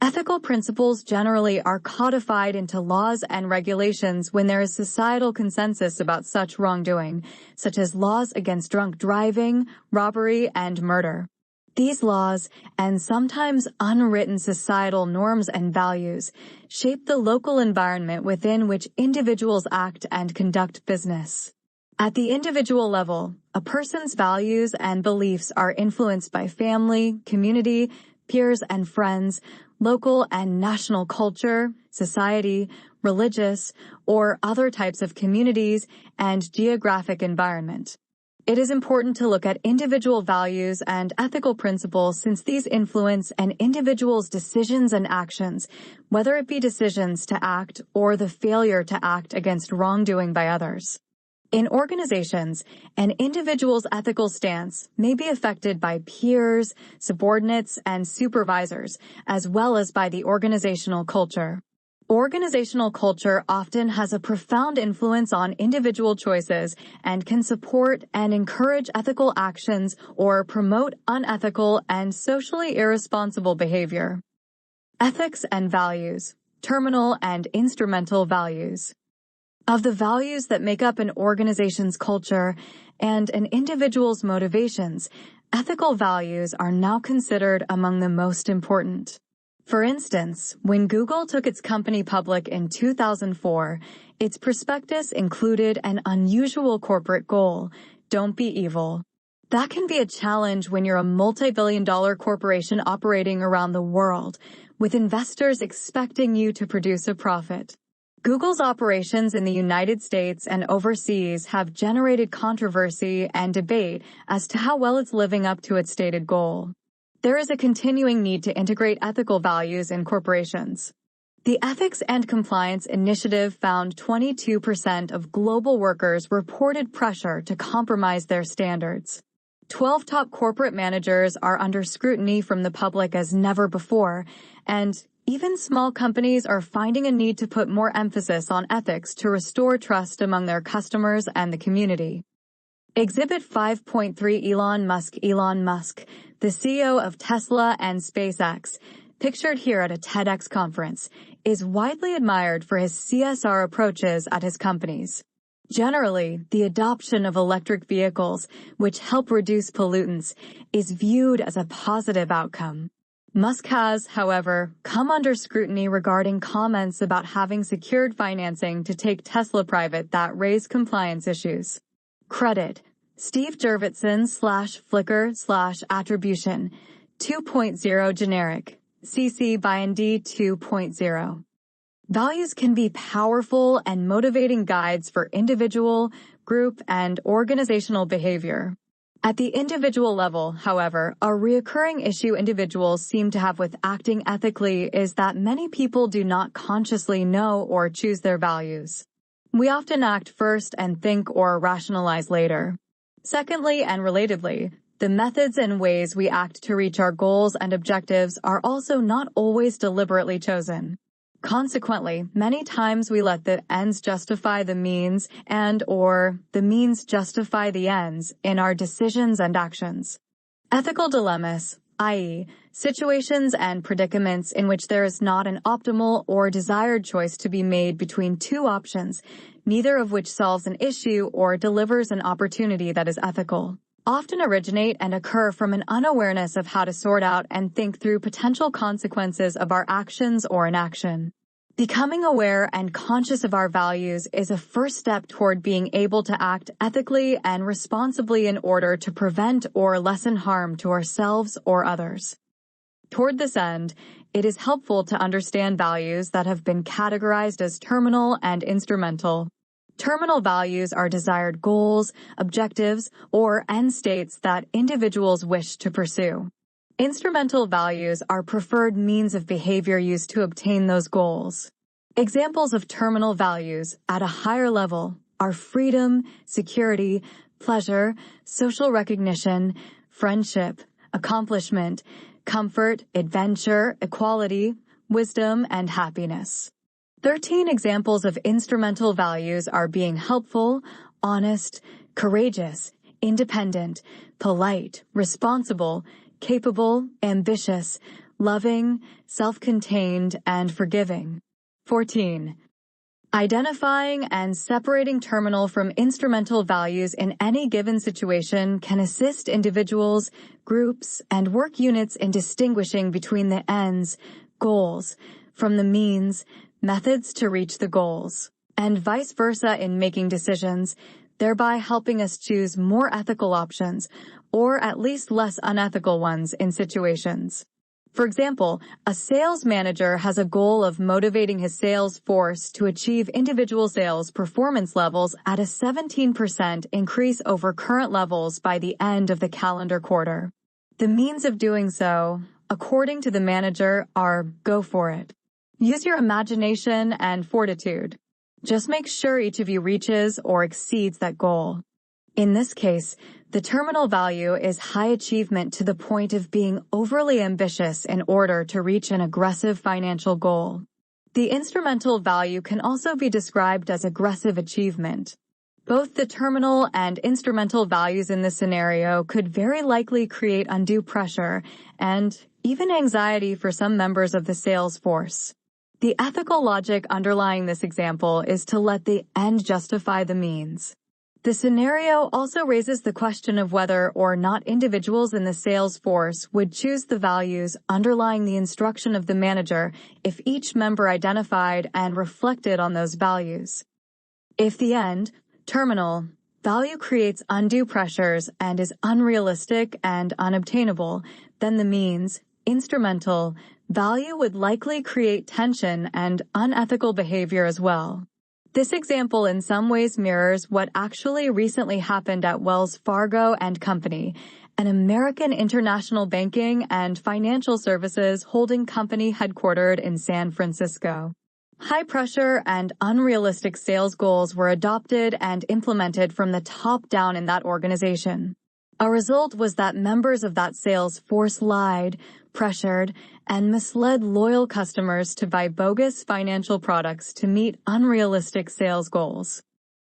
Ethical principles generally are codified into laws and regulations when there is societal consensus about such wrongdoing, such as laws against drunk driving, robbery, and murder. These laws, and sometimes unwritten societal norms and values, shape the local environment within which individuals act and conduct business. At the individual level, a person's values and beliefs are influenced by family, community, peers and friends, local and national culture, society, religious, or other types of communities and geographic environment. It is important to look at individual values and ethical principles since these influence an individual's decisions and actions, whether it be decisions to act or the failure to act against wrongdoing by others. In organizations, an individual's ethical stance may be affected by peers, subordinates, and supervisors, as well as by the organizational culture. Organizational culture often has a profound influence on individual choices and can support and encourage ethical actions or promote unethical and socially irresponsible behavior. Ethics and values, terminal and instrumental values. Of the values that make up an organization's culture and an individual's motivations, ethical values are now considered among the most important. For instance, when Google took its company public in 2004, its prospectus included an unusual corporate goal: don't be evil. That can be a challenge when you're a multi-billion-dollar corporation operating around the world, with investors expecting you to produce a profit. Google's operations in the United States and overseas have generated controversy and debate as to how well it's living up to its stated goal. There is a continuing need to integrate ethical values in corporations. The Ethics and Compliance Initiative found 22% of global workers reported pressure to compromise their standards. 12 top corporate managers are under scrutiny from the public as never before, and Even small companies are finding a need to put more emphasis on ethics to restore trust among their customers and the community. Exhibit 5.3 Elon Musk, the CEO of Tesla and SpaceX, pictured here at a TEDx conference, is widely admired for his CSR approaches at his companies. Generally, the adoption of electric vehicles, which help reduce pollutants, is viewed as a positive outcome. Musk has, however, come under scrutiny regarding comments about having secured financing to take Tesla private that raise compliance issues. Credit: Steve Jurvetson /Flickr/Attribution 2.0 Generic CC BY&D 2.0. Values can be powerful and motivating guides for individual, group, and organizational behavior. At the individual level, however, a recurring issue individuals seem to have with acting ethically is that many people do not consciously know or choose their values. We often act first and think or rationalize later. Secondly, and relatedly, the methods and ways we act to reach our goals and objectives are also not always deliberately chosen. Consequently, many times we let the ends justify the means and/or the means justify the ends in our decisions and actions. Ethical dilemmas, i.e., situations and predicaments in which there is not an optimal or desired choice to be made between two options, neither of which solves an issue or delivers an opportunity that is ethical, often originate and occur from an unawareness of how to sort out and think through potential consequences of our actions or inaction. Becoming aware and conscious of our values is a first step toward being able to act ethically and responsibly in order to prevent or lessen harm to ourselves or others. Toward this end, it is helpful to understand values that have been categorized as terminal and instrumental. Terminal values are desired goals, objectives, or end states that individuals wish to pursue. Instrumental values are preferred means of behavior used to obtain those goals. Examples of terminal values at a higher level are freedom, security, pleasure, social recognition, friendship, accomplishment, comfort, adventure, equality, wisdom, and happiness. 13 examples of instrumental values are being helpful, honest, courageous, independent, polite, responsible, capable, ambitious, loving, self-contained, and forgiving. 14. Identifying and separating terminal from instrumental values in any given situation can assist individuals, groups, and work units in distinguishing between the ends, goals, from the means, methods to reach the goals, and vice versa in making decisions, thereby helping us choose more ethical options, or at least less unethical ones in situations. For example, a sales manager has a goal of motivating his sales force to achieve individual sales performance levels at a 17% increase over current levels by the end of the calendar quarter. The means of doing so, according to the manager, are go for it. Use your imagination and fortitude. Just make sure each of you reaches or exceeds that goal. In this case, the terminal value is high achievement to the point of being overly ambitious in order to reach an aggressive financial goal. The instrumental value can also be described as aggressive achievement. Both the terminal and instrumental values in this scenario could very likely create undue pressure and even anxiety for some members of the sales force. The ethical logic underlying this example is to let the end justify the means. The scenario also raises the question of whether or not individuals in the sales force would choose the values underlying the instruction of the manager if each member identified and reflected on those values. If the end, terminal, value creates undue pressures and is unrealistic and unobtainable, then the means, instrumental, value would likely create tension and unethical behavior as well. This example in some ways mirrors what actually recently happened at Wells Fargo and Company, an American international banking and financial services holding company headquartered in San Francisco. High pressure and unrealistic sales goals were adopted and implemented from the top down in that organization. A result was that members of that sales force lied, pressured, and misled loyal customers to buy bogus financial products to meet unrealistic sales goals.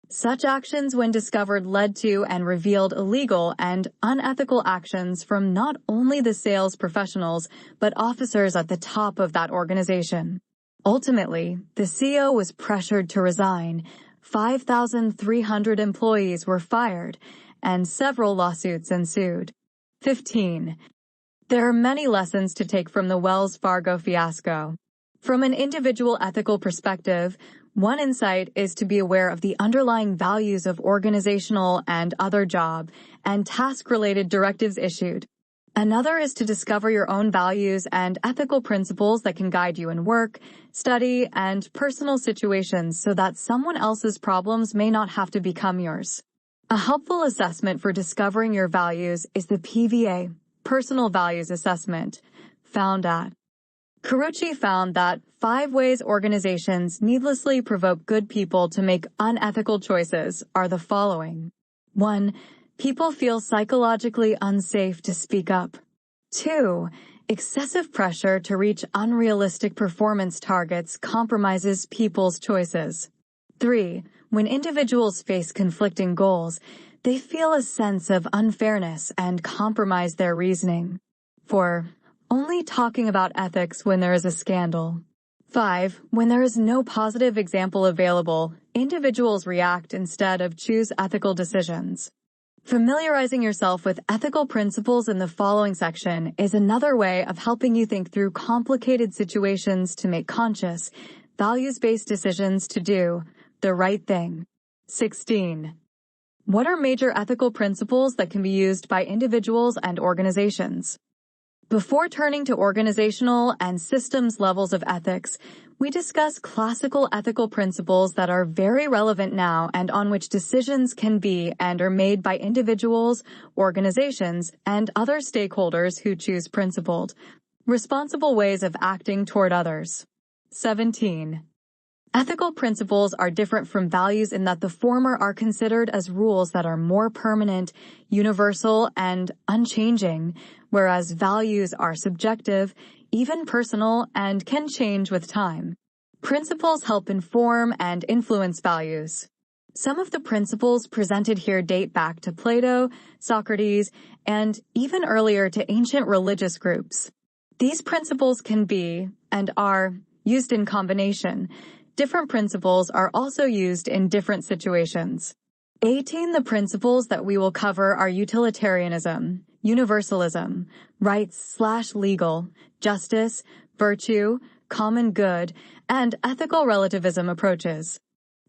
Such actions, when discovered, led to and revealed illegal and unethical actions from not only the sales professionals, but officers at the top of that organization. Ultimately, the CEO was pressured to resign, 5,300 employees were fired, and several lawsuits ensued. 15. There are many lessons to take from the Wells Fargo fiasco. From an individual ethical perspective, one insight is to be aware of the underlying values of organizational and other job and task-related directives issued. Another is to discover your own values and ethical principles that can guide you in work, study, and personal situations so that someone else's problems may not have to become yours. A helpful assessment for discovering your values is the PVA, Personal Values Assessment, found at. Carucci found that 5 ways organizations needlessly provoke good people to make unethical choices are the following. 1. People feel psychologically unsafe to speak up. 2. Excessive pressure to reach unrealistic performance targets compromises people's choices. 3. When individuals face conflicting goals, they feel a sense of unfairness and compromise their reasoning. 4. Only talking about ethics when there is a scandal. 5. When there is no positive example available, individuals react instead of choose ethical decisions. Familiarizing yourself with ethical principles in the following section is another way of helping you think through complicated situations to make conscious, values-based decisions to do the right thing. 16. What are major ethical principles that can be used by individuals and organizations? Before turning to organizational and systems levels of ethics, we discuss classical ethical principles that are very relevant now and on which decisions can be and are made by individuals, organizations, and other stakeholders who choose principled, responsible ways of acting toward others. 17. Ethical principles are different from values in that the former are considered as rules that are more permanent, universal, and unchanging, whereas values are subjective, even personal, and can change with time. Principles help inform and influence values. Some of the principles presented here date back to Plato, Socrates, and even earlier to ancient religious groups. These principles can be, and are, used in combination. Different principles are also used in different situations. 18. The principles that we will cover are utilitarianism, universalism, rights/legal, justice, virtue, common good, and ethical relativism approaches.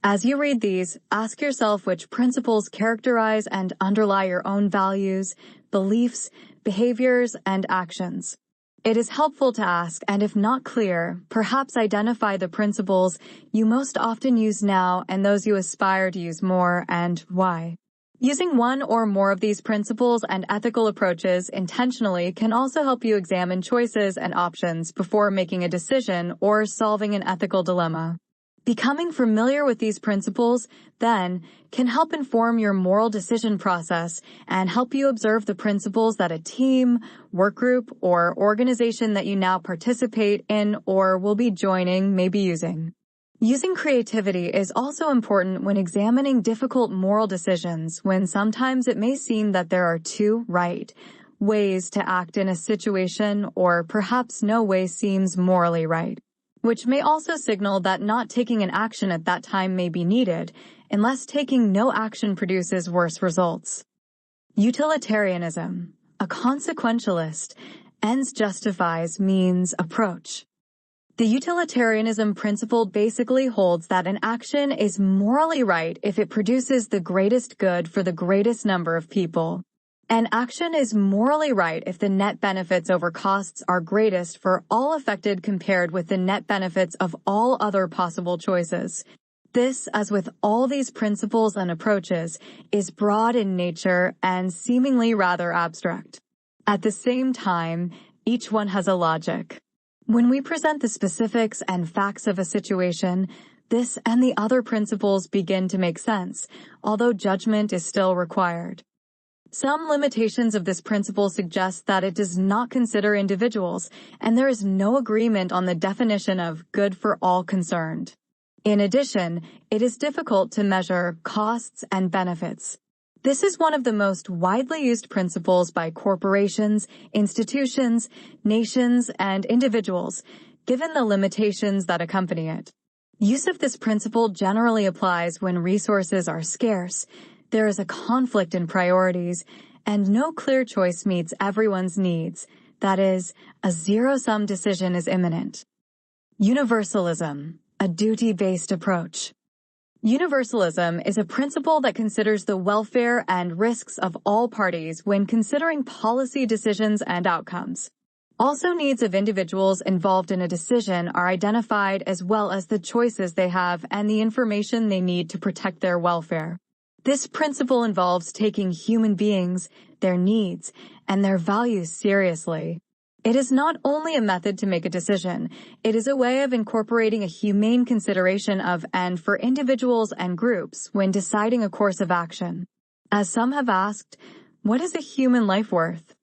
As you read these, ask yourself which principles characterize and underlie your own values, beliefs, behaviors, and actions. It is helpful to ask, and if not clear, perhaps identify the principles you most often use now and those you aspire to use more and why. Using one or more of these principles and ethical approaches intentionally can also help you examine choices and options before making a decision or solving an ethical dilemma. Becoming familiar with these principles, then, can help inform your moral decision process and help you observe the principles that a team, work group, or organization that you now participate in or will be joining may be using. Using creativity is also important when examining difficult moral decisions when sometimes it may seem that there are 2 right ways to act in a situation or perhaps no way seems morally right, which may also signal that not taking an action at that time may be needed, unless taking no action produces worse results. Utilitarianism, a consequentialist, ends justifies means approach. The utilitarianism principle basically holds that an action is morally right if it produces the greatest good for the greatest number of people. An action is morally right if the net benefits over costs are greatest for all affected compared with the net benefits of all other possible choices. This, as with all these principles and approaches, is broad in nature and seemingly rather abstract. At the same time, each one has a logic. When we present the specifics and facts of a situation, this and the other principles begin to make sense, although judgment is still required. Some limitations of this principle suggest that it does not consider individuals, and there is no agreement on the definition of good for all concerned. In addition, it is difficult to measure costs and benefits. This is one of the most widely used principles by corporations, institutions, nations, and individuals, given the limitations that accompany it. Use of this principle generally applies when resources are scarce, there is a conflict in priorities, and no clear choice meets everyone's needs. That is, a zero-sum decision is imminent. Universalism, a duty-based approach. Universalism is a principle that considers the welfare and risks of all parties when considering policy decisions and outcomes. Also, needs of individuals involved in a decision are identified as well as the choices they have and the information they need to protect their welfare. This principle involves taking human beings, their needs, and their values seriously. It is not only a method to make a decision, it is a way of incorporating a humane consideration of and for individuals and groups when deciding a course of action. As some have asked, what is a human life worth?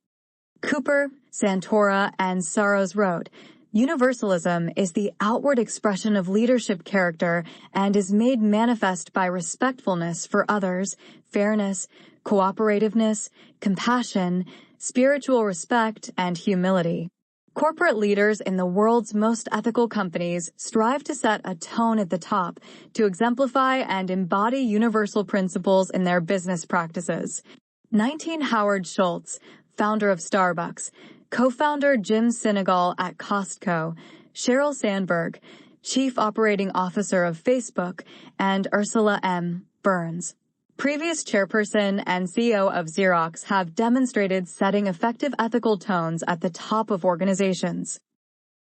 Cooper, Santora, and Saros wrote, Universalism is the outward expression of leadership character and is made manifest by respectfulness for others, fairness, cooperativeness, compassion, spiritual respect, and humility. Corporate leaders in the world's most ethical companies strive to set a tone at the top to exemplify and embody universal principles in their business practices. 19 Howard Schultz, founder of Starbucks, co-founder Jim Sinegal at Costco, Sheryl Sandberg, Chief Operating Officer of Facebook, and Ursula M. Burns, previous chairperson and CEO of Xerox, have demonstrated setting effective ethical tones at the top of organizations.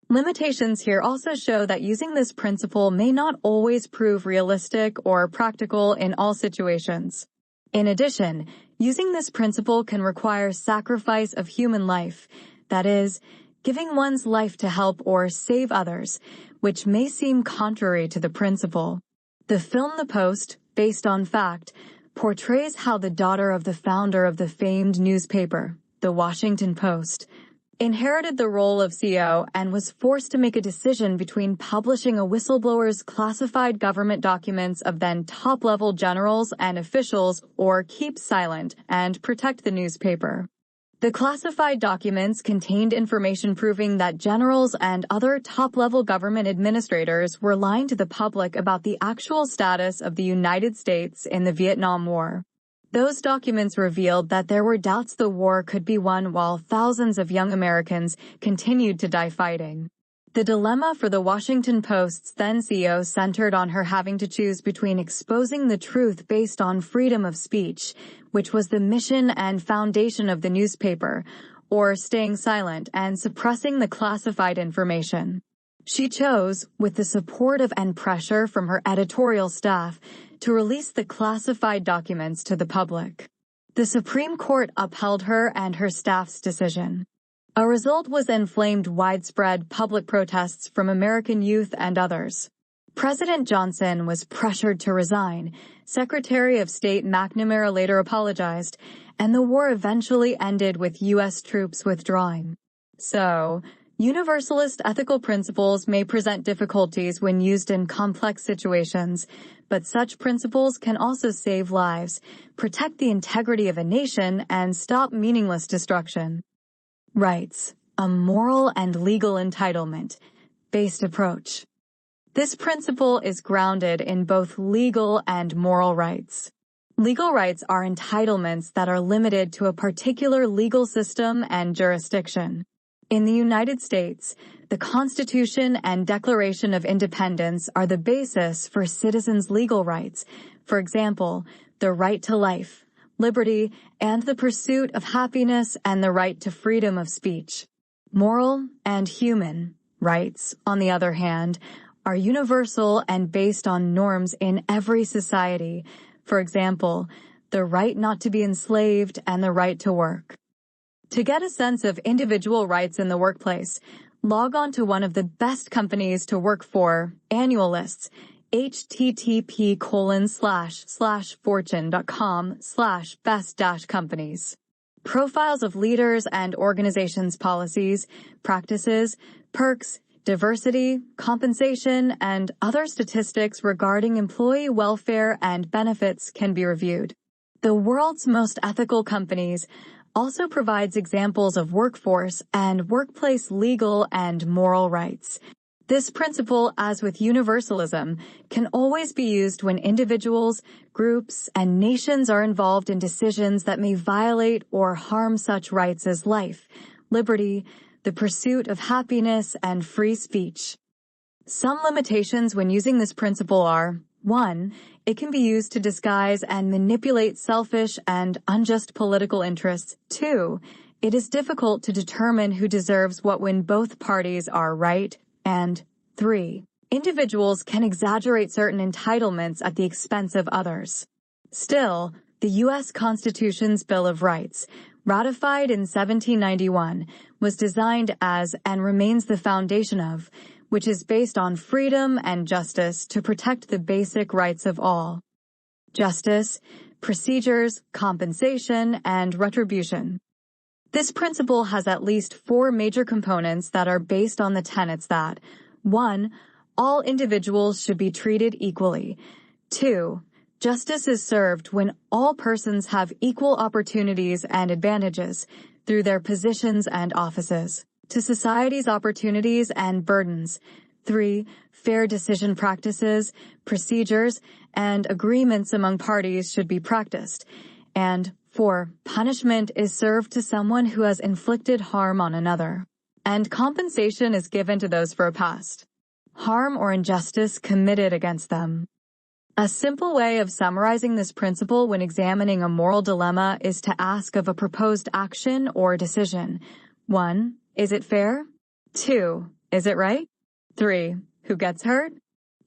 Limitations here also show that using this principle may not always prove realistic or practical in all situations. In addition, using this principle can require sacrifice of human life, that is, giving one's life to help or save others, which may seem contrary to the principle. The film The Post, based on fact, portrays how the daughter of the founder of the famed newspaper, The Washington Post, inherited the role of CEO and was forced to make a decision between publishing a whistleblower's classified government documents of then top-level generals and officials or keep silent and protect the newspaper. The classified documents contained information proving that generals and other top-level government administrators were lying to the public about the actual status of the United States in the Vietnam War. Those documents revealed that there were doubts the war could be won while thousands of young Americans continued to die fighting. The dilemma for the Washington Post's then CEO centered on her having to choose between exposing the truth based on freedom of speech, which was the mission and foundation of the newspaper, or staying silent and suppressing the classified information. She chose, with the support of and pressure from her editorial staff, to release the classified documents to the public. The Supreme Court upheld her and her staff's decision. A result was inflamed widespread public protests from American youth and others. President Johnson was pressured to resign, Secretary of State McNamara later apologized, and the war eventually ended with U.S. troops withdrawing. So, universalist ethical principles may present difficulties when used in complex situations, but such principles can also save lives, protect the integrity of a nation, and stop meaningless destruction. Rights, a moral and legal entitlement-based approach. This principle is grounded in both legal and moral rights. Legal rights are entitlements that are limited to a particular legal system and jurisdiction. In the United States, the Constitution and Declaration of Independence are the basis for citizens' legal rights, for example, the right to life, liberty, and the pursuit of happiness and the right to freedom of speech. Moral and human rights, on the other hand, are universal and based on norms in every society, for example, the right not to be enslaved and the right to work. To get a sense of individual rights in the workplace, log on to one of the best companies to work for, Annual Lists, http://fortune.com/best-companies. Profiles of leaders and organizations' policies, practices, perks, diversity, compensation, and other statistics regarding employee welfare and benefits can be reviewed. The world's most ethical companies also provides examples of workforce and workplace legal and moral rights. This principle, as with universalism, can always be used when individuals, groups, and nations are involved in decisions that may violate or harm such rights as life, liberty, the pursuit of happiness, and free speech. Some limitations when using this principle are: 1. It can be used to disguise and manipulate selfish and unjust political interests. 2. It is difficult to determine who deserves what when both parties are right. And 3. Individuals can exaggerate certain entitlements at the expense of others. Still, the U.S. Constitution's Bill of Rights, ratified in 1791, was designed as and remains the foundation of, which is based on freedom and justice to protect the basic rights of all. Justice, procedures, compensation, and retribution. This principle has at least 4 major components that are based on the tenets that: 1. All individuals should be treated equally. 2. Justice is served when all persons have equal opportunities and advantages through their positions and offices to society's opportunities and burdens. 3. Fair decision practices, procedures, and agreements among parties should be practiced. And 4. Punishment is served to someone who has inflicted harm on another, and compensation is given to those for past harm or injustice committed against them. A simple way of summarizing this principle when examining a moral dilemma is to ask of a proposed action or decision: 1. Is it fair? 2. Is it right? 3. Who gets hurt?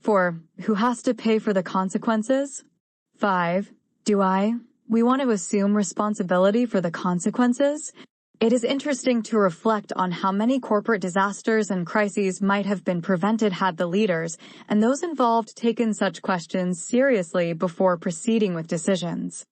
4. Who has to pay for the consequences? 5. We want to assume responsibility for the consequences? It is interesting to reflect on how many corporate disasters and crises might have been prevented had the leaders and those involved taken such questions seriously before proceeding with decisions.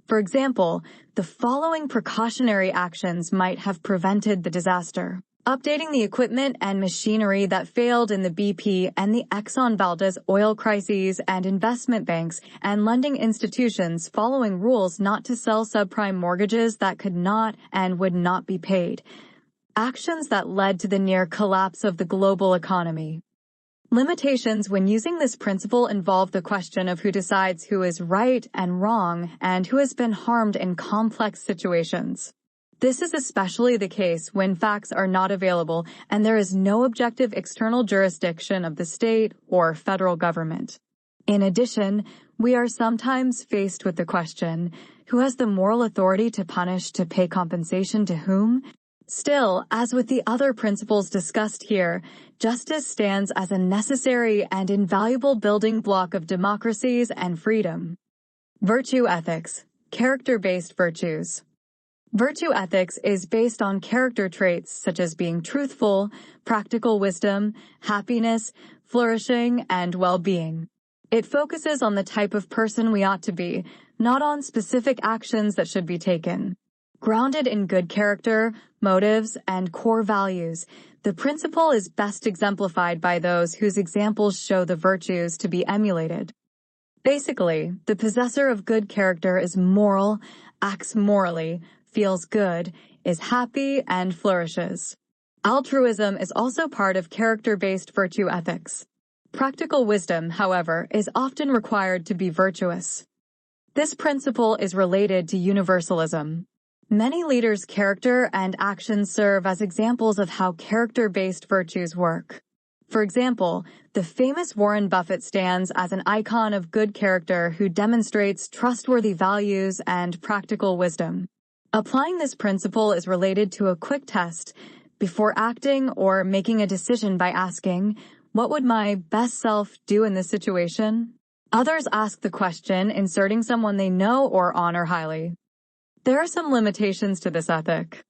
For example, the following precautionary actions might have prevented the disaster: updating the equipment and machinery that failed in the BP and the Exxon Valdez oil crises, and investment banks and lending institutions following rules not to sell subprime mortgages that could not and would not be paid. Actions that led to the near collapse of the global economy. Limitations when using this principle involve the question of who decides who is right and wrong and who has been harmed in complex situations. This is especially the case when facts are not available and there is no objective external jurisdiction of the state or federal government. In addition, we are sometimes faced with the question: who has the moral authority to punish, to pay compensation to whom? Still, as with the other principles discussed here, justice stands as a necessary and invaluable building block of democracies and freedom. Virtue ethics, character-based virtues. Virtue ethics is based on character traits such as being truthful, practical wisdom, happiness, flourishing, and well-being. It focuses on the type of person we ought to be, not on specific actions that should be taken. Grounded in good character, motives, and core values, the principle is best exemplified by those whose examples show the virtues to be emulated. Basically, the possessor of good character is moral, acts morally, feels good, is happy, and flourishes. Altruism is also part of character-based virtue ethics. Practical wisdom, however, is often required to be virtuous. This principle is related to universalism. Many leaders' character and actions serve as examples of how character-based virtues work. For example, the famous Warren Buffett stands as an icon of good character who demonstrates trustworthy values and practical wisdom. Applying this principle is related to a quick test before acting or making a decision by asking, "What would my best self do in this situation?" Others ask the question, inserting someone they know or honor highly. There are some limitations to this ethic.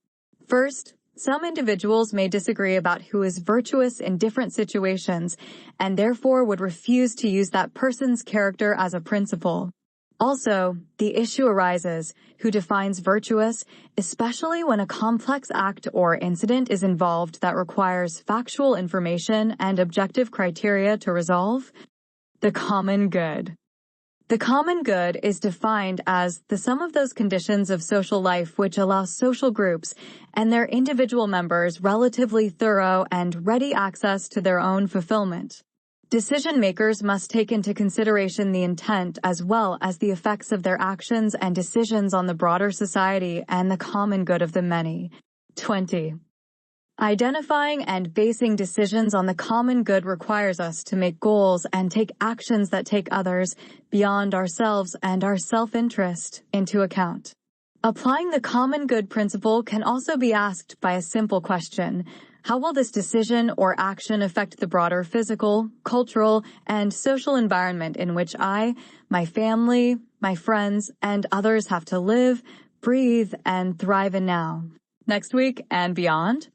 First, Some individuals may disagree about who is virtuous in different situations and therefore would refuse to use that person's character as a principle. Also, the issue arises, who defines virtuous, especially when a complex act or incident is involved that requires factual information and objective criteria to resolve? The common good. The common good is defined as the sum of those conditions of social life which allow social groups and their individual members relatively thorough and ready access to their own fulfillment. Decision makers must take into consideration the intent as well as the effects of their actions and decisions on the broader society and the common good of the many. 20. Identifying and basing decisions on the common good requires us to make goals and take actions that take others, beyond ourselves and our self-interest, into account. Applying the common good principle can also be asked by a simple question: how will this decision or action affect the broader physical, cultural, and social environment in which I, my family, my friends, and others have to live, breathe, and thrive in now, next week, and beyond?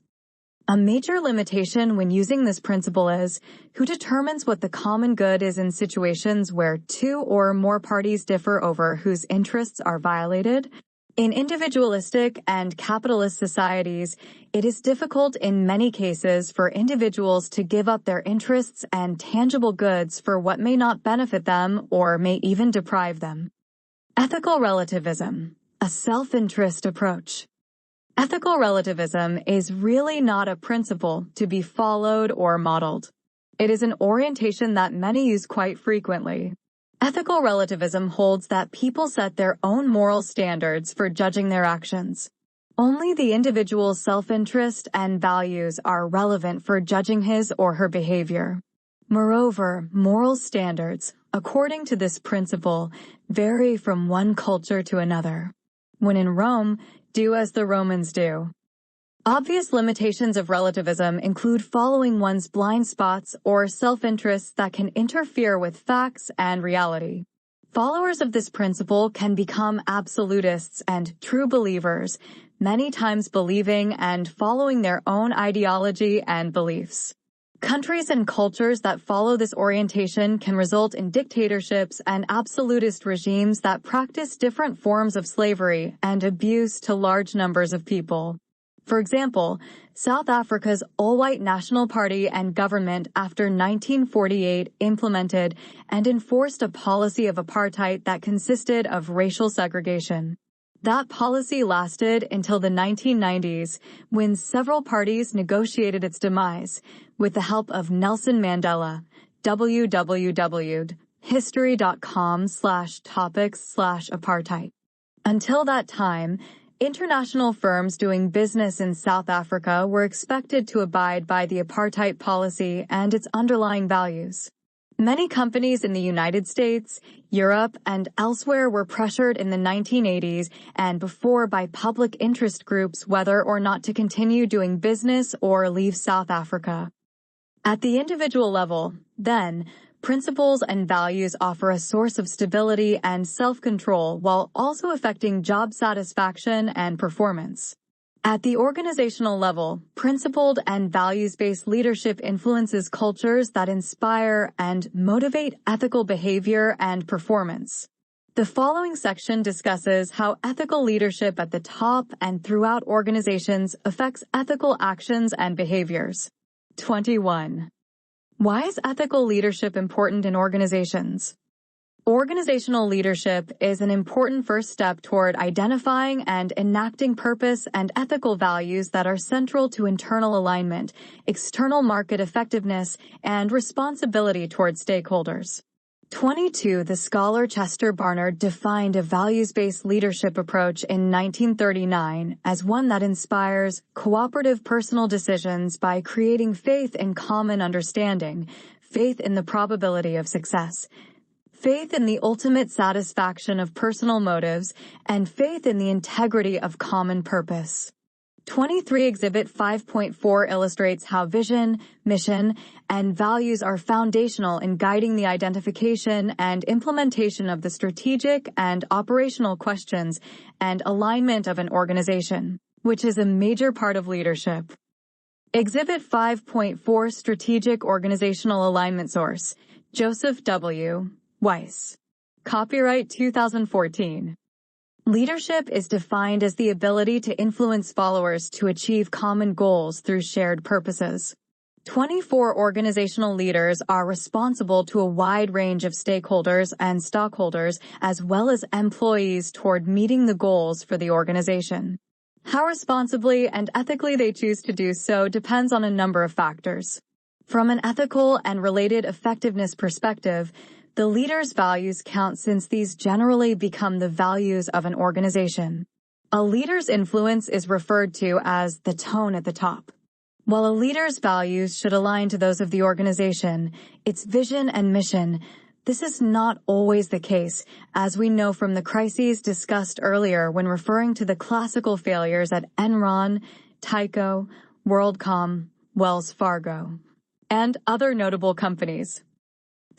A major limitation when using this principle is, who determines what the common good is in situations where two or more parties differ over whose interests are violated? In individualistic and capitalist societies, it is difficult in many cases for individuals to give up their interests and tangible goods for what may not benefit them or may even deprive them. Ethical relativism, a self-interest approach. Ethical relativism is really not a principle to be followed or modeled. It is an orientation that many use quite frequently. Ethical relativism holds that people set their own moral standards for judging their actions. Only the individual's self-interest and values are relevant for judging his or her behavior. Moreover, moral standards, according to this principle, vary from one culture to another. When in Rome, do as the Romans do. Obvious limitations of relativism include following one's blind spots or self-interests that can interfere with facts and reality. Followers of this principle can become absolutists and true believers, many times believing and following their own ideology and beliefs. Countries and cultures that follow this orientation can result in dictatorships and absolutist regimes that practice different forms of slavery and abuse to large numbers of people. For example, South Africa's all-white National Party and government after 1948 implemented and enforced a policy of apartheid that consisted of racial segregation. That policy lasted until the 1990s, when several parties negotiated its demise, with the help of Nelson Mandela. www.history.com/topics/apartheid. Until that time, international firms doing business in South Africa were expected to abide by the apartheid policy and its underlying values. Many companies in the United States, Europe, and elsewhere were pressured in the 1980s and before by public interest groups whether or not to continue doing business or leave South Africa. At the individual level, then, principles and values offer a source of stability and self-control while also affecting job satisfaction and performance. At the organizational level, principled and values-based leadership influences cultures that inspire and motivate ethical behavior and performance. The following section discusses how ethical leadership at the top and throughout organizations affects ethical actions and behaviors. 21. Why is ethical leadership important in organizations? Organizational leadership is an important first step toward identifying and enacting purpose and ethical values that are central to internal alignment, external market effectiveness, and responsibility toward stakeholders. 22. The scholar Chester Barnard defined a values-based leadership approach in 1939 as one that inspires cooperative personal decisions by creating faith in common understanding, faith in the probability of success, faith in the ultimate satisfaction of personal motives, and faith in the integrity of common purpose. 23. Exhibit 5.4 illustrates how vision, mission, and values are foundational in guiding the identification and implementation of the strategic and operational questions and alignment of an organization. which is a major part of leadership. Exhibit 5.4 Strategic Organizational Alignment Source, Joseph W. Weiss. Copyright 2014. Leadership is defined as the ability to influence followers to achieve common goals through shared purposes. 24 organizational leaders are responsible to a wide range of stakeholders and stockholders as well as employees toward meeting the goals for the organization. How responsibly and ethically they choose to do so depends on a number of factors. From an ethical and related effectiveness perspective, the leader's values count since these generally become the values of an organization. A leader's influence is referred to as the tone at the top. While a leader's values should align to those of the organization, its vision and mission, this is not always the case, as we know from the crises discussed earlier when referring to the classical failures at Enron, Tyco, WorldCom, Wells Fargo, and other notable companies.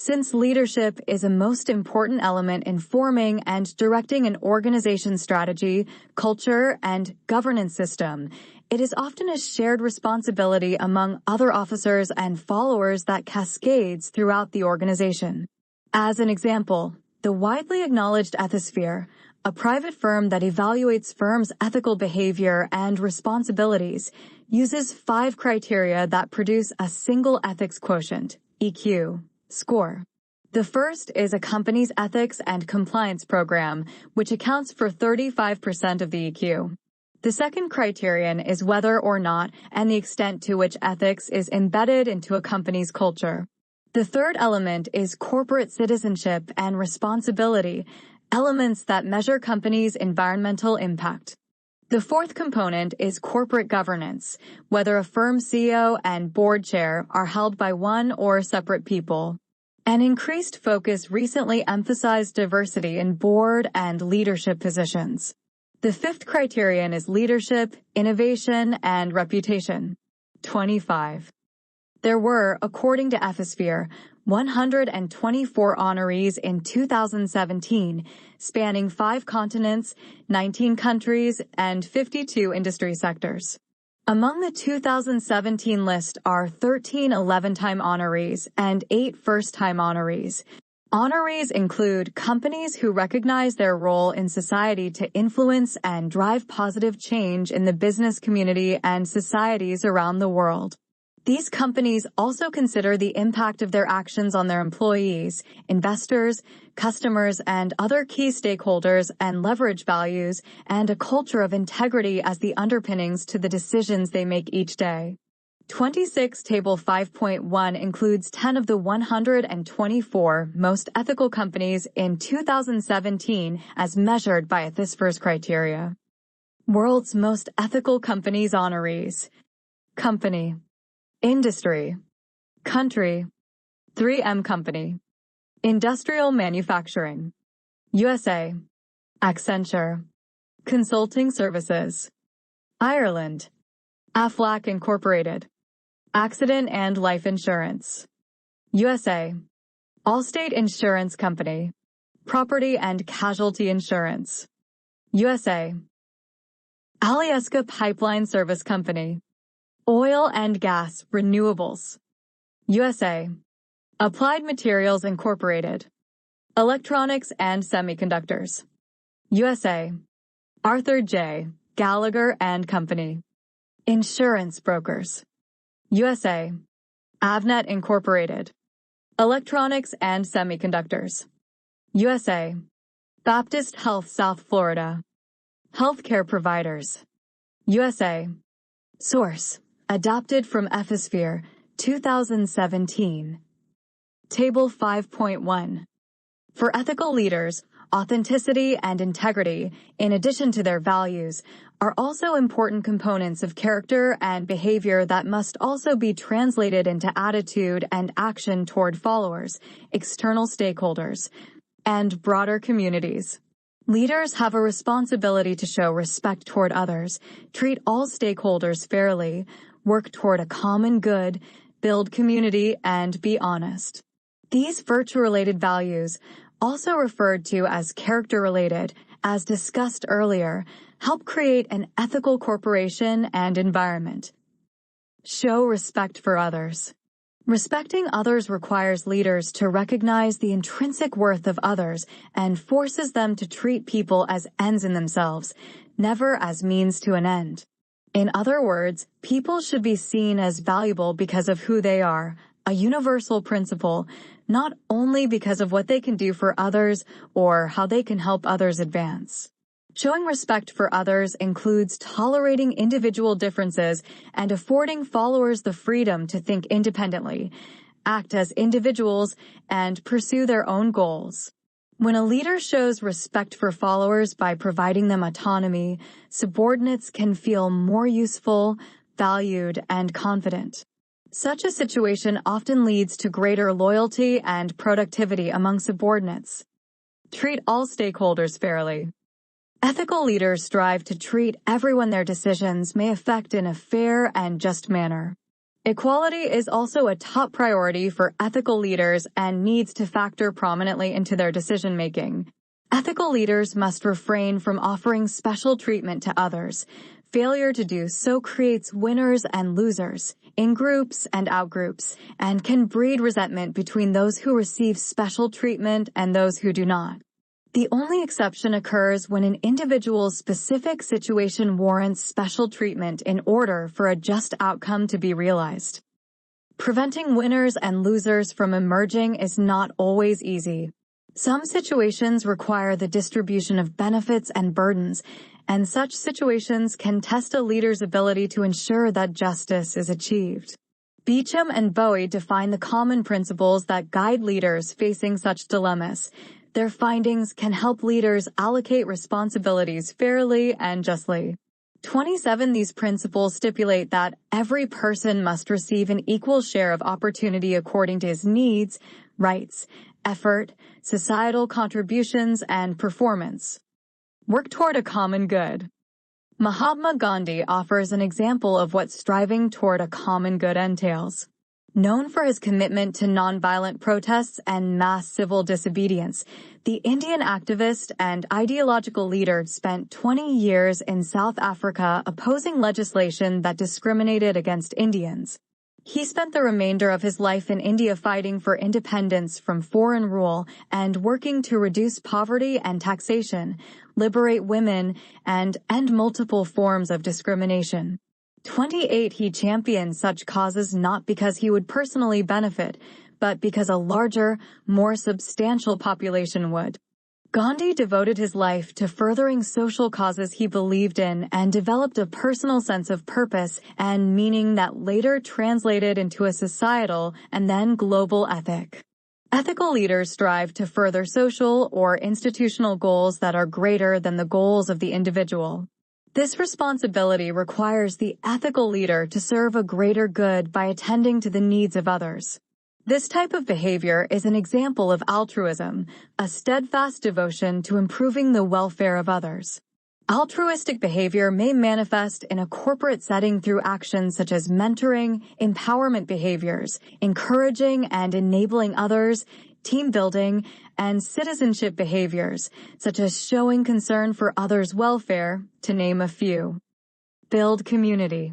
Since leadership is a most important element in forming and directing an organization's strategy, culture, and governance system, it is often a shared responsibility among other officers and followers that cascades throughout the organization. As an example, the widely acknowledged Ethisphere, a private firm that evaluates firms' ethical behavior and responsibilities, uses 5 criteria that produce a single ethics quotient, EQ, score. The first is a company's ethics and compliance program, which accounts for 35% of the EQ. The second criterion is whether or not and the extent to which ethics is embedded into a company's culture. The third element is corporate citizenship and responsibility, elements that measure companies' environmental impact. The fourth component is corporate governance, whether a firm's CEO and board chair are held by one or separate people. An increased focus recently emphasized diversity in board and leadership positions. The fifth criterion is leadership, innovation, and reputation. 25. There were, according to Ethisphere, 124 honorees in 2017, spanning 5 continents, 19 countries, and 52 industry sectors. Among the 2017 list are 13 11-time honorees and 8 first-time honorees. Honorees include companies who recognize their role in society to influence and drive positive change in the business community and societies around the world. These companies also consider the impact of their actions on their employees, investors, customers, and other key stakeholders and leverage values and a culture of integrity as the underpinnings to the decisions they make each day. 26 Table 5.1 includes 10 of the 124 most ethical companies in 2017 as measured by Ethisphere's criteria. World's Most Ethical Companies honorees. Company. Industry. Country. 3M Company. Industrial Manufacturing. USA. Accenture. Consulting Services. Ireland. Aflac Incorporated. Accident and Life Insurance. USA. Allstate Insurance Company. Property and Casualty Insurance. USA. Alyeska Pipeline Service Company. Oil and Gas Renewables. USA. Applied Materials Incorporated. Electronics and Semiconductors. USA. Arthur J. Gallagher and Company. Insurance Brokers. USA. Avnet Incorporated. Electronics and Semiconductors. USA. Baptist Health South Florida. Healthcare Providers. USA. Source. Adopted from Ethisphere, 2017. Table 5.1. For ethical leaders, authenticity and integrity, in addition to their values, are also important components of character and behavior that must also be translated into attitude and action toward followers, external stakeholders, and broader communities. Leaders have a responsibility to show respect toward others, treat all stakeholders fairly, work toward a common good, build community, and be honest. These virtue-related values, also referred to as character-related, as discussed earlier, Help create an ethical corporation and environment. Show respect for others. Respecting others requires leaders to recognize the intrinsic worth of others and forces them to treat people as ends in themselves, never as means to an end. In other words, people should be seen as valuable because of who they are, a universal principle, not only because of what they can do for others or how they can help others advance. Showing respect for others includes tolerating individual differences and affording followers the freedom to think independently, act as individuals, and pursue their own goals. When a leader shows respect for followers by providing them autonomy, subordinates can feel more useful, valued, and confident. Such a situation often leads to greater loyalty and productivity among subordinates. Treat all stakeholders fairly. Ethical leaders strive to treat everyone their decisions may affect in a fair and just manner. Equality is also a top priority for ethical leaders and needs to factor prominently into their decision-making. Ethical leaders must refrain from offering special treatment to others. Failure to do so creates winners and losers, in groups and outgroups, and can breed resentment between those who receive special treatment and those who do not. The only exception occurs when an individual's specific situation warrants special treatment in order for a just outcome to be realized. Preventing winners and losers from emerging is not always easy. Some situations require the distribution of benefits and burdens, and such situations can test a leader's ability to ensure that justice is achieved. Beecham and Bowie define the common principles that guide leaders facing such dilemmas. Their findings can help leaders allocate responsibilities fairly and justly. 27 These principles stipulate that every person must receive an equal share of opportunity according to his needs, rights, effort, societal contributions, and performance. Work toward a common good. Mahatma Gandhi offers an example of what striving toward a common good entails. Known for his commitment to nonviolent protests and mass civil disobedience, the Indian activist and ideological leader spent 20 years in South Africa opposing legislation that discriminated against Indians. He spent the remainder of his life in India fighting for independence from foreign rule and working to reduce poverty and taxation, liberate women, and end multiple forms of discrimination. 28 He championed such causes not because he would personally benefit, but because a larger, more substantial population would. Gandhi devoted his life to furthering social causes he believed in and developed a personal sense of purpose and meaning that later translated into a societal and then global ethic. Ethical leaders strive to further social or institutional goals that are greater than the goals of the individual. This responsibility requires the ethical leader to serve a greater good by attending to the needs of others. This type of behavior is an example of altruism, a steadfast devotion to improving the welfare of others. Altruistic behavior may manifest in a corporate setting through actions such as mentoring, empowerment behaviors, encouraging and enabling others, team building, and citizenship behaviors, such as showing concern for others' welfare, to name a few. Build community.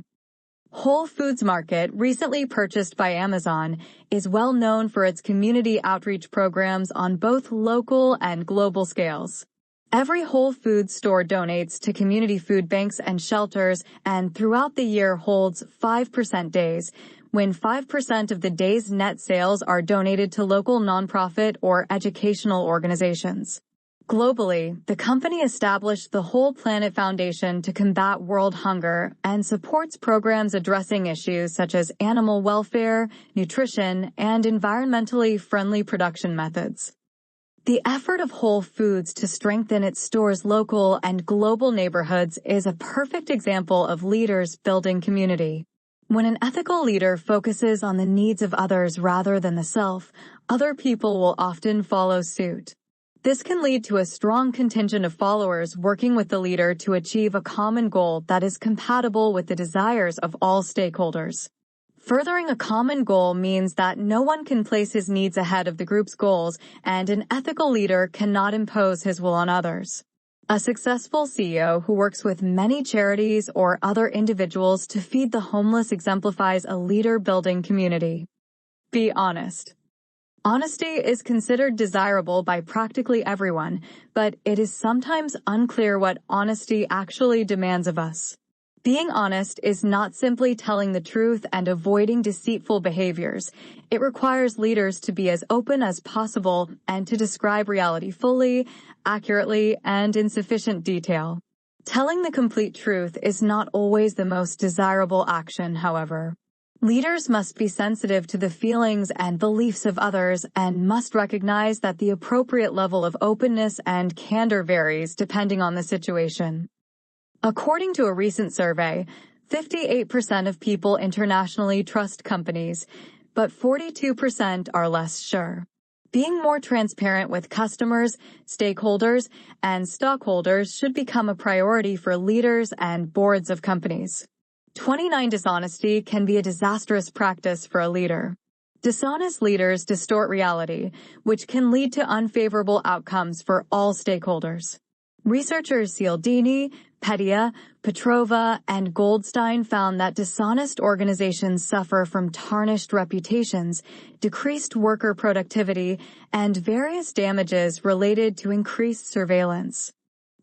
Whole Foods Market, recently purchased by Amazon, is well known for its community outreach programs on both local and global scales. Every Whole Foods store donates to community food banks and shelters and throughout the year holds 5% days, when 5% of the day's net sales are donated to local nonprofit or educational organizations. Globally, the company established the Whole Planet Foundation to combat world hunger and supports programs addressing issues such as animal welfare, nutrition, and environmentally friendly production methods. The effort of Whole Foods to strengthen its stores' local and global neighborhoods is a perfect example of leaders building community. When an ethical leader focuses on the needs of others rather than the self, other people will often follow suit. This can lead to a strong contingent of followers working with the leader to achieve a common goal that is compatible with the desires of all stakeholders. Furthering a common goal means that no one can place his needs ahead of the group's goals, and an ethical leader cannot impose his will on others. A successful CEO who works with many charities or other individuals to feed the homeless exemplifies a leader building community. Be honest. Honesty is considered desirable by practically everyone, but it is sometimes unclear what honesty actually demands of us. Being honest is not simply telling the truth and avoiding deceitful behaviors. It requires leaders to be as open as possible and to describe reality fully, accurately, and in sufficient detail. Telling the complete truth is not always the most desirable action, however. Leaders must be sensitive to the feelings and beliefs of others and must recognize that the appropriate level of openness and candor varies depending on the situation. According to a recent survey, 58% of people internationally trust companies, but 42% are less sure. Being more transparent with customers, stakeholders, and stockholders should become a priority for leaders and boards of companies. 29. Dishonesty can be a disastrous practice for a leader. Dishonest leaders distort reality, which can lead to unfavorable outcomes for all stakeholders. Researchers Cialdini, Pettia, Petrova, and Goldstein found that dishonest organizations suffer from tarnished reputations, decreased worker productivity, and various damages related to increased surveillance.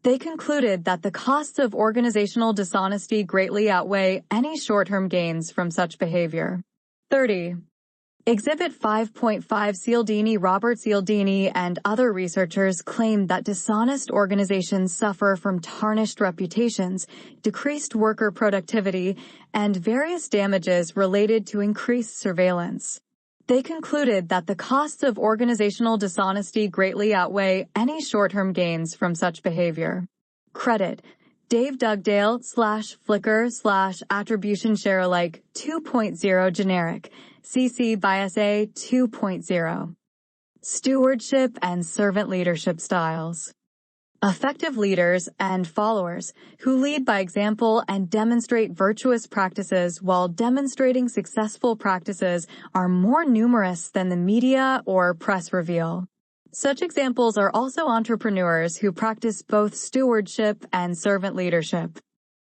They concluded that the costs of organizational dishonesty greatly outweigh any short-term gains from such behavior. 30. Exhibit 5.5 Cialdini Robert Cialdini and other researchers claimed that dishonest organizations suffer from tarnished reputations, decreased worker productivity, and various damages related to increased surveillance. They concluded that the costs of organizational dishonesty greatly outweigh any short-term gains from such behavior. Credit: Dave Dugdale /Flickr /Attribution Share Alike 2.0 Generic CC BY SA 2.0. Stewardship and servant leadership styles. Effective leaders and followers who lead by example and demonstrate virtuous practices while demonstrating successful practices are more numerous than the media or press reveal. Such examples are also entrepreneurs who practice both stewardship and servant leadership.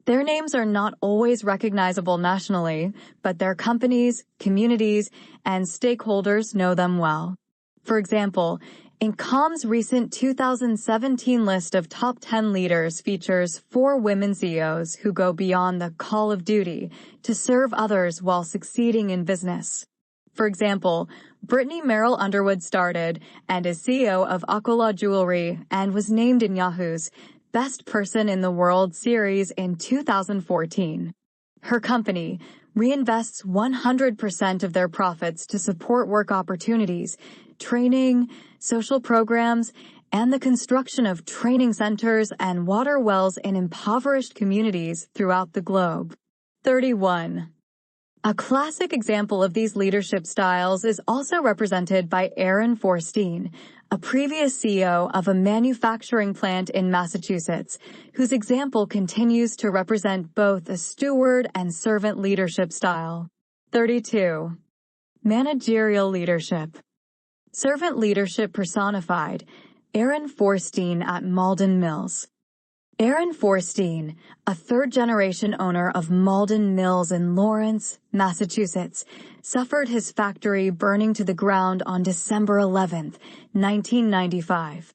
Their names are not always recognizable nationally, but their companies, communities, and stakeholders know them well. For example, INCOM's recent 2017 list of top 10 leaders features 4 women CEOs who go beyond the call of duty to serve others while succeeding in business. For example, Brittany Merrill Underwood started and is CEO of Akola Jewelry and was named in Yahoo's Best Person in the World series in 2014. Her company reinvests 100% of their profits to support work opportunities, training, social programs, and the construction of training centers and water wells in impoverished communities throughout the globe. 31. A classic example of these leadership styles is also represented by Aaron Forstein, a previous CEO of a manufacturing plant in Massachusetts, whose example continues to represent both a steward and servant leadership style. 32. Managerial leadership. Servant leadership personified. Aaron Forstein at Malden Mills. Aaron Forstein, a third-generation owner of Malden Mills in Lawrence, Massachusetts, suffered his factory burning to the ground on December 11, 1995.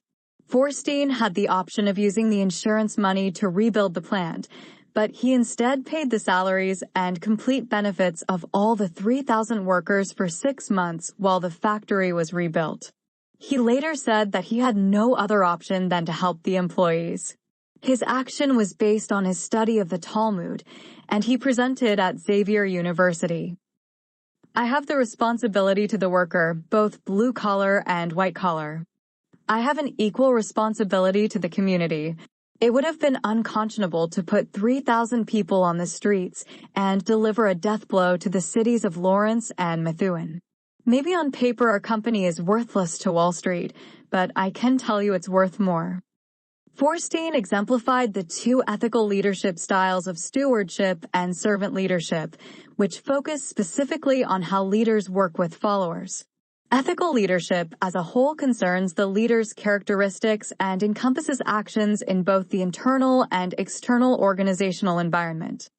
Forstein had the option of using the insurance money to rebuild the plant, but he instead paid the salaries and complete benefits of all the 3,000 workers for 6 months while the factory was rebuilt. He later said that he had no other option than to help the employees. His action was based on his study of the Talmud, and he presented at Xavier University. I have the responsibility to the worker, both blue-collar and white-collar. I have an equal responsibility to the community. It would have been unconscionable to put 3,000 people on the streets and deliver a death blow to the cities of Lawrence and Methuen. Maybe on paper our company is worthless to Wall Street, but I can tell you it's worth more. Forstein exemplified the 2 ethical leadership styles of stewardship and servant leadership, which focus specifically on how leaders work with followers. Ethical leadership as a whole concerns the leader's characteristics and encompasses actions in both the internal and external organizational environment.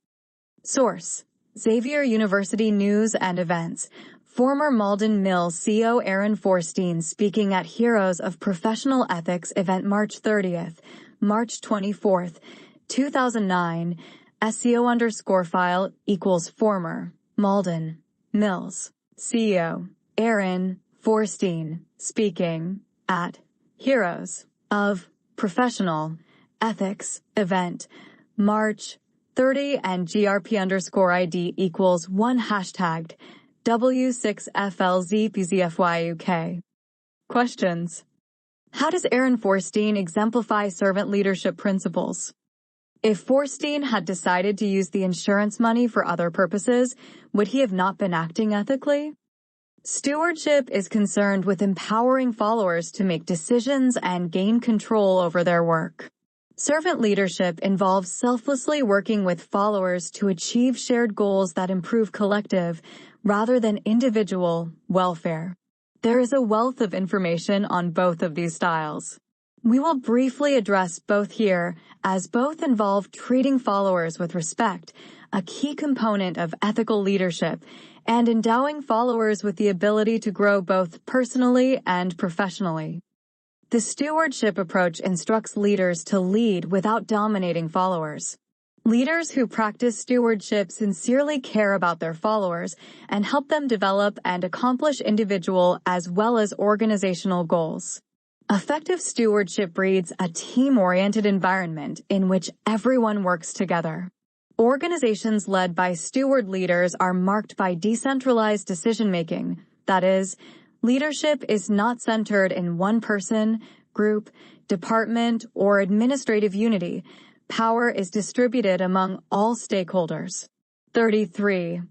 Source: Xavier University News and Events. Former Malden Mills CEO Aaron Forstein speaking at Heroes of Professional Ethics event March 30th, March 24th, 2009, SEO_file equals former, Malden, Mills, CEO, Aaron Forstein, speaking at Heroes of Professional Ethics event, March 30 and GRP_ID equals 1 hashtagged W6FLZPZFYUK. Questions. How does Aaron Forstein exemplify servant leadership principles? If Forstein had decided to use the insurance money for other purposes, would he have not been acting ethically? Stewardship is concerned with empowering followers to make decisions and gain control over their work. Servant leadership involves selflessly working with followers to achieve shared goals that improve collective, rather than individual, welfare. There is a wealth of information on both of these styles. We will briefly address both here, as both involve treating followers with respect, a key component of ethical leadership, and endowing followers with the ability to grow both personally and professionally. The stewardship approach instructs leaders to lead without dominating followers. Leaders who practice stewardship sincerely care about their followers and help them develop and accomplish individual as well as organizational goals. Effective stewardship breeds a team-oriented environment in which everyone works together. Organizations led by steward leaders are marked by decentralized decision-making. That is, leadership is not centered in one person, group, department, or administrative unity. Power is distributed among all stakeholders. 33.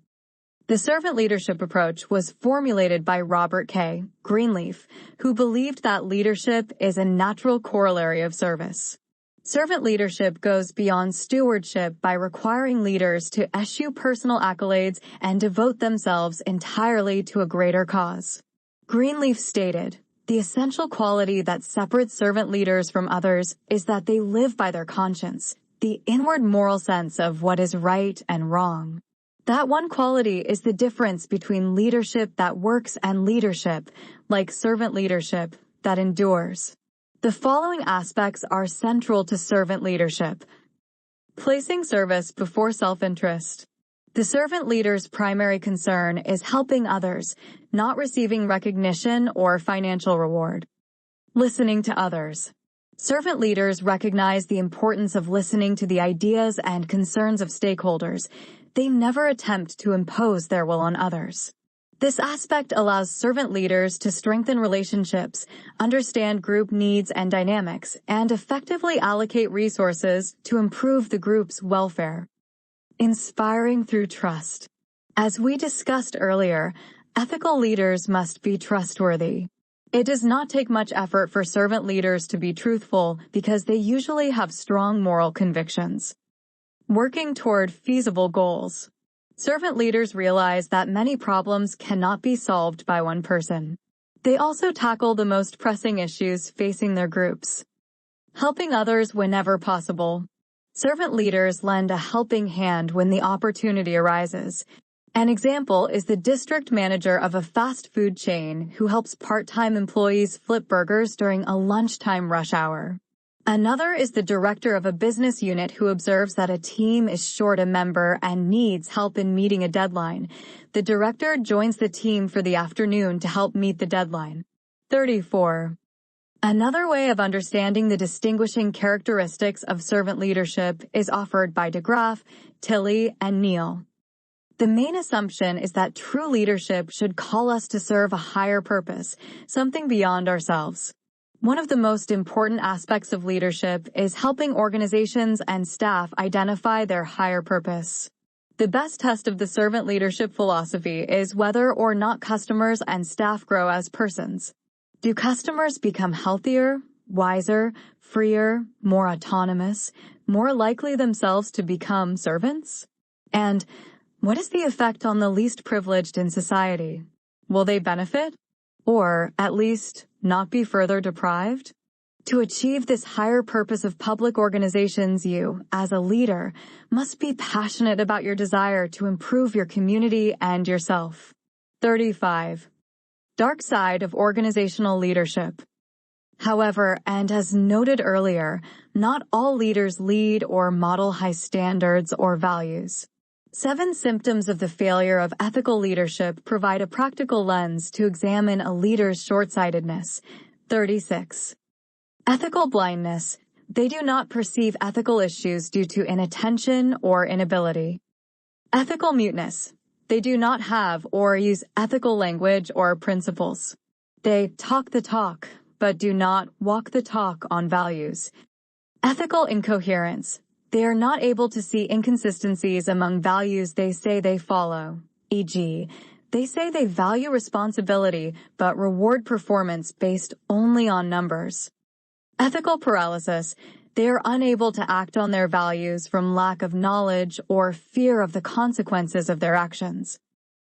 The servant leadership approach was formulated by Robert K. Greenleaf, who believed that leadership is a natural corollary of service. Servant leadership goes beyond stewardship by requiring leaders to eschew personal accolades and devote themselves entirely to a greater cause. Greenleaf stated, "The essential quality that separates servant leaders from others is that they live by their conscience, the inward moral sense of what is right and wrong. That one quality is the difference between leadership that works and leadership, like servant leadership, that endures." The following aspects are central to servant leadership. Placing service before self-interest. The servant leader's primary concern is helping others, not receiving recognition or financial reward. Listening to others. Servant leaders recognize the importance of listening to the ideas and concerns of stakeholders. They never attempt to impose their will on others. This aspect allows servant leaders to strengthen relationships, understand group needs and dynamics, and effectively allocate resources to improve the group's welfare. Inspiring through trust. As we discussed earlier, ethical leaders must be trustworthy. It does not take much effort for servant leaders to be truthful because they usually have strong moral convictions. Working toward feasible goals. Servant leaders realize that many problems cannot be solved by one person. They also tackle the most pressing issues facing their groups. Helping others whenever possible. Servant leaders lend a helping hand when the opportunity arises. An example is the district manager of a fast food chain who helps part-time employees flip burgers during a lunchtime rush hour. Another is the director of a business unit who observes that a team is short a member and needs help in meeting a deadline. The director joins the team for the afternoon to help meet the deadline. 34. Another way of understanding the distinguishing characteristics of servant leadership is offered by DeGraff, Tilley, and Neal. The main assumption is that true leadership should call us to serve a higher purpose, something beyond ourselves. One of the most important aspects of leadership is helping organizations and staff identify their higher purpose. The best test of the servant leadership philosophy is whether or not customers and staff grow as persons. Do customers become healthier, wiser, freer, more autonomous, more likely themselves to become servants? And what is the effect on the least privileged in society? Will they benefit? or at least not be further deprived? To achieve this higher purpose of public organizations, you, as a leader, must be passionate about your desire to improve your community and yourself. 35. Dark side of organizational leadership. However, and as noted earlier, not all leaders lead or model high standards or values. 7 symptoms of the failure of ethical leadership provide a practical lens to examine a leader's short-sightedness. 36. Ethical blindness. They do not perceive ethical issues due to inattention or inability. Ethical muteness. They do not have or use ethical language or principles. They talk the talk, but do not walk the talk on values. Ethical incoherence. They are not able to see inconsistencies among values they say they follow, e.g., they say they value responsibility but reward performance based only on numbers. Ethical paralysis. They are unable to act on their values from lack of knowledge or fear of the consequences of their actions.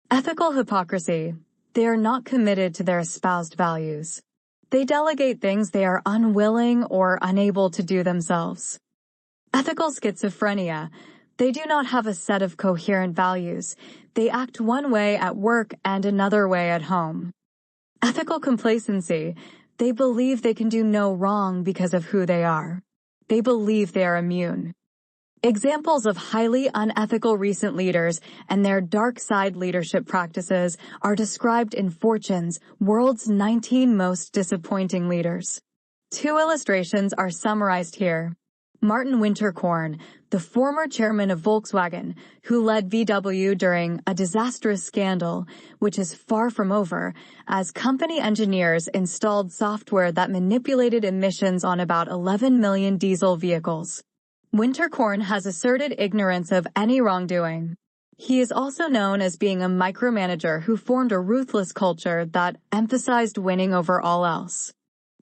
Ethical hypocrisy. They are not committed to their espoused values. They delegate things they are unwilling or unable to do themselves. Ethical schizophrenia. They do not have a set of coherent values. They act one way at work and another way at home. Ethical complacency. They believe they can do no wrong because of who they are. They believe they are immune. Examples of highly unethical recent leaders and their dark side leadership practices are described in Fortune's World's 19 Most Disappointing Leaders. 2 illustrations are summarized here. Martin Winterkorn, the former chairman of Volkswagen, who led VW during a disastrous scandal, which is far from over, as company engineers installed software that manipulated emissions on about 11 million diesel vehicles. Winterkorn has asserted ignorance of any wrongdoing. He is also known as being a micromanager who formed a ruthless culture that emphasized winning over all else.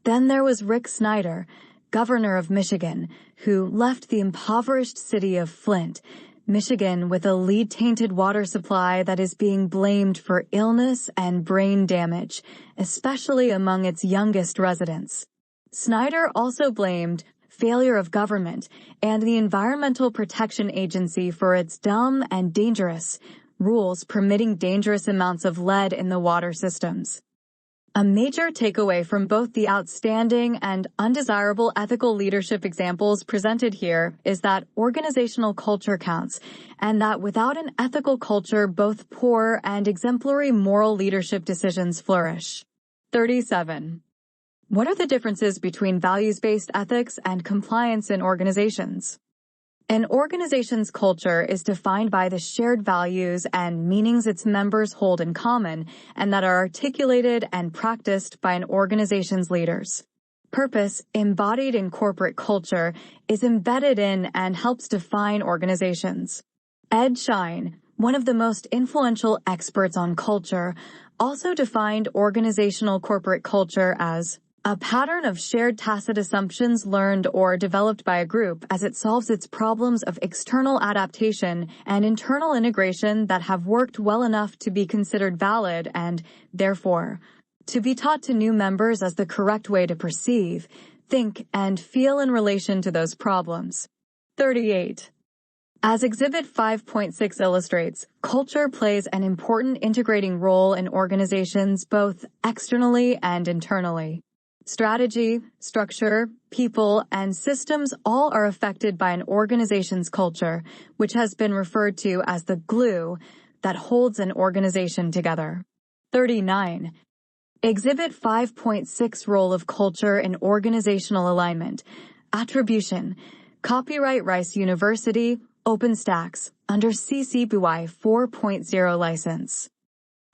Then there was Rick Snyder, governor of Michigan, who left the impoverished city of Flint, Michigan, with a lead-tainted water supply that is being blamed for illness and brain damage, especially among its youngest residents. Snyder also blamed failure of government and the Environmental Protection Agency for its dumb and dangerous rules permitting dangerous amounts of lead in the water systems. A major takeaway from both the outstanding and undesirable ethical leadership examples presented here is that organizational culture counts, and that without an ethical culture, both poor and exemplary moral leadership decisions flourish. 37. What are the differences between values-based ethics and compliance in organizations? An organization's culture is defined by the shared values and meanings its members hold in common and that are articulated and practiced by an organization's leaders. Purpose, embodied in corporate culture, is embedded in and helps define organizations. Ed Schein, one of the most influential experts on culture, also defined organizational corporate culture as a pattern of shared tacit assumptions learned or developed by a group as it solves its problems of external adaptation and internal integration that have worked well enough to be considered valid and, therefore, to be taught to new members as the correct way to perceive, think, and feel in relation to those problems. 38. As Exhibit 5.6 illustrates, culture plays an important integrating role in organizations both externally and internally. Strategy, structure, people, and systems all are affected by an organization's culture, which has been referred to as the glue that holds an organization together. 39. Exhibit 5.6 Role of Culture in Organizational Alignment. Attribution. Copyright Rice University, OpenStax, under CC BY 4.0 license.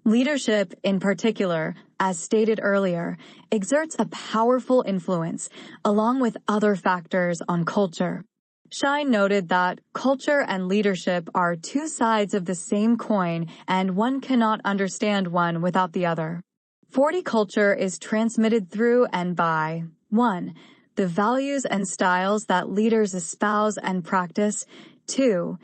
Leadership, in particular, as stated earlier, exerts a powerful influence, along with other factors, on culture. Schein noted that culture and leadership are 2 sides of the same coin, and one cannot understand one without the other. 40 culture is transmitted through and by 1. The values and styles that leaders espouse and practice. 2.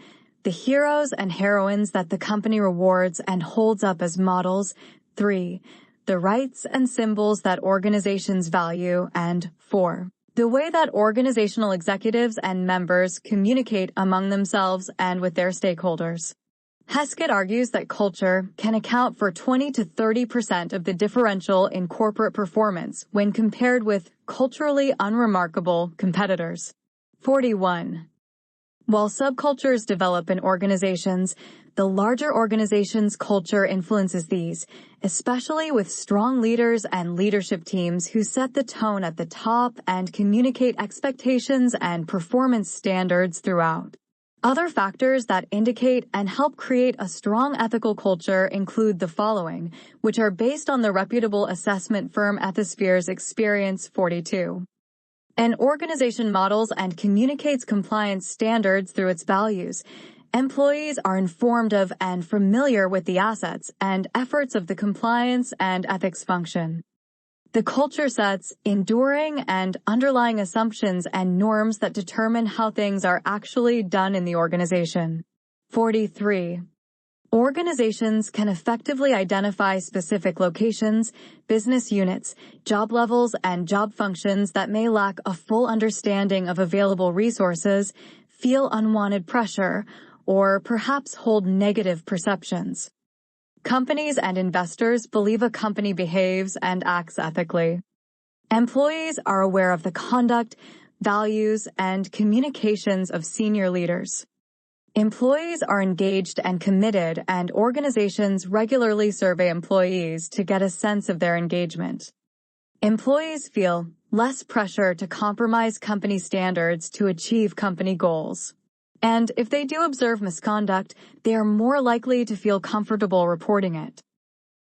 The heroes and heroines that the company rewards and holds up as models. 3. the rights and symbols that organizations value, and 4. The way that organizational executives and members communicate among themselves and with their stakeholders. Heskett argues that culture can account for 20 to 30% of the differential in corporate performance when compared with culturally unremarkable competitors. 41. While subcultures develop in organizations, the larger organization's culture influences these, especially with strong leaders and leadership teams who set the tone at the top and communicate expectations and performance standards throughout. Other factors that indicate and help create a strong ethical culture include the following, which are based on the reputable assessment firm Ethisphere's Experience 42. An organization models and communicates compliance standards through its values. Employees are informed of and familiar with the assets and efforts of the compliance and ethics function. The culture sets enduring and underlying assumptions and norms that determine how things are actually done in the organization. 43. Organizations can effectively identify specific locations, business units, job levels, and job functions that may lack a full understanding of available resources, feel unwanted pressure, or perhaps hold negative perceptions. Companies and investors believe a company behaves and acts ethically. Employees are aware of the conduct, values, and communications of senior leaders. Employees are engaged and committed, and organizations regularly survey employees to get a sense of their engagement. Employees feel less pressure to compromise company standards to achieve company goals. And if they do observe misconduct, they are more likely to feel comfortable reporting it.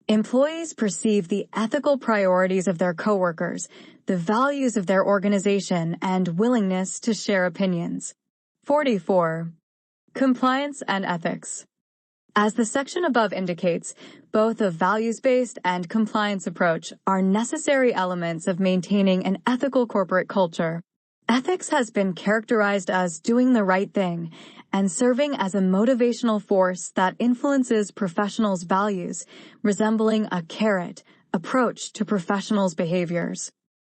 Employees perceive the ethical priorities of their coworkers, the values of their organization, and willingness to share opinions. 44. Compliance and ethics. As the section above indicates, both a values-based and compliance approach are necessary elements of maintaining an ethical corporate culture. Ethics has been characterized as doing the right thing and serving as a motivational force that influences professionals' values, resembling a carrot approach to professionals' behaviors.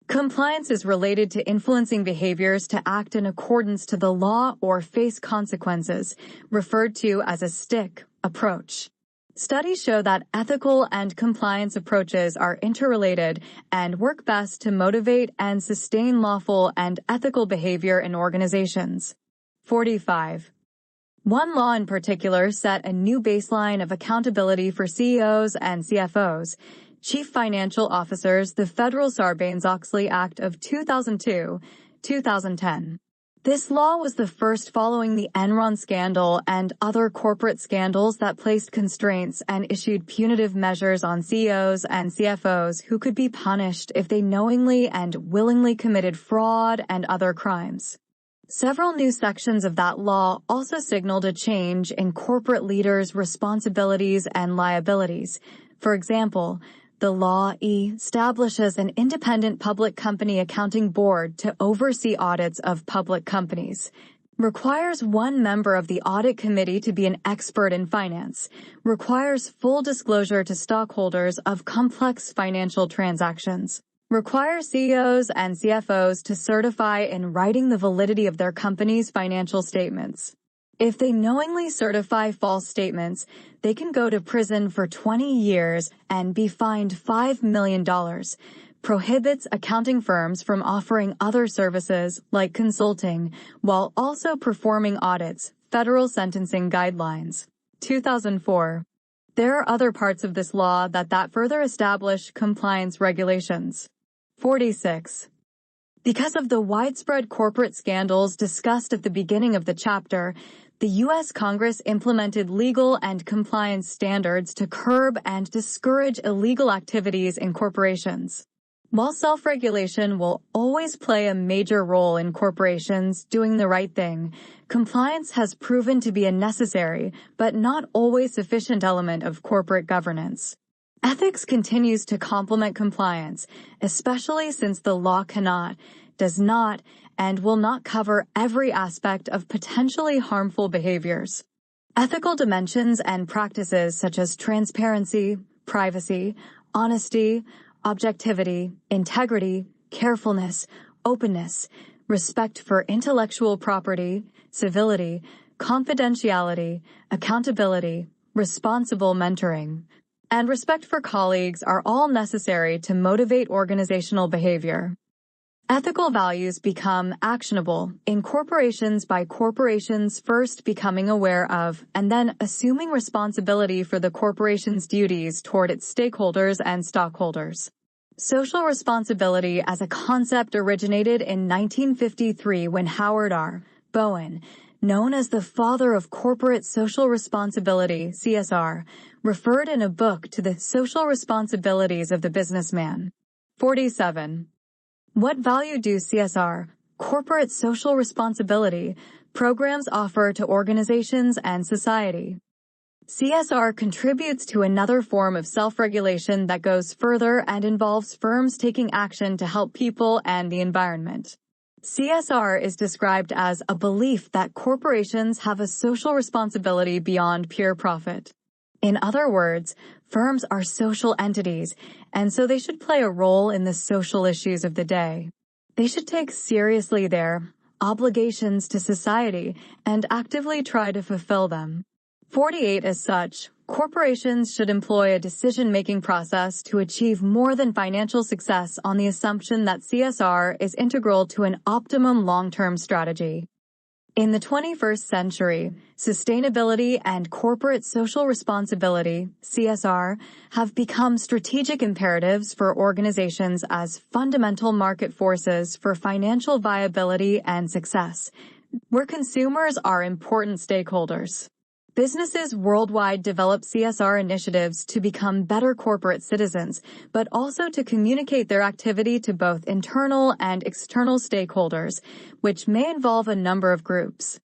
Compliance is related to influencing behaviors to act in accordance to the law or face consequences, referred to as a stick approach. Studies show that ethical and compliance approaches are interrelated and work best to motivate and sustain lawful and ethical behavior in organizations. 45. One law in particular set a new baseline of accountability for CEOs and CFOs, Chief Financial Officers, the Federal Sarbanes-Oxley Act of 2002, 2010. This law was the first following the Enron scandal and other corporate scandals that placed constraints and issued punitive measures on CEOs and CFOs who could be punished if they knowingly and willingly committed fraud and other crimes. Several new sections of that law also signaled a change in corporate leaders' responsibilities and liabilities. For example, the law establishes an independent public company accounting board to oversee audits of public companies, requires one member of the audit committee to be an expert in finance, requires full disclosure to stockholders of complex financial transactions, requires CEOs and CFOs to certify in writing the validity of their company's financial statements. If they knowingly certify false statements, they can go to prison for 20 years and be fined $5 million, prohibits accounting firms from offering other services like consulting while also performing audits, Federal Sentencing Guidelines, 2004. There are other parts of this law that further establish compliance regulations. 46. Because of the widespread corporate scandals discussed at the beginning of the chapter, the U.S. Congress implemented legal and compliance standards to curb and discourage illegal activities in corporations. While self-regulation will always play a major role in corporations doing the right thing, compliance has proven to be a necessary but not always sufficient element of corporate governance. Ethics continues to complement compliance, especially since the law cannot, does not, and will not cover every aspect of potentially harmful behaviors. Ethical dimensions and practices such as transparency, privacy, honesty, objectivity, integrity, carefulness, openness, respect for intellectual property, civility, confidentiality, accountability, responsible mentoring, and respect for colleagues are all necessary to motivate organizational behavior. Ethical values become actionable in corporations by corporations first becoming aware of and then assuming responsibility for the corporation's duties toward its stakeholders and stockholders. Social responsibility as a concept originated in 1953 when Howard R. Bowen, known as the father of corporate social responsibility, CSR, referred in a book to the social responsibilities of the businessman. 47. What value do CSR, corporate social responsibility, programs offer to organizations and society? CSR contributes to another form of self-regulation that goes further and involves firms taking action to help people and the environment. CSR is described as a belief that corporations have a social responsibility beyond pure profit. In other words, firms are social entities, and so they should play a role in the social issues of the day. They should take seriously their obligations to society and actively try to fulfill them. 48. As such, corporations should employ a decision-making process to achieve more than financial success on the assumption that CSR is integral to an optimum long-term strategy. In the 21st century, sustainability and corporate social responsibility, CSR, have become strategic imperatives for organizations as fundamental market forces for financial viability and success, where consumers are important stakeholders. Businesses worldwide develop CSR initiatives to become better corporate citizens, but also to communicate their activity to both internal and external stakeholders, which may involve a number of groups.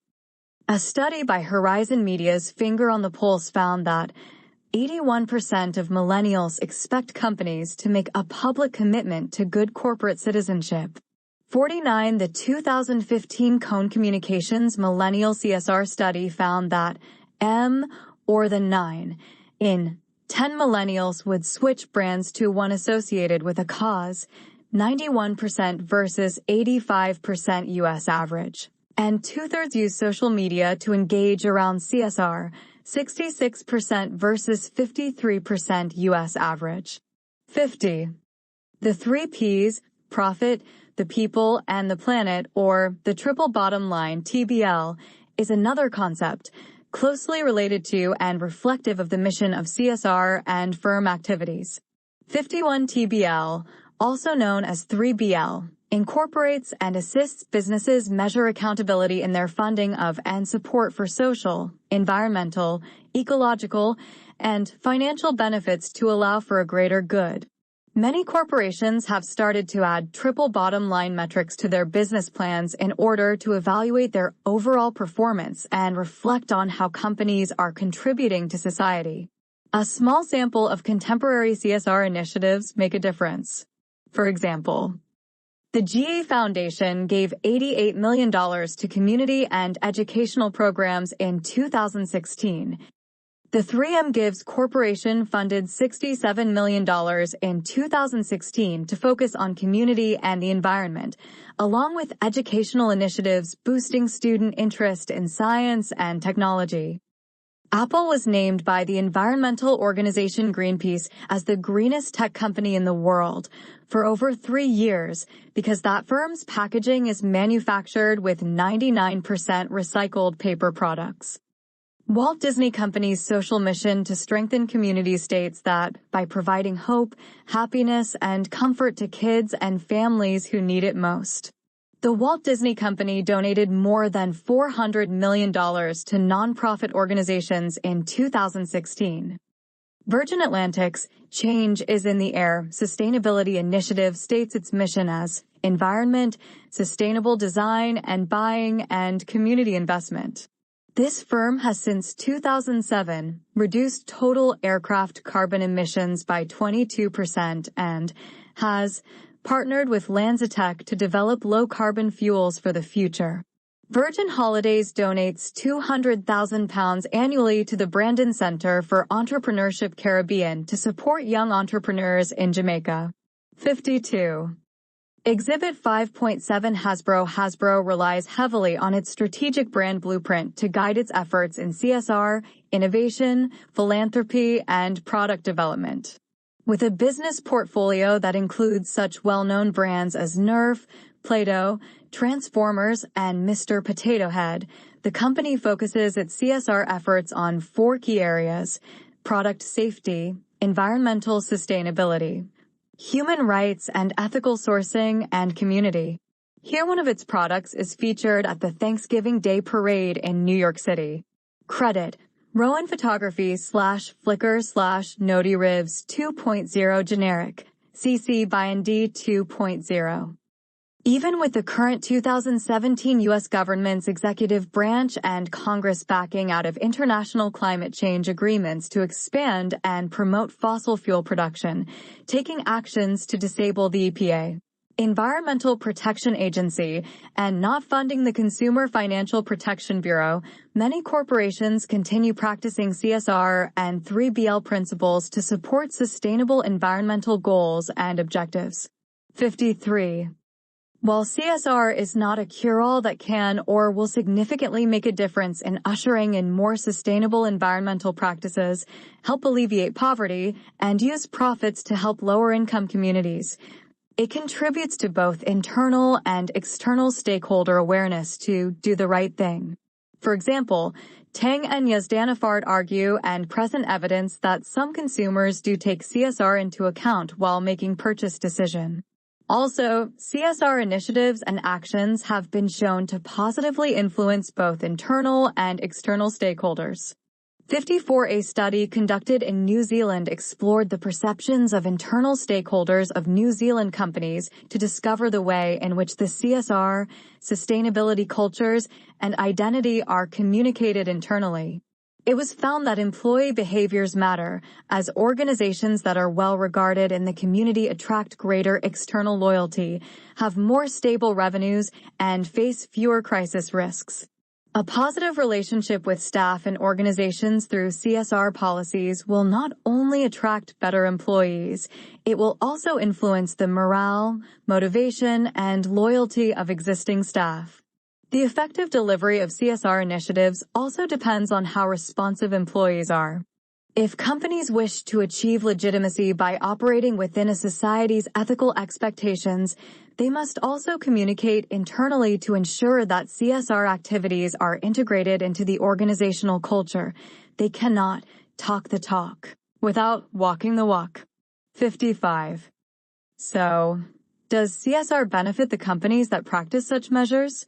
A study by Horizon Media's Finger on the Pulse found that 81% of millennials expect companies to make a public commitment to good corporate citizenship. 49. The 2015 Cone Communications Millennial CSR Study found that or the 9 in 10 millennials would switch brands to one associated with a cause, 91% versus 85% U.S. average. And 2/3 use social media to engage around CSR, 66% versus 53% U.S. average. 50. The 3 Ps, profit, the people, and the planet, or the triple bottom line, TBL, is another concept closely related to and reflective of the mission of CSR and firm activities. 51. TBL, also known as 3BL, incorporates and assists businesses measure accountability in their funding of and support for social, environmental, ecological, and financial benefits to allow for a greater good. Many corporations have started to add triple bottom line metrics to their business plans in order to evaluate their overall performance and reflect on how companies are contributing to society. A small sample of contemporary CSR initiatives make a difference. For example, the GE Foundation gave $88 million to community and educational programs in 2016. The 3M Gives Corporation funded $67 million in 2016 to focus on community and the environment, along with educational initiatives boosting student interest in science and technology. Apple was named by the environmental organization Greenpeace as the greenest tech company in the world for over 3 years because that firm's packaging is manufactured with 99% recycled paper products. Walt Disney Company's social mission to strengthen communities states that by providing hope, happiness, and comfort to kids and families who need it most. The Walt Disney Company donated more than $400 million to nonprofit organizations in 2016. Virgin Atlantic's Change is in the Air sustainability initiative states its mission as environment, sustainable design and buying, and community investment. This firm has since 2007 reduced total aircraft carbon emissions by 22% and has partnered with LanzaTech to develop low-carbon fuels for the future. Virgin Holidays donates £200,000 annually to the Brandon Center for Entrepreneurship Caribbean to support young entrepreneurs in Jamaica. 52. Exhibit 5.7 Hasbro relies heavily on its strategic brand blueprint to guide its efforts in CSR, innovation, philanthropy, and product development. With a business portfolio that includes such well-known brands as Nerf, Play-Doh, Transformers, and Mr. Potato Head, the company focuses its CSR efforts on 4 key areas: product safety, environmental sustainability, human rights and ethical sourcing, and community. Here one of its products is featured at the Thanksgiving Day Parade in New York City. Credit: Rowan Photography /Flickr /Noti Rivs 2.0 Generic, CC BY ND 2.0. Even with the current 2017 U.S. government's executive branch and Congress backing out of international climate change agreements to expand and promote fossil fuel production, taking actions to disable the EPA, Environmental Protection Agency, and not funding the Consumer Financial Protection Bureau, many corporations continue practicing CSR and 3BL principles to support sustainable environmental goals and objectives. 53. While CSR is not a cure-all that can or will significantly make a difference in ushering in more sustainable environmental practices, help alleviate poverty, and use profits to help lower-income communities, it contributes to both internal and external stakeholder awareness to do the right thing. For example, Tang and Yazdanafard argue and present evidence that some consumers do take CSR into account while making purchase decisions. Also, CSR initiatives and actions have been shown to positively influence both internal and external stakeholders. 54. A study conducted in New Zealand explored the perceptions of internal stakeholders of New Zealand companies to discover the way in which the CSR, sustainability cultures, and identity are communicated internally. It was found that employee behaviors matter, as organizations that are well regarded in the community attract greater external loyalty, have more stable revenues, and face fewer crisis risks. A positive relationship with staff and organizations through CSR policies will not only attract better employees, it will also influence the morale, motivation, and loyalty of existing staff. The effective delivery of CSR initiatives also depends on how responsive employees are. If companies wish to achieve legitimacy by operating within a society's ethical expectations, they must also communicate internally to ensure that CSR activities are integrated into the organizational culture. They cannot talk the talk without walking the walk. 55. So, does CSR benefit the companies that practice such measures?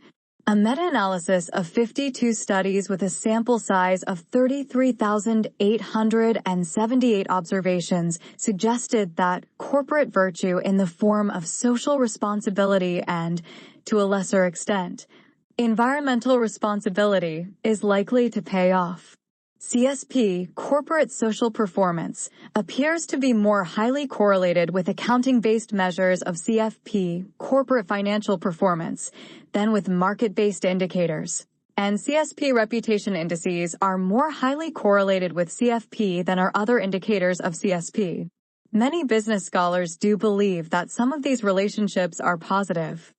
A meta-analysis of 52 studies with a sample size of 33,878 observations suggested that corporate virtue in the form of social responsibility and, to a lesser extent, environmental responsibility is likely to pay off. CSP, corporate social performance, appears to be more highly correlated with accounting-based measures of CFP, corporate financial performance, than with market-based indicators. And CSP reputation indices are more highly correlated with CFP than are other indicators of CSP. Many business scholars do believe that some of these relationships are positive.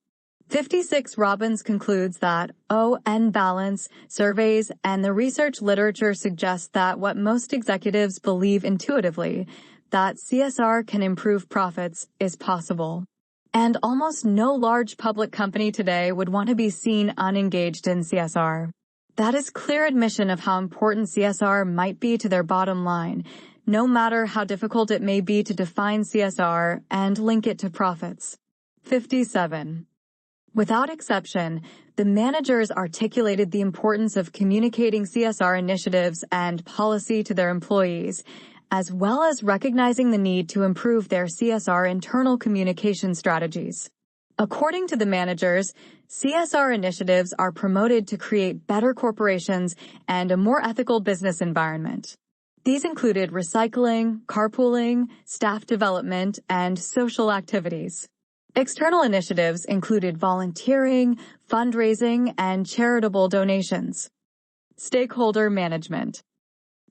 56. Robbins concludes that ON balance, surveys, and the research literature suggest that what most executives believe intuitively, that CSR can improve profits, is possible. And almost no large public company today would want to be seen unengaged in CSR. That is clear admission of how important CSR might be to their bottom line, no matter how difficult it may be to define CSR and link it to profits. 57. Without exception, the managers articulated the importance of communicating CSR initiatives and policy to their employees, as well as recognizing the need to improve their CSR internal communication strategies. According to the managers, CSR initiatives are promoted to create better corporations and a more ethical business environment. These included recycling, carpooling, staff development, and social activities. External initiatives included volunteering, fundraising, and charitable donations. Stakeholder management.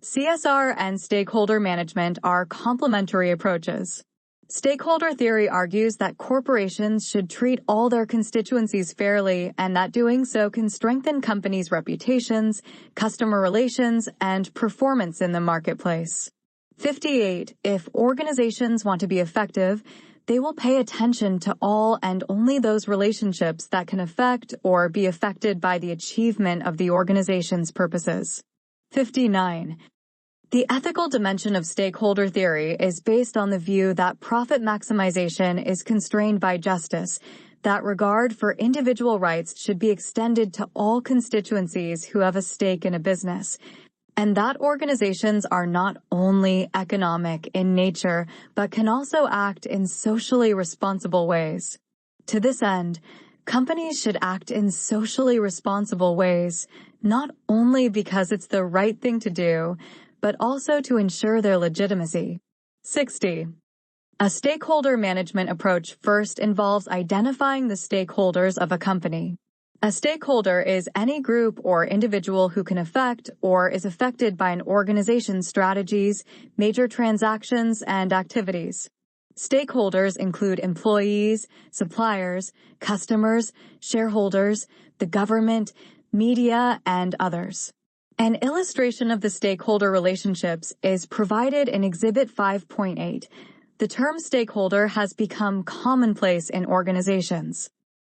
CSR and stakeholder management are complementary approaches. Stakeholder theory argues that corporations should treat all their constituencies fairly and that doing so can strengthen companies' reputations, customer relations, and performance in the marketplace. 58. If organizations want to be effective, they will pay attention to all and only those relationships that can affect or be affected by the achievement of the organization's purposes. 59. The ethical dimension of stakeholder theory is based on the view that profit maximization is constrained by justice, that regard for individual rights should be extended to all constituencies who have a stake in a business, and that organizations are not only economic in nature, but can also act in socially responsible ways. To this end, companies should act in socially responsible ways, not only because it's the right thing to do, but also to ensure their legitimacy. 60. A stakeholder management approach first involves identifying the stakeholders of a company. A stakeholder is any group or individual who can affect or is affected by an organization's strategies, major transactions, and activities. Stakeholders include employees, suppliers, customers, shareholders, the government, media, and others. An illustration of the stakeholder relationships is provided in Exhibit 5.8. The term stakeholder has become commonplace in organizations.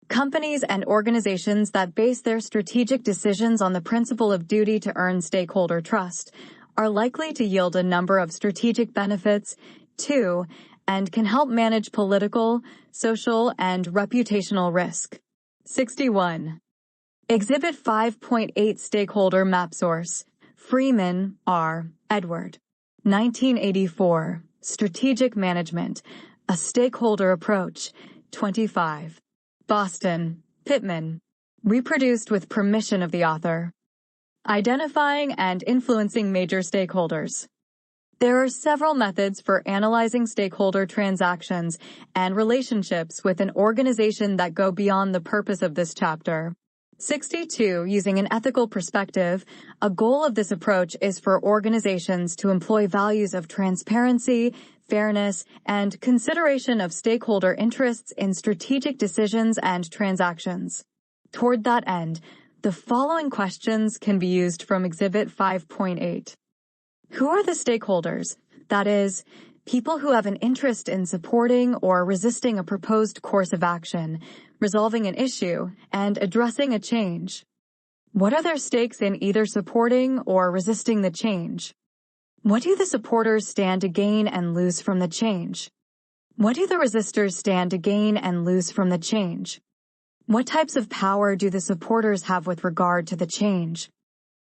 Companies and organizations that base their strategic decisions on the principle of duty to earn stakeholder trust are likely to yield a number of strategic benefits to and can help manage political, social, and reputational risk. 61. Exhibit 5.8 Stakeholder Map Source. Freeman, R. Edward. 1984. Strategic Management. A Stakeholder Approach. 25. Boston. Pittman. Reproduced with permission of the author. Identifying and influencing major stakeholders. There are several methods for analyzing stakeholder transactions and relationships with an organization that go beyond the purpose of this chapter. 62. Using an ethical perspective, a goal of this approach is for organizations to employ values of transparency, fairness, and consideration of stakeholder interests in strategic decisions and transactions. Toward that end, the following questions can be used from Exhibit 5.8. Who are the stakeholders? That is, people who have an interest in supporting or resisting a proposed course of action, resolving an issue, and addressing a change. What are their stakes in either supporting or resisting the change? What do the supporters stand to gain and lose from the change? What do the resistors stand to gain and lose from the change? What types of power do the supporters have with regard to the change?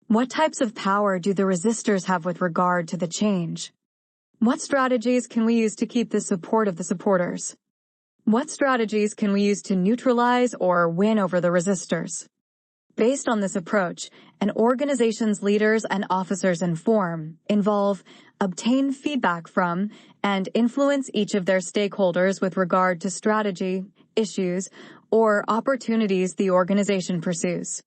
What types of power do the resistors have with regard to the change? What strategies can we use to keep the support of the supporters? What strategies can we use to neutralize or win over the resistors? Based on this approach, an organization's leaders and officers involve, obtain feedback from, and influence each of their stakeholders with regard to strategy, issues, or opportunities the organization pursues.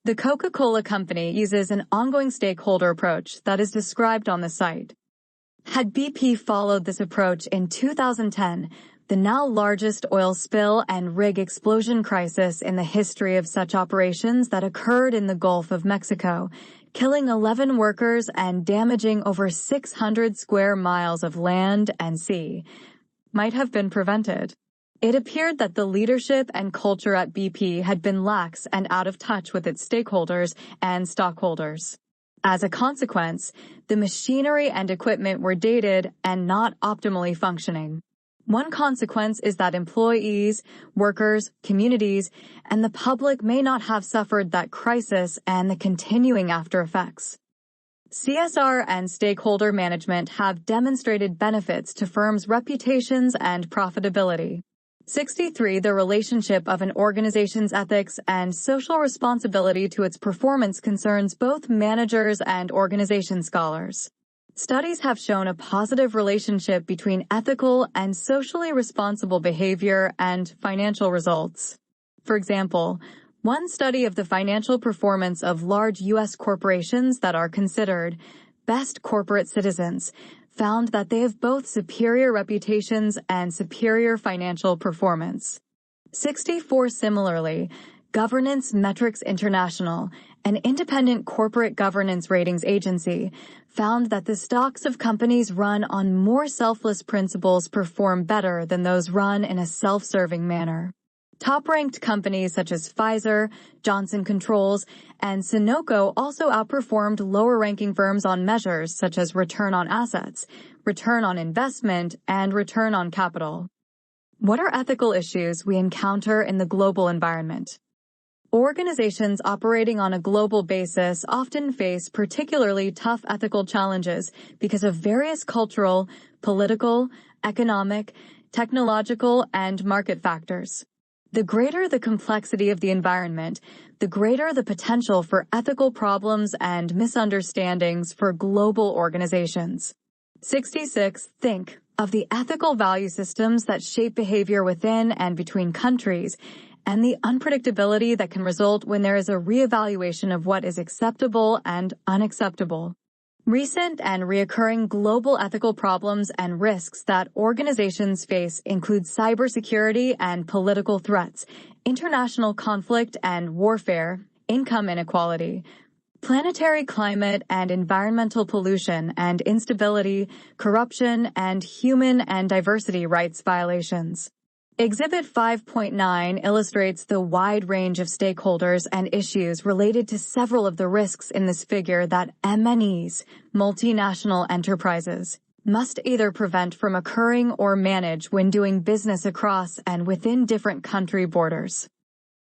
The Coca-Cola Company uses an ongoing stakeholder approach that is described on the site. Had BP followed this approach in 2010, the now largest oil spill and rig explosion crisis in the history of such operations that occurred in the Gulf of Mexico, killing 11 workers and damaging over 600 square miles of land and sea, might have been prevented. It appeared that the leadership and culture at BP had been lax and out of touch with its stakeholders and stockholders. As a consequence, the machinery and equipment were dated and not optimally functioning. One consequence is that employees, workers, communities, and the public may not have suffered that crisis and the continuing after effects. CSR and stakeholder management have demonstrated benefits to firms' reputations and profitability. 63. The relationship of an organization's ethics and social responsibility to its performance concerns both managers and organization scholars. Studies have shown a positive relationship between ethical and socially responsible behavior and financial results. For example, one study of the financial performance of large U.S. corporations that are considered best corporate citizens found that they have both superior reputations and superior financial performance. 64 Similarly, Governance Metrics International, an independent corporate governance ratings agency, found that the stocks of companies run on more selfless principles perform better than those run in a self-serving manner. Top-ranked companies such as Pfizer, Johnson Controls, and Sunoco also outperformed lower-ranking firms on measures such as return on assets, return on investment, and return on capital. What are ethical issues we encounter in the global environment? Organizations operating on a global basis often face particularly tough ethical challenges because of various cultural, political, economic, technological, and market factors. The greater the complexity of the environment, the greater the potential for ethical problems and misunderstandings for global organizations. 66. Think of the ethical value systems that shape behavior within and between countries, and the unpredictability that can result when there is a reevaluation of what is acceptable and unacceptable. Recent and reoccurring global ethical problems and risks that organizations face include cybersecurity and political threats, international conflict and warfare, income inequality, planetary climate and environmental pollution and instability, corruption, and human and diversity rights violations. Exhibit 5.9 illustrates the wide range of stakeholders and issues related to several of the risks in this figure that MNEs, multinational enterprises, must either prevent from occurring or manage when doing business across and within different country borders.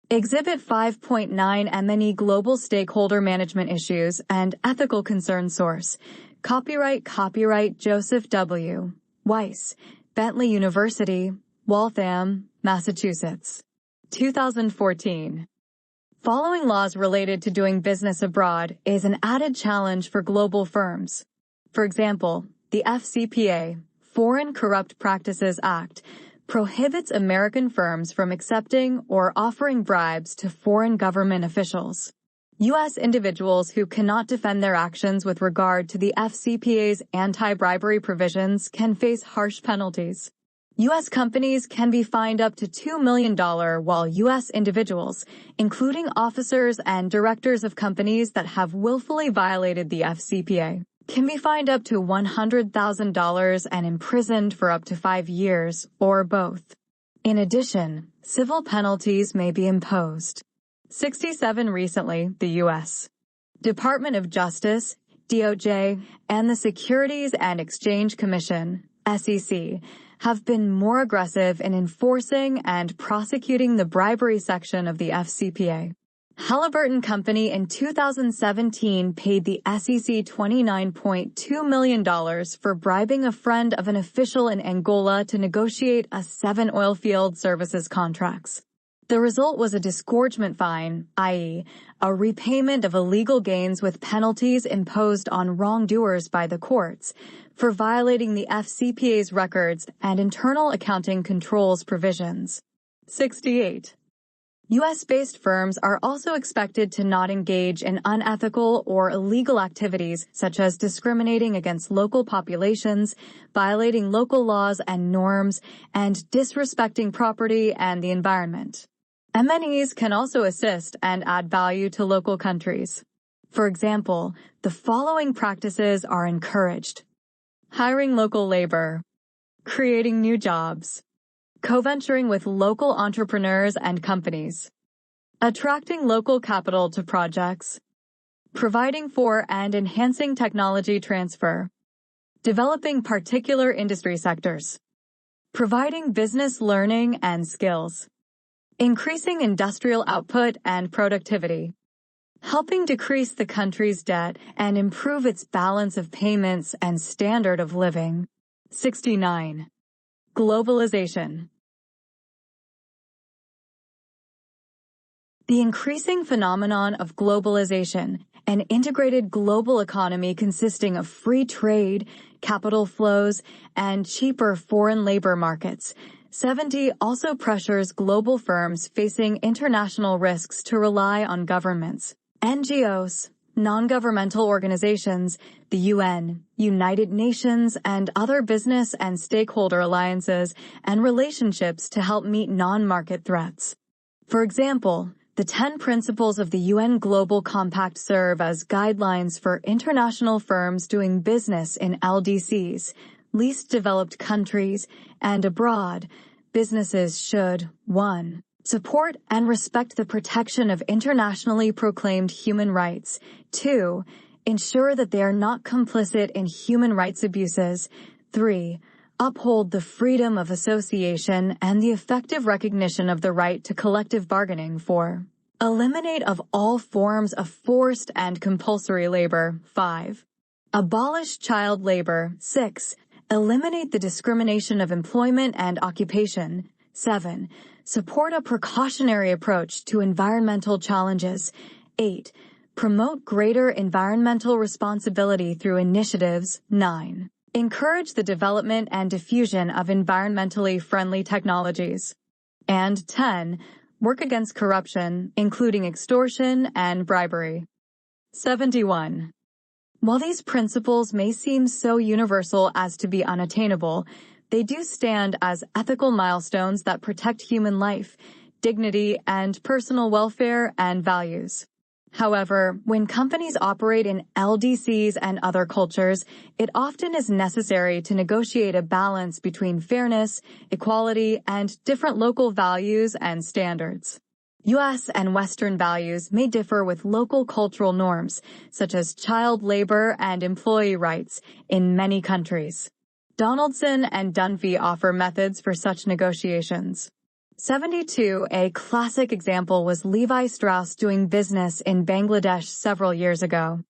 Exhibit 5.9 MNE Global Stakeholder Management Issues and Ethical Concern Source. Copyright Joseph W. Weiss, Bentley University, Waltham, Massachusetts. 2014. Following laws related to doing business abroad is an added challenge for global firms. For example, the FCPA, Foreign Corrupt Practices Act, prohibits American firms from accepting or offering bribes to foreign government officials. U.S. individuals who cannot defend their actions with regard to the FCPA's anti-bribery provisions can face harsh penalties. U.S. companies can be fined up to $2 million, while U.S. individuals, including officers and directors of companies that have willfully violated the FCPA, can be fined up to $100,000 and imprisoned for up to 5 years, or both. In addition, civil penalties may be imposed. 67 Recently, the U.S. Department of Justice, DOJ, and the Securities and Exchange Commission, SEC, have been more aggressive in enforcing and prosecuting the bribery section of the FCPA. Halliburton Company in 2017 paid the SEC $29.2 million for bribing a friend of an official in Angola to negotiate 7 oil field services contracts. The result was a disgorgement fine, i.e., a repayment of illegal gains with penalties imposed on wrongdoers by the courts for violating the FCPA's records and internal accounting controls provisions. 68. U.S.-based firms are also expected to not engage in unethical or illegal activities such as discriminating against local populations, violating local laws and norms, and disrespecting property and the environment. MNEs can also assist and add value to local countries. For example, the following practices are encouraged: hiring local labor, creating new jobs, co-venturing with local entrepreneurs and companies, attracting local capital to projects, providing for and enhancing technology transfer, developing particular industry sectors, providing business learning and skills, increasing industrial output and productivity, helping decrease the country's debt and improve its balance of payments and standard of living. 69. Globalization. The increasing phenomenon of globalization an integrated global economy consisting of free trade, capital flows, and cheaper foreign labor markets. 70 also pressures global firms facing international risks to rely on governments, NGOs, non-governmental organizations, the UN, United Nations, and other business and stakeholder alliances and relationships to help meet non-market threats. For example, the 10 principles of the UN Global Compact serve as guidelines for international firms doing business in LDCs, least developed countries, and abroad. Businesses should 1. Support and respect the protection of internationally proclaimed human rights. 2. Ensure that they are not complicit in human rights abuses. 3. Uphold the freedom of association and the effective recognition of the right to collective bargaining. 4. Eliminate of all forms of forced and compulsory labor. 5. Abolish child labor. 6. Eliminate the discrimination of employment and occupation. 7. Support a precautionary approach to environmental challenges. 8. Promote greater environmental responsibility through initiatives. 9. Encourage the development and diffusion of environmentally friendly technologies. And 10. Work against corruption, including extortion and bribery. 71. While these principles may seem so universal as to be unattainable, they do stand as ethical milestones that protect human life, dignity, and personal welfare and values. However, when companies operate in LDCs and other cultures, it often is necessary to negotiate a balance between fairness, equality, and different local values and standards. U.S. and Western values may differ with local cultural norms, such as child labor and employee rights, in many countries. Donaldson and Dunphy offer methods for such negotiations. 72. A classic example was Levi Strauss doing business in Bangladesh several years ago.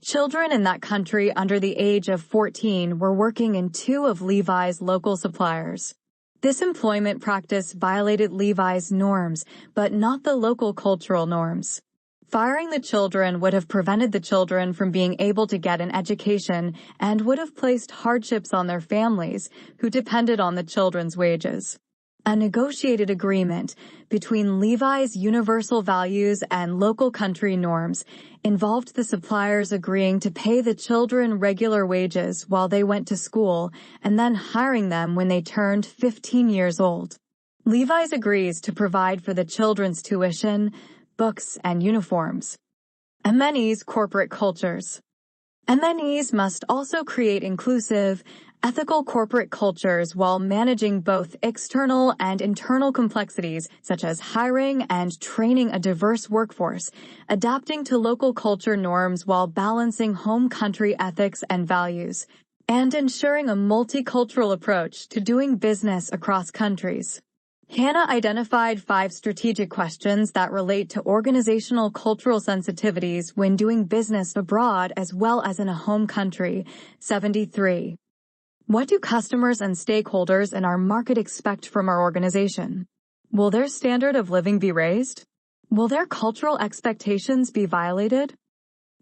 Children in that country under the age of 14 were working in 2 of Levi's local suppliers. This employment practice violated Levi's norms, but not the local cultural norms. Firing the children would have prevented the children from being able to get an education and would have placed hardships on their families, who depended on the children's wages. A negotiated agreement between Levi's universal values and local country norms involved the suppliers agreeing to pay the children regular wages while they went to school and then hiring them when they turned 15 years old. Levi's agrees to provide for the children's tuition, books, and uniforms. MNE's corporate cultures. MNEs must also create inclusive, ethical corporate cultures while managing both external and internal complexities such as hiring and training a diverse workforce, adapting to local culture norms while balancing home country ethics and values, and ensuring a multicultural approach to doing business across countries. Hanna identified 5 strategic questions that relate to organizational cultural sensitivities when doing business abroad as well as in a home country. 73. What do customers and stakeholders in our market expect from our organization? Will their standard of living be raised? Will their cultural expectations be violated?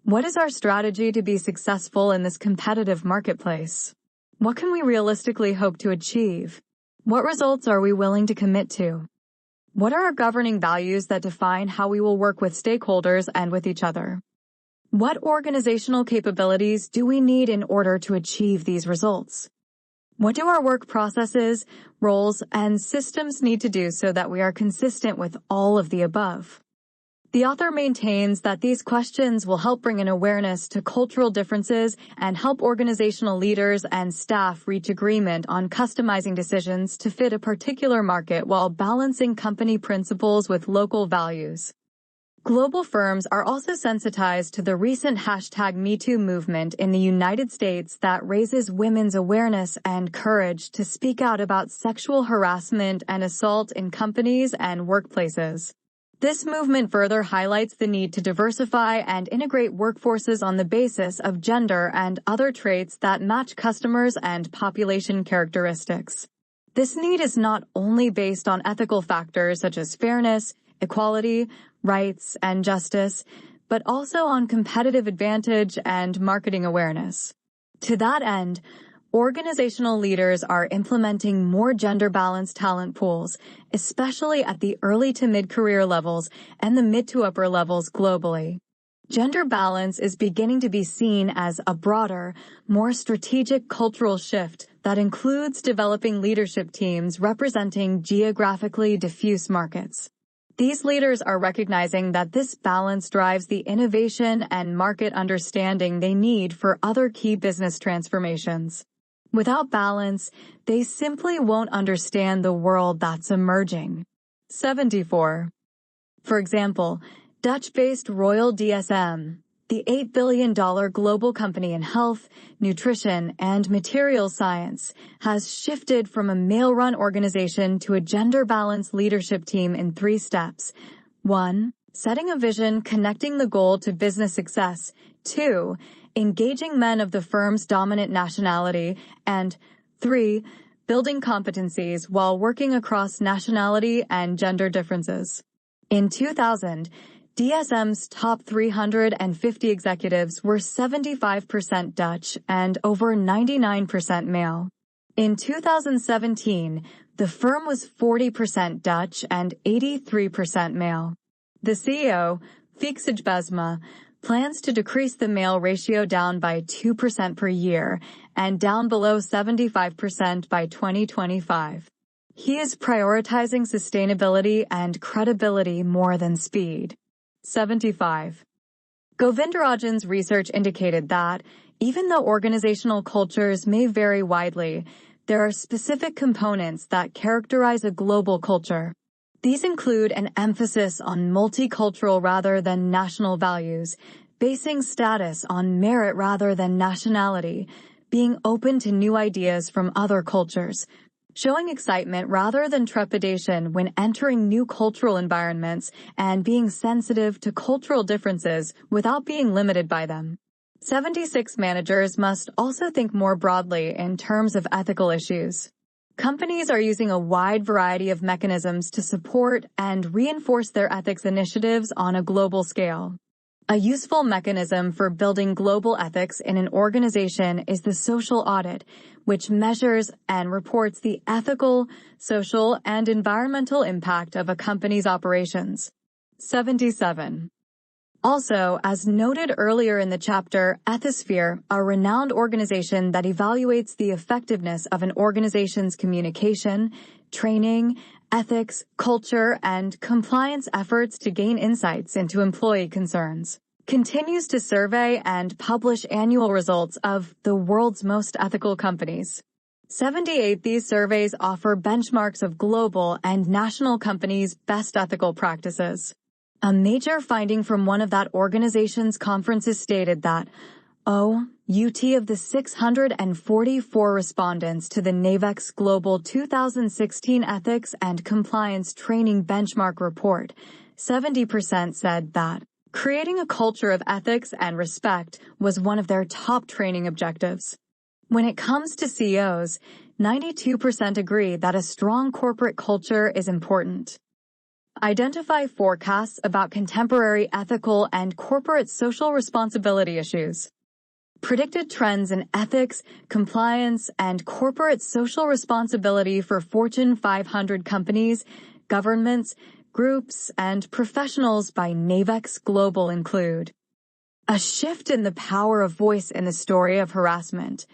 What is our strategy to be successful in this competitive marketplace? What can we realistically hope to achieve? What results are we willing to commit to? What are our governing values that define how we will work with stakeholders and with each other? What organizational capabilities do we need in order to achieve these results? What do our work processes, roles, and systems need to do so that we are consistent with all of the above? The author maintains that these questions will help bring an awareness to cultural differences and help organizational leaders and staff reach agreement on customizing decisions to fit a particular market while balancing company principles with local values. Global firms are also sensitized to the recent #MeToo movement in the United States that raises women's awareness and courage to speak out about sexual harassment and assault in companies and workplaces. This movement further highlights the need to diversify and integrate workforces on the basis of gender and other traits that match customers and population characteristics. This need is not only based on ethical factors such as fairness, equality, rights, and justice, but also on competitive advantage and marketing awareness. To that end, organizational leaders are implementing more gender-balanced talent pools, especially at the early to mid-career levels and the mid to upper levels globally. Gender balance is beginning to be seen as a broader, more strategic cultural shift that includes developing leadership teams representing geographically diffuse markets. These leaders are recognizing that this balance drives the innovation and market understanding they need for other key business transformations. Without balance, they simply won't understand the world that's emerging. 74. For example, Dutch-based Royal DSM, the $8 billion global company in health, nutrition, and materials science, has shifted from a male-run organization to a gender-balanced leadership team in 3 steps. 1. Setting a vision connecting the goal to business success. 2. Engaging men of the firm's dominant nationality. And 3. Building competencies while working across nationality and gender differences. In 2000, DSM's top 350 executives were 75% Dutch and over 99% male. In 2017, the firm was 40% Dutch and 83% male. The CEO, Fieke Sigebesma, plans to decrease the male ratio down by 2% per year and down below 75% by 2025. He is prioritizing sustainability and credibility more than speed. 75. Govindarajan's research indicated that, even though organizational cultures may vary widely, there are specific components that characterize a global culture. These include an emphasis on multicultural rather than national values, basing status on merit rather than nationality, being open to new ideas from other cultures, showing excitement rather than trepidation when entering new cultural environments, and being sensitive to cultural differences without being limited by them. 76. Managers must also think more broadly in terms of ethical issues. Companies are using a wide variety of mechanisms to support and reinforce their ethics initiatives on a global scale. A useful mechanism for building global ethics in an organization is the social audit, which measures and reports the ethical, social, and environmental impact of a company's operations. 77. Also, as noted earlier in the chapter, Ethisphere, a renowned organization that evaluates the effectiveness of an organization's communication, training, ethics, culture, and compliance efforts to gain insights into employee concerns, continues to survey and publish annual results of the world's most ethical companies. 78. These surveys offer benchmarks of global and national companies' best ethical practices. A major finding from one of that organization's conferences stated that, out of the 644 respondents to the NAVEX Global 2016 Ethics and Compliance Training Benchmark Report, 70% said that creating a culture of ethics and respect was one of their top training objectives. When it comes to CEOs, 92% agree that a strong corporate culture is important. Identify forecasts about contemporary ethical and corporate social responsibility issues. Predicted trends in ethics, compliance, and corporate social responsibility for Fortune 500 companies, governments, groups, and professionals by NAVEX Global include a shift in the power of voice in the story of harassment.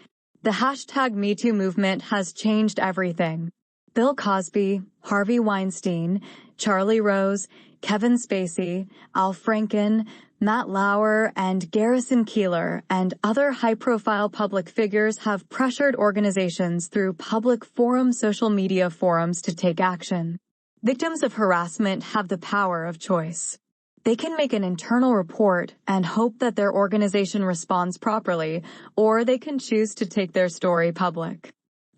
The #MeToo movement has changed everything. Bill Cosby, Harvey Weinstein, Charlie Rose, Kevin Spacey, Al Franken, Matt Lauer, and Garrison Keillor, and other high-profile public figures have pressured organizations through public social media forums to take action. Victims of harassment have the power of choice. They can make an internal report and hope that their organization responds properly, or they can choose to take their story public.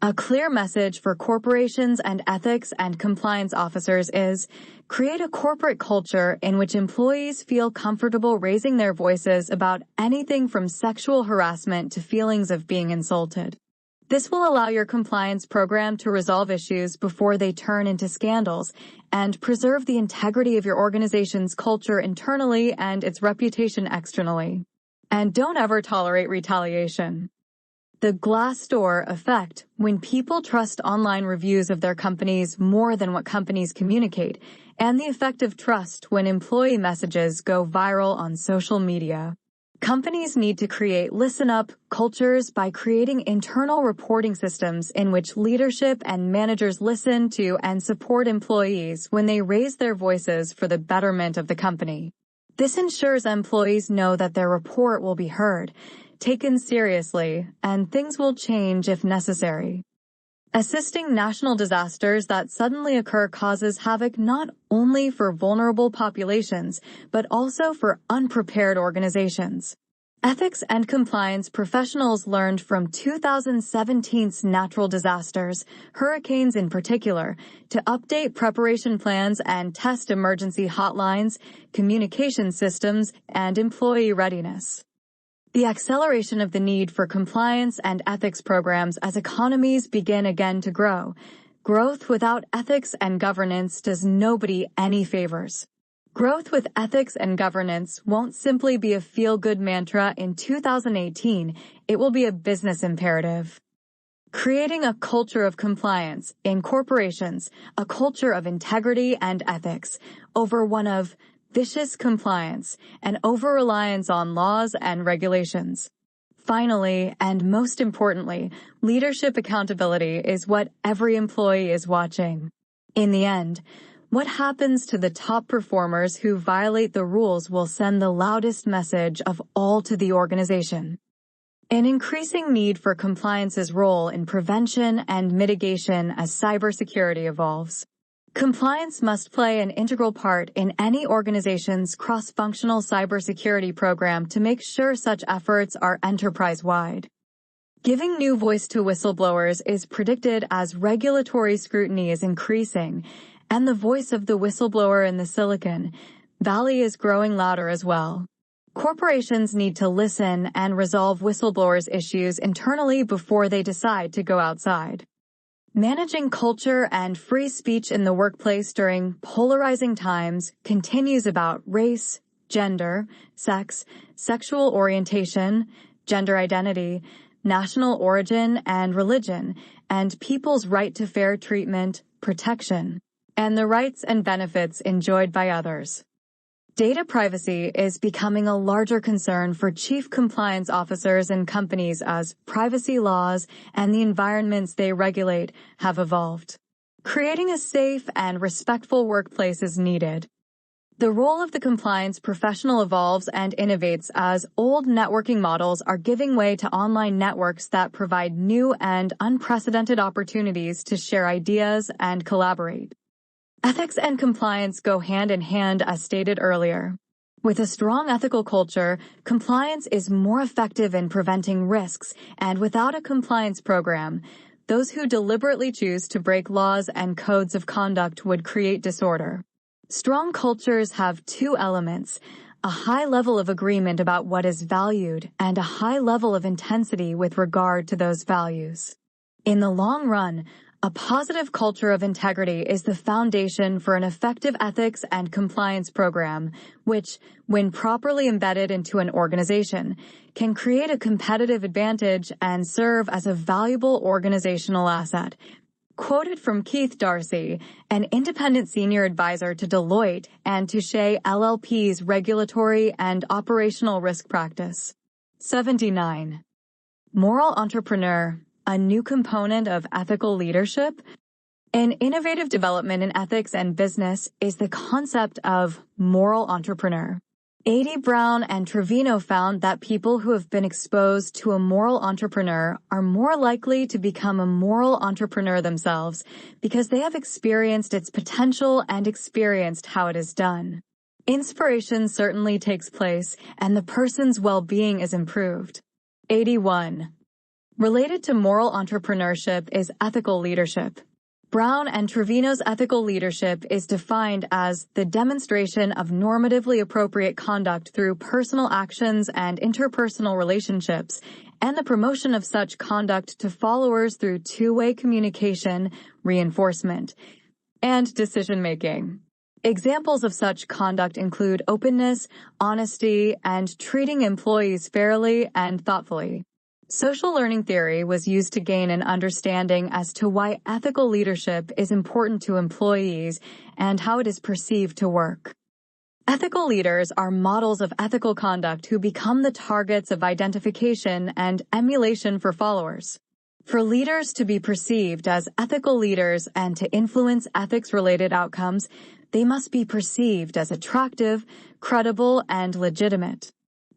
A clear message for corporations and ethics and compliance officers is, create a corporate culture in which employees feel comfortable raising their voices about anything from sexual harassment to feelings of being insulted. This will allow your compliance program to resolve issues before they turn into scandals and preserve the integrity of your organization's culture internally and its reputation externally. And don't ever tolerate retaliation. The Glassdoor effect, when people trust online reviews of their companies more than what companies communicate, and the effect of trust when employee messages go viral on social media. Companies need to create listen-up cultures by creating internal reporting systems in which leadership and managers listen to and support employees when they raise their voices for the betterment of the company. This ensures employees know that their report will be heard, taken seriously, and things will change if necessary. Assisting national disasters that suddenly occur causes havoc not only for vulnerable populations, but also for unprepared organizations. Ethics and compliance professionals learned from 2017's natural disasters, hurricanes in particular, to update preparation plans and test emergency hotlines, communication systems, and employee readiness. The acceleration of the need for compliance and ethics programs as economies begin again to grow. Growth without ethics and governance does nobody any favors. Growth with ethics and governance won't simply be a feel-good mantra in 2018, it will be a business imperative. Creating a culture of compliance in corporations, a culture of integrity and ethics, over one of vicious compliance, and over-reliance on laws and regulations. Finally, and most importantly, leadership accountability is what every employee is watching. In the end, what happens to the top performers who violate the rules will send the loudest message of all to the organization. An increasing need for compliance's role in prevention and mitigation as cybersecurity evolves. Compliance must play an integral part in any organization's cross-functional cybersecurity program to make sure such efforts are enterprise-wide. Giving new voice to whistleblowers is predicted as regulatory scrutiny is increasing, and the voice of the whistleblower in the Silicon Valley is growing louder as well. Corporations need to listen and resolve whistleblowers' issues internally before they decide to go outside. Managing culture and free speech in the workplace during polarizing times continues about race, gender, sex, sexual orientation, gender identity, national origin and religion, and people's right to fair treatment, protection, and the rights and benefits enjoyed by others. Data privacy is becoming a larger concern for chief compliance officers in companies as privacy laws and the environments they regulate have evolved. Creating a safe and respectful workplace is needed. The role of the compliance professional evolves and innovates as old networking models are giving way to online networks that provide new and unprecedented opportunities to share ideas and collaborate. Ethics and compliance go hand in hand as stated earlier. With a strong ethical culture, compliance is more effective in preventing risks, and without a compliance program, those who deliberately choose to break laws and codes of conduct would create disorder. Strong cultures have two elements, a high level of agreement about what is valued and a high level of intensity with regard to those values. In the long run, a positive culture of integrity is the foundation for an effective ethics and compliance program, which, when properly embedded into an organization, can create a competitive advantage and serve as a valuable organizational asset. Quoted from Keith Darcy, an independent senior advisor to Deloitte and Touche LLP's regulatory and operational risk practice. 79. Moral entrepreneur. A new component of ethical leadership? An innovative development in ethics and business is the concept of moral entrepreneur. A.D. Brown and Trevino found that people who have been exposed to a moral entrepreneur are more likely to become a moral entrepreneur themselves because they have experienced its potential and experienced how it is done. Inspiration certainly takes place, and the person's well-being is improved. 81. Related to moral entrepreneurship is ethical leadership. Brown and Trevino's ethical leadership is defined as the demonstration of normatively appropriate conduct through personal actions and interpersonal relationships, and the promotion of such conduct to followers through two-way communication, reinforcement, and decision-making. Examples of such conduct include openness, honesty, and treating employees fairly and thoughtfully. Social learning theory was used to gain an understanding as to why ethical leadership is important to employees and how it is perceived to work. Ethical leaders are models of ethical conduct who become the targets of identification and emulation for followers. For leaders to be perceived as ethical leaders and to influence ethics-related outcomes, they must be perceived as attractive, credible, and legitimate.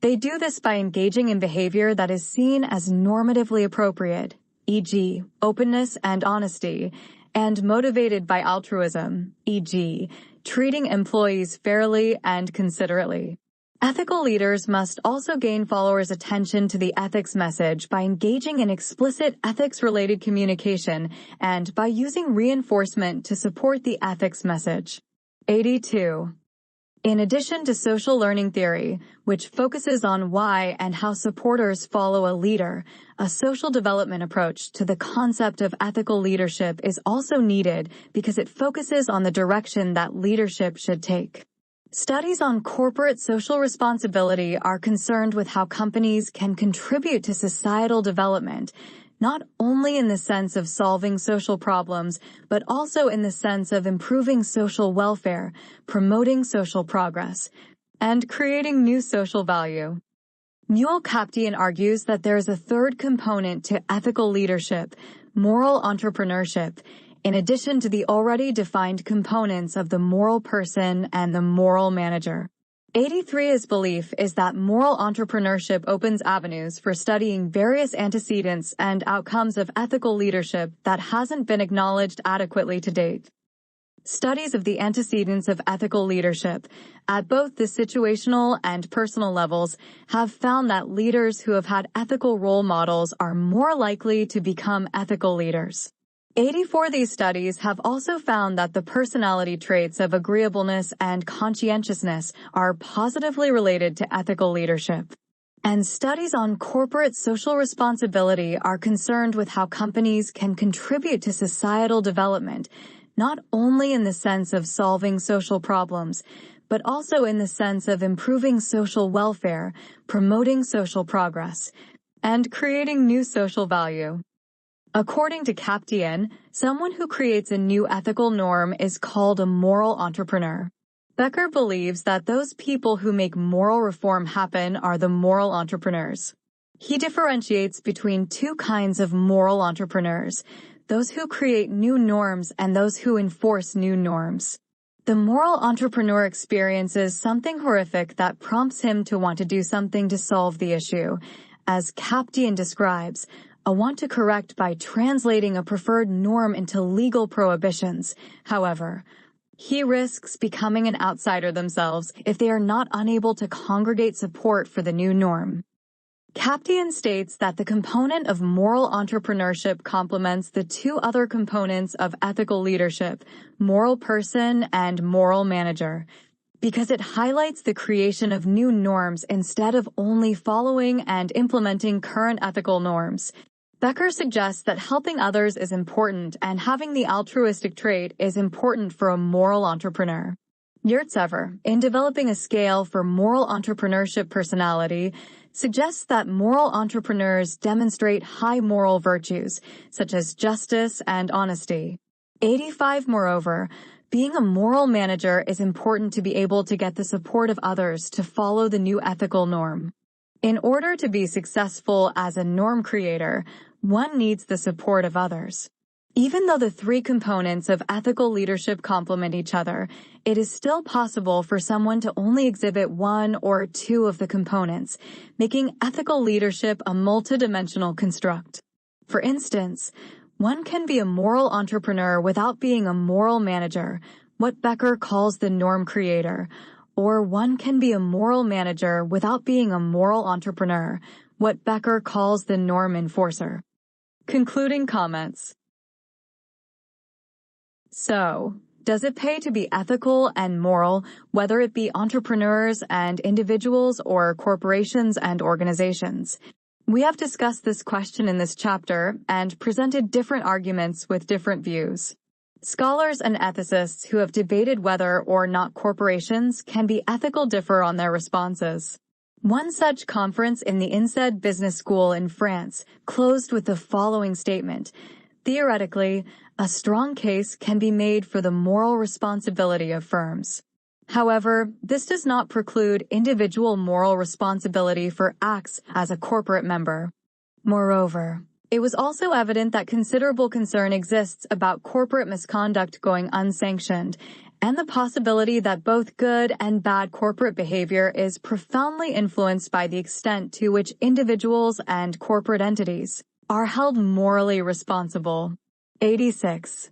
They do this by engaging in behavior that is seen as normatively appropriate, e.g., openness and honesty, and motivated by altruism, e.g., treating employees fairly and considerately. Ethical leaders must also gain followers' attention to the ethics message by engaging in explicit ethics-related communication and by using reinforcement to support the ethics message. 82. In addition to social learning theory, which focuses on why and how supporters follow a leader, a social development approach to the concept of ethical leadership is also needed because it focuses on the direction that leadership should take. Studies on corporate social responsibility are concerned with how companies can contribute to societal development, not only in the sense of solving social problems, but also in the sense of improving social welfare, promoting social progress, and creating new social value. Newell Kaptian argues that there is a third component to ethical leadership, moral entrepreneurship, in addition to the already defined components of the moral person and the moral manager. 83's belief is that moral entrepreneurship opens avenues for studying various antecedents and outcomes of ethical leadership that hasn't been acknowledged adequately to date. Studies of the antecedents of ethical leadership, at both the situational and personal levels, have found that leaders who have had ethical role models are more likely to become ethical leaders. 84 These studies have also found that the personality traits of agreeableness and conscientiousness are positively related to ethical leadership. And studies on corporate social responsibility are concerned with how companies can contribute to societal development, not only in the sense of solving social problems, but also in the sense of improving social welfare, promoting social progress, and creating new social value. According to Kaptian, someone who creates a new ethical norm is called a moral entrepreneur. Becker believes that those people who make moral reform happen are the moral entrepreneurs. He differentiates between two kinds of moral entrepreneurs, those who create new norms and those who enforce new norms. The moral entrepreneur experiences something horrific that prompts him to want to do something to solve the issue. As Kaptian describes, a want to correct by translating a preferred norm into legal prohibitions. However, he risks becoming an outsider themselves if they are not unable to congregate support for the new norm. Kaptian states that the component of moral entrepreneurship complements the two other components of ethical leadership, moral person and moral manager, because it highlights the creation of new norms instead of only following and implementing current ethical norms. Becker suggests that helping others is important and having the altruistic trait is important for a moral entrepreneur. Yurtsever, in developing a scale for moral entrepreneurship personality, suggests that moral entrepreneurs demonstrate high moral virtues, such as justice and honesty. 85 Moreover, being a moral manager is important to be able to get the support of others to follow the new ethical norm. In order to be successful as a norm creator, one needs the support of others. Even though the three components of ethical leadership complement each other, it is still possible for someone to only exhibit one or two of the components, making ethical leadership a multidimensional construct. For instance, one can be a moral entrepreneur without being a moral manager, what Becker calls the norm creator, or one can be a moral manager without being a moral entrepreneur, what Becker calls the norm enforcer. Concluding comments. So, does it pay to be ethical and moral, whether it be entrepreneurs and individuals or corporations and organizations? We have discussed this question in this chapter and presented different arguments with different views. Scholars and ethicists who have debated whether or not corporations can be ethical differ on their responses. One such conference in the INSEAD Business School in France closed with the following statement: theoretically, a strong case can be made for the moral responsibility of firms. However, this does not preclude individual moral responsibility for acts as a corporate member. Moreover, it was also evident that considerable concern exists about corporate misconduct going unsanctioned, and the possibility that both good and bad corporate behavior is profoundly influenced by the extent to which individuals and corporate entities are held morally responsible. 86.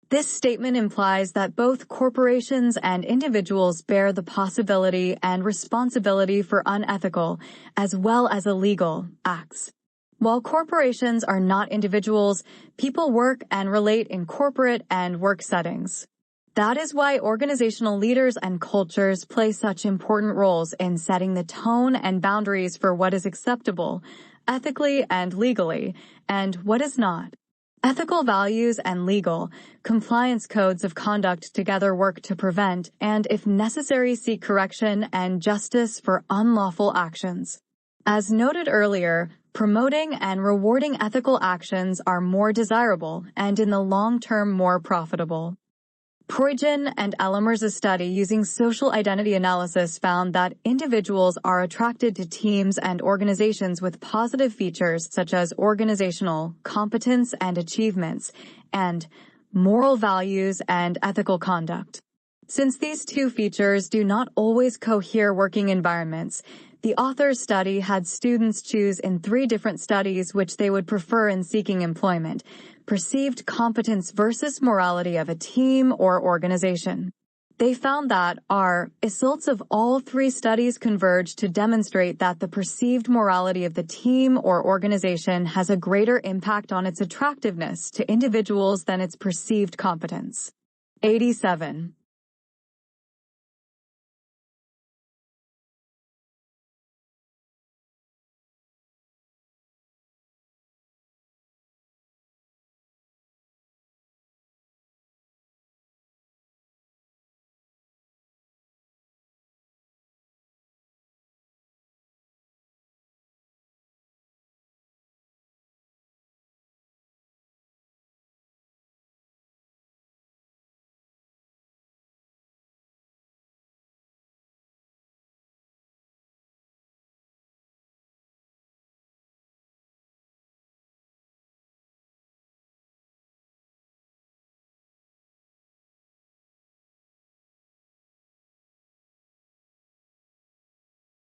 This statement implies that both corporations and individuals bear the possibility and responsibility for unethical, as well as illegal, acts. While corporations are not individuals, people work and relate in corporate and work settings. That is why organizational leaders and cultures play such important roles in setting the tone and boundaries for what is acceptable, ethically and legally, and what is not. Ethical values and legal, compliance codes of conduct together work to prevent and, if necessary, seek correction and justice for unlawful actions. As noted earlier, promoting and rewarding ethical actions are more desirable and in the long term more profitable. Proygen and Ellemer's study using social identity analysis found that individuals are attracted to teams and organizations with positive features such as organizational competence and achievements, and moral values and ethical conduct. Since these two features do not always cohere working environments, the author's study had students choose in 3 different studies which they would prefer in seeking employment: perceived competence versus morality of a team or organization. They found that results of all 3 studies converged to demonstrate that the perceived morality of the team or organization has a greater impact on its attractiveness to individuals than its perceived competence. 87.